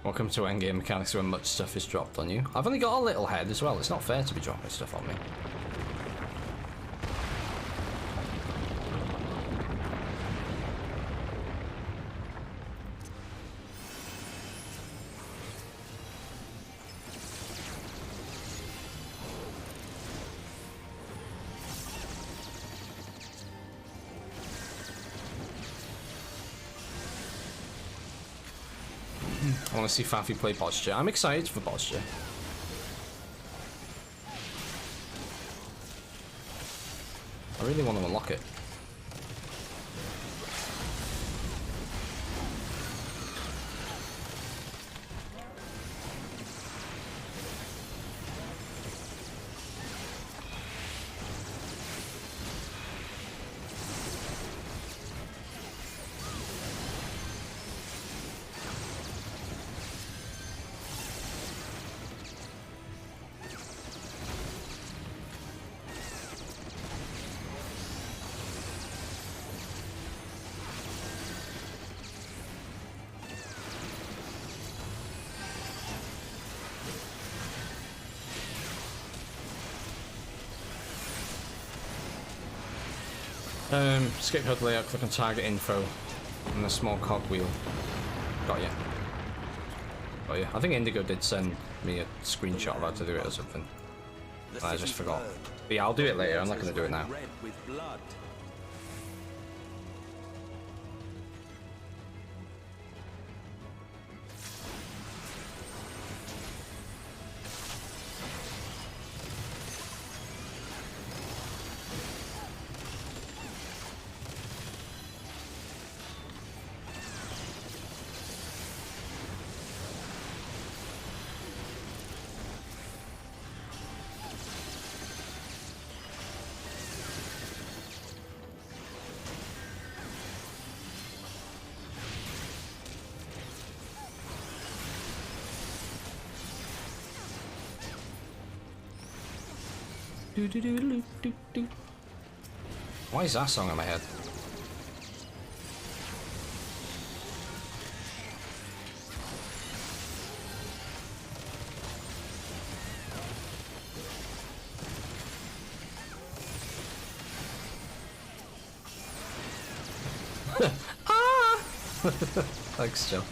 Welcome to endgame mechanics when much stuff is dropped on you. I've only got a little head as well. It's not fair to be dropping stuff on me. I want to see Faffy play posture. I'm excited for posture. I really want to unlock it. Skip HUD layout, click on target info, and the small cogwheel. Got ya. Got ya. I think Indigo did send me a screenshot of how to do it or something. And I just forgot. But yeah, I'll do it later, I'm not going to do it now. Why is that song in my head? Ah! Thanks, Joe.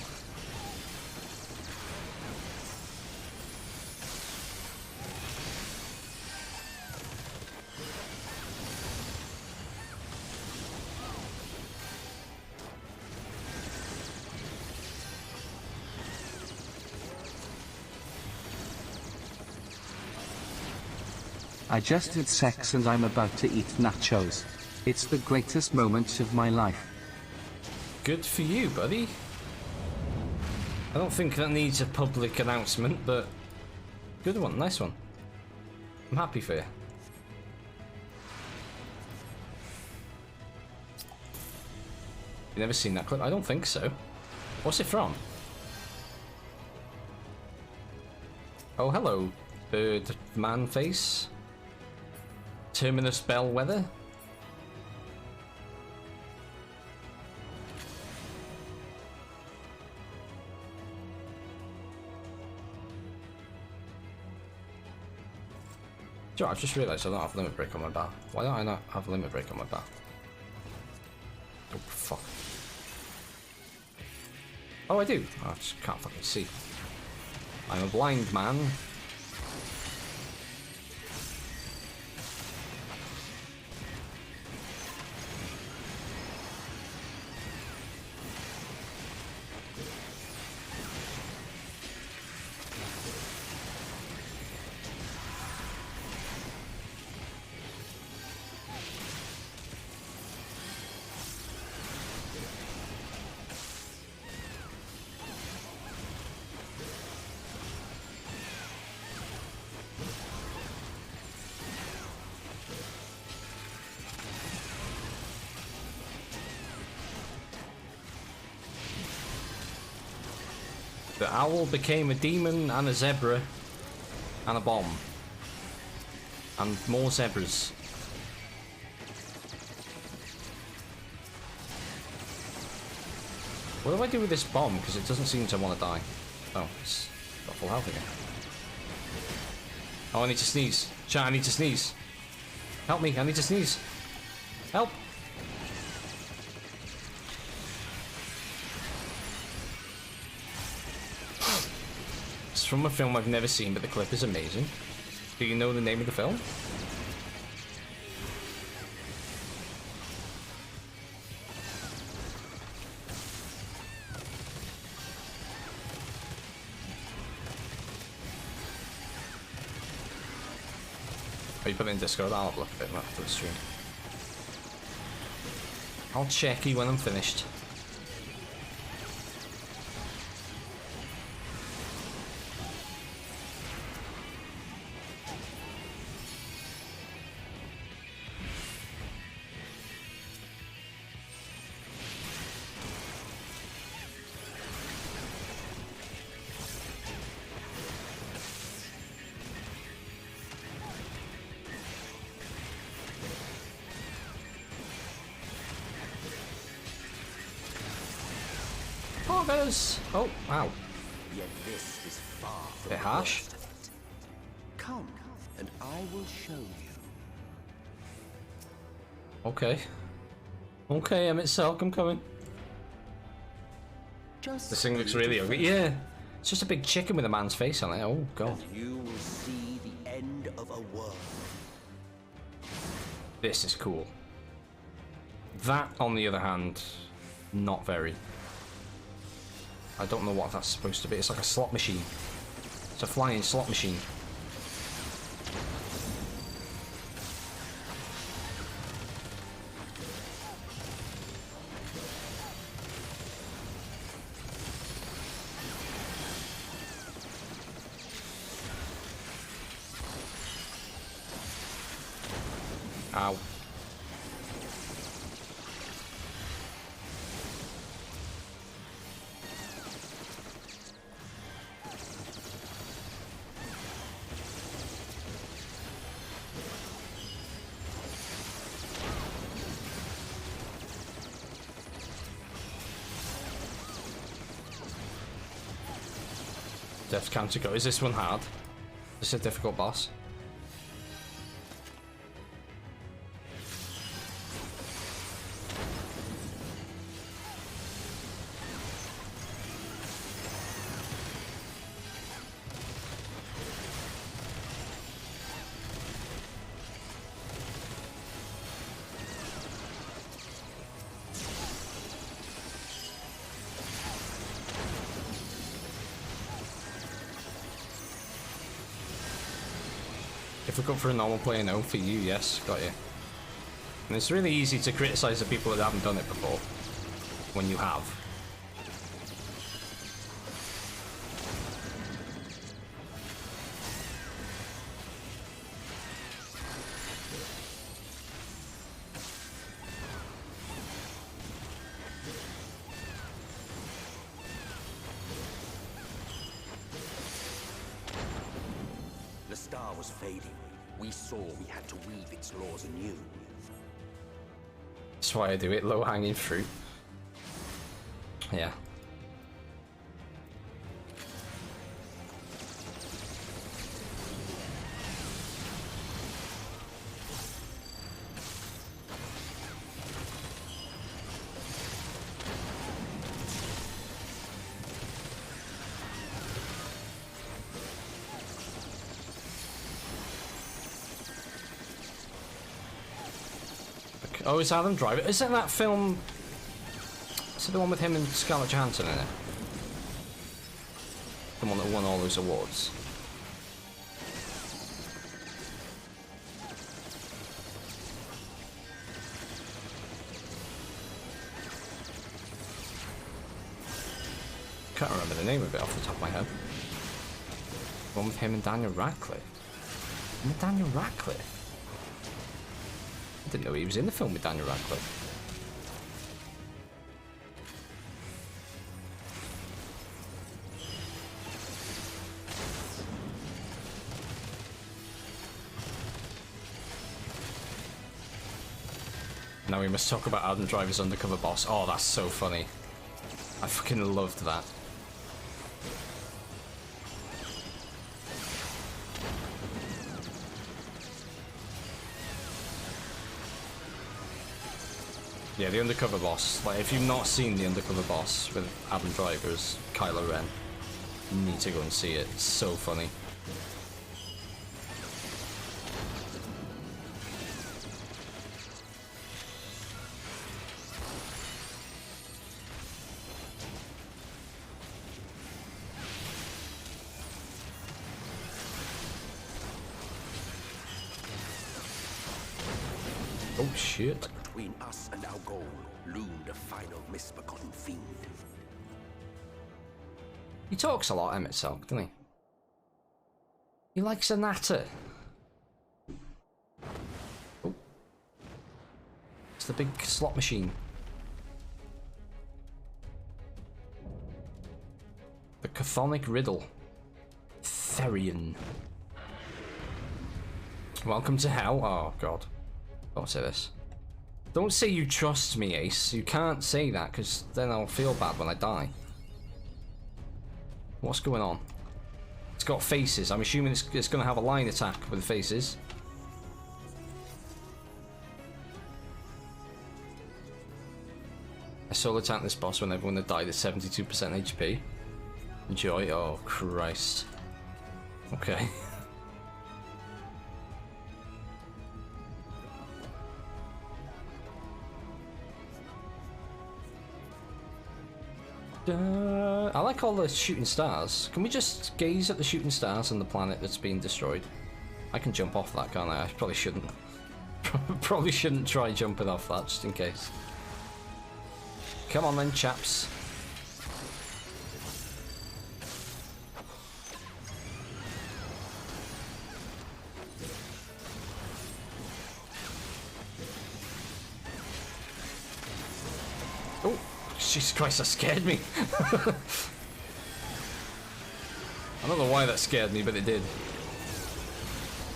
I just had sex and I'm about to eat nachos. It's the greatest moment of my life. Good for you, buddy. I don't think that needs a public announcement, but good one, nice one. I'm happy for you. You never seen that clip? I don't think so. What's it from? Oh, hello, bird man face. Terminus Bellwether. Joe, I've just realised I don't have limit break on my bar. Why don't I not have limit break on my bar? Oh, fuck. Oh, I do. I just can't fucking see. I'm a blind man. The owl became a demon and a zebra and a bomb. And more zebras. What do I do with this bomb? Because it doesn't seem to want to die. Oh, it's got full health again. Oh, I need to sneeze. Chat, I need to sneeze. Help me, I need to sneeze. Help! It's from a film I've never seen, but the clip is amazing. Do you know the name of the film? Oh, you put it in Discord? I'll have a look at it after the stream. I'll check you when I'm finished. Oh, wow. Yet this is far from bit harsh. the worst of it. Come, and I will show you. Okay. Okay, Emmett Selk, I'm coming. Just this thing looks really ugly. Yeah. It's just a big chicken with a man's face on it. Oh, God. And you will see the end of a world. This is cool. That, on the other hand, not very. I don't know what that's supposed to be. It's like a slot machine. It's a flying slot machine. Ow. Death counter go. Is this one hard? Is this a difficult boss? Difficult for a normal player, no. For you, yes. Got you. And it's really easy to criticize the people that haven't done it before. When you have. star was fading, we saw we had to weave its laws anew. That's why I do it, low-hanging fruit. Yeah. Oh, is Adam Driver? Isn't that film... Is it the one with him and Scarlett Johansson in it? The one that won all those awards. Can't remember the name of it off the top of my head. The one with him and Daniel Radcliffe. And Daniel Radcliffe? I didn't know he was in the film with Daniel Radcliffe. Now we must talk about Adam Driver's undercover boss. Oh, that's so funny. I fucking loved that. Yeah, the undercover boss. Like, if you've not seen the undercover boss with Adam Driver's Kylo Ren, you need to go and see it. It's so funny. Oh shit. But between us and our goal loomed a final misbegotten fiend. He talks a lot, Emmett Selk, doesn't he? He likes a natter. Oh. It's the big slot machine. The Chthonic Riddle. Therian. Welcome to hell. Oh god. Don't say this. Don't say you trust me, Ace. You can't say that, because then I'll feel bad when I die. What's going on? It's got faces. I'm assuming it's going to have a line attack with faces. I solo tank this boss when everyone had died at 72% HP. Enjoy. Oh, Christ. Okay. I like all the shooting stars. Can we just gaze at the shooting stars on the planet that's being destroyed? I can jump off that, can't I? I probably shouldn't. Probably shouldn't try jumping off that, just in case. Come on then, chaps. Oh, Jesus Christ, that scared me. I don't know why that scared me, but it did.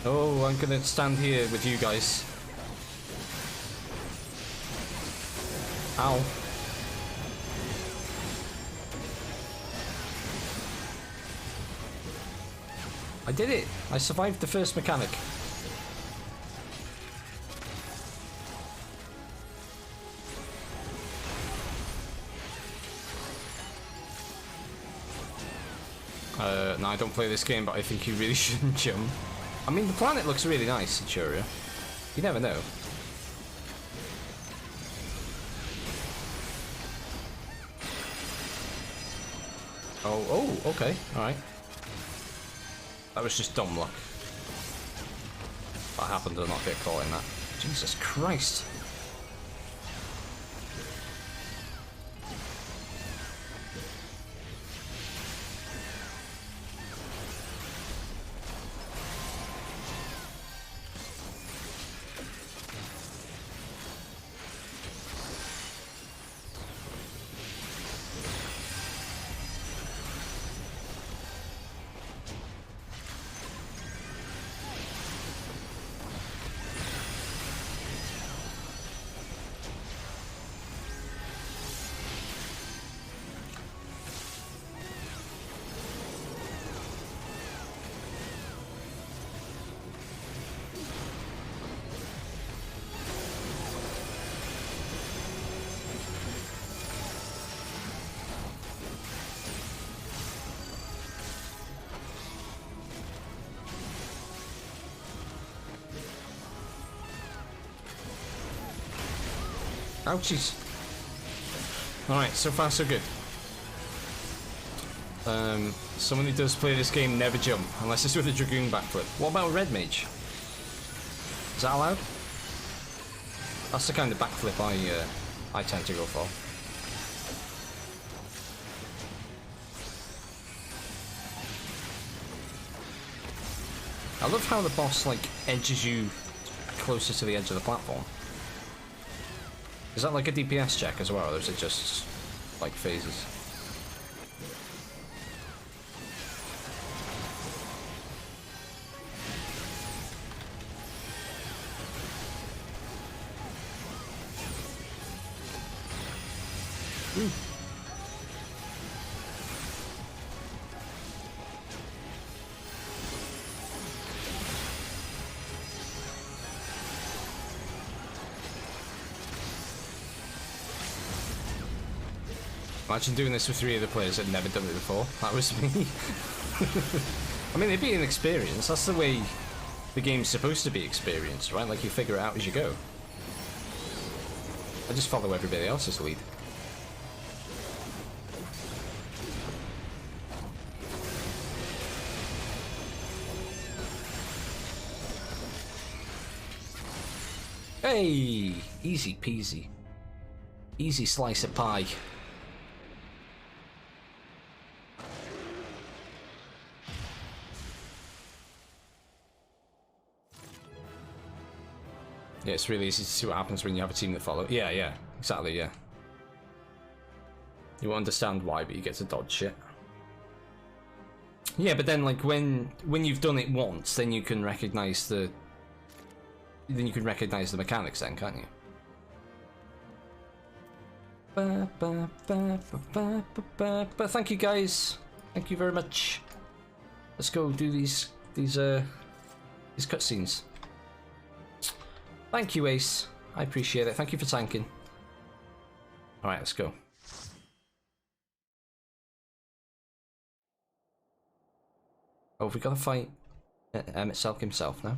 Oh, I'm gonna stand here with you guys. Ow. I did it! I survived the first mechanic. No, I don't play this game, but I think you really shouldn't jump. I mean, the planet looks really nice in Churia. You never know. Oh, okay, alright. That was just dumb luck. I happened to not get caught in that. Jesus Christ. Ouchies. Alright, so far so good. Someone who does play this game never jump, unless it's with a Dragoon backflip. What about Red Mage? Is that allowed? That's the kind of backflip I tend to go for. I love how the boss, like, edges you closer to the edge of the platform. Is that like a DPS check as well, or is it just, like, phases? Imagine doing this with 3 other players that had never done it before. That was me. I mean, it'd be an experience. That's the way the game's supposed to be experienced, right? Like, you figure it out as you go. I just follow everybody else's lead. Hey! Easy peasy. Easy slice of pie. Yeah, it's really easy to see what happens when you have a team that follow. Yeah, exactly, yeah. You won't understand why, but you get to dodge shit. Yeah, but then, like, when you've done it once, then you can recognize the... Then you can recognize the mechanics then, can't you? But thank you, guys. Thank you very much. Let's go do these cutscenes. Thank you, Ace. I appreciate it. Thank you for tanking. Alright, let's go. Oh, have we got to fight Emmett Selk himself now?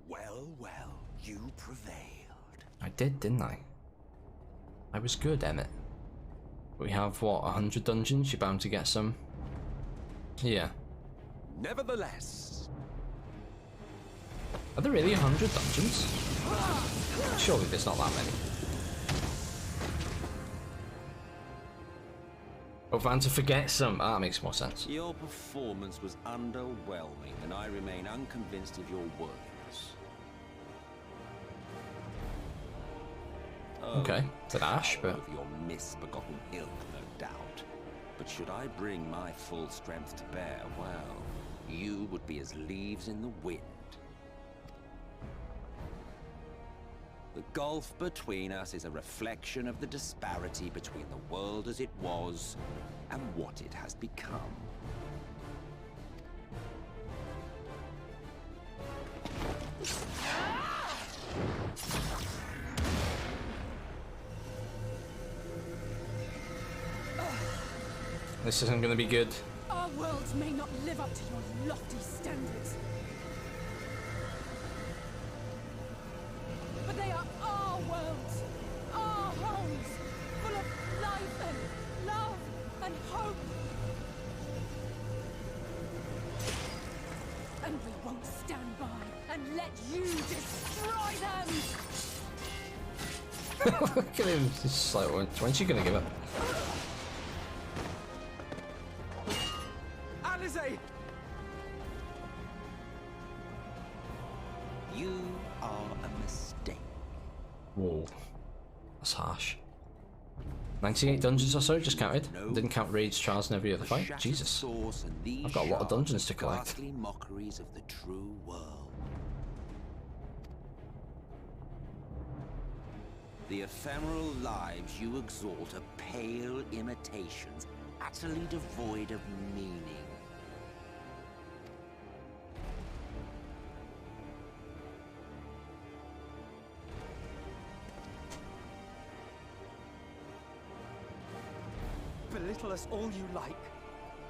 Well, you prevailed. I did, didn't I? I was good, Emmett. We have, what, 100 dungeons? You're bound to get some. Yeah. Nevertheless. Are there really 100 dungeons? Surely there's not that many. Oh, bound to forget some. Ah, that makes more sense. Your performance was underwhelming, and I remain unconvinced of your worthiness. Okay, it's an Ash, but... Of your misbegotten ilk, no doubt. But should I bring my full strength to bear, well, you would be as leaves in the wind. The gulf between us is a reflection of the disparity between the world as it was and what it has become. This isn't going to be good. Our worlds may not live up to your lofty standards. But they are our worlds, our homes, full of life and love and hope. And we won't stand by and let you destroy them! Look at him, just like, when's she going to give up? You are a mistake. Whoa. That's harsh. 98 dungeons or so, just counted. Didn't count raids, trials, and every other fight. Jesus. I've got a lot of dungeons to collect. Mockeries of the true world. The ephemeral lives you exalt are pale imitations, utterly devoid of meaning. belittle us all you like,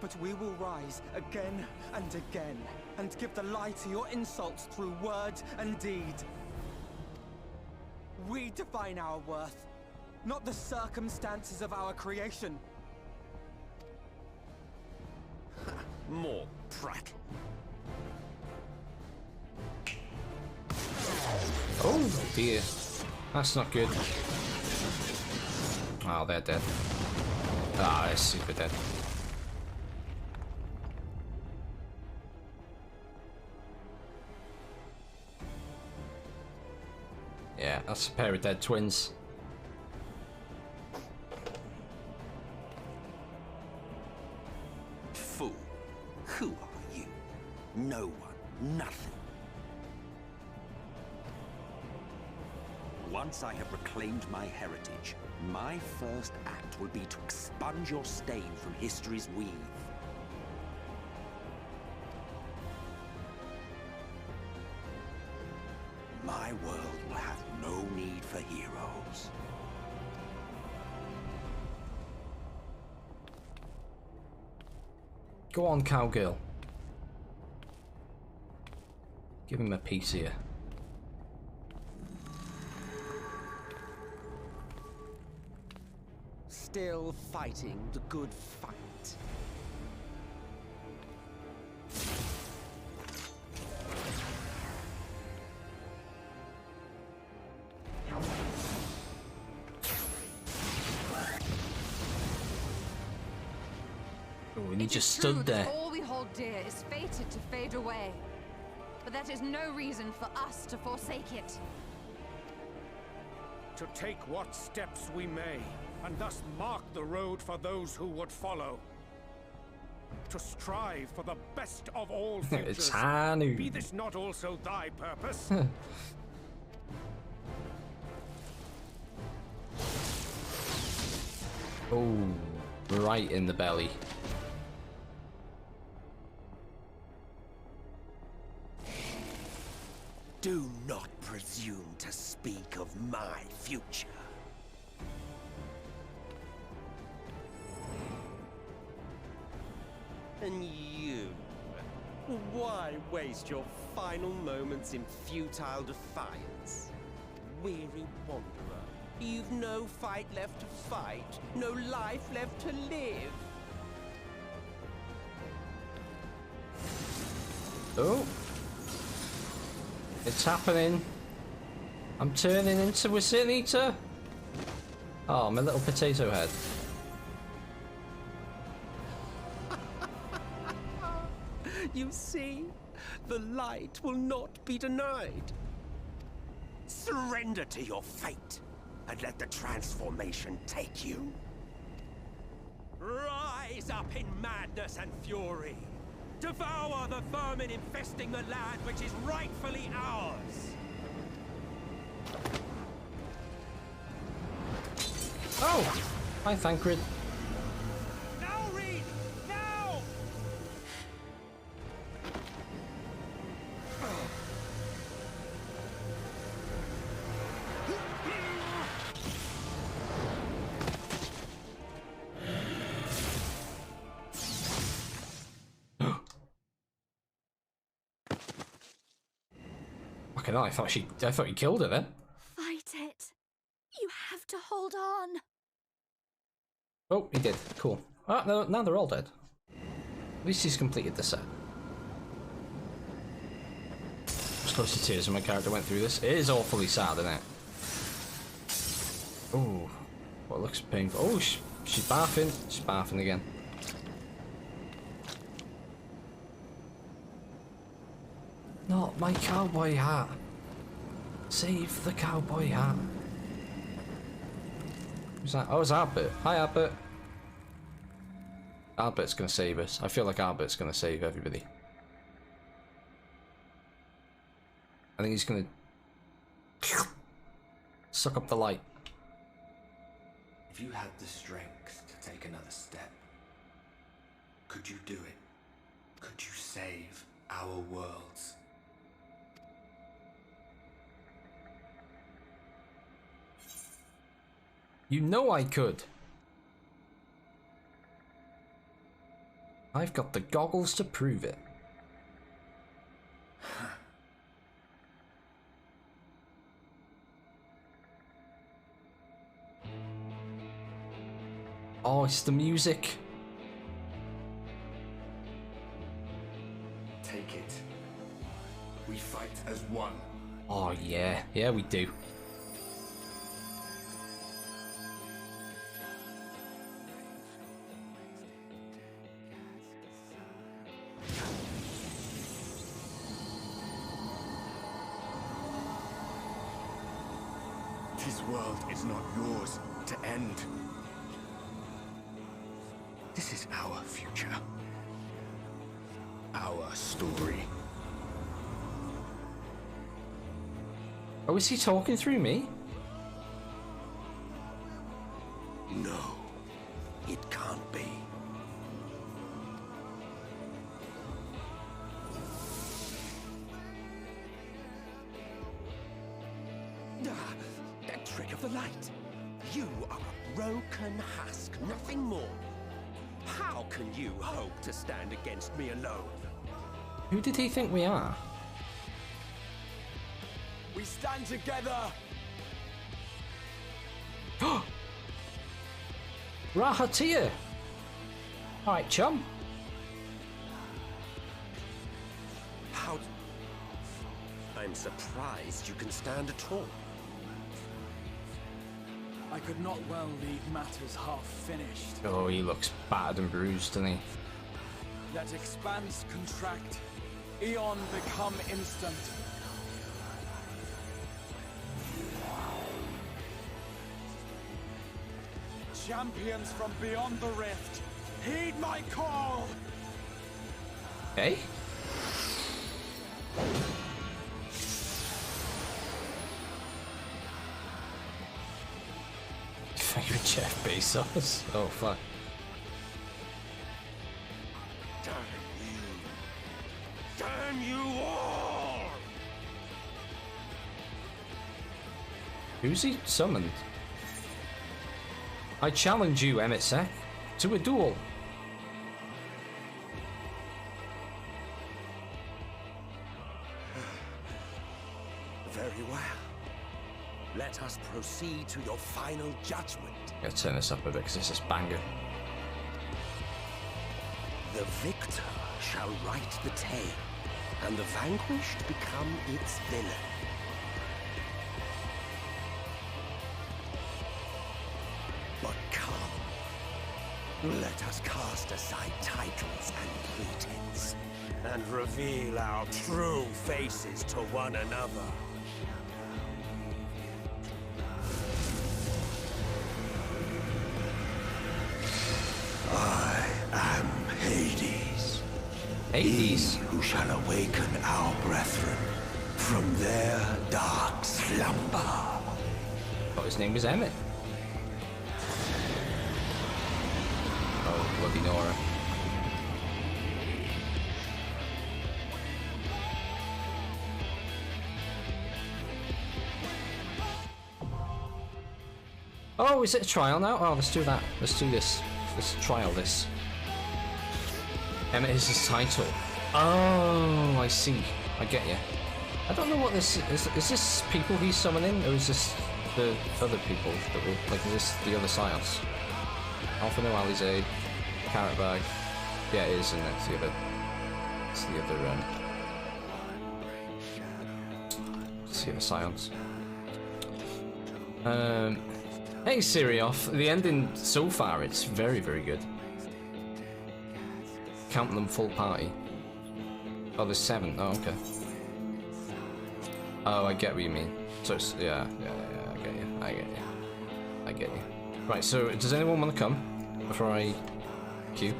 but we will rise again and again, and give the lie to your insults through word and deed. We define our worth, not the circumstances of our creation. More prattle. Oh dear. That's not good. Oh, they're dead. Ah, they're super dead. Yeah, that's a pair of dead twins. Fool. Who are you? No one. Nothing. Once I have reclaimed my heritage, my first act will be to expunge your stain from history's weave. My world will have no need for heroes. Go on, cowgirl. Give him a piece here. Still fighting the good fight. Oh, and he just True stood that there. all we hold dear is fated to fade away. But that is no reason for us to forsake it. To take what steps we may, and thus mark the road for those who would follow. To strive for the best of all futures. It's Hanu. Be this not also thy purpose? Oh, right in the belly. Do not presume to speak of my future. And you? Why waste your final moments in futile defiance? Weary wanderer, you've no fight left to fight, no life left to live. Oh. It's happening. I'm turning into a sin eater. Oh, my little potato head. You see, the light will not be denied. Surrender to your fate, and let the transformation take you. Rise up in madness and fury. Devour the vermin infesting the land which is rightfully ours. Oh! Hi, Thancred. Now, Reed! Now! Fucking hell, I thought he killed her then. Fight it. You have to hold on. Oh, he did. Cool. Ah, no, now they're all dead. At least he's completed the set. Just close to tears when my character went through this. It is awfully sad, isn't it? Oh, what looks painful. Oh, she's barfing. She's barfing again. Not my cowboy hat. Save the cowboy hat. Who's that? Oh, it's Albert. Hi, Albert. Albert's gonna save us. I feel like Albert's gonna save everybody. I think he's gonna suck up the light. If you had the strength to take another step, could you do it? Could you save our worlds? You know I could. I've got the goggles to prove it. Oh, it's the music. Take it. We fight as one. Oh yeah, yeah we do. This world is not yours to end. This is our future. Our story. Oh, is he talking through me? No, it can't be. That trick of the light. You are a broken husk, nothing more. How can you hope to stand against me alone? Who did he think we are? We stand together. Rahatia! Alright, chum. How... I'm surprised you can stand at all. I could not well leave matters half finished. Oh, he looks battered and bruised, doesn't he? Let expanse contract, Eon become instant. Champions from beyond the rift, heed my call! Hey? Favorite Jeff Bezos? Oh fuck. Damn you all! Who's he summoned? I challenge you, MSQ, to a duel. Very well. Let us proceed to your final judgment. Gotta turn this up a bit because it's just banger. The victor shall write the tale, and the vanquished become its villain. But come, let us cast aside titles and pretense, and reveal our true faces to one another. I am Hades. Hades? He who shall awaken our brethren from their dark slumber. Thought his name was Emmett. Oh, bloody Nora. Oh, is it a trial now? Oh, let's do that. Let's do this. Let's trial this. Emmett is his title. Oh, I see. I get you. I don't know what this is. Is this people he's summoning, or is this the other people that will, like, is this the other Sios? Alpha No Alizade, Carrot Bag. Yeah, it is, and it's the other. It's the other. It's the other Scions. Hey Sirioth, the ending so far, it's very, very good. Count them full party. Oh, there's 7. Oh, okay. Oh, I get what you mean. So it's, yeah, I get you. Right, so does anyone want to come before I queue?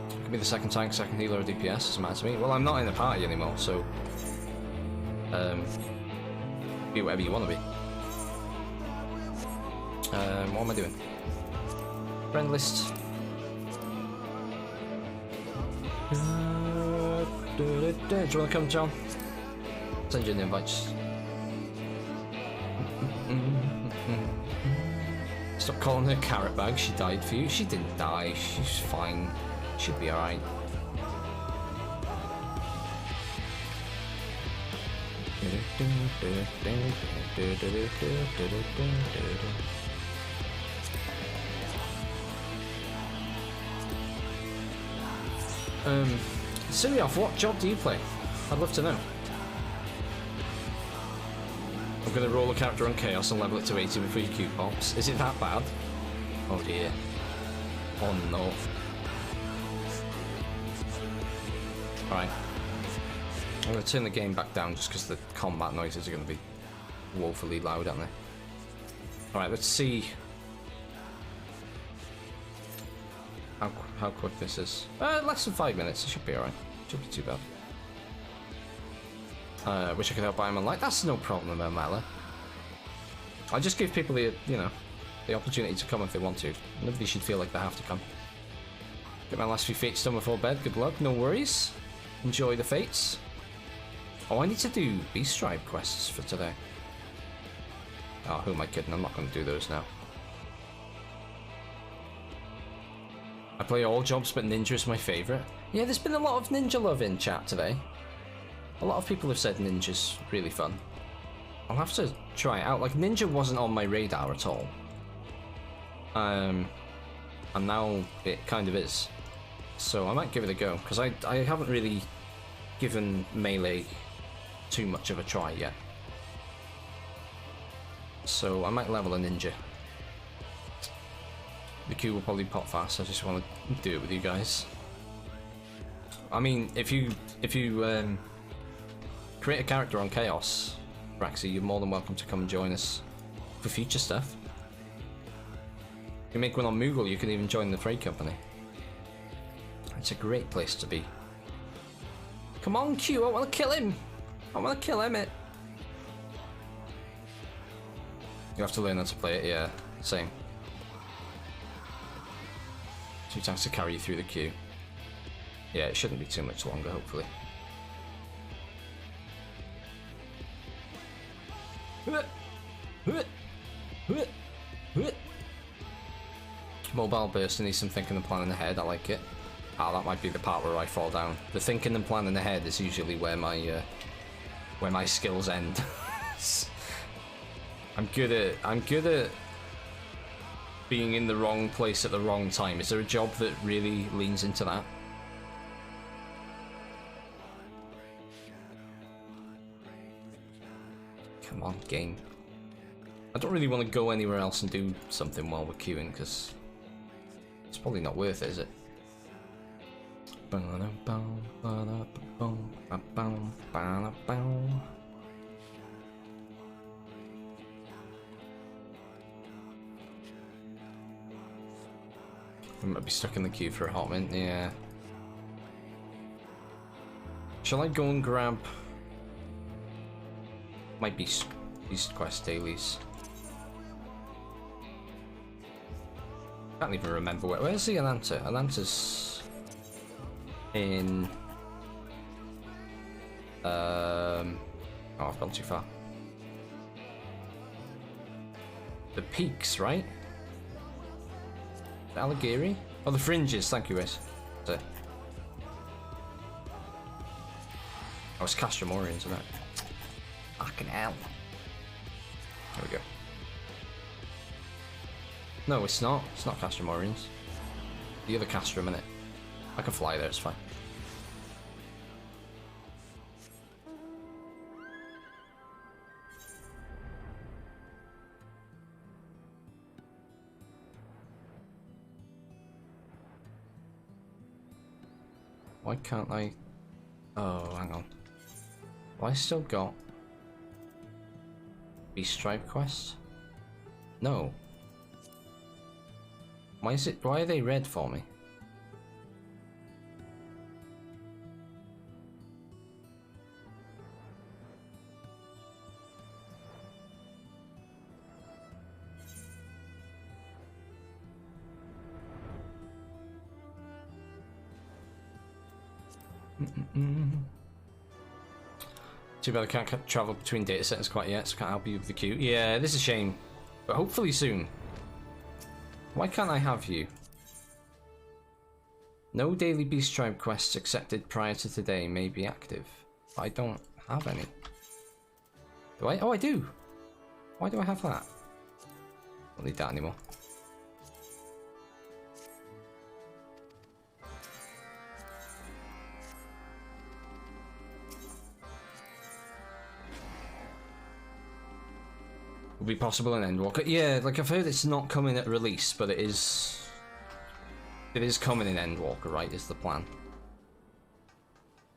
Give me the second tank, second healer, or DPS, doesn't matter to me. Well, I'm not in the party anymore, so be whatever you want to be. What am I doing? Friend list. Do you want to come, John? Send you an invite. Stop calling her Carrot Bag. She died for you. She didn't die. She's fine. Should be alright. Sirioth, what job do you play? I'd love to know. I'm gonna roll a character on Chaos and level it to 80 with 3 Q pops. Is it that bad? Oh dear. Oh no. Alright. I'm gonna turn the game back down just because the combat noises are gonna be woefully loud, aren't they? Alright, let's see how quick this is. Less than 5 minutes, it should be alright. Shouldn't be too bad. Wish I could help Iron Man Light. That's no problem, Mala. I just give people the, you know, the opportunity to come if they want to. Nobody should feel like they have to come. Get my last few fates done before bed. Good luck. No worries. Enjoy the fates. Oh, I need to do Beast Tribe quests for today. Oh, who am I kidding? I'm not going to do those now. I play all jobs, but Ninja is my favourite. Yeah, there's been a lot of Ninja love in chat today. A lot of people have said Ninja's really fun. I'll have to try it out. Like, Ninja wasn't on my radar at all. And now it kind of is. So I might give it a go, because I haven't really given Melee too much of a try yet. So I might level a Ninja. The queue will probably pop fast, I just want to do it with you guys. I mean, if you create a character on Chaos, Braxy, you're more than welcome to come and join us for future stuff. If you make one on Moogle, you can even join the Freight Company. It's a great place to be. Come on, Q, I want to kill him! I want to kill Emmett! You have to learn how to play it, yeah, same. 2 times to carry you through the queue. Yeah, it shouldn't be too much longer, hopefully. Mobile burst needs some thinking and planning ahead, I like it. Ah, that might be the part where I fall down. The thinking and planning ahead is usually where my skills end. I'm good at being in the wrong place at the wrong time. Is there a job that really leans into that? Come on, game. I don't really want to go anywhere else and do something while we're queuing, because it's probably not worth it, is it? I might be stuck in the queue for a hot minute, yeah. Shall I go and grab my Beast Quest dailies? Can't even remember where's the Atlanta? Atlanta's in oh, I've gone too far. The peaks, right? The Alligiri? Oh, the fringes, thank you, Wes. Oh, it's Castromorians, isn't it? Fucking hell. There we go. No, it's not. It's not Castromorians. The other Castrum, innit? I can fly there, it's fine. Why can't I... Oh, hang on. Have I still got... Beast Stripe quest? No. Why is it... Why are they red for me? Too bad I can't travel between data centers quite yet, so I can't help you with the queue. Yeah, this is a shame, but hopefully soon. Why can't I have you? No daily Beast Tribe quests accepted prior to today may be active. I don't have any. Do I? Oh, I do! Why do I have that? Don't need that anymore. Will be possible in Endwalker. Yeah, like I've heard it's not coming at release, but it is coming in Endwalker, right, is the plan.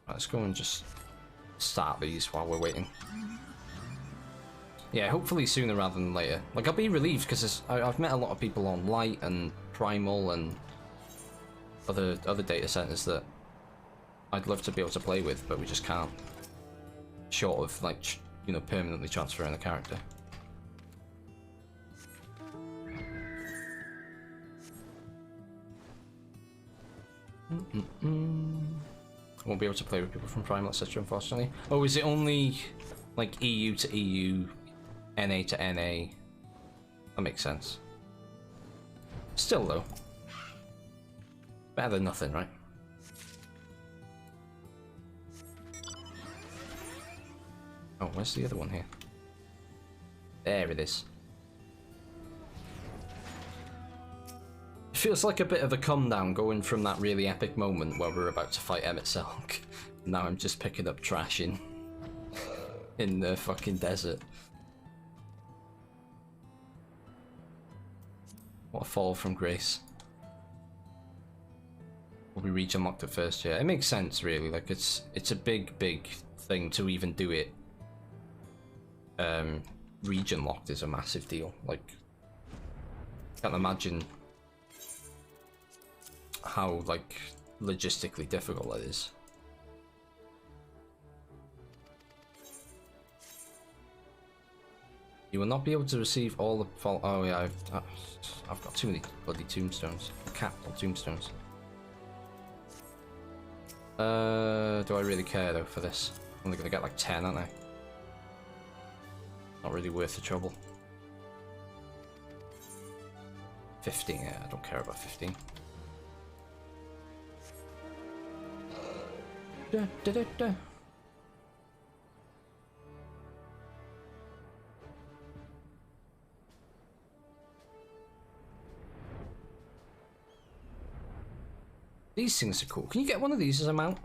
Right, let's go and just start these while we're waiting. Yeah, hopefully sooner rather than later. Like, I'll be relieved because I've met a lot of people on Light and Primal and other data centers that I'd love to be able to play with, but we just can't. Short of, like, you know, permanently transferring the character. Won't be able to play with people from Primal, etc. unfortunately. Oh, is it only like EU to EU, NA to NA? That makes sense. Still though, better than nothing, right? Oh, where's the other one here? There it is. It feels like a bit of a come down going from that really epic moment where we're about to fight Emmett Selk. Now I'm just picking up trash in the fucking desert. What a fall from grace. Will we reach unlocked at first? Yeah, it makes sense really. Like it's a big thing to even do it. Region locked is a massive deal. Like, can't imagine how like logistically difficult that is. You will not be able to receive all the fall. Oh yeah, I've got too many bloody tombstones. Capital tombstones. Do I really care though for this? I'm only gonna get like 10, aren't I? Not really worth the trouble. 15, yeah, I don't care about 15. Da, da, da, da. These things are cool. Can you get one of these as a mount?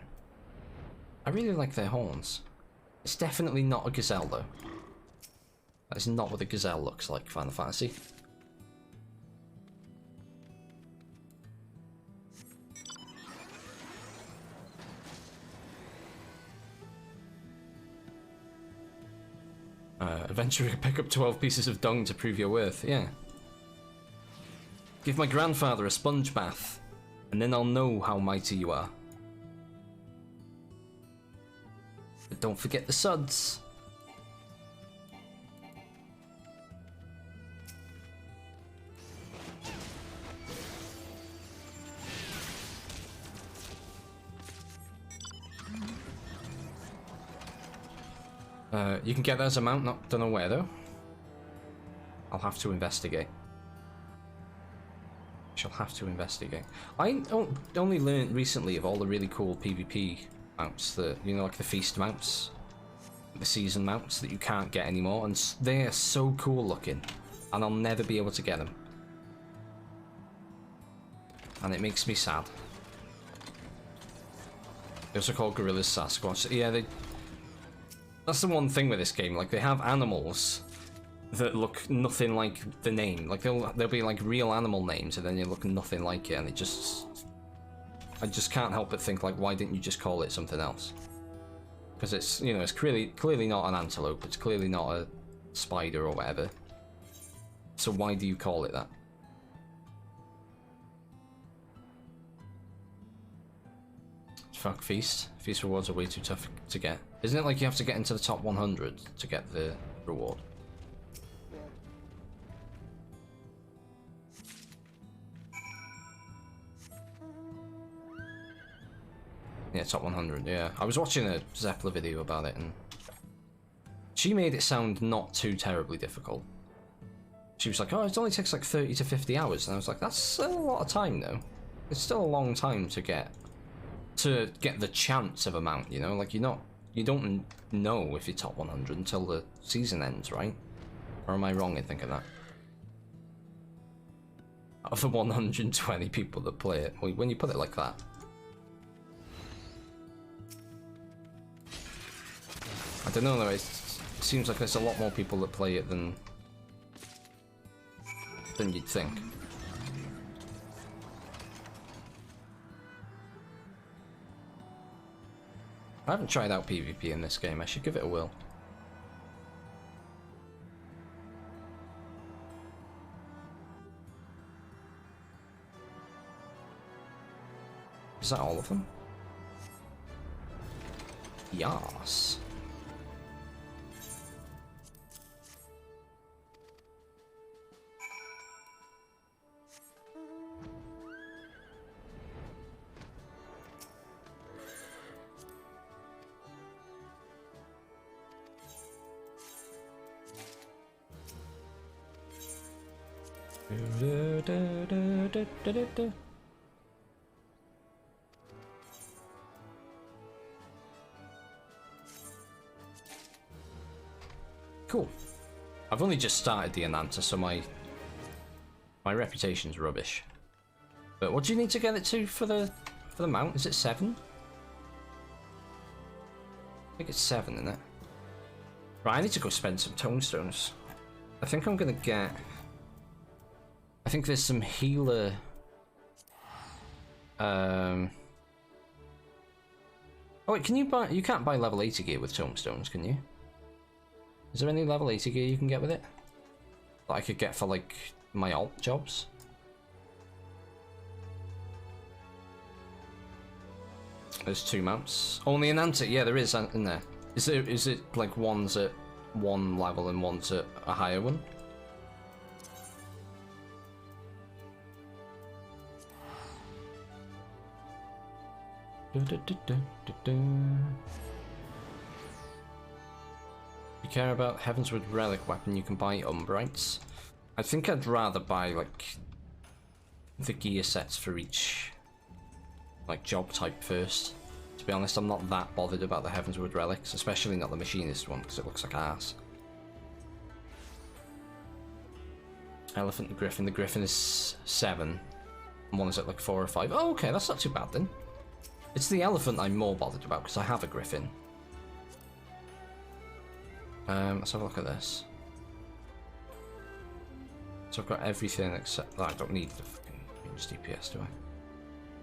I really like their horns. It's definitely not a gazelle though. That is not what a gazelle looks like, Final Fantasy. Adventurer, pick up 12 pieces of dung to prove your worth. Yeah. Give my grandfather a sponge bath, and then I'll know how mighty you are. But don't forget the suds. You can get that as a mount, don't know where though. I'll have to investigate. Shall have to investigate. I only learned recently of all the really cool PvP mounts that, you know, like the feast mounts, the season mounts that you can't get anymore, and they're so cool looking, and I'll never be able to get them. And it makes me sad. They're also called Gorillas Sasquatch. Yeah, that's the one thing with this game, like they have animals that look nothing like the name. Like they'll be like real animal names and then they look nothing like it, and I just can't help but think, like, why didn't you just call it something else? Because it's, you know, it's clearly not an antelope, it's clearly not a spider or whatever. So why do you call it that? Fuck Feast. Feast rewards are way too tough to get. Isn't it like you have to get into the top 100 to get the reward? Yeah, top 100, yeah. I was watching a Zeppler video about it and she made it sound not too terribly difficult. She was like, oh, it only takes like 30 to 50 hours. And I was like, that's a lot of time though. it's still a long time to get the chance of a mount, you know? Like, you don't know if you're top 100 until the season ends, right? Or am I wrong in thinking that? Out of the 120 people that play it, when you put it like that. I don't know though, it seems like there's a lot more people that play it than you'd think. I haven't tried out PvP in this game, I should give it a whirl. Is that all of them? Yes. Cool. I've only just started the Ananta, so my reputation's rubbish. But what do you need to get it to for the mount? Is it 7? I think it's 7, isn't it? Right, I need to go spend some tonestones. I think I'm gonna get... I think there's some healer... Oh wait, can you buy... You can't buy level 80 gear with tomestones, can you? Is there any level 80 gear you can get with it? That I could get for, like, my alt jobs? There's 2 mounts. Only an Ananta, yeah, there is in there. Is it like one's at 1 level and one's at a higher one? You care about Heavensward Relic weapon, you can buy Umbrites. I think I'd rather buy, like, the gear sets for each, like, job type first. To be honest, I'm not that bothered about the Heavensward Relics, especially not the Machinist one, because it looks like ass. Elephant and Griffin. The Griffin is 7, and one is at, like, 4 or 5. Oh, okay, that's not too bad, then. It's the Elephant I'm more bothered about, because I have a Griffin. Let's have a look at this. So I've got everything except that I don't need the fucking DPS, do I?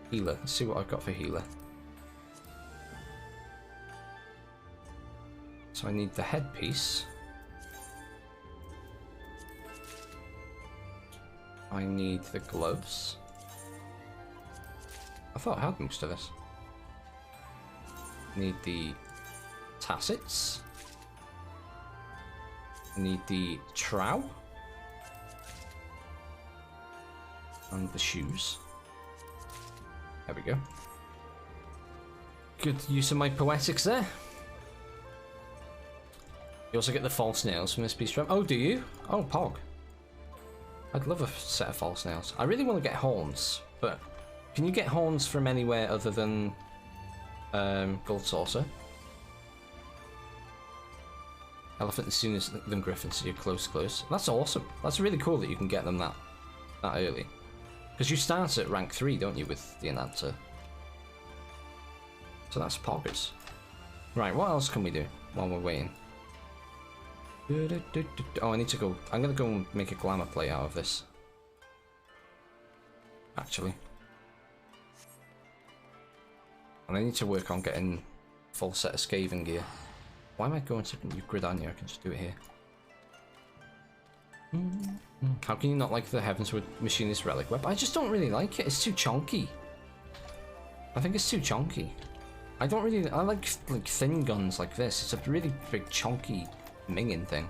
Healer. Let's see what I've got for healer. So I need the headpiece. I need the gloves. I thought I had most of this. Need the tassets. Need the trow. And the shoes. There we go. Good use of my poetics there. You also get the false nails from this piece. Oh, do you? Oh, Pog. I'd love a set of false nails. I really want to get horns, but can you get horns from anywhere other than Gold Saucer? Elephant as soon as them Griffin, so you're close. That's awesome. That's really cool that you can get them that early. Because you start at rank 3, don't you, with the Ananta? So that's poggers. Right, what else can we do while we're waiting? Oh, I need to go. I'm gonna go and make a glamour play out of this. Actually. And I need to work on getting full set of Skaven gear. Why am I going to Gridania? I can just do it here. How can you not like the Heavensward Machinist Relic Web? I just don't really like it. It's too chonky. I think it's too chonky. I don't really... I like thin guns like this. It's a really big chonky minging thing.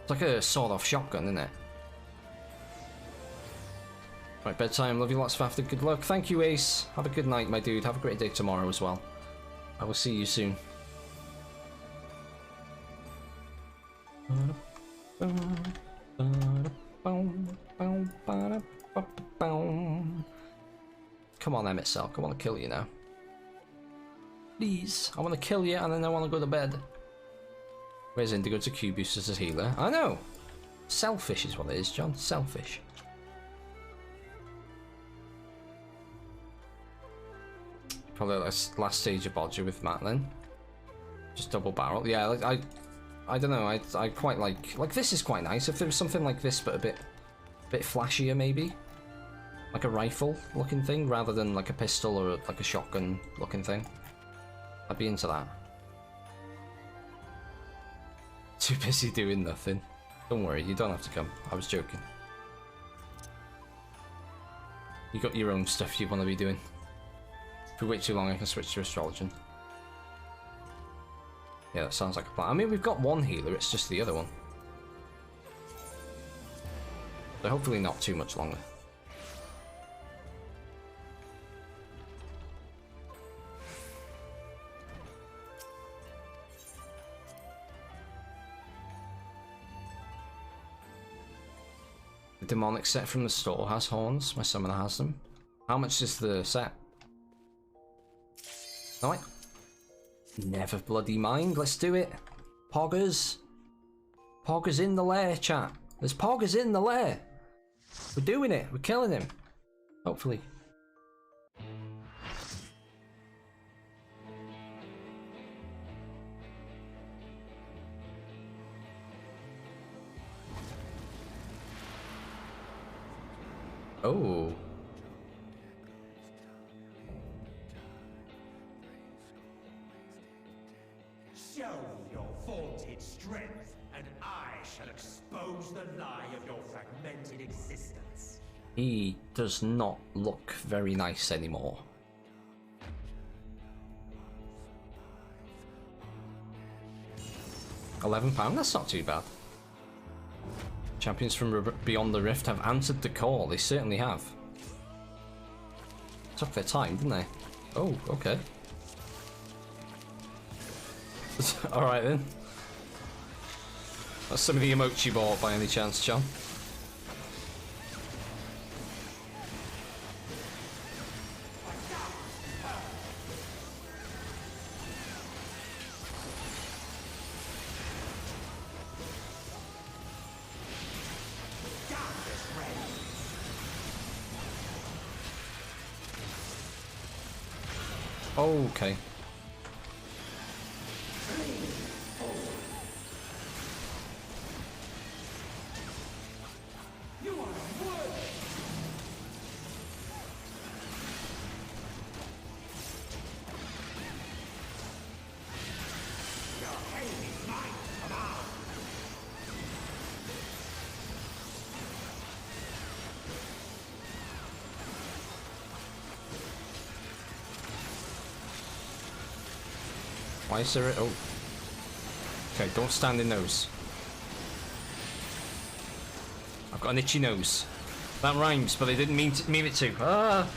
It's like a sawed-off shotgun, isn't it? Right, bedtime. Love you lots, Fafter. Good luck. Thank you, Ace. Have a good night, my dude. Have a great day tomorrow as well. I will see you soon. Come on, Emmett Cell. I want to kill you now. Please. I want to kill you and then I want to go to bed. Where's Indigo to Q-boost as a healer? I know. Selfish is what it is, John. Selfish. Probably last stage of Bodger with Matt then. Just double barrel. Yeah, like, I don't know. I quite like this is quite nice. If there was something like this, but a bit flashier maybe, like a rifle looking thing rather than like a pistol or like a shotgun looking thing. I'd be into that. Too busy doing nothing. Don't worry, you don't have to come. I was joking. You got your own stuff you want to be doing. If we wait too long, I can switch to Astrologian. Yeah, that sounds like a plan. I mean, we've got one healer, it's just the other one. So hopefully not too much longer. The demonic set from the store has horns. My summoner has them. How much is the set? Alright. Never bloody mind. Let's do it. Poggers. Poggers in the lair, chat. There's poggers in the lair. We're doing it. We're killing him. Hopefully. Oh. Show me your vaunted strength, and I shall expose the lie of your fragmented existence. He does not look very nice anymore. £11, that's not too bad. Champions from Beyond the Rift have answered the call. They certainly have. Took their time, didn't they? Oh, okay. Alright then. That's some of the emotes you bought by any chance, John? Okay. Why is there a... Oh. Okay, don't stand in those. I've got an itchy nose. That rhymes, but I didn't mean it to. Ah!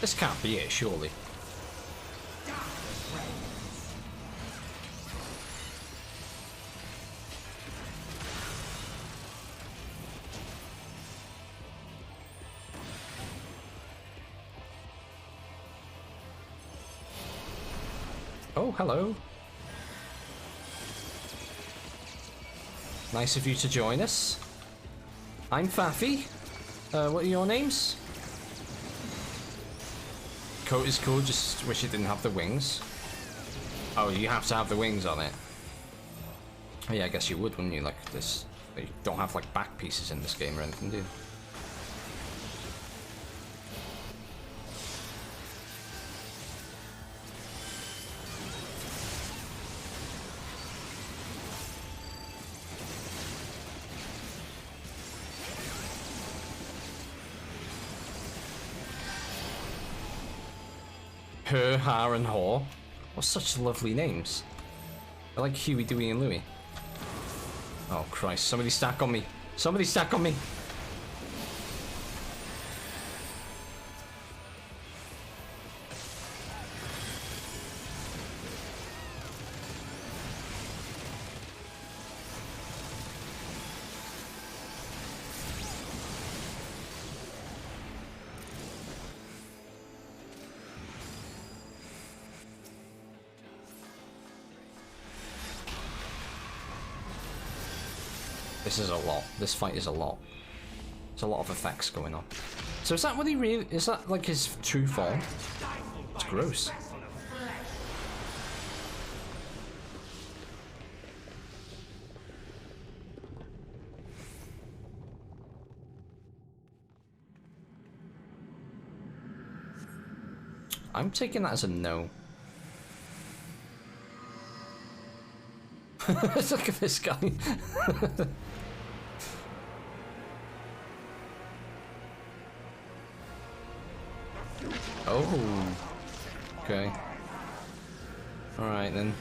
This can't be it, surely. Oh, hello. Nice of you to join us. I'm Faffy. What are your names? Coat is cool, just wish it didn't have the wings. Oh, you have to have the wings on it. Oh, yeah, I guess you would, wouldn't you? Like this, you don't have like back pieces in this game or anything, do you? Her, Har, and Haw. What such lovely names. I like Huey, Dewey, and Louie. Oh Christ, somebody stack on me. Somebody stack on me. This is a lot. This fight is a lot. There's a lot of effects going on. So is that what he really... Is that like his true form? It's gross. I'm taking that as a no. Look at this guy. Oh. Okay. Alright then.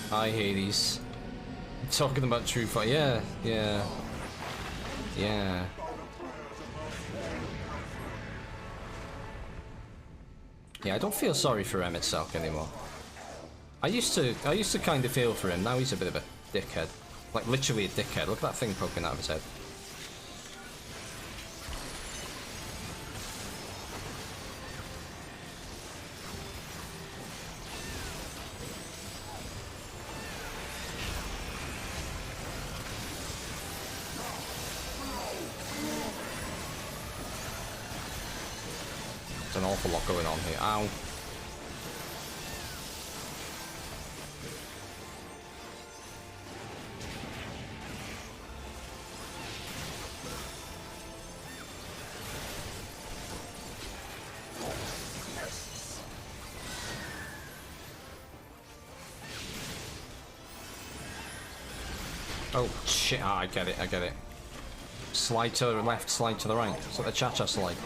Hi Hades. Talking about true fight. Yeah, yeah. Yeah. Yeah, I don't feel sorry for Emmett Selk anymore. I used to kind of feel for him. Now he's a bit of a dickhead. Like literally a dickhead. Look at that thing poking out of his head. There's an awful lot going on here. Ow. Oh shit, ah, I get it, I get it. Slide to the left, slide to the right. It's like the cha-cha slide.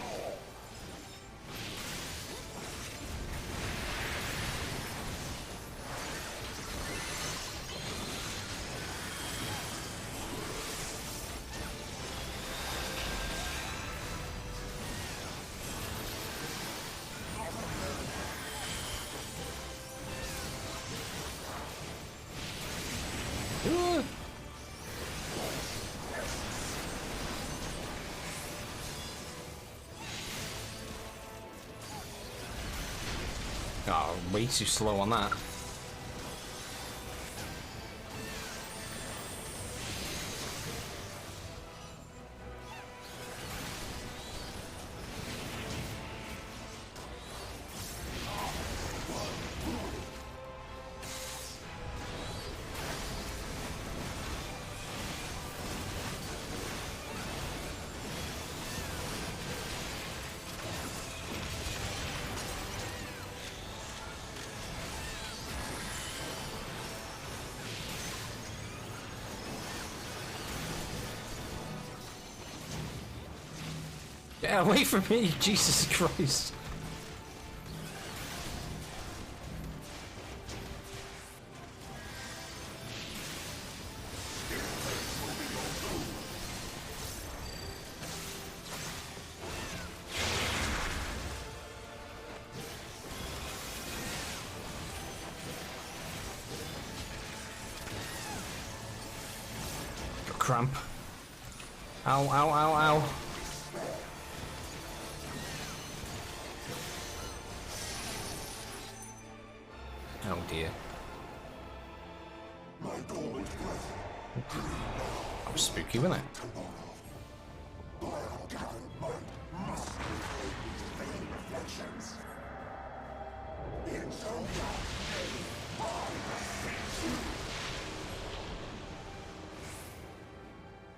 Oh, way too slow on that. Get away from me, Jesus Christ. Got cramp. Ow, ow, ow, ow. Oh dear. That was spooky, wasn't it?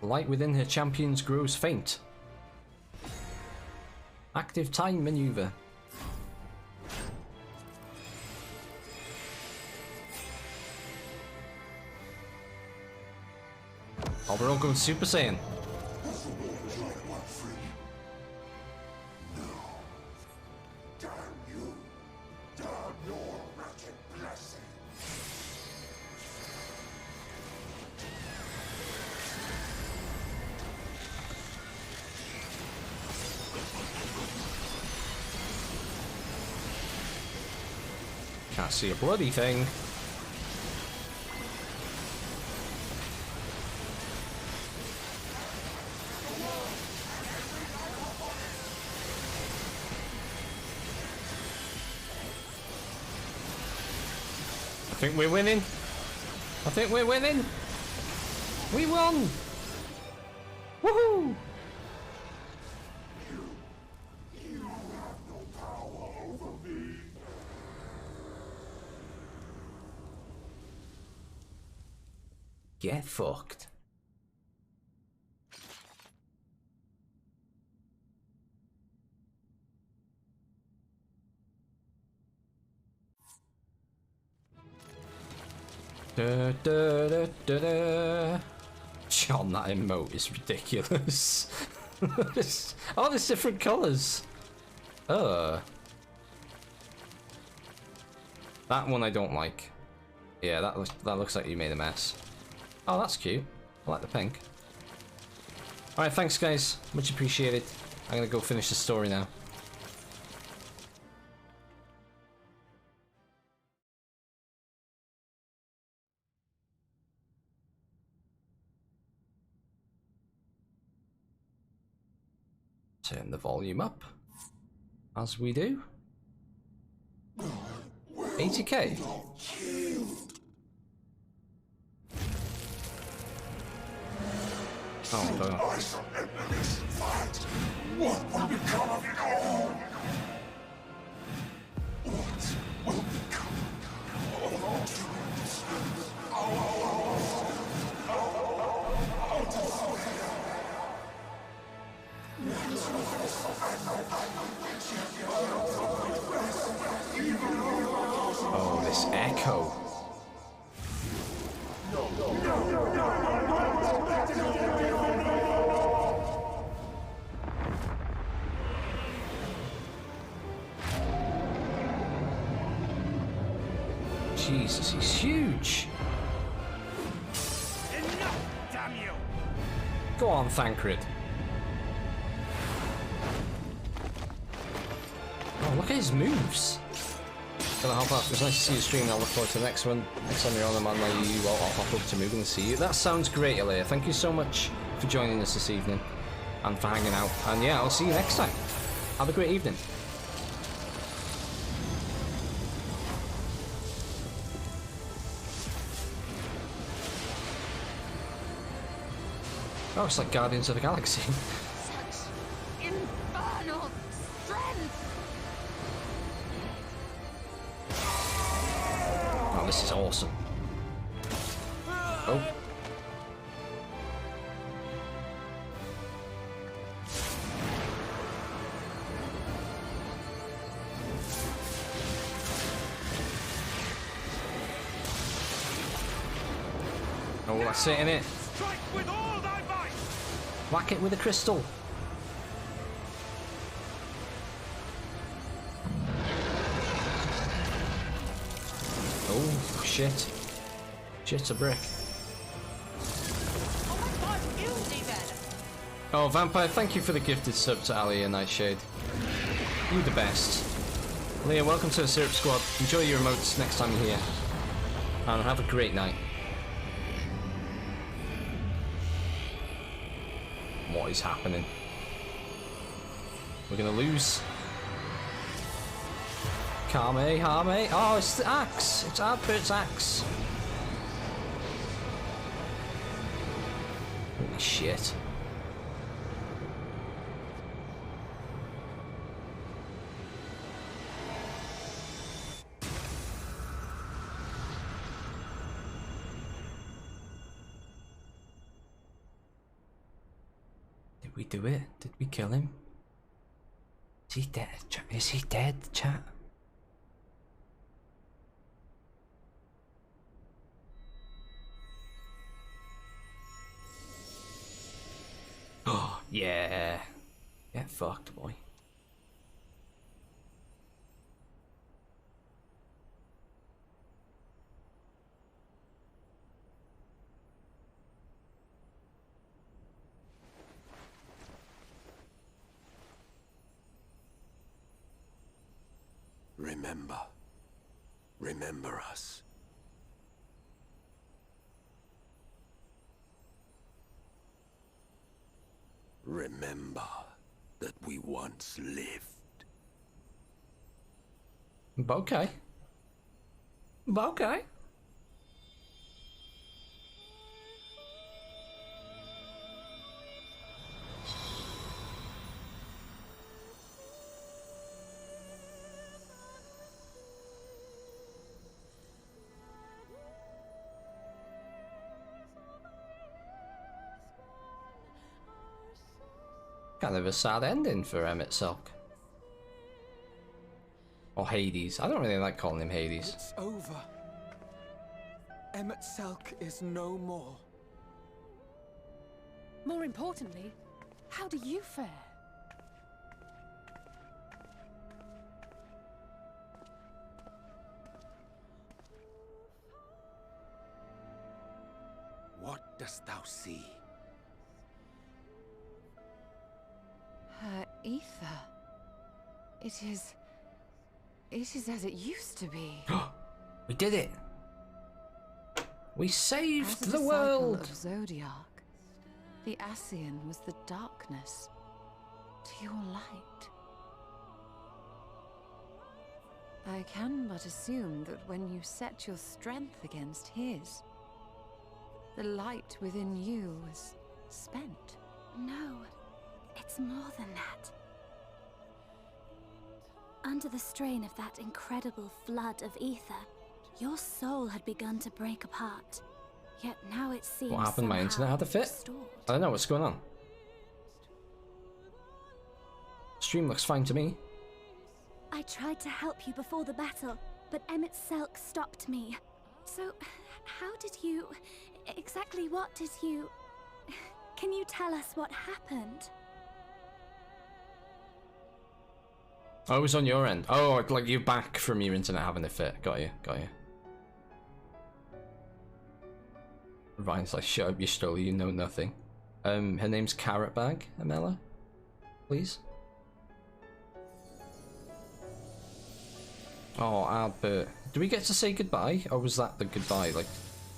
Light within her champions grows faint. Active time maneuver. Oh, we're all going Super Saiyan. Can't see a bloody thing. I think we're winning. I think we're winning. We won. Woohoo! Get fucked. Da, da, da, da, da. John, that emote is ridiculous. Oh, there's different colours. That one I don't like. Yeah, that looks like you made a mess. Oh, that's cute. I like the pink. Alright, thanks guys. Much appreciated. I'm gonna go finish the story now. Turn the volume up. As we do. 80k. Oh, no. What will become of it all? What will become of our dreams? Oh, this echo. Jesus, he's huge. Enough, damn you! Go on, Thancred. Oh, look at his moves. Gonna hop up. It was nice to see you stream. I'll look forward to the next one. Next time you're on, I'm on my EU. I'll hop up to move and see you. That sounds great, Alea. Thank you so much for joining us this evening and for hanging out. And yeah, I'll see you next time. Have a great evening. Oh, it's like Guardians of the Galaxy. Such infernal strength! Oh, this is awesome. Oh. Oh, that's it, innit? Strike with all thy might! Whack it with a crystal. Oh, shit. Shit's a brick. Oh, Vampire, thank you for the gifted sub to Ali and Nightshade. You the best. Leah, welcome to the Syrup Squad. Enjoy your emotes next time you're here. And have a great night. What is happening? We're gonna lose. Kame, Hame. Oh, it's the axe. It's Ardbert's axe. Holy shit. Did we do it? Did we kill him? Is he dead? Is he dead, chat? Oh, yeah. Get fucked, boy. Remember, Remember us. Remember that we once lived. Okay. Okay. Kind of a sad ending for Emmett Selk. Or Hades. I don't really like calling him Hades. It's over. Emmett Selk is no more. More importantly, how do you fare? What dost thou see? Her ether. It is as it used to be. We did it! We saved As a the disciple world! of Zodiac, the Ascian was the darkness to your light. I can but assume that when you set your strength against his, the light within you was spent. No, it's more than that. Under the strain of that incredible flood of ether, your soul had begun to break apart. Yet now it seems What happened? My internet had a fit? restored. I don't know what's going on. Stream looks fine to me. I tried to help you before the battle, but Emmett Selk stopped me. So, how did you... exactly what did you... Can you tell us what happened? Oh, it was on your end. Oh, like you're back from your internet having a fit. Got you, got you. Ryan's like, shut up, you stroller, you know nothing. Her name's Carrot Bag, Amela. Please. Oh, Albert. Do we get to say goodbye? Or was that the goodbye, like,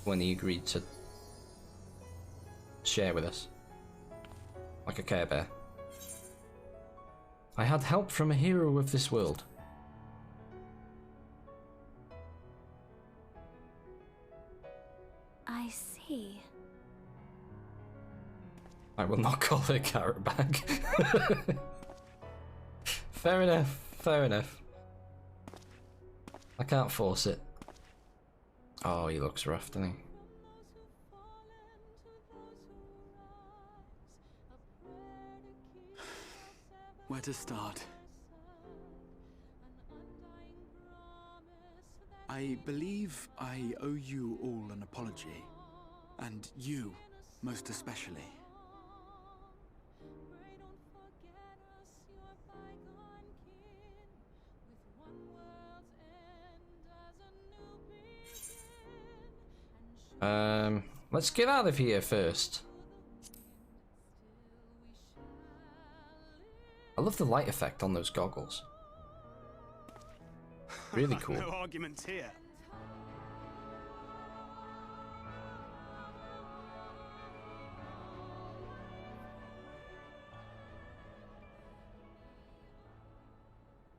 when he agreed to share with us? Like a Care Bear. I had help from a hero of this world. I see. I will not call her Carrot Bag. Fair enough, fair enough. I can't force it. Oh, he looks rough, doesn't he? Where to start? I believe I owe you all an apology. And you, most especially. Let's get out of here first. I love the light effect on those goggles. Really cool. No arguments here.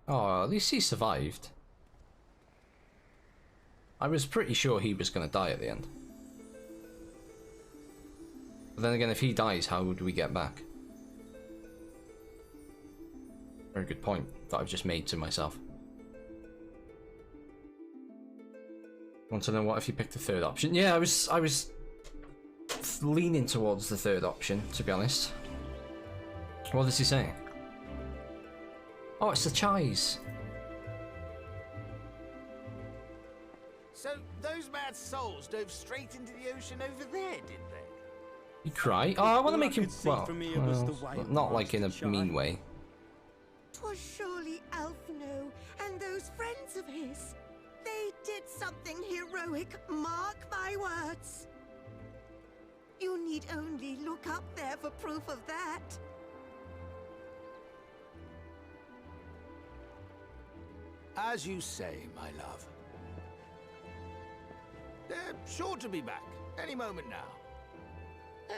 Oh, at least he survived. I was pretty sure he was going to die at the end. But then again, if he dies, how do we get back? Very good point that I've just made to myself. Want to know what if you picked the third option? Yeah, I was leaning towards the third option, to be honest. What is he saying? Oh, it's the Chais. So, those mad souls dove straight into the ocean over there, did they? You cry? Oh, I want to make him... Well, not like in a Shy. mean way. 'Twas surely Alphino and those friends of his. They did something heroic, mark my words. You need only look up there for proof of that. As you say, my love. They're sure to be back. Any moment now.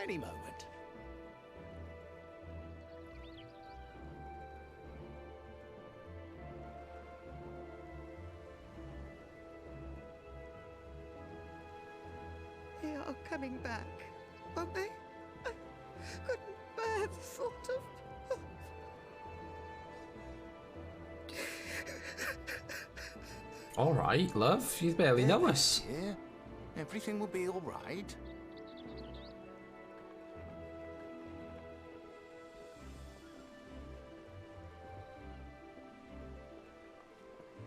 Any moment. They are coming back, aren't they? I couldn't bear the thought of... All right, love. You barely know us. Yeah, everything will be all right.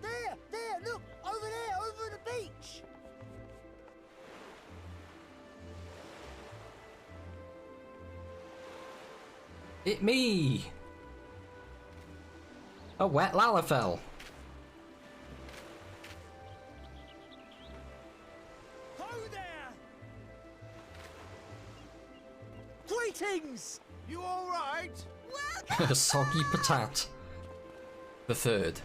There, look! Over there, over the beach! It me. A wet Lalafell. Ho there! Greetings! You all right? Soggy Patat. The third.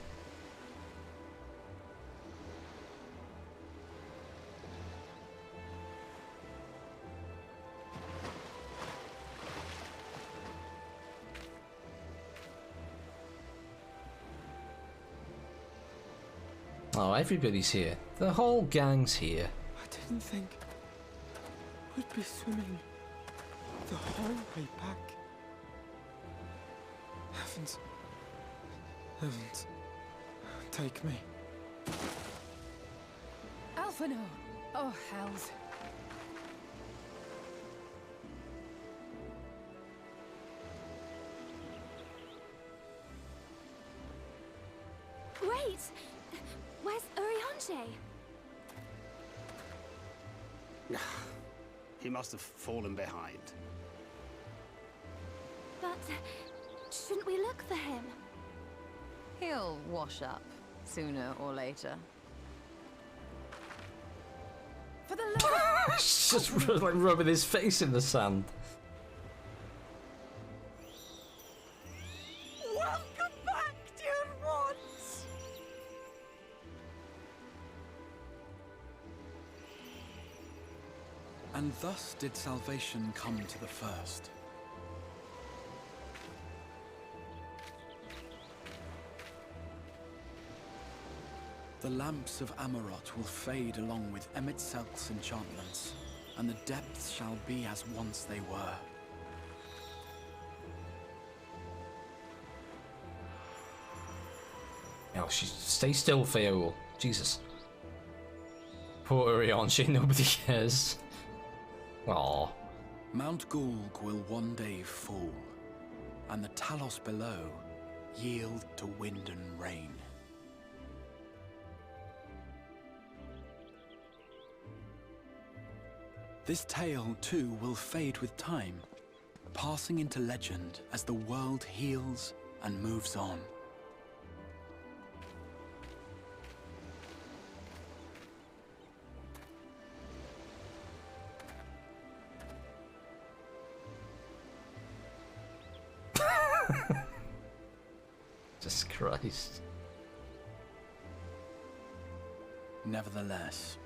Oh, everybody's here. The whole gang's here. I didn't think we'd be swimming the whole way back. Heavens. Heavens. Take me. Alphino! Oh, hells. Wait! Where's Urianger? He must have fallen behind. But shouldn't we look for him? He'll wash up sooner or later. For the love He's just like rubbing his face in the sand. Welcome back, dear ones! And thus did salvation come to the first. The lamps of Amarot will fade along with Emmett Selk's enchantments, and the depths shall be as once they were. Oh, stay still, Feol. Jesus. Poor Urianger, nobody cares. Aww. Mount Gulg will one day fall, and the Talos below yield to wind and rain. This tale, too, will fade with time, passing into legend as the world heals and moves on. Jesus Christ. Nevertheless,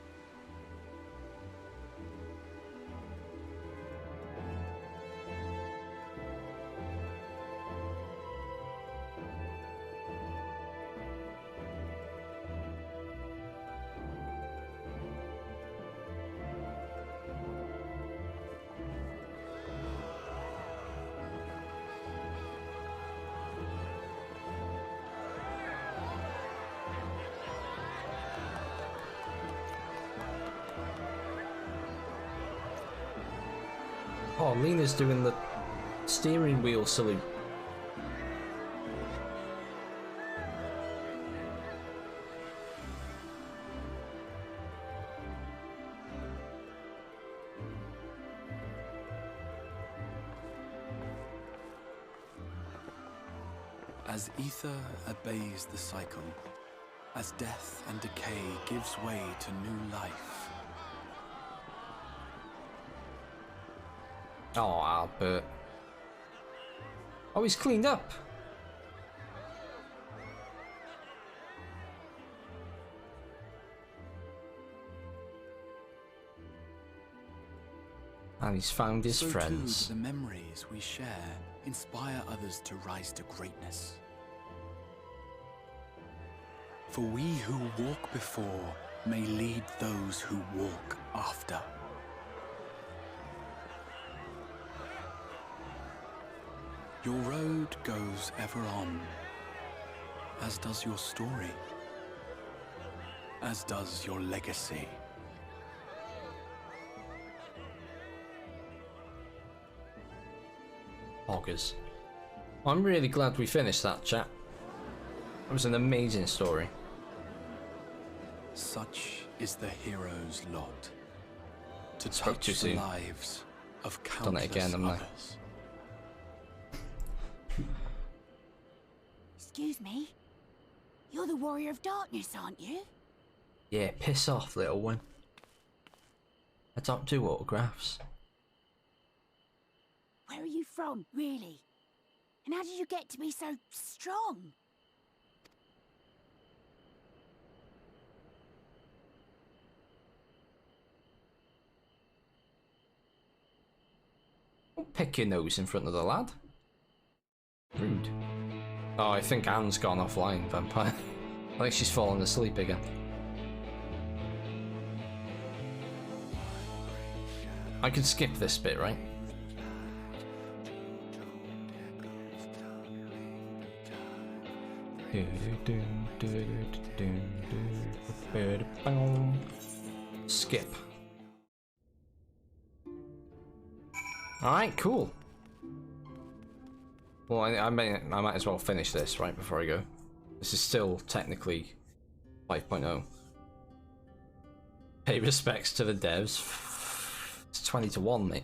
Oh, Lena's doing the steering wheel salute. as ether obeys the cycle, as death and decay gives way to new life, Oh, Albert. Oh, he's cleaned up. And he's found his So friends. Too, the memories we share inspire others to rise to greatness. For we who walk before may lead those who walk after. Your road goes ever on, as does your story, as does your legacy. Hoggers. I'm really glad we finished that, chat. It was an amazing story. Such is the hero's lot, to Spoke too touch the soon. lives of countless Done it again, haven't I? others. Excuse me? You're the Warrior of Darkness, aren't you? Yeah, piss off, little one. I don't do autographs. Where are you from, really? And how did you get to be so strong? Don't pick your nose in front of the lad. Rude. Oh, I think Anne's gone offline, vampire. I think she's fallen asleep again. I can skip this bit, right? Skip. Alright, cool. Well, I might as well finish this right before I go. This is still technically 5.0. Pay respects to the devs. It's 20-1, mate.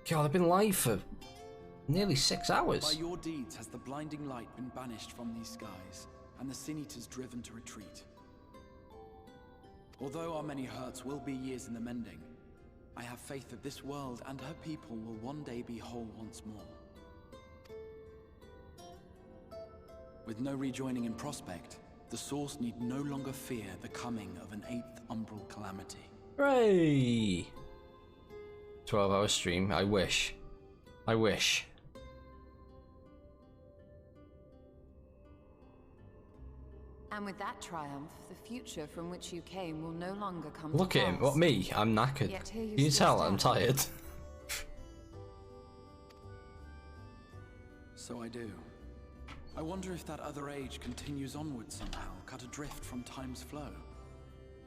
God, I've been live for nearly 6 hours. By your deeds has the blinding light been banished from these skies, and the Sin Eaters driven to retreat. Although our many hurts will be years in the mending, I have faith that this world and her people will one day be whole once more. With no rejoining in prospect, the Source need no longer fear the coming of an 8th umbral calamity. Hooray! 12-hour stream. I wish. I wish. And with that triumph, the future from which you came will no longer come Look to at him. pass. What, me? I'm knackered. Yet here Can you still tell I'm stand. tired? So I do. I wonder if that other age continues onward somehow, cut adrift from time's flow.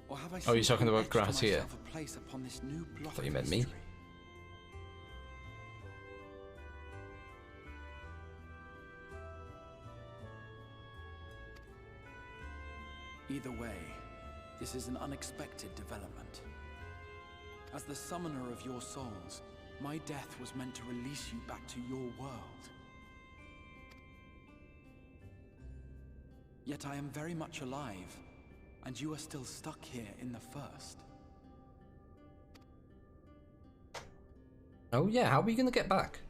Or have I Oh, you're talking simply about etched grass here? myself a place upon this new I block thought you of meant me. history? Either way, this is an unexpected development. As the summoner of your souls, my death was meant to release you back to your world. Yet I am very much alive, and you are still stuck here in the First. Oh yeah, how are we gonna get back?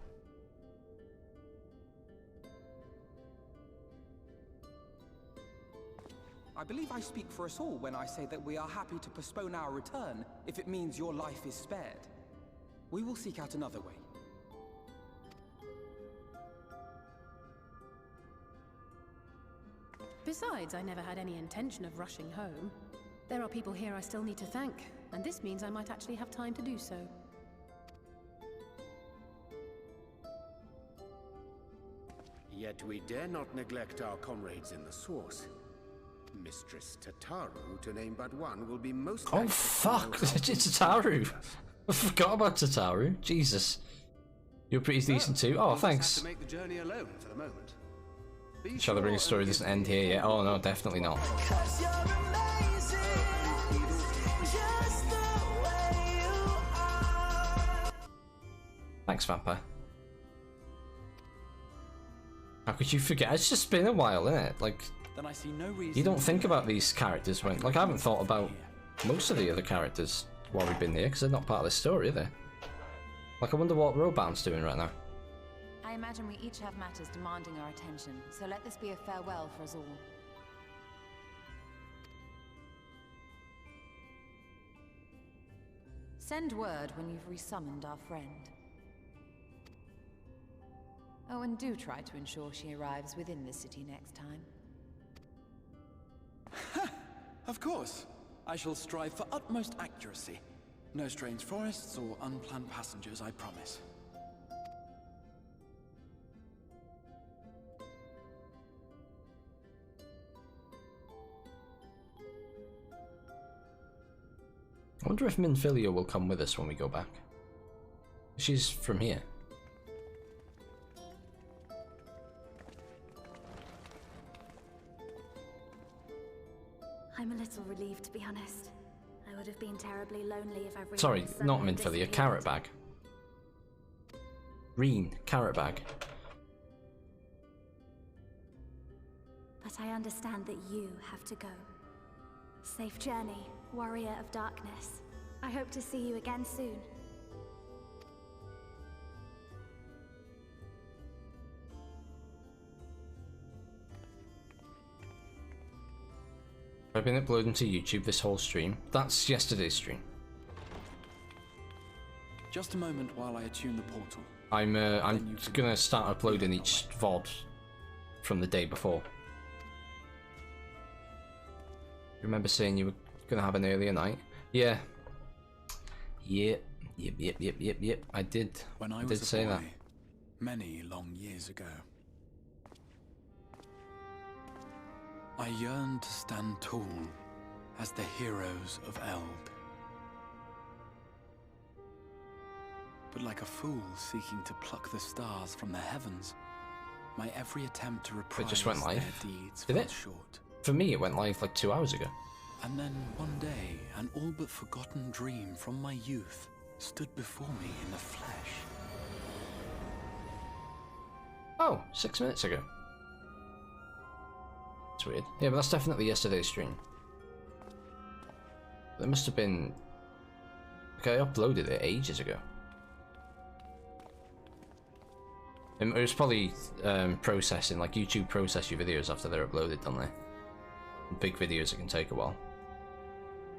I believe I speak for us all when I say that we are happy to postpone our return if it means your life is spared. We will seek out another way. Besides, I never had any intention of rushing home. There are people here I still need to thank, and this means I might actually have time to do so. Yet we dare not neglect our comrades in the Source. Mistress Tataru, to name but one, will be most Oh anxious to know fuck! how It's Tataru. I forgot about Tataru. Jesus, you're pretty decent too. Oh, we'll just have thanks. to make the journey alone for the moment. Be Shadowbringers story doesn't end here yet. Oh no, definitely not. Thanks, Vampire. How could you forget? It's just been a while, isn't it? Like, Then I see no reason you don't think about these characters when, like, I haven't thought about most of the other characters while we've been here because they're not part of the story, are they? Like, I wonder what Robound's doing right now. I imagine we each have matters demanding our attention, so let this be a farewell for us all. Send word when you've resummoned our friend. Oh, and do try to ensure she arrives within the city next time. Of course. I shall strive for utmost accuracy. No strange forests or unplanned passengers, I promise. I wonder if Minfilia will come with us when we go back. She's from here. I'm a little relieved, to be honest. I would have been terribly lonely if everyone... Sorry, not Minfilia, Carrot Bag. Reen, Carrot Bag. But I understand that you have to go. Safe journey, warrior of darkness. I hope to see you again soon. I've been uploading to YouTube this whole stream. That's yesterday's stream. Just a moment while I attune the portal. I'm gonna start uploading each VOD from the day before. Remember saying you were gonna have an earlier night? Yeah. Yep. I did. When I did say that. Many long years ago. I yearned to stand tall as the heroes of Eld. But like a fool seeking to pluck the stars from the heavens, my every attempt to reprise It just went live. their deeds Did fell it? short. For me, it went live like 2 hours ago. And then one day, an all but forgotten dream from my youth stood before me in the flesh. Oh, 6 minutes ago. That's weird. Yeah, but that's definitely yesterday's stream. There must have been... Okay, I uploaded it ages ago. It was probably processing, like YouTube process your videos after they're uploaded, don't they? Big videos, it can take a while.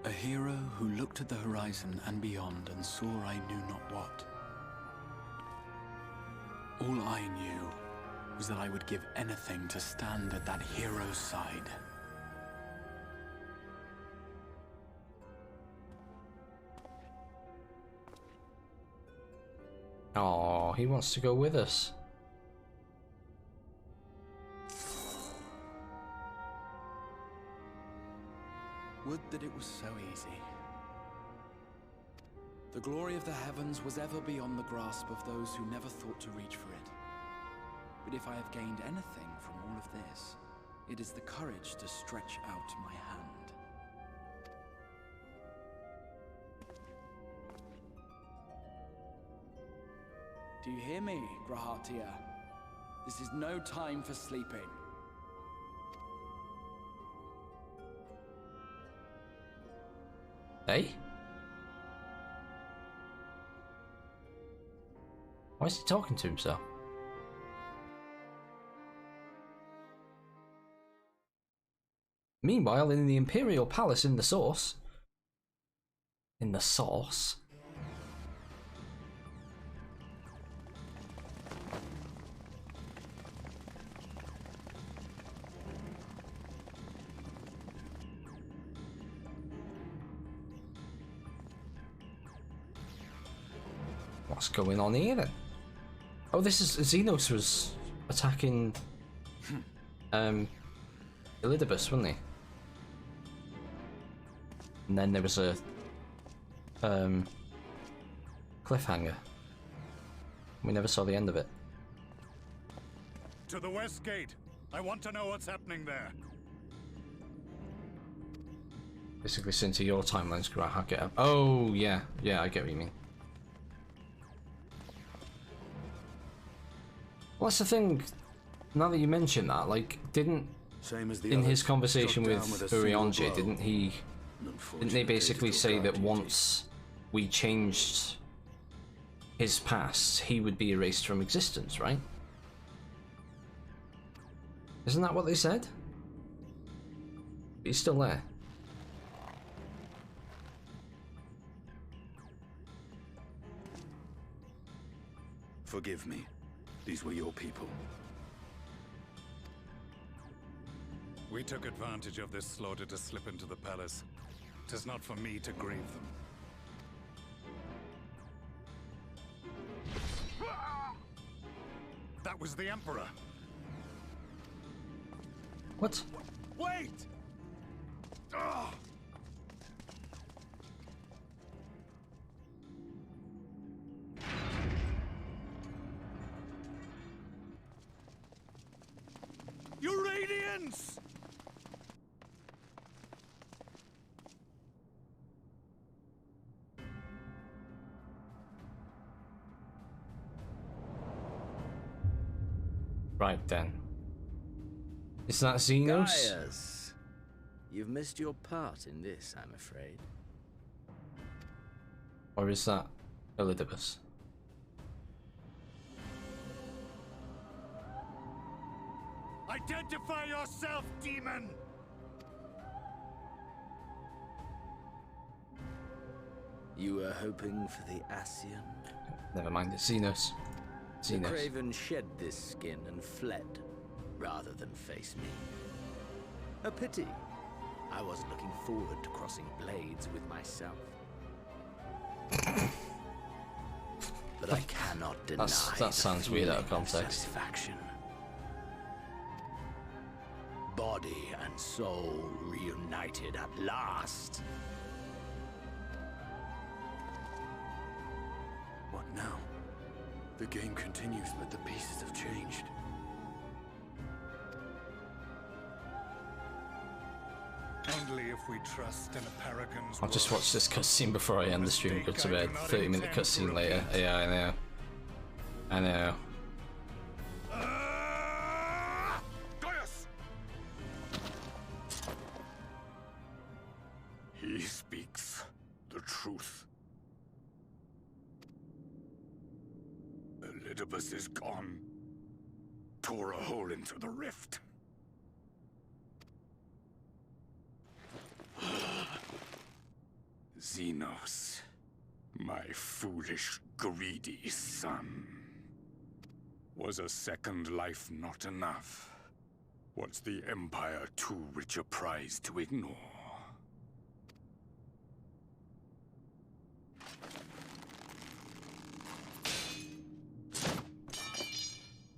A hero who looked at the horizon and beyond and saw I knew not what. All I knew was that I would give anything to stand at that hero's side. Oh, he wants to go with us. Would that it was so easy. The glory of the heavens was ever beyond the grasp of those who never thought to reach for it. But if I have gained anything from all of this, it is the courage to stretch out my hand. Do you hear me, Grahatia? This is no time for sleeping. Hey? Why is he talking to himself? Meanwhile, in the Imperial Palace in the Source... In the Source? What's going on here then? Oh, this is Xenos was attacking Elidibus, wasn't he? And then there was a cliffhanger. We never saw the end of it. To the west gate. I want to know what's happening there. Basically, since your timeline's correct, I'll get up. Oh, yeah, I get what you mean. Well, that's the thing. Now that you mention that, like, didn't in his conversation with Urionji, didn't they basically say that once we changed his past, he would be erased from existence, right? Isn't that what they said? He's still there. Forgive me. These were your people. We took advantage of this slaughter to slip into the palace. 'Tis not for me to grieve them. That was the Emperor. What? Wait! Ugh. Your radiance! Right then. Is that Xenos? Gaius, you've missed your part in this, I'm afraid. Or is that Elidibus? Identify yourself, demon! You were hoping for the Ascian? Never mind, it's Xenos. The Craven shed this skin and fled, rather than face me. A pity. I wasn't looking forward to crossing blades with myself. But I cannot deny that sounds weird out of context. Satisfaction. Body and soul reunited at last. What now? The game continues, but the pieces have changed. Only if we trust in a paragon's I'll just watch this cutscene before I end the stream and go to bed. 30-minute cutscene later. Yeah, I know. I know. He speaks the truth. Elidibus is gone. Tore a hole into the rift. Xenos, my foolish, greedy son. Was a second life not enough? Was the Empire too rich a prize to ignore?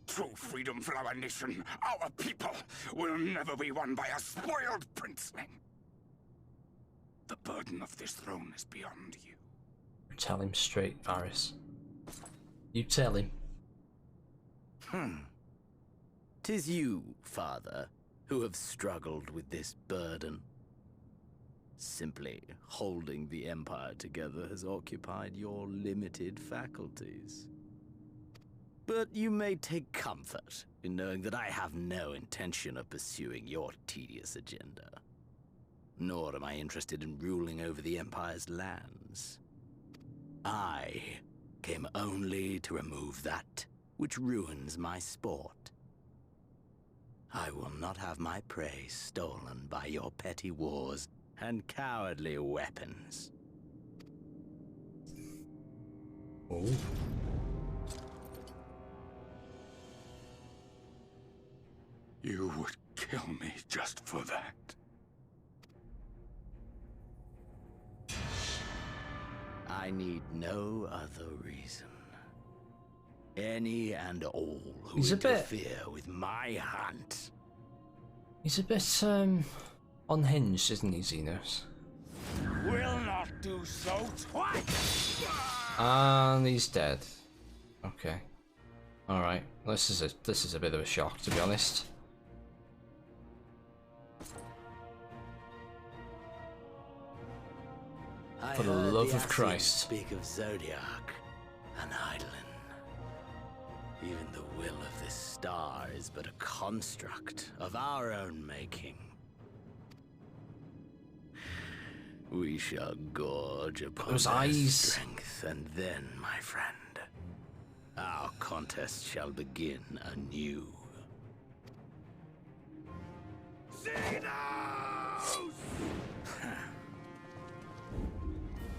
True freedom for our nation, our people, will never be won by a spoiled princeling. The burden of this throne is beyond you. Tell him straight, Varys. You tell him. 'Tis you, father, who have struggled with this burden. Simply holding the Empire together has occupied your limited faculties. But you may take comfort in knowing that I have no intention of pursuing your tedious agenda. Nor am I interested in ruling over the Empire's lands. I came only to remove that which ruins my sport. I will not have my prey stolen by your petty wars and cowardly weapons. Oh. You would kill me just for that. I need no other reason. Any and all who interfere with my hunt. He's a bit, unhinged, isn't he, Xenos? Will not do so twice! And he's dead. Okay. Alright. This is a bit of a shock, to be honest. For the love of Christ. Speak of Zodiac and Eidolon. Even the will of this star is but a construct of our own making. We shall gorge upon Those their eyes. strength, and then, my friend, our contest shall begin anew.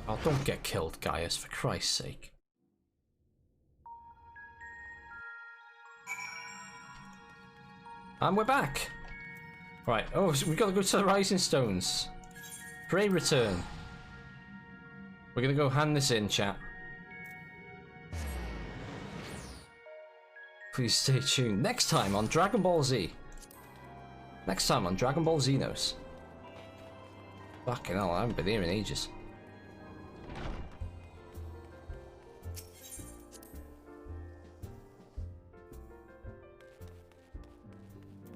Oh, don't get killed, Gaius, for Christ's sake. And we're back. Right. Oh, so we've got to go to the Rising Stones. Pray return. We're gonna go hand this in, chat. Please stay tuned. Next time on Dragon Ball Z. Next time on Dragon Ball Xenos. Fucking hell, I haven't been here in ages.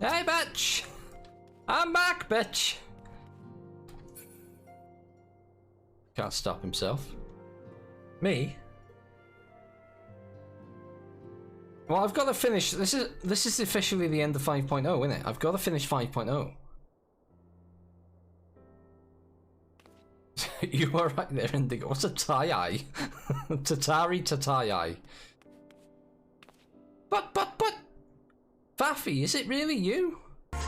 Hey, bitch! I'm back, bitch! Can't stop himself. Me? Well, I've got to finish. This is officially the end of 5.0, isn't it? I've got to finish 5.0. You are right there, Indigo. What's a tie-eye? Tatari Tatai-eye. But... Faffy, is it really you? But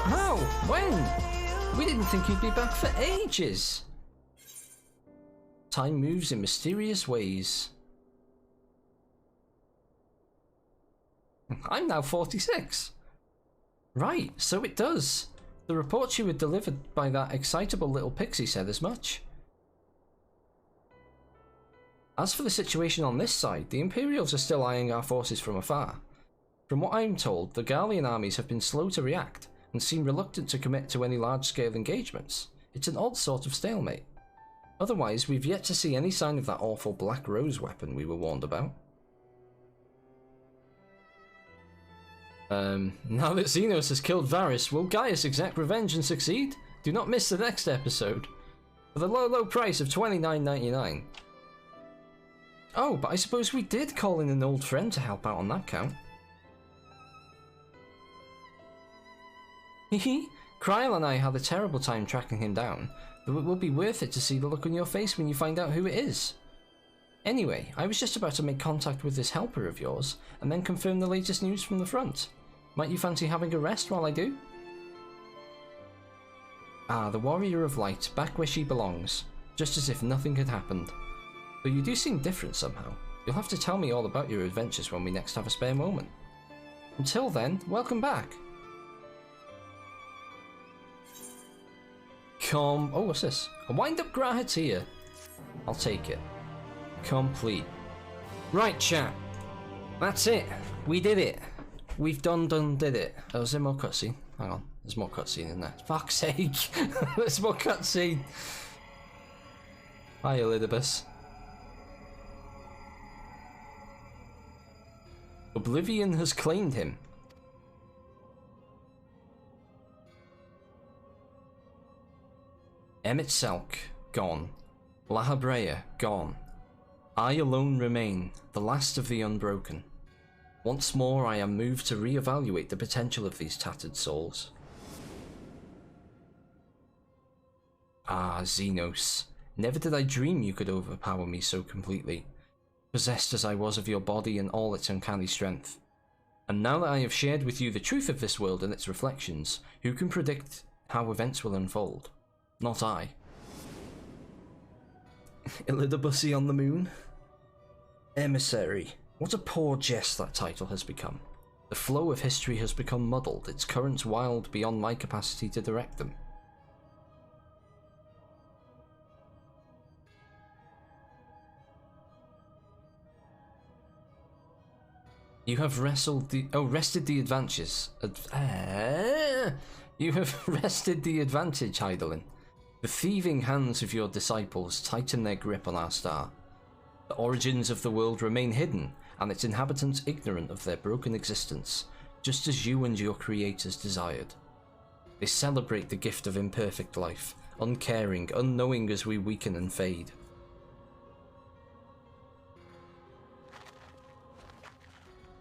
how? When? We didn't think you'd be back for ages. Time moves in mysterious ways. I'm now 46. Right, so it does. The reports you were delivered by that excitable little pixie said as much. As for the situation on this side, the Imperials are still eyeing our forces from afar. From what I'm told, the Garlean armies have been slow to react, and seem reluctant to commit to any large-scale engagements. It's an odd sort of stalemate. Otherwise, we've yet to see any sign of that awful Black Rose weapon we were warned about. Now that Xenos has killed Varys, will Gaius exact revenge and succeed? Do not miss the next episode. For the low price of $29.99. Oh, but I suppose we did call in an old friend to help out on that count. Hehe, Kryl and I had a terrible time tracking him down, though it will be worth it to see the look on your face when you find out who it is. Anyway, I was just about to make contact with this helper of yours, and then confirm the latest news from the front. Might you fancy having a rest while I do? Ah, the Warrior of Light, back where she belongs, just as if nothing had happened. Though you do seem different somehow. You'll have to tell me all about your adventures when we next have a spare moment. Until then, welcome back. Oh, what's this? A wind-up Grahatia. I'll take it. Complete. Right, chat. That's it. We did it. We've did it. Oh, is there more cutscene? Hang on. There's more cutscene in there. Fuck's sake. There's more cutscene. Hi, Elidibus. Oblivion has claimed him. Emmett Selk, gone. La Habrea, gone. I alone remain, the last of the unbroken. Once more I am moved to re-evaluate the potential of these tattered souls. Ah, Xenos. Never did I dream you could overpower me so completely, possessed as I was of your body and all its uncanny strength. And now that I have shared with you the truth of this world and its reflections, who can predict how events will unfold? Not I. Elidibusy on the moon? Emissary. What a poor jest that title has become. The flow of history has become muddled, its currents wild beyond my capacity to direct them. You have wrested the advantage. You have wrested the advantage, Hydaelyn. The thieving hands of your disciples tighten their grip on our star. The origins of the world remain hidden, and its inhabitants ignorant of their broken existence, just as you and your creators desired. They celebrate the gift of imperfect life, uncaring, unknowing as we weaken and fade.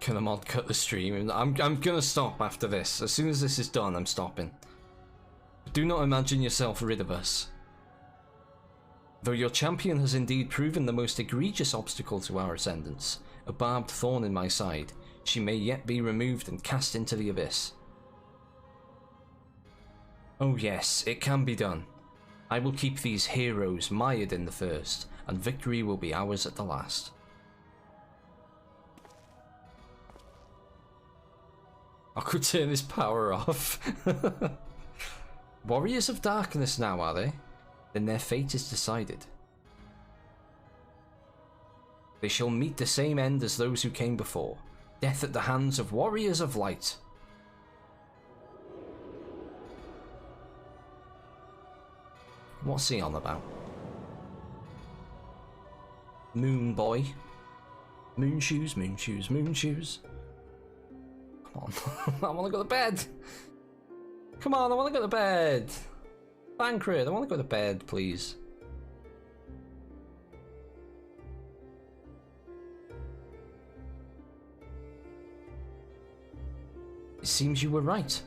Can a mod cut the stream? I'm gonna stop after this. As soon as this is done, I'm stopping. Do not imagine yourself rid of us. Though your champion has indeed proven the most egregious obstacle to our ascendance, a barbed thorn in my side, she may yet be removed and cast into the abyss. Oh yes, it can be done. I will keep these heroes mired in the first, and victory will be ours at the last. I could turn this power off. Warriors of Darkness now, are they? Then their fate is decided. They shall meet the same end as those who came before. Death at the hands of Warriors of Light. What's he on about? Moon boy. Moon shoes, moon shoes, moon shoes. Come on. I want to go to bed. Come on, I want to go to bed. Bankrit, I want to go to bed, please. It seems you were right.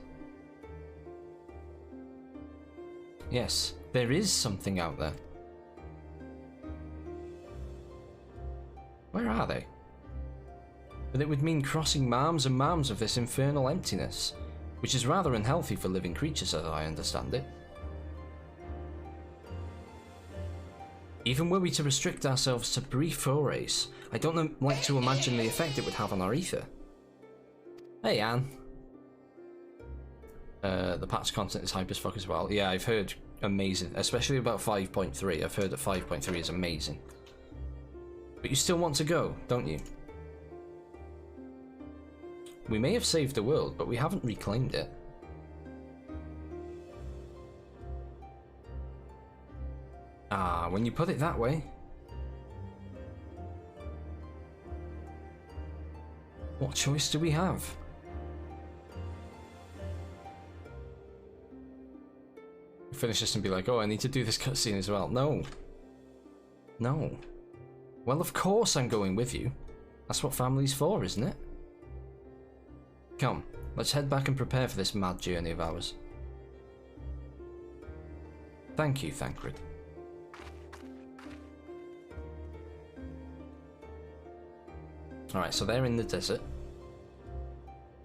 Yes, there is something out there. Where are they? But it would mean crossing marms and marms of this infernal emptiness, which is rather unhealthy for living creatures as I understand it. Even were we to restrict ourselves to brief forays, I don't like to imagine the effect it would have on our ether. Hey, Anne. The patch content is hype as fuck as well. Yeah, I've heard amazing, especially about 5.3. I've heard that 5.3 is amazing. But you still want to go, don't you? We may have saved the world, but we haven't reclaimed it. Ah, when you put it that way. What choice do we have? Finish this and be like, oh, I need to do this cutscene as well. No. No. Well, of course I'm going with you. That's what family's for, isn't it? Come, let's head back and prepare for this mad journey of ours. Thank you, Thancred. Alright, so they're in the desert.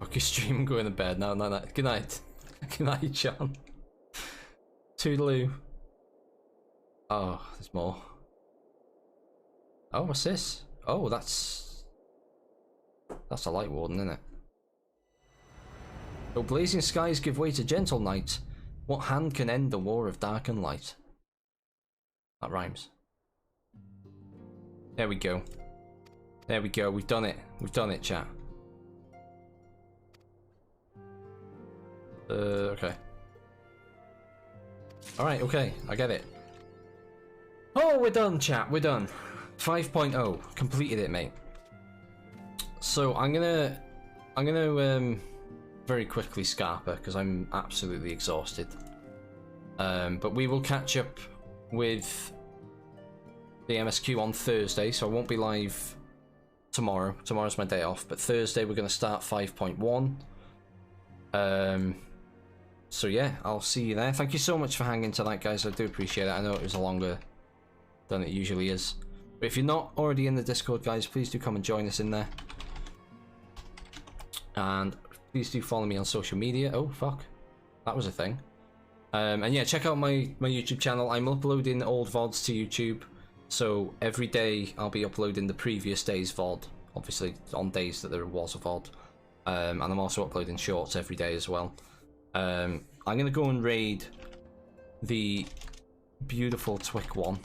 Fuck your stream and go to bed. No. Good night. Good night, John. Toodaloo. Oh, there's more. Oh, what's this? Oh, that's a light warden, isn't it? Though blazing skies give way to gentle night, what hand can end the war of dark and light? That rhymes. There we go. There we go. We've done it. We've done it, chat. Okay. Alright, okay, I get it. Oh, we're done, chat, we're done. 5.0, completed it, mate. So, I'm gonna very quickly Scarper, because I'm absolutely exhausted. But we will catch up with the MSQ on Thursday, so I won't be live tomorrow. Tomorrow's my day off, but Thursday we're gonna start 5.1. So yeah, I'll see you there. Thank you so much for hanging tonight, guys. I do appreciate it. I know it was longer than it usually is. But if you're not already in the Discord, guys, please do come and join us in there. And please do follow me on social media. Oh, fuck. That was a thing. And yeah, check out my YouTube channel. I'm uploading old VODs to YouTube. So every day I'll be uploading the previous day's VOD. Obviously, on days that there was a VOD. And I'm also uploading shorts every day as well. I'm gonna go and raid the beautiful Twick one.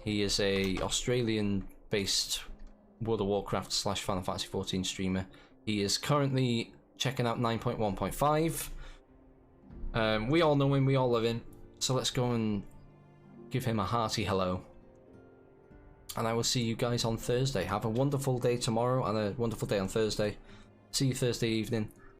He is a Australian-based World of Warcraft / Final Fantasy XIV streamer. He is currently checking out 9.15. We all know him, we all love him. So let's go and give him a hearty hello. And I will see you guys on Thursday. Have a wonderful day tomorrow and a wonderful day on Thursday. See you Thursday evening.